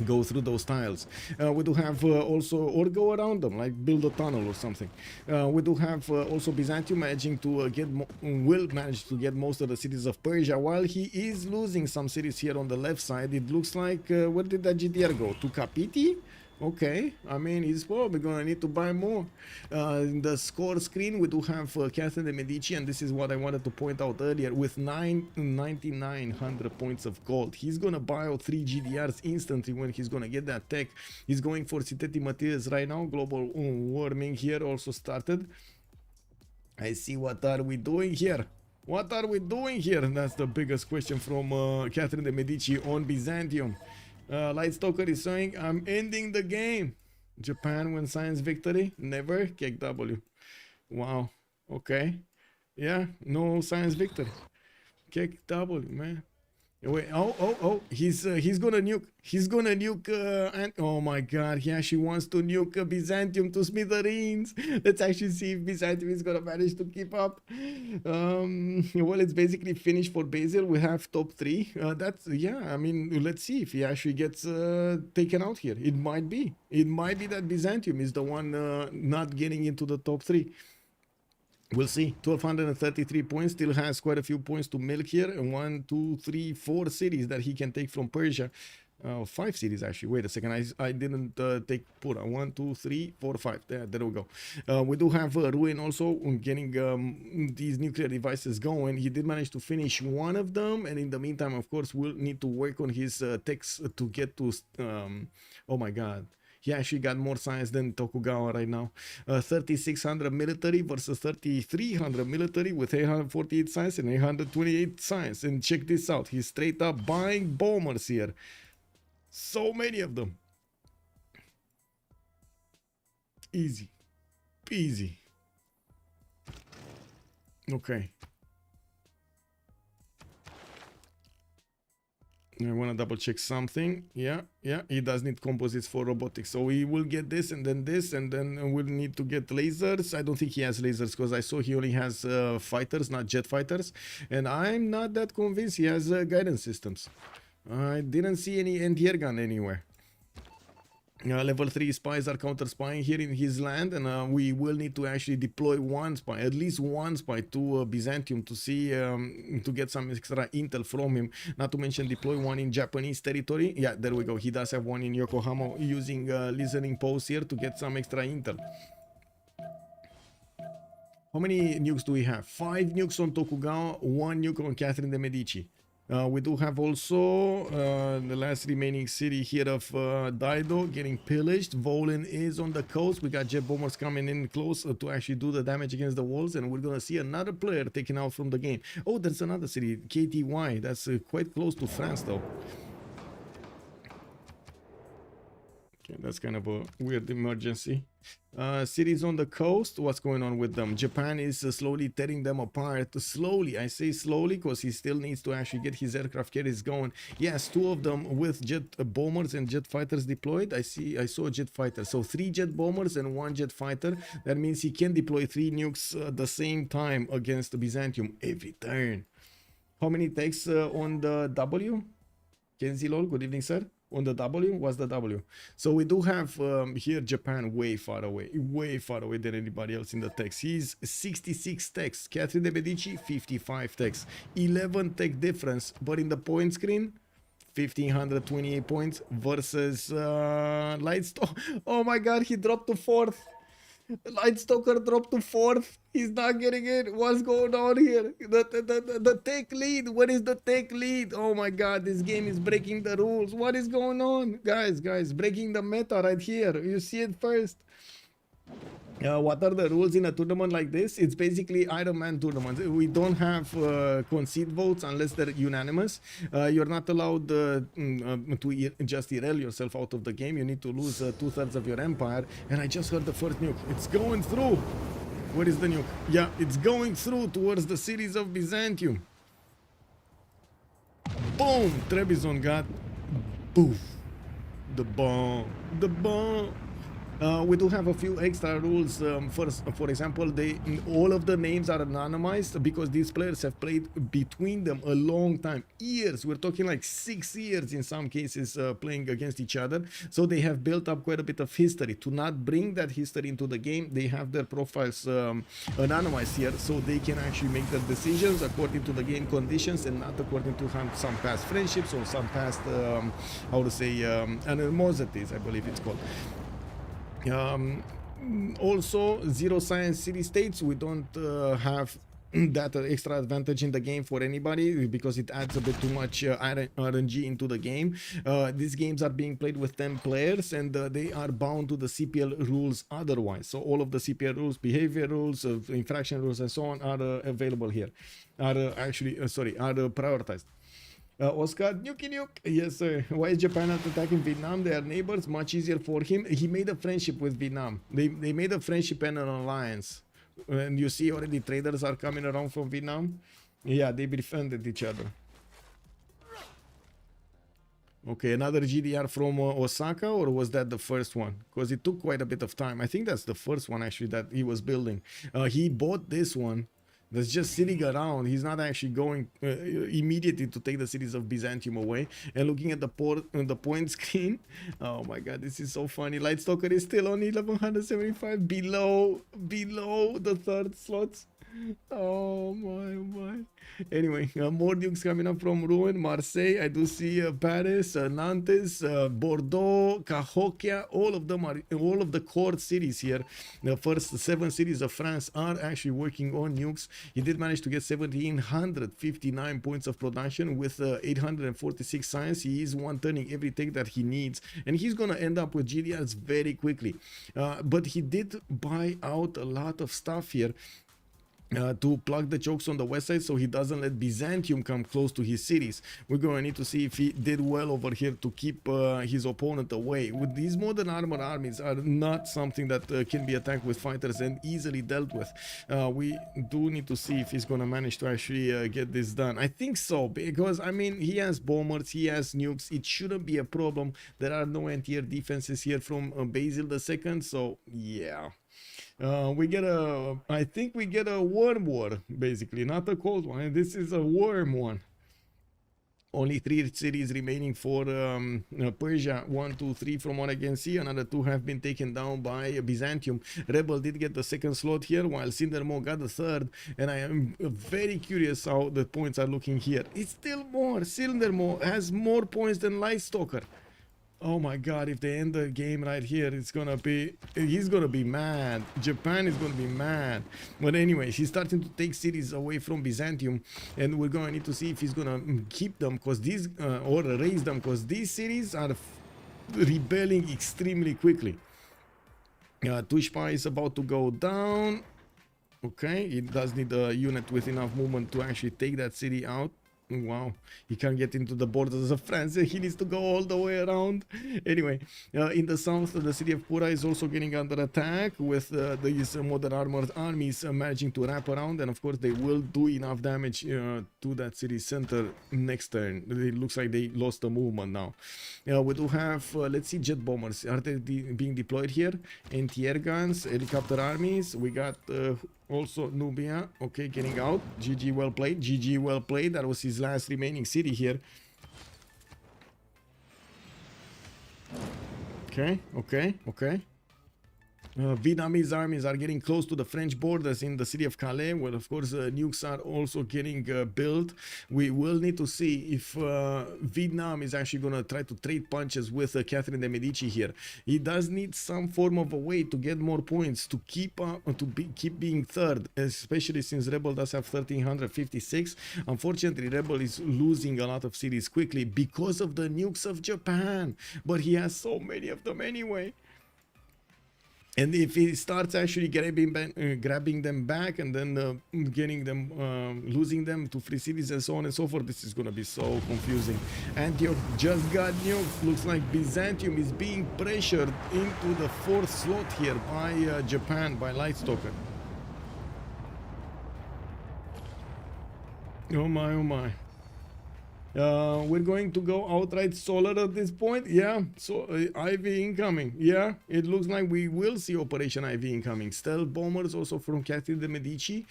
go through those tiles. We do have also, or go around them, like build a tunnel or something. We do have also Byzantium managing to will manage to get most of the cities of Persia, while he is losing some cities here on the left side. It looks like, where did that GDR go? To Kapiti? Okay, I mean, he's probably gonna need to buy more. In the score screen, we do have Catherine de Medici, and this is what I wanted to point out earlier, with 9,900 points of gold. He's gonna buy out 3 GDRs instantly when he's gonna get that tech. He's going for synthetic materials right now. Global warming here also started. I see, what are we doing here? What are we doing here? That's the biggest question from Catherine de Medici on Byzantium. Lightstalker is saying, I'm ending the game. Japan win science victory? Never. KW. Wow. Okay. Yeah, no science victory. KW, man. Wait, oh, he's gonna nuke. He's gonna nuke, and oh my god, he actually wants to nuke Byzantium to smithereens. Let's actually see if Byzantium is gonna manage to keep up. Well, it's basically finished for Basil. We have top 3. That's, yeah, I mean, let's see if he actually gets taken out here. It might be. It might be that Byzantium is the one not getting into the top 3. We'll see. 1233 points, still has quite a few points to milk here. And 1, 2, 3, 4 cities that he can take from Persia. 5 cities actually. Wait a second, I didn't take Pura. 1, 2, 3, 4, 5. There we go. We do have Ruin also getting these nuclear devices going. He did manage to finish one of them, and in the meantime, of course, we'll need to work on his techs to get to. Oh my God. He actually got more science than Tokugawa right now. 3600 military versus 3300 military with 848 science and 828 science. And check this out. He's straight up buying bombers here. So many of them. Easy. Easy. Okay. I want to double check something. Yeah, he does need composites for robotics, so we will get this, and then we'll need to get lasers. I don't think he has lasers because I saw he only has fighters, not jet fighters, and I'm not that convinced he has guidance systems. I didn't see any anti-air gun anywhere. Level 3 spies are counter-spying here in his land, and we will need to actually deploy one spy, at least one spy to Byzantium to see, to get some extra intel from him. Not to mention deploy one in Japanese territory. Yeah, there we go. He does have one in Yokohama using listening posts here to get some extra intel. How many nukes do we have? 5 nukes on Tokugawa, 1 nuke on Catherine de Medici. We do have also the last remaining city here of Daido getting pillaged. Volin is on the coast. We got jet bombers coming in close to actually do the damage against the walls, and we're gonna see another player taken out from the game. Oh, there's another city, KTY. That's quite close to France though. Okay, that's kind of a weird emergency. Cities on the coast, what's going on with them? Japan is slowly tearing them apart. Slowly, I say slowly because he still needs to actually get his aircraft carriers going. Yes, 2 of them with jet bombers and jet fighters deployed. I saw a jet fighter. So 3 jet bombers and 1 jet fighter. That means he can deploy 3 nukes at the same time against Byzantium every turn. How many takes on the W? Kenzie Lol, good evening, sir. On the W, what's the W? So we do have here Japan way far away than anybody else in the techs. He's 66 techs, Catherine de Medici 55 techs, 11 tech difference, but in the point screen 1528 points versus Lightstoker. Oh my god, he dropped to 4th. Lightstoker dropped to 4th. He's not getting it. What's going on here? The tech lead. What is the tech lead? Oh my god, this game is breaking the rules. What is going on? Guys, breaking the meta right here. You see it first. What are the rules in a tournament like this? It's basically Ironman tournament. We don't have concede votes unless they're unanimous. You're not allowed to just erase yourself out of the game. You need to lose 2/3 of your empire. And I just heard the first nuke. It's going through. Where is the nuke? Yeah, it's going through towards the cities of Byzantium. Boom! Trebizond got poof. The bomb. The bomb. We do have a few extra rules. First, for example, all of the names are anonymized because these players have played between them a long time, years. We're talking like 6 years in some cases playing against each other. So they have built up quite a bit of history. To not bring that history into the game, they have their profiles anonymized here, so they can actually make their decisions according to the game conditions and not according to some past friendships or some past, how to say, animosities, I believe it's called. Also, zero science city states. We don't have that extra advantage in the game for anybody because it adds a bit too much RNG into the game. These games are being played with 10 players, and they are bound to the CPL rules otherwise. So all of the CPL rules, behavior rules, infraction rules, and so on are available here. Are prioritized. Oscar, nuke. Yes, sir. Why is Japan not attacking Vietnam? They are neighbors. Much easier for him. He made a friendship with Vietnam. They made a friendship and an alliance. And you see already traders are coming around from Vietnam. Yeah, they befriended each other. Okay, another GDR from Osaka, or was that the first one? Because it took quite a bit of time. I think that's the first one actually that he was building. He bought this one that's just sitting around. He's not actually going immediately to take the cities of Byzantium away. And looking at the point screen, oh my god, this is so funny. Lightstalker is still on 1175, below the third slots. Oh my. Anyway, more nukes coming up from Rouen, Marseille. I do see Paris, Nantes, Bordeaux, Cahokia. All of the core cities here. The first 7 cities of France are actually working on nukes. He did manage to get 1759 points of production with 846 science. He is one turning every take that he needs, and he's gonna end up with GDRs very quickly. But he did buy out a lot of stuff here to plug the chokes on the west side, so he doesn't let Byzantium come close to his cities. We're going to need to see if he did well over here to keep his opponent away. With these modern armor armies are not something that can be attacked with fighters and easily dealt with. We do need to see if he's going to manage to actually get this done. I think so, because I mean, he has bombers, he has nukes. It shouldn't be a problem. There are no anti-air defenses here from Basil II, so yeah. I think we get a warm war, basically, not a cold one. This is a warm one. Only 3 cities remaining for Persia. 1, 2, 3 from what I can see. Another 2 have been taken down by Byzantium. Rebel did get the second slot here, while Sindermo got the third. And I am very curious how the points are looking here. It's still more. Sindermo has more points than Lightstalker. Oh my god, if they end the game right here, he's gonna be mad. Japan is gonna be mad. But anyway, he's starting to take cities away from Byzantium, and we're gonna need to see if he's gonna keep them, because these or raise them, because these cities are rebelling extremely quickly. Tushpa is about to go down. Okay, it does need a unit with enough movement to actually take that city out. Wow, he can't get into the borders of France. He needs to go all the way around. Anyway, in the south, the city of Pura is also getting under attack with these modern armored armies managing to wrap around, and of course they will do enough damage to that city center next turn. It looks like they lost the movement now. We do have, let's see, jet bombers. Are they being deployed here? Anti-air guns, helicopter armies. We got also Nubia, okay, getting out. GG, well played. GG, well played. That was his last remaining city here. Okay. Vietnamese armies are getting close to the French borders in the city of Calais. Well, of course, nukes are also getting built. We will need to see if Vietnam is actually going to try to trade punches with Catherine de Medici here. He does need some form of a way to get more points to keep keep being third, especially since Rebel does have 1356. Unfortunately, Rebel is losing a lot of cities quickly because of the nukes of Japan, but he has so many of them anyway. And if he starts actually grabbing them back and then getting them, losing them to free cities and so on and so forth, this is going to be so confusing. Antioch just got nuked. Looks like Byzantium is being pressured into the 4th slot here by Japan, by Lightstalker. Oh my. We're going to go outright solar at this point. Yeah, so IV incoming. Yeah, it looks like we will see Operation IV incoming. Stealth bombers also from Catherine de Medici.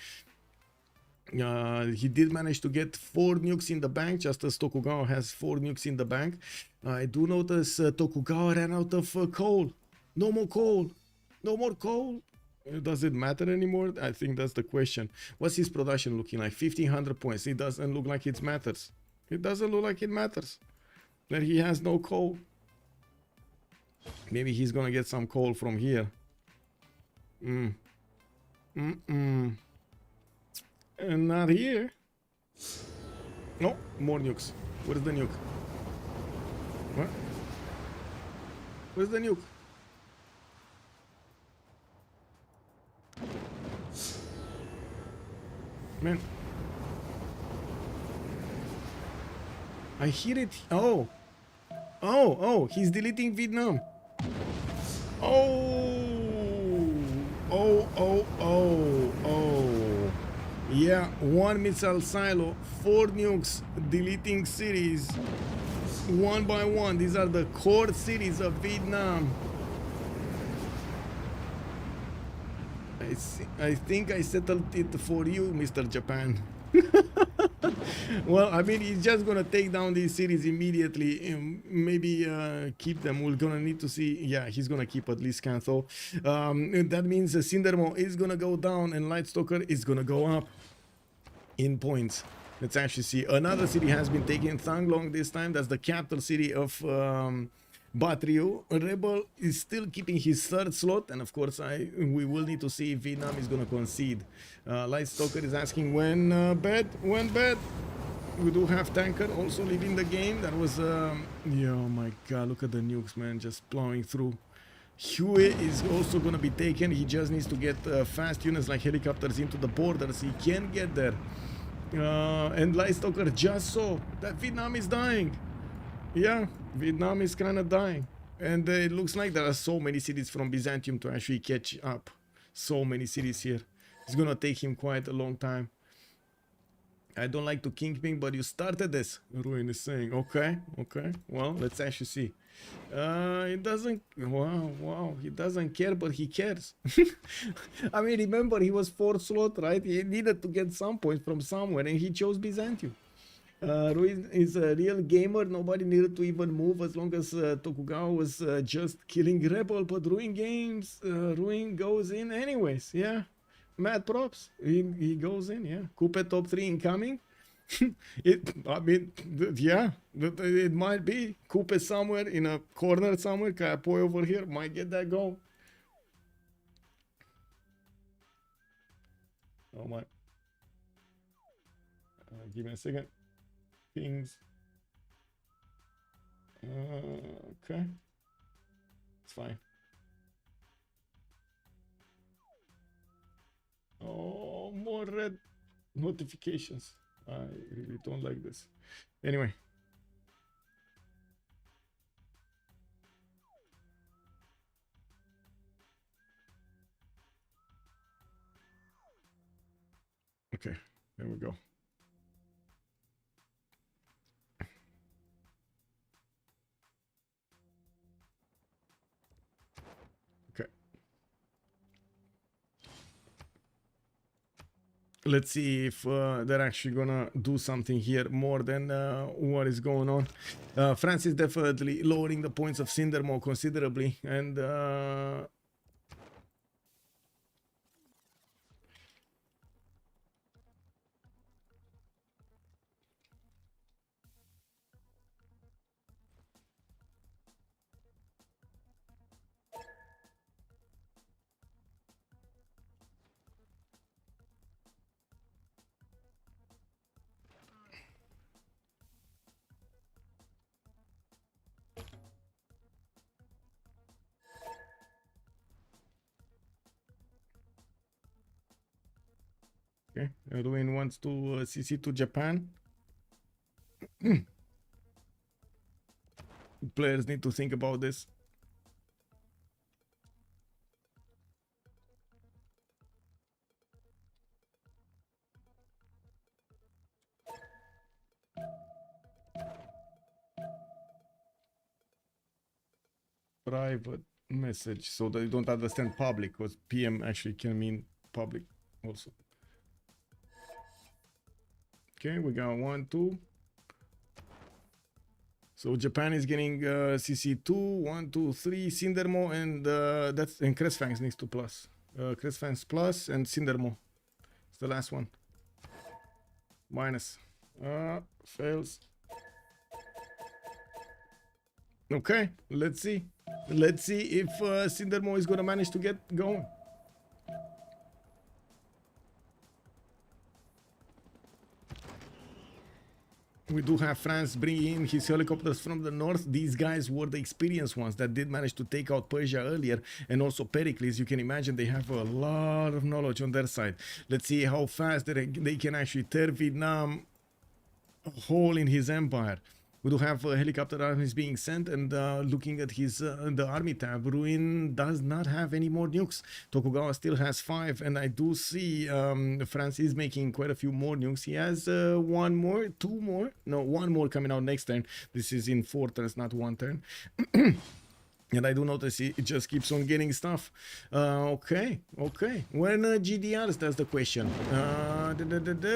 He did manage to get 4 nukes in the bank, just as Tokugawa has 4 nukes in the bank. I do notice Tokugawa ran out of coal. No more coal. No more coal. Does it matter anymore? I think that's the question. What's his production looking like? 1500 points. It doesn't look like it matters. It doesn't look like it matters that he has no coal. Maybe he's gonna get some coal from here. And not here. No, more nukes. Where's the nuke? What? Where's the nuke? Man. I hear it. Oh, he's deleting Vietnam. Yeah, 1 missile silo, 4 nukes, deleting cities. one by one. These are the core cities of Vietnam. I think I settled it for you, Mr. Japan. Well, I mean, he's just gonna take down these cities immediately and maybe keep them. We're gonna need to see. Yeah, he's gonna keep at least Cantho. That means Sindermo is gonna go down and Lightstalker is gonna go up in points. Let's actually see. Another city has been taken, Thang Long this time. That's the capital city of Bat Rioux. Rebel is still keeping his third slot, and of course we will need to see if Vietnam is gonna concede. Lightstalker is asking when bed. We do have Tanker also leaving the game. That was yeah, oh my god, look at the nukes, man, just plowing through. Huey is also gonna be taken. He just needs to get fast units like helicopters into the borders. He can get there. And Lightstalker just saw that Vietnam is dying. Yeah, Vietnam is kind of dying. And it looks like there are so many cities from Byzantium to actually catch up. So many cities here. It's gonna take him quite a long time. I don't like to kingpin, but you started this, Ruin is saying. Okay, well, let's actually see. He doesn't, wow, he doesn't care, but he cares. I mean, remember, he was 4th slot, right? He needed to get some points from somewhere, and he chose Byzantium. Ruin is a real gamer. Nobody needed to even move as long as Tokugawa was just killing Rebel, but Ruin games, Ruin goes in anyways, yeah. Mad props. He goes in, yeah. Coupe top 3 incoming. I mean, yeah, it might be. Coupe somewhere in a corner somewhere. Kapoy over here might get that goal. Oh my. Give me a second. Things. Okay. It's fine. Oh, more red notifications. I really don't like this. Anyway. Okay, there we go. Let's see if they're actually gonna do something here more than what is going on. France is definitely lowering the points of Sindermo considerably, and okay, Ruin wants to CC to Japan. Players need to think about this. Private message, so that you don't understand public, because PM actually can mean public also. Okay, we got 1, 2. So Japan is getting CC2, 1, 2, 3, Sindermo, and Cresfangs needs to plus. Cresfangs plus and Sindermo. It's the last one. Minus. Fails. Okay, let's see. Let's see if Sindermo is gonna manage to get going. We do have France bringing in his helicopters from the north. These guys were the experienced ones that did manage to take out Persia earlier, and also Pericles. You can imagine they have a lot of knowledge on their side. Let's see how fast they can actually tear Vietnam a hole in his empire. We do have helicopter armies being sent, and looking at his the army tab, Ruin does not have any more nukes. Tokugawa still has 5, and I do see France is making quite a few more nukes. He has one more, one more coming out next turn. This is in 4 turns, not 1 turn. And I do notice it just keeps on getting stuff. Okay. When GDRs, that's the question.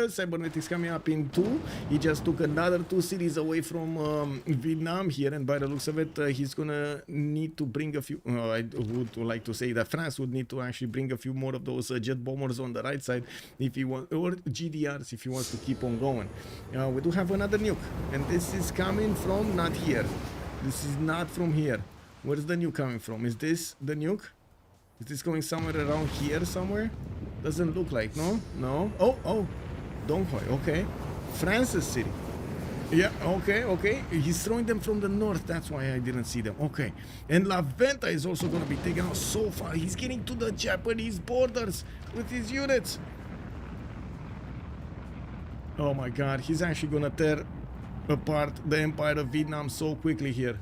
Cybernetics coming up in 2. He just took another 2 cities away from Vietnam here, and by the looks of it, he's gonna need to bring a few. I would like to say that France would need to actually bring a few more of those jet bombers on the right side if he wants, or GDRs if he wants to keep on going. We do have another nuke, and this is coming from not here. This is not from here. Where's the nuke coming from? Is this the nuke? Is this going somewhere around here somewhere? Doesn't look like, no? No? Oh, Donghoi, okay. France's city. Yeah, okay. He's throwing them from the north, that's why I didn't see them. Okay. And La Venta is also going to be taken out so far. He's getting to the Japanese borders with his units. Oh my god, he's actually going to tear apart the Empire of Vietnam so quickly here.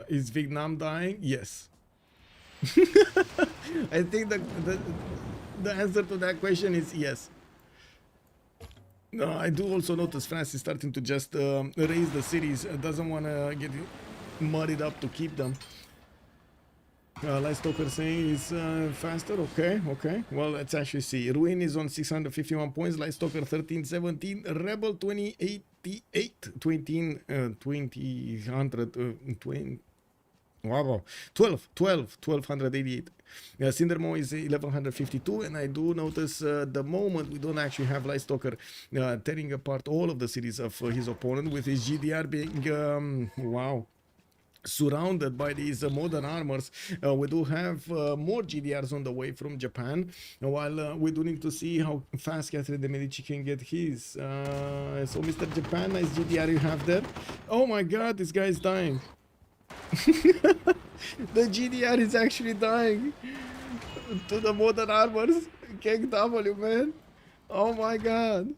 Is Vietnam dying? Yes. I think the answer to that question is yes. I do also notice France is starting to just raise the cities. Doesn't want to get muddied up to keep them. Light Stalker saying is faster. Okay. Well, let's actually see. Ruin is on 651 points. Light Stalker 1317. Rebel 2088. 1288. Wow. 1288. Cindermo is 1152, and I do notice the moment we don't actually have Light Stalker tearing apart all of the cities of his opponent, with his GDR being surrounded by these modern armors. We do have more GDRs on the way from Japan, while we do need to see how fast Catherine de Medici can get his. So Mr. Japan, nice GDR you have there. Oh my god, this guy is dying. The GDR is actually dying to the modern armors. KW, man. Oh my god.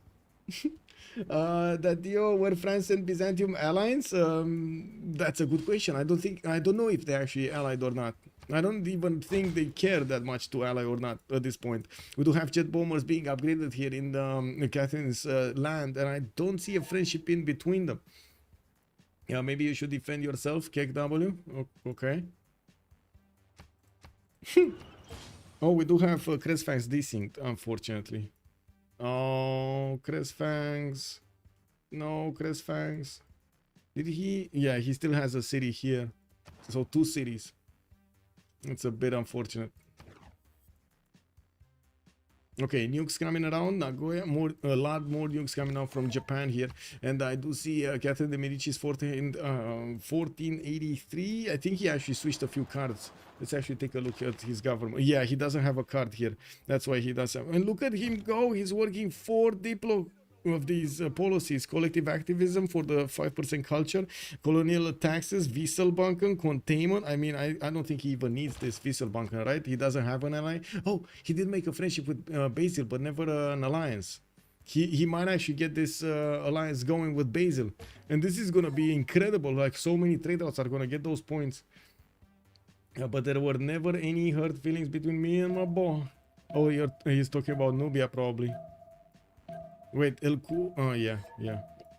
That deal were France and Byzantium allies? That's a good question. I don't know if they're actually allied or not. I don't even think they care that much to ally or not at this point. We do have jet bombers being upgraded here in Catherine's land, and I don't see a friendship in between them. Yeah, maybe you should defend yourself, KW. Okay. Oh, we do have Cresfangs desynced, unfortunately. Oh, Cresfangs. No, Cresfangs. Did he? Yeah, he still has a city here. So 2 cities. It's a bit unfortunate. Okay, nukes coming around Nagoya, a lot more nukes coming out from Japan here, and I do see Catherine de Medici's 1483. I think he actually switched a few cards. Let's actually take a look at his government. Yeah, he doesn't have a card here. That's why he doesn't. And look at him go. He's working 4 Diplo of these policies: collective activism for the 5% culture, colonial taxes, Wieselbanken, containment. I mean, I don't think he even needs this Wieselbanken, right? He doesn't have an ally. Oh, he did make a friendship with Basil, but never an alliance. He might actually get this alliance going with Basil, and this is gonna be incredible. Like, so many trade routes are gonna get those points. But there were never any hurt feelings between me and my boy. Oh, he's talking about Nubia probably. Wait, oh yeah.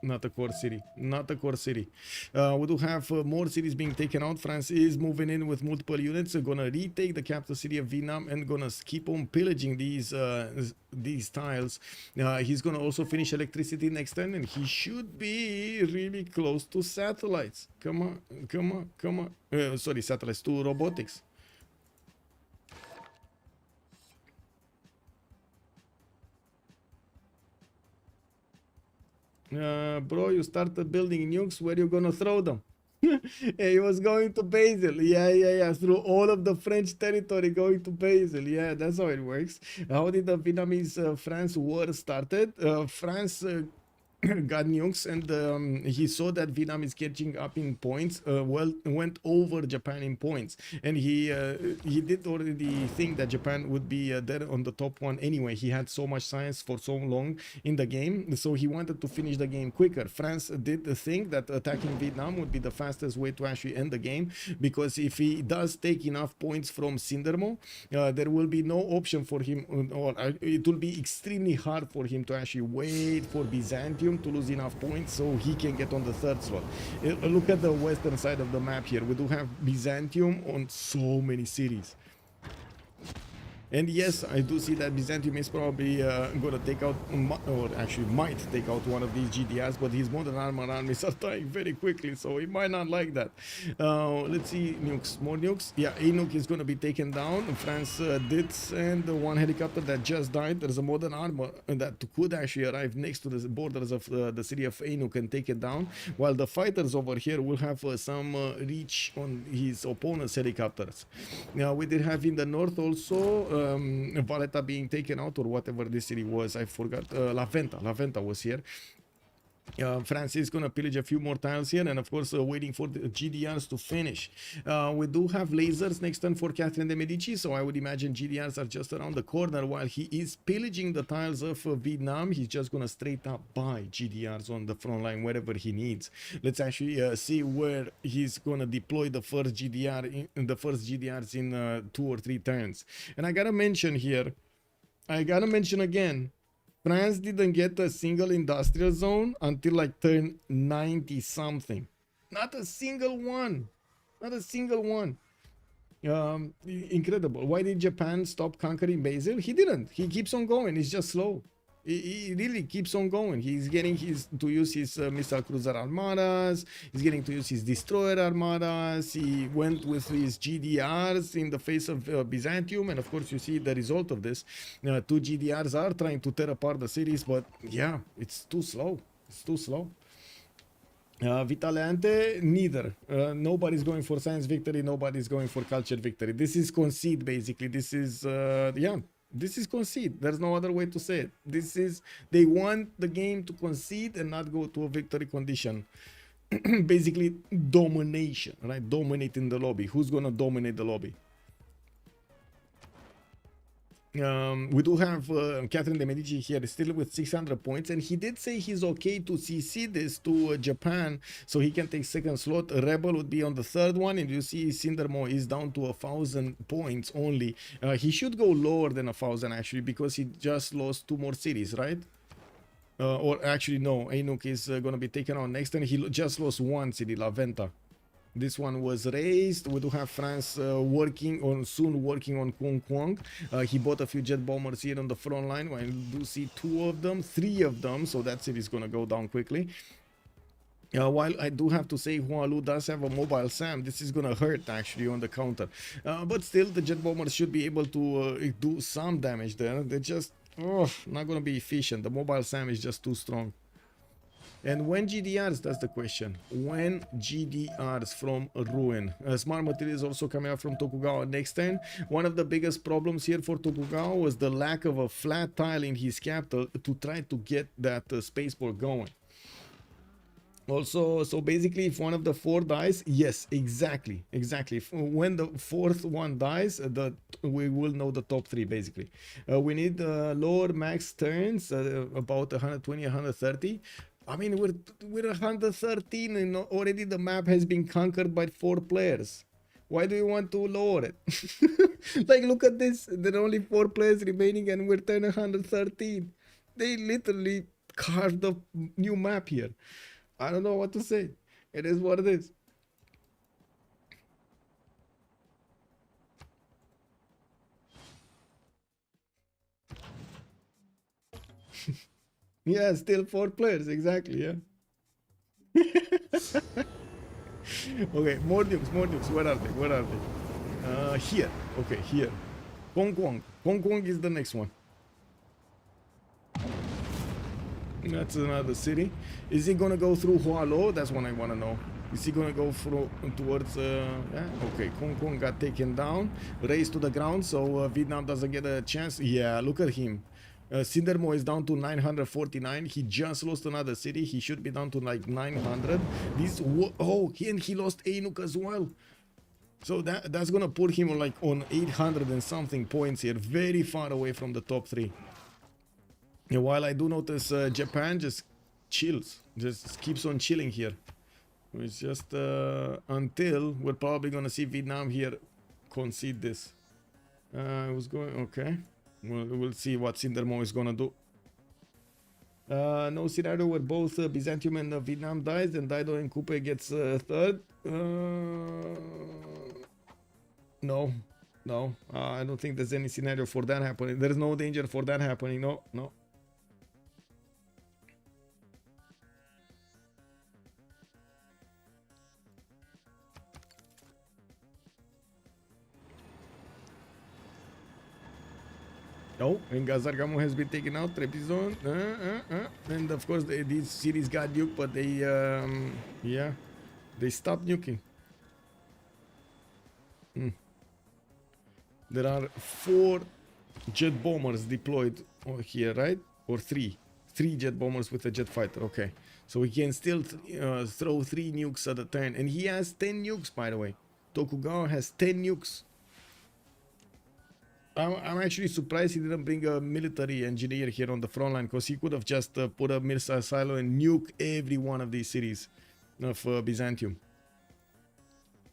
Not a core city. Not a core city. We do have more cities being taken out. France is moving in with multiple units. Gonna retake the capital city of Vietnam and gonna keep on pillaging these tiles. He's gonna also finish electricity next turn, and he should be really close to satellites. Come on. Sorry, satellites, to robotics. Bro, you started building nukes. Where you gonna throw them? He was going to Basil. Yeah. Through all of the French territory, going to Basil. Yeah, that's how it works. How did the Vietnamese France war started? France got nukes, and he saw that Vietnam is catching up in points. Went over Japan in points, and he did already think that Japan would be there on the top one anyway. He had so much science for so long in the game, so he wanted to finish the game quicker. France did think that attacking Vietnam would be the fastest way to actually end the game, because if he does take enough points from Sindermo, there will be no option for him, or it will be extremely hard for him to actually wait for Byzantium to lose enough points so he can get on the third slot. Look at the western side of the map here. We do have Byzantium on so many cities. And yes, I do see that Byzantium is probably going to take out, or actually might take out one of these GDRs, but his modern armor armies are dying very quickly, so he might not like that. Let's see, nukes, more nukes. Yeah, a nuke is going to be taken down. France did send one helicopter that just died. There's a modern armor that could actually arrive next to the borders of the city of Anuk and take it down, while the fighters over here will have some reach on his opponent's helicopters. Now, we did have in the north also Valletta being taken out, or whatever this city was, I forgot. La Venta was here. France is going to pillage a few more tiles here, and of course waiting for the GDRs to finish. We do have lasers next turn for Catherine de Medici, so I would imagine GDRs are just around the corner. While he is pillaging the tiles of Vietnam, he's just going to straight up buy GDRs on the front line wherever he needs. Let's actually see where he's going to deploy the first GDRs in 2 or 3 turns. And I gotta mention here, again, France didn't get a single industrial zone until like turn 90 something. Not a single one. Not a single one. Incredible. Why did Japan stop conquering Basil? He didn't. He keeps on going. It's just slow. He really keeps on going. He's getting to use his missile cruiser armadas. He's getting to use his destroyer armadas. He went with his GDRs in the face of Byzantium, and of course you see the result of this. 2 GDRs are trying to tear apart the cities, but yeah, it's too slow. It's too slow. Vitaleante, neither. Nobody's going for science victory. Nobody's going for culture victory. This is concede, basically. This is yeah. This is concede. There's no other way to say it. This is, they want the game to concede and not go to a victory condition. Basically, domination, right? Dominating the lobby. Who's gonna dominate the lobby? We do have Catherine de Medici here still with 600 points, and he did say he's okay to CC this to Japan so he can take second slot. Rebel would be on the third one, and you see Sindermo is down to 1,000 points only. He should go lower than 1,000 actually, because he just lost 2 more cities, right? Or actually no, Anuk is going to be taken on next, and he just lost 1 city, La Venta. This one was raised. We do have France working on Kung Kwang. He bought a few jet bombers here on the front line. I do see 2 of them, 3 of them, so that city is going to go down quickly. While I do have to say Hualu does have a mobile SAM, this is going to hurt actually on the counter. But still, the jet bombers should be able to do some damage there. They're just not going to be efficient. The mobile SAM is just too strong. And when GDRs, that's the question. When GDRs from Ruin. Smart materials also coming out from Tokugawa next turn. One of the biggest problems here for Tokugawa was the lack of a flat tile in his capital to try to get that spaceport going. Also, so basically, if one of the 4 dies, yes, exactly. When the 4th one dies, we will know the top 3 basically. We need lower max turns, about 120, 130. I mean, we're 113 and already the map has been conquered by 4 players. Why do you want to lower it? Like, look at this. There are only 4 players remaining and we're turning 113. They literally carved the new map here. I don't know what to say. It is what it is. Yeah, still 4 players, exactly, yeah. Okay, more nukes, where are they? Here, okay, here. Hong Kong is the next one. That's another city. Is he gonna go through Hualo? That's what I wanna know. Is he gonna go through towards yeah, okay, Hong Kong got taken down, raised to the ground, so Vietnam doesn't get a chance. Yeah, look at him. Sindermo is down to 949. He just lost another city. He should be down to like 900. He lost a nuke as well. So that's gonna put him on like on 800 and something points here, very far away from the top 3. And while I do notice Japan just chills, just keeps on chilling here. It's just until we're probably gonna see Vietnam here concede this. Okay. We'll see what Sindermo is gonna do. No scenario where both Byzantium and Vietnam dies, and Dido and Coupe gets third. No. I don't think there's any scenario for that happening. There's no danger for that happening. No. Oh, and Gazargamo has been taken out. Trebizond, and of course these cities got nuked, but they stopped nuking. There are 4 jet bombers deployed here, right? Or 3 jet bombers with a jet fighter. Okay, so we can still throw 3 nukes at a turn, and he has 10 nukes, by the way. Tokugawa has 10 nukes. I'm actually surprised he didn't bring a military engineer here on the front line, because he could have just put a missile silo and nuke every one of these cities of Byzantium.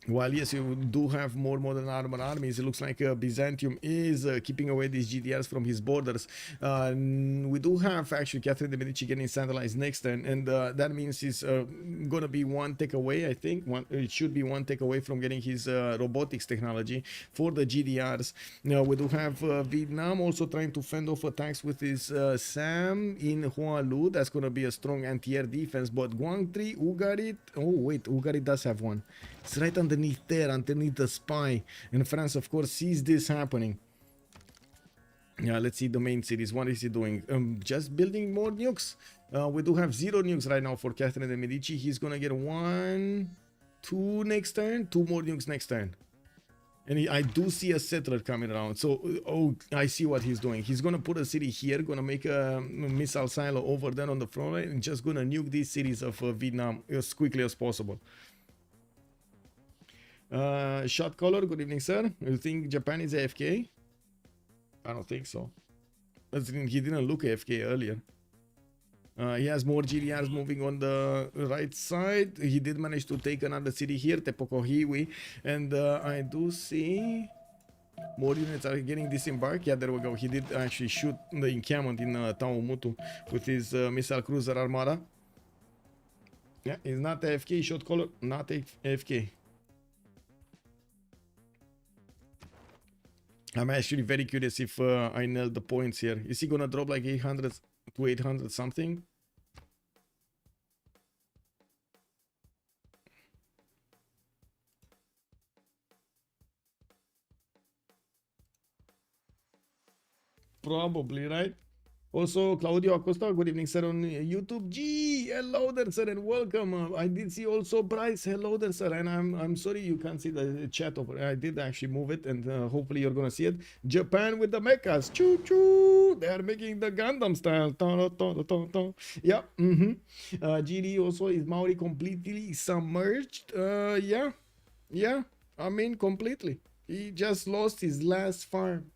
While yes, you do have more modern armored armies, it looks like Byzantium is keeping away these GDRs from his borders. We do have actually Catherine de Medici getting centralized next turn, and that means he's gonna be one take away. I think it should be one take away from getting his robotics technology for the GDRs. Now we do have Vietnam also trying to fend off attacks with his SAM in Hoa Lu. That's gonna be a strong anti-air defense. But Guang Tri, Ugarit. Oh wait, Ugarit does have one. It's right underneath there, underneath the spy. And France, of course, sees this happening. Yeah, let's see the main cities. What is he doing? Just building more nukes. We do have 0 nukes right now for Catherine de Medici. He's gonna get 1, 2 next turn, 2 more nukes next turn. And I do see a settler coming around. So, I see what he's doing. He's gonna put a city here, gonna make a missile silo over there on the front line, and just gonna nuke these cities of Vietnam as quickly as possible. Shot caller, good evening, sir. You think Japan is AFK? I don't think so. He didn't look AFK earlier. He has more GDRs moving on the right side. He did manage to take another city here, Tepokohiwi. And I do see more units are getting disembarked. Yeah, there we go. He did actually shoot the encampment in Taumutu with his missile cruiser armada. Yeah, he's not AFK. Shot caller, not AFK. I'm actually very curious if I nailed the points here. Is he gonna drop like 800 to 800 something? Probably, right? Also, Claudio Acosta, good evening, sir, on YouTube. Gee, hello there, sir, and welcome. I did see also Bryce, hello there, sir, and I'm sorry you can't see the chat over. I did actually move it, and hopefully you're gonna see it. Japan with the mechas, choo choo. They are making the Gundam style. Yeah. GD also is Maori completely submerged. Yeah. I mean, completely. He just lost his last farm.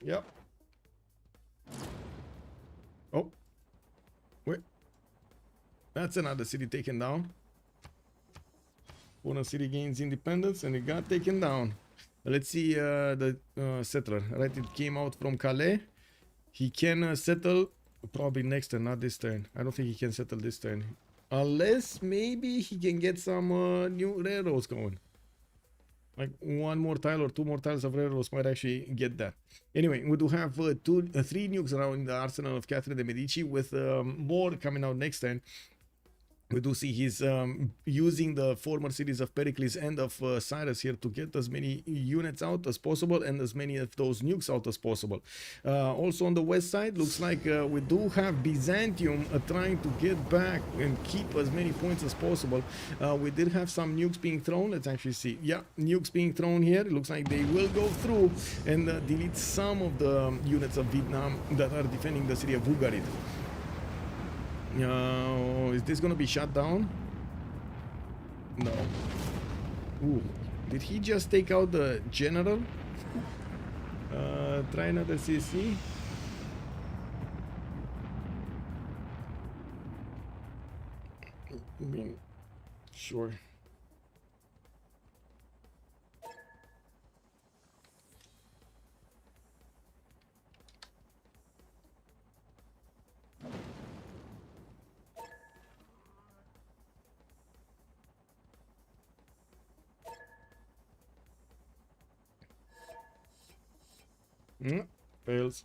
Yep. Oh, wait. That's another city taken down. One city gains independence and it got taken down. Let's see the settler. Right, it came out from Calais. He can settle probably next turn, not this turn. I don't think he can settle this turn. Unless maybe he can get some new railroads going. Like 1 more tile or 2 more tiles of railroads might actually get that. Anyway, we do have 3 nukes around the arsenal of Catherine de Medici, with more coming out next turn. We do see he's using the former cities of Pericles and of Cyrus here to get as many units out as possible and as many of those nukes out as possible. Also on the west side, looks like we do have Byzantium trying to get back and keep as many points as possible. We did have some nukes being thrown. Let's actually see. Yeah, nukes being thrown here. It looks like they will go through and delete some of the units of Vietnam that are defending the city of Ugarit. Is this gonna be shut down? No. Ooh, did he just take out the general? Try another CC. I mean, sure. Fails.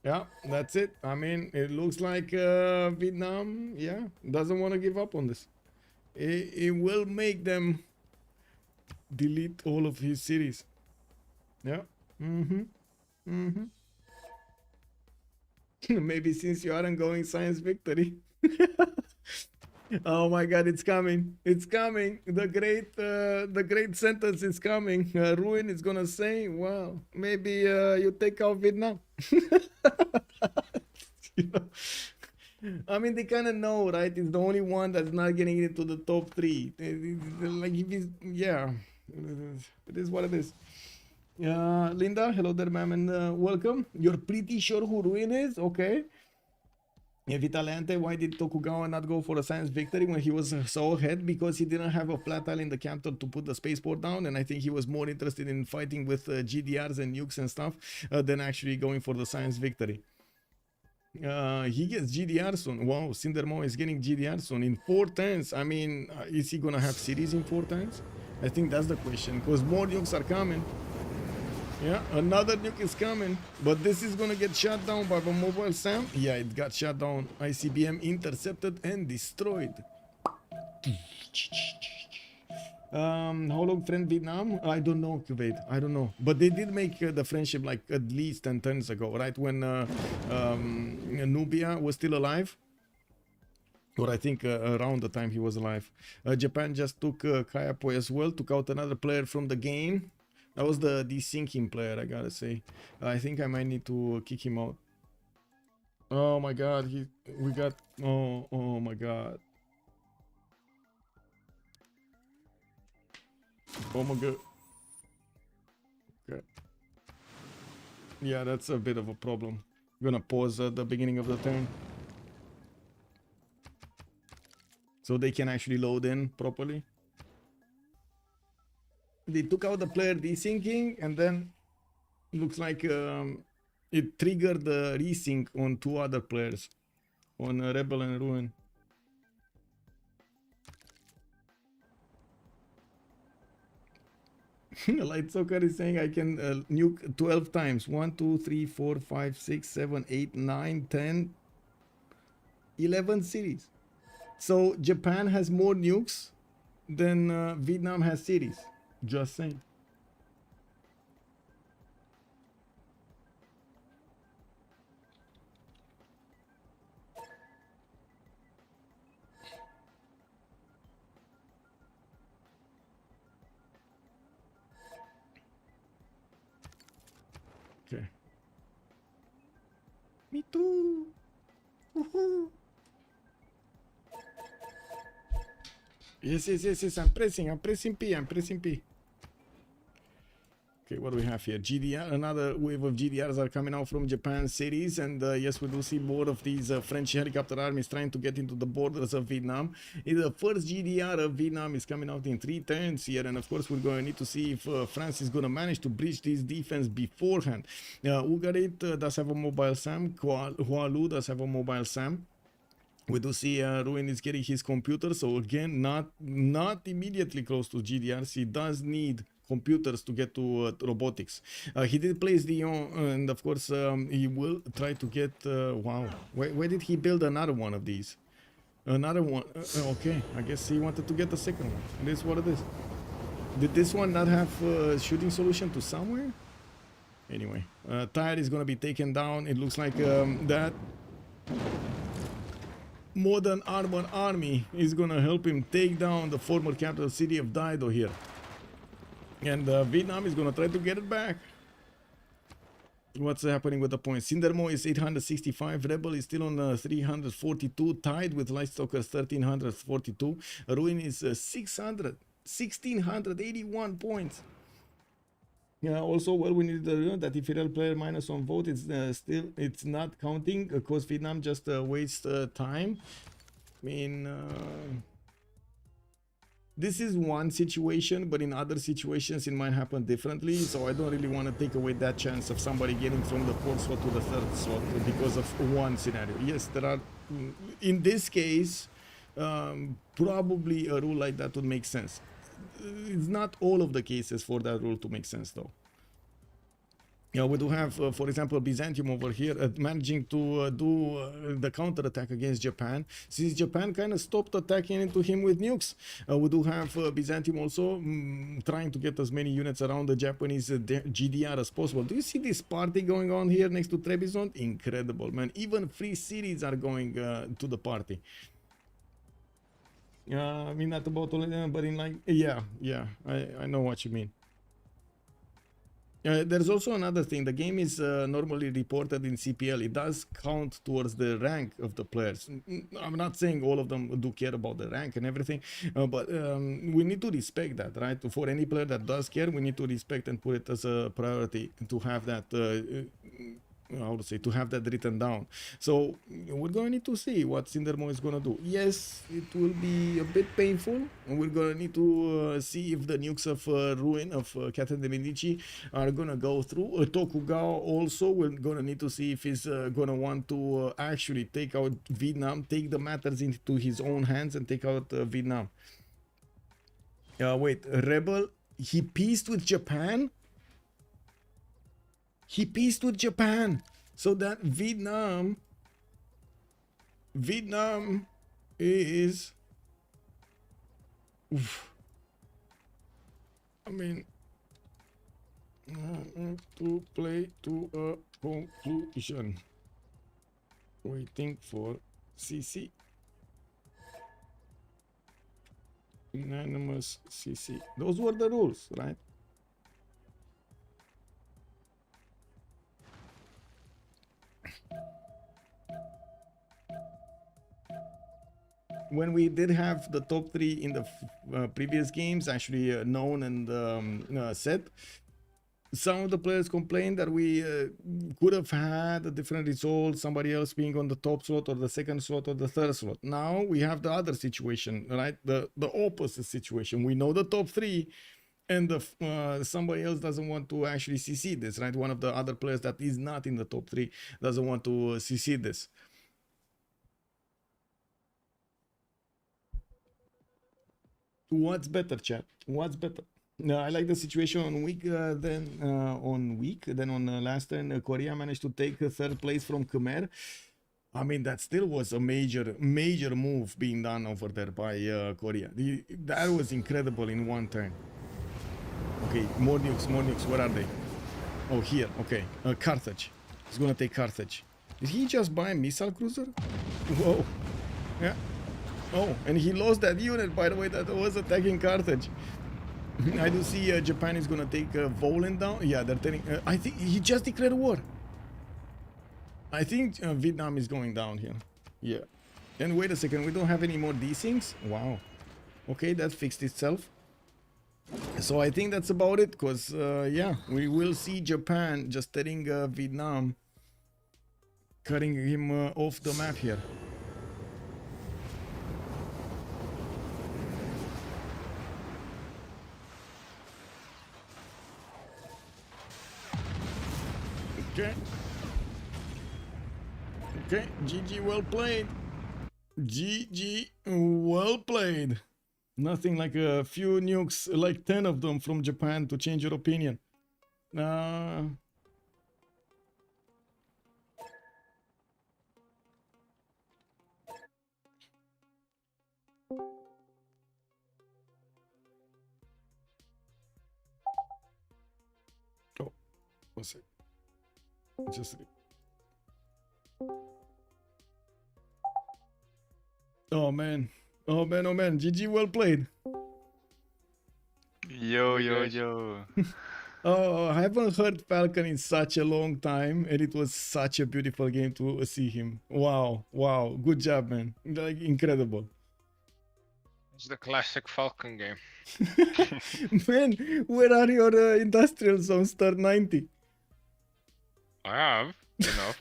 Yeah, that's it. I mean, it looks like Vietnam, yeah, doesn't want to give up on this. It will make them delete all of his cities. Yeah. Maybe since you aren't going science victory. Oh my God, it's coming! It's coming! The great sentence is coming. Ruin is gonna say, "Well, maybe you take out Vietnam." You know? I mean, they kind of know, right? It's the only one that's not getting into the top 3. Like, if he's, yeah, it is what it is. Linda, hello there, ma'am, and welcome. You're pretty sure who Ruin is? Okay. Vitaliante, why did Tokugawa not go for a science victory when he was so ahead? Because he didn't have a flat tile in the capital to put the spaceport down, and I think he was more interested in fighting with GDRs and nukes and stuff than actually going for the science victory. He gets GDR soon. Wow, Cindermo is getting GDR soon in 4 turns. I mean, is he gonna have cities in 4 turns? I think that's the question, because more nukes are coming. Yeah, another nuke is coming, but this is gonna get shot down by the mobile SAM. Yeah, it got shot down. ICBM intercepted and destroyed. How long friend Vietnam? I don't know, Kuwait. I don't know. But they did make the friendship like at least 10 turns ago, right? When Nubia was still alive. Or I think around the time he was alive. Japan just took Kayapo as well, took out another player from the game. That was the desyncing player, I gotta say. I think I might need to kick him out. Oh my God, oh my God. Oh my God. Okay. Yeah, that's a bit of a problem. I'm gonna pause at the beginning of the turn, so they can actually load in properly. They took out the player desyncing, and then looks like it triggered the resync on 2 other players, on Rebel and Ruin. Light Soccer is saying I can nuke 12 times. 1, 2, 3, 4, 5, 6, 7, 8, 9, 10, 11 cities. So Japan has more nukes than Vietnam has cities. Just saying. Okay. Me too. Woohoo. Yes. I'm pressing P. Okay, what do we have here? GDR, another wave of GDRs are coming out from Japan cities, and yes, we do see more of these French helicopter armies trying to get into the borders of Vietnam. The first GDR of Vietnam is coming out in 3 turns here, and of course we're going to need to see if France is going to manage to breach this defense beforehand. Ugarit does have a mobile SAM, Hualu does have a mobile SAM. We do see Ruin is getting his computer, so again, not immediately close to GDRs. He does need computers to get to robotics. He did place Dion, and of course he will try to get wow, where did he build another one of these? Another one. Okay, I guess he wanted to get the second one. It is what it is. Did this one not have shooting solution to somewhere? Anyway, Tire is gonna be taken down. It looks like that modern armor army is gonna help him take down the former capital city of Daido here. And Vietnam is gonna try to get it back. What's happening with the points? Cindermo is 865. Rebel is still on 342. Tied with Lightstalkers 1342. Ruin is 1681 points. Also, well, we need to know that if real player minus one vote, it's not counting because Vietnam just wastes time. I mean, this is one situation, but in other situations it might happen differently. So I don't really want to take away that chance of somebody getting from the fourth slot to the third slot because of one scenario. Yes, there are. In this case, probably a rule like that would make sense. It's not all of the cases for that rule to make sense, though. We do have, for example, Byzantium over here managing to do the counter-attack against Japan. Since Japan kind of stopped attacking into him with nukes, we do have Byzantium also trying to get as many units around the Japanese GDR as possible. Do you see this party going on here next to Trebizond? Incredible, man. Even free cities are going to the party. I mean, not about all of them, but in like, yeah, I know what you mean. There's also another thing. The game is normally reported in CPL. It does count towards the rank of the players. I'm not saying all of them do care about the rank and everything, but we need to respect that, right? For any player that does care, we need to respect and put it as a priority to have that how to say, to have that written down. So we're going to need to see what Cindermo is going to do. Yes, it will be a bit painful, and we're going to need to see if the nukes of Ruin of Catherine de Medici are going to go through. Tokugawa also, we're going to need to see if he's going to want to actually take out Vietnam, take the matters into his own hands and take out Vietnam. Wait, Rebel, he peaced with Japan? He peaced with Japan, so that Vietnam is, oof. I mean, to play to a conclusion, waiting for CC, unanimous CC. Those were the rules, right? When we did have the top 3 in the previous games actually known and set, some of the players complained that we could have had a different result, somebody else being on the top slot or the second slot or the third slot. Now we have the other situation, right? The opposite situation. We know the top 3 and somebody else doesn't want to actually CC this, right? One of the other players that is not in the top 3 doesn't want to CC this. What's better, chat? What's better? I like the situation on week then on last turn Korea managed to take third place from Khmer. I mean, that still was a major move being done over there by Korea. That was incredible in one turn. Okay, more nukes. Where are they? Oh, here. Okay, Carthage. He's gonna take Carthage. Did he just buy a missile cruiser? Whoa. Yeah. Oh, and he lost that unit, by the way, that was attacking Carthage. I do see Japan is going to take Volan down. Yeah, they're telling... I think he just declared war. I think Vietnam is going down here. Yeah. And wait a second, we don't have any more D-Syncs? Wow. Okay, that fixed itself. So I think that's about it, because, yeah, we will see Japan just telling Vietnam, cutting him off the map here. Okay, GG, well played. GG, well played. Nothing like a few nukes, like 10 of them from Japan to change your opinion. One sec. Just. Oh man. Oh man. GG, well played. Yo, Hey, yo, guys. yo. Oh, I haven't heard Falcon in such a long time, and it was such a beautiful game to see him. Wow. Good job, man. Like, incredible. It's the classic Falcon game. Man, where are your industrial zones star 90? I have enough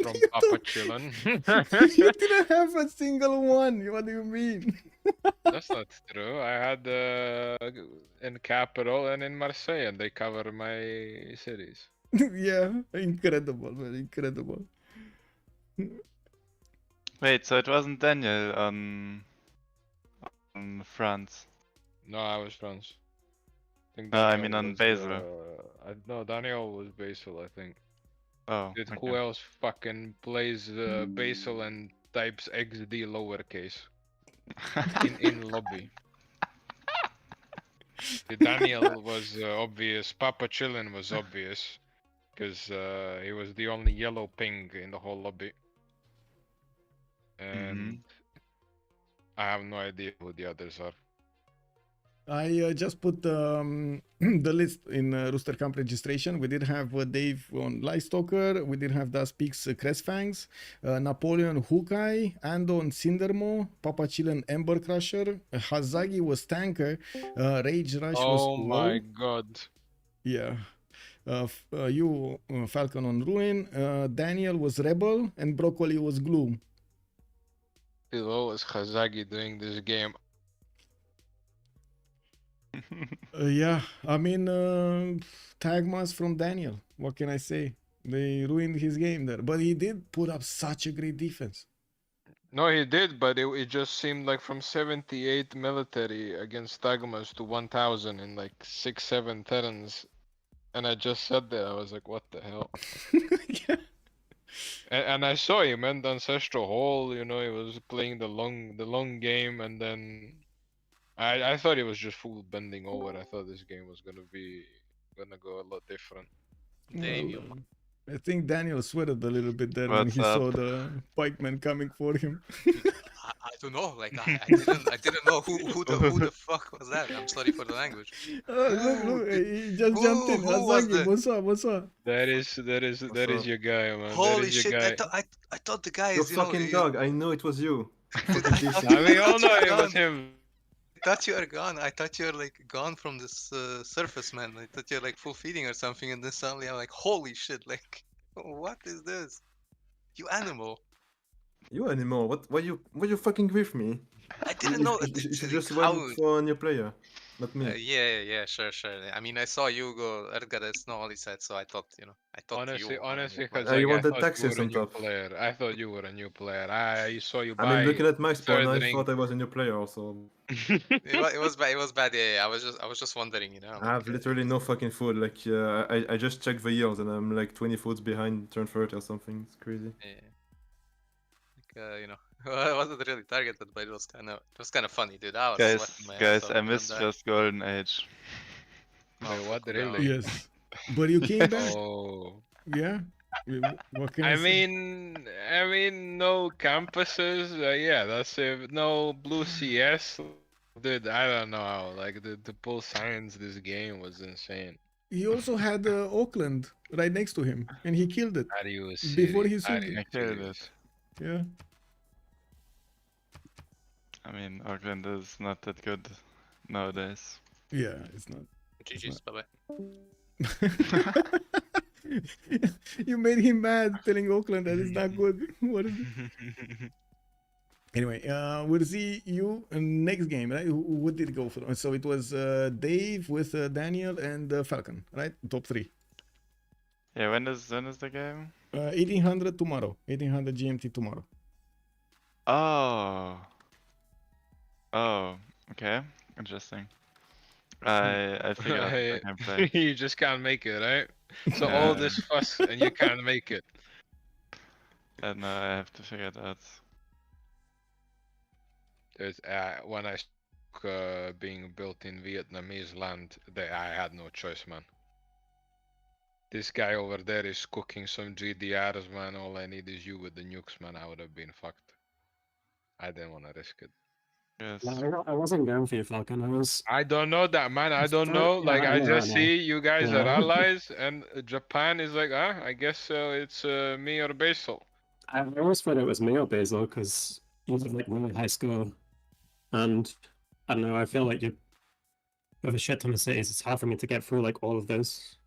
from You Papa don't- Chillin. You didn't have a single one. What do you mean? That's not true. I had in Capital and in Marseille, and they cover my cities. Yeah, incredible, man, incredible. Wait, so it wasn't Daniel on France. No, I was France. think I mean on was, Basel. no, Daniel was Basel, I think. Oh, Dude, okay. who else fucking plays Basel and types XD lowercase in lobby? The Daniel was obvious. Papa Chillin was obvious because he was the only yellow ping in the whole lobby, and I have no idea who the others are. I just put the list in Rooster Camp registration. We did have Dave on Lightstalker. We did have Das Peaks Crestfangs, Napoleon Hukai, Andon Cindermo, Papa Chilen Ember Crusher, Hazagi was Tanker, Rage Rush was Oh my Low. god. Yeah. You, Falcon on Ruin, Daniel was Rebel, and Broccoli was Gloom. Below is Hazagi doing this game. Yeah, I mean, Tagmas from Daniel. What can I say? They ruined his game there, but he did put up such a great defense. No, he did, but it just seemed like from 78 military against Tagmas to 1000 in like 6-7 turns. And I just sat there, I was like, what the hell? Yeah. And I saw him end Ancestral Hall, you know, he was playing the long game, and then I thought he was just full bending over. I thought this game was gonna go a lot different. Well, I think Daniel sweated a little bit there when What's he saw up? the pikeman coming for him. I don't know. Like I didn't know who the fuck was that. I'm sorry for the language. Look, he just jumped in. Who was Azagi, the? what's up? That is your guy, man. Holy that is your shit! guy. I thought the guy You is fucking dog, I know it was you. Dude, I thought, I mean, I all thought you know were it was gone. him. I thought you were gone. I thought you were like gone from this surface, man. I thought you're like full feeding or something, and then suddenly I'm like, holy shit! Like, what is this? You animal! You animal, why you fucking with me? I didn't know. You should like, just how- went for a new player, not me. yeah, sure. I mean, I saw you go Ergares, no, all he said, so I thought, I thought Honestly, you. were honestly, new, but- because You like, I wanted thought you taxes were a on new top. player. I thought you were a new player. I saw you I buy. mean, looking at my spawn, I third thought I was a new player also. It was bad. It was bad. Yeah. I was just wondering, I have literally no fucking food, like, I just checked the years and I'm like 20 foods behind turn 30 or something, it's crazy. Yeah. Like, I wasn't really targeted, but it was kind of funny, dude. I was sweating my ass Guys, off, I and missed then just Golden Age. Wait, what? fuck Really? down. Yes, but you came back. Oh. Yeah. What can I say? I mean, no campuses. Yeah, that's it. No blue CS. Dude, I don't know. Like the pull science this game was insane. He also had Auckland right next to him, and he killed it Are you before he serious? Are sold you it. killed serious? Yeah. I mean, Auckland is not that good nowadays. Yeah, it's not. GG's, bye bye. You made him mad telling Auckland that it's not good. What is it? Anyway, we'll see you next game, right? Who did go for? So it was Dave with Daniel and Falcon, right? Top 3. Yeah, when is the game? 1800 tomorrow. 1800 GMT tomorrow. Oh, okay, interesting. I figured out the gameplay. You just can't make it, right? So all Yeah. this fuss and you can't make it. And now I have to figure it out. There's, when I being built in Vietnamese land, I had no choice, man. This guy over there is cooking some GDRs, man. All I need is you with the nukes, man. I would have been fucked. I didn't want to risk it. Yes. No, I wasn't going for you, Falcon. I don't know that, man. I don't Sorry, know. yeah, Like, I I know, just I know. see you guys are Yeah. allies, and Japan is like, I guess it's me or Basil. I always thought it was me or Basil because you have like really high score, and I don't know. I feel like you have a shit ton of cities. It's hard for me to get through like all of those.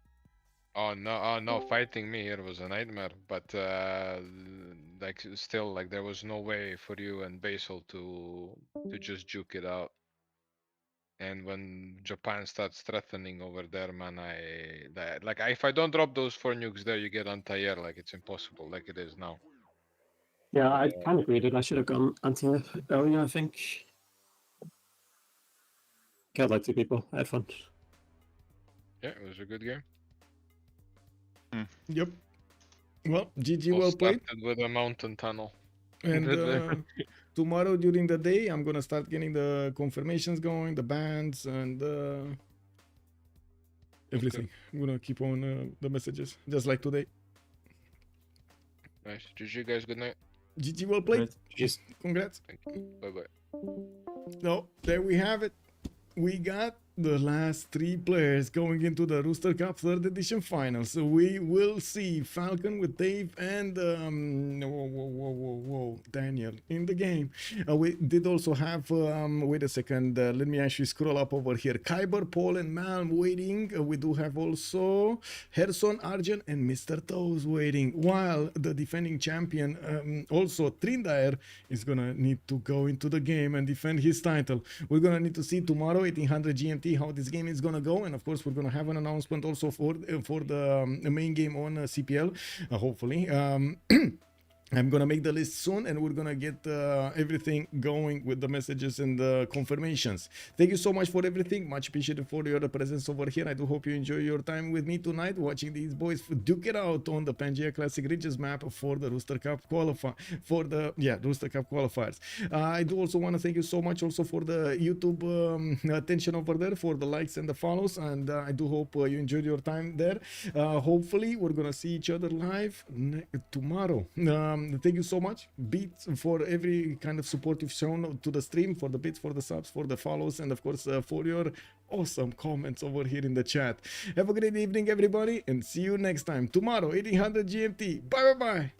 Oh no! Fighting me here was a nightmare. But like, still, like, there was no way for you and Basil to just juke it out. And when Japan starts threatening over there, man, if I don't drop those 4 nukes there, you get anti-air. Like, it's impossible, like it is now. Yeah, I kind of greeted. I should have gone anti earlier. I think. Killed like 2 people. I had fun. Yeah, it was a good game. Yep. Well, GG, All well played. started with a mountain tunnel. And tomorrow during the day, I'm gonna start getting the confirmations going, the bans, and everything. I'm gonna keep on the messages, just like today. Nice. GG, guys. Good night. GG, well played. Right. Just Congrats. Thank you. Bye bye. No, there we have it. We got the last 3 players going into the Rooster Cup 3rd edition finals. So we will see Falcon with Dave and Daniel in the game. We did also have, wait a second, let me actually scroll up over here. Kyber, Paul, and Malm waiting. We do have also Herson, Arjun, and Mr. Toes waiting. While the defending champion, also Trindair, is gonna need to go into the game and defend his title. We're gonna need to see tomorrow 1800 GMT how this game is gonna go, and of course we're gonna have an announcement also for the main game on CPL, hopefully. I'm gonna make the list soon, and we're gonna get everything going with the messages and the confirmations. Thank you so much for everything. Much appreciated for your presence over here. I do hope you enjoy your time with me tonight, watching these boys duke it out on the Pangea Classic Ridges map for the Rooster Cup Rooster Cup qualifiers. I do also want to thank you so much also for the YouTube attention over there, for the likes and the follows, and I do hope you enjoyed your time there. Hopefully, we're gonna see each other live tomorrow. Thank you so much, Beats, for every kind of support you've shown to the stream, for the bits, for the subs, for the follows, and of course for your awesome comments over here in the chat. Have a great evening, everybody, and see you next time tomorrow, 1800 GMT. Bye bye bye.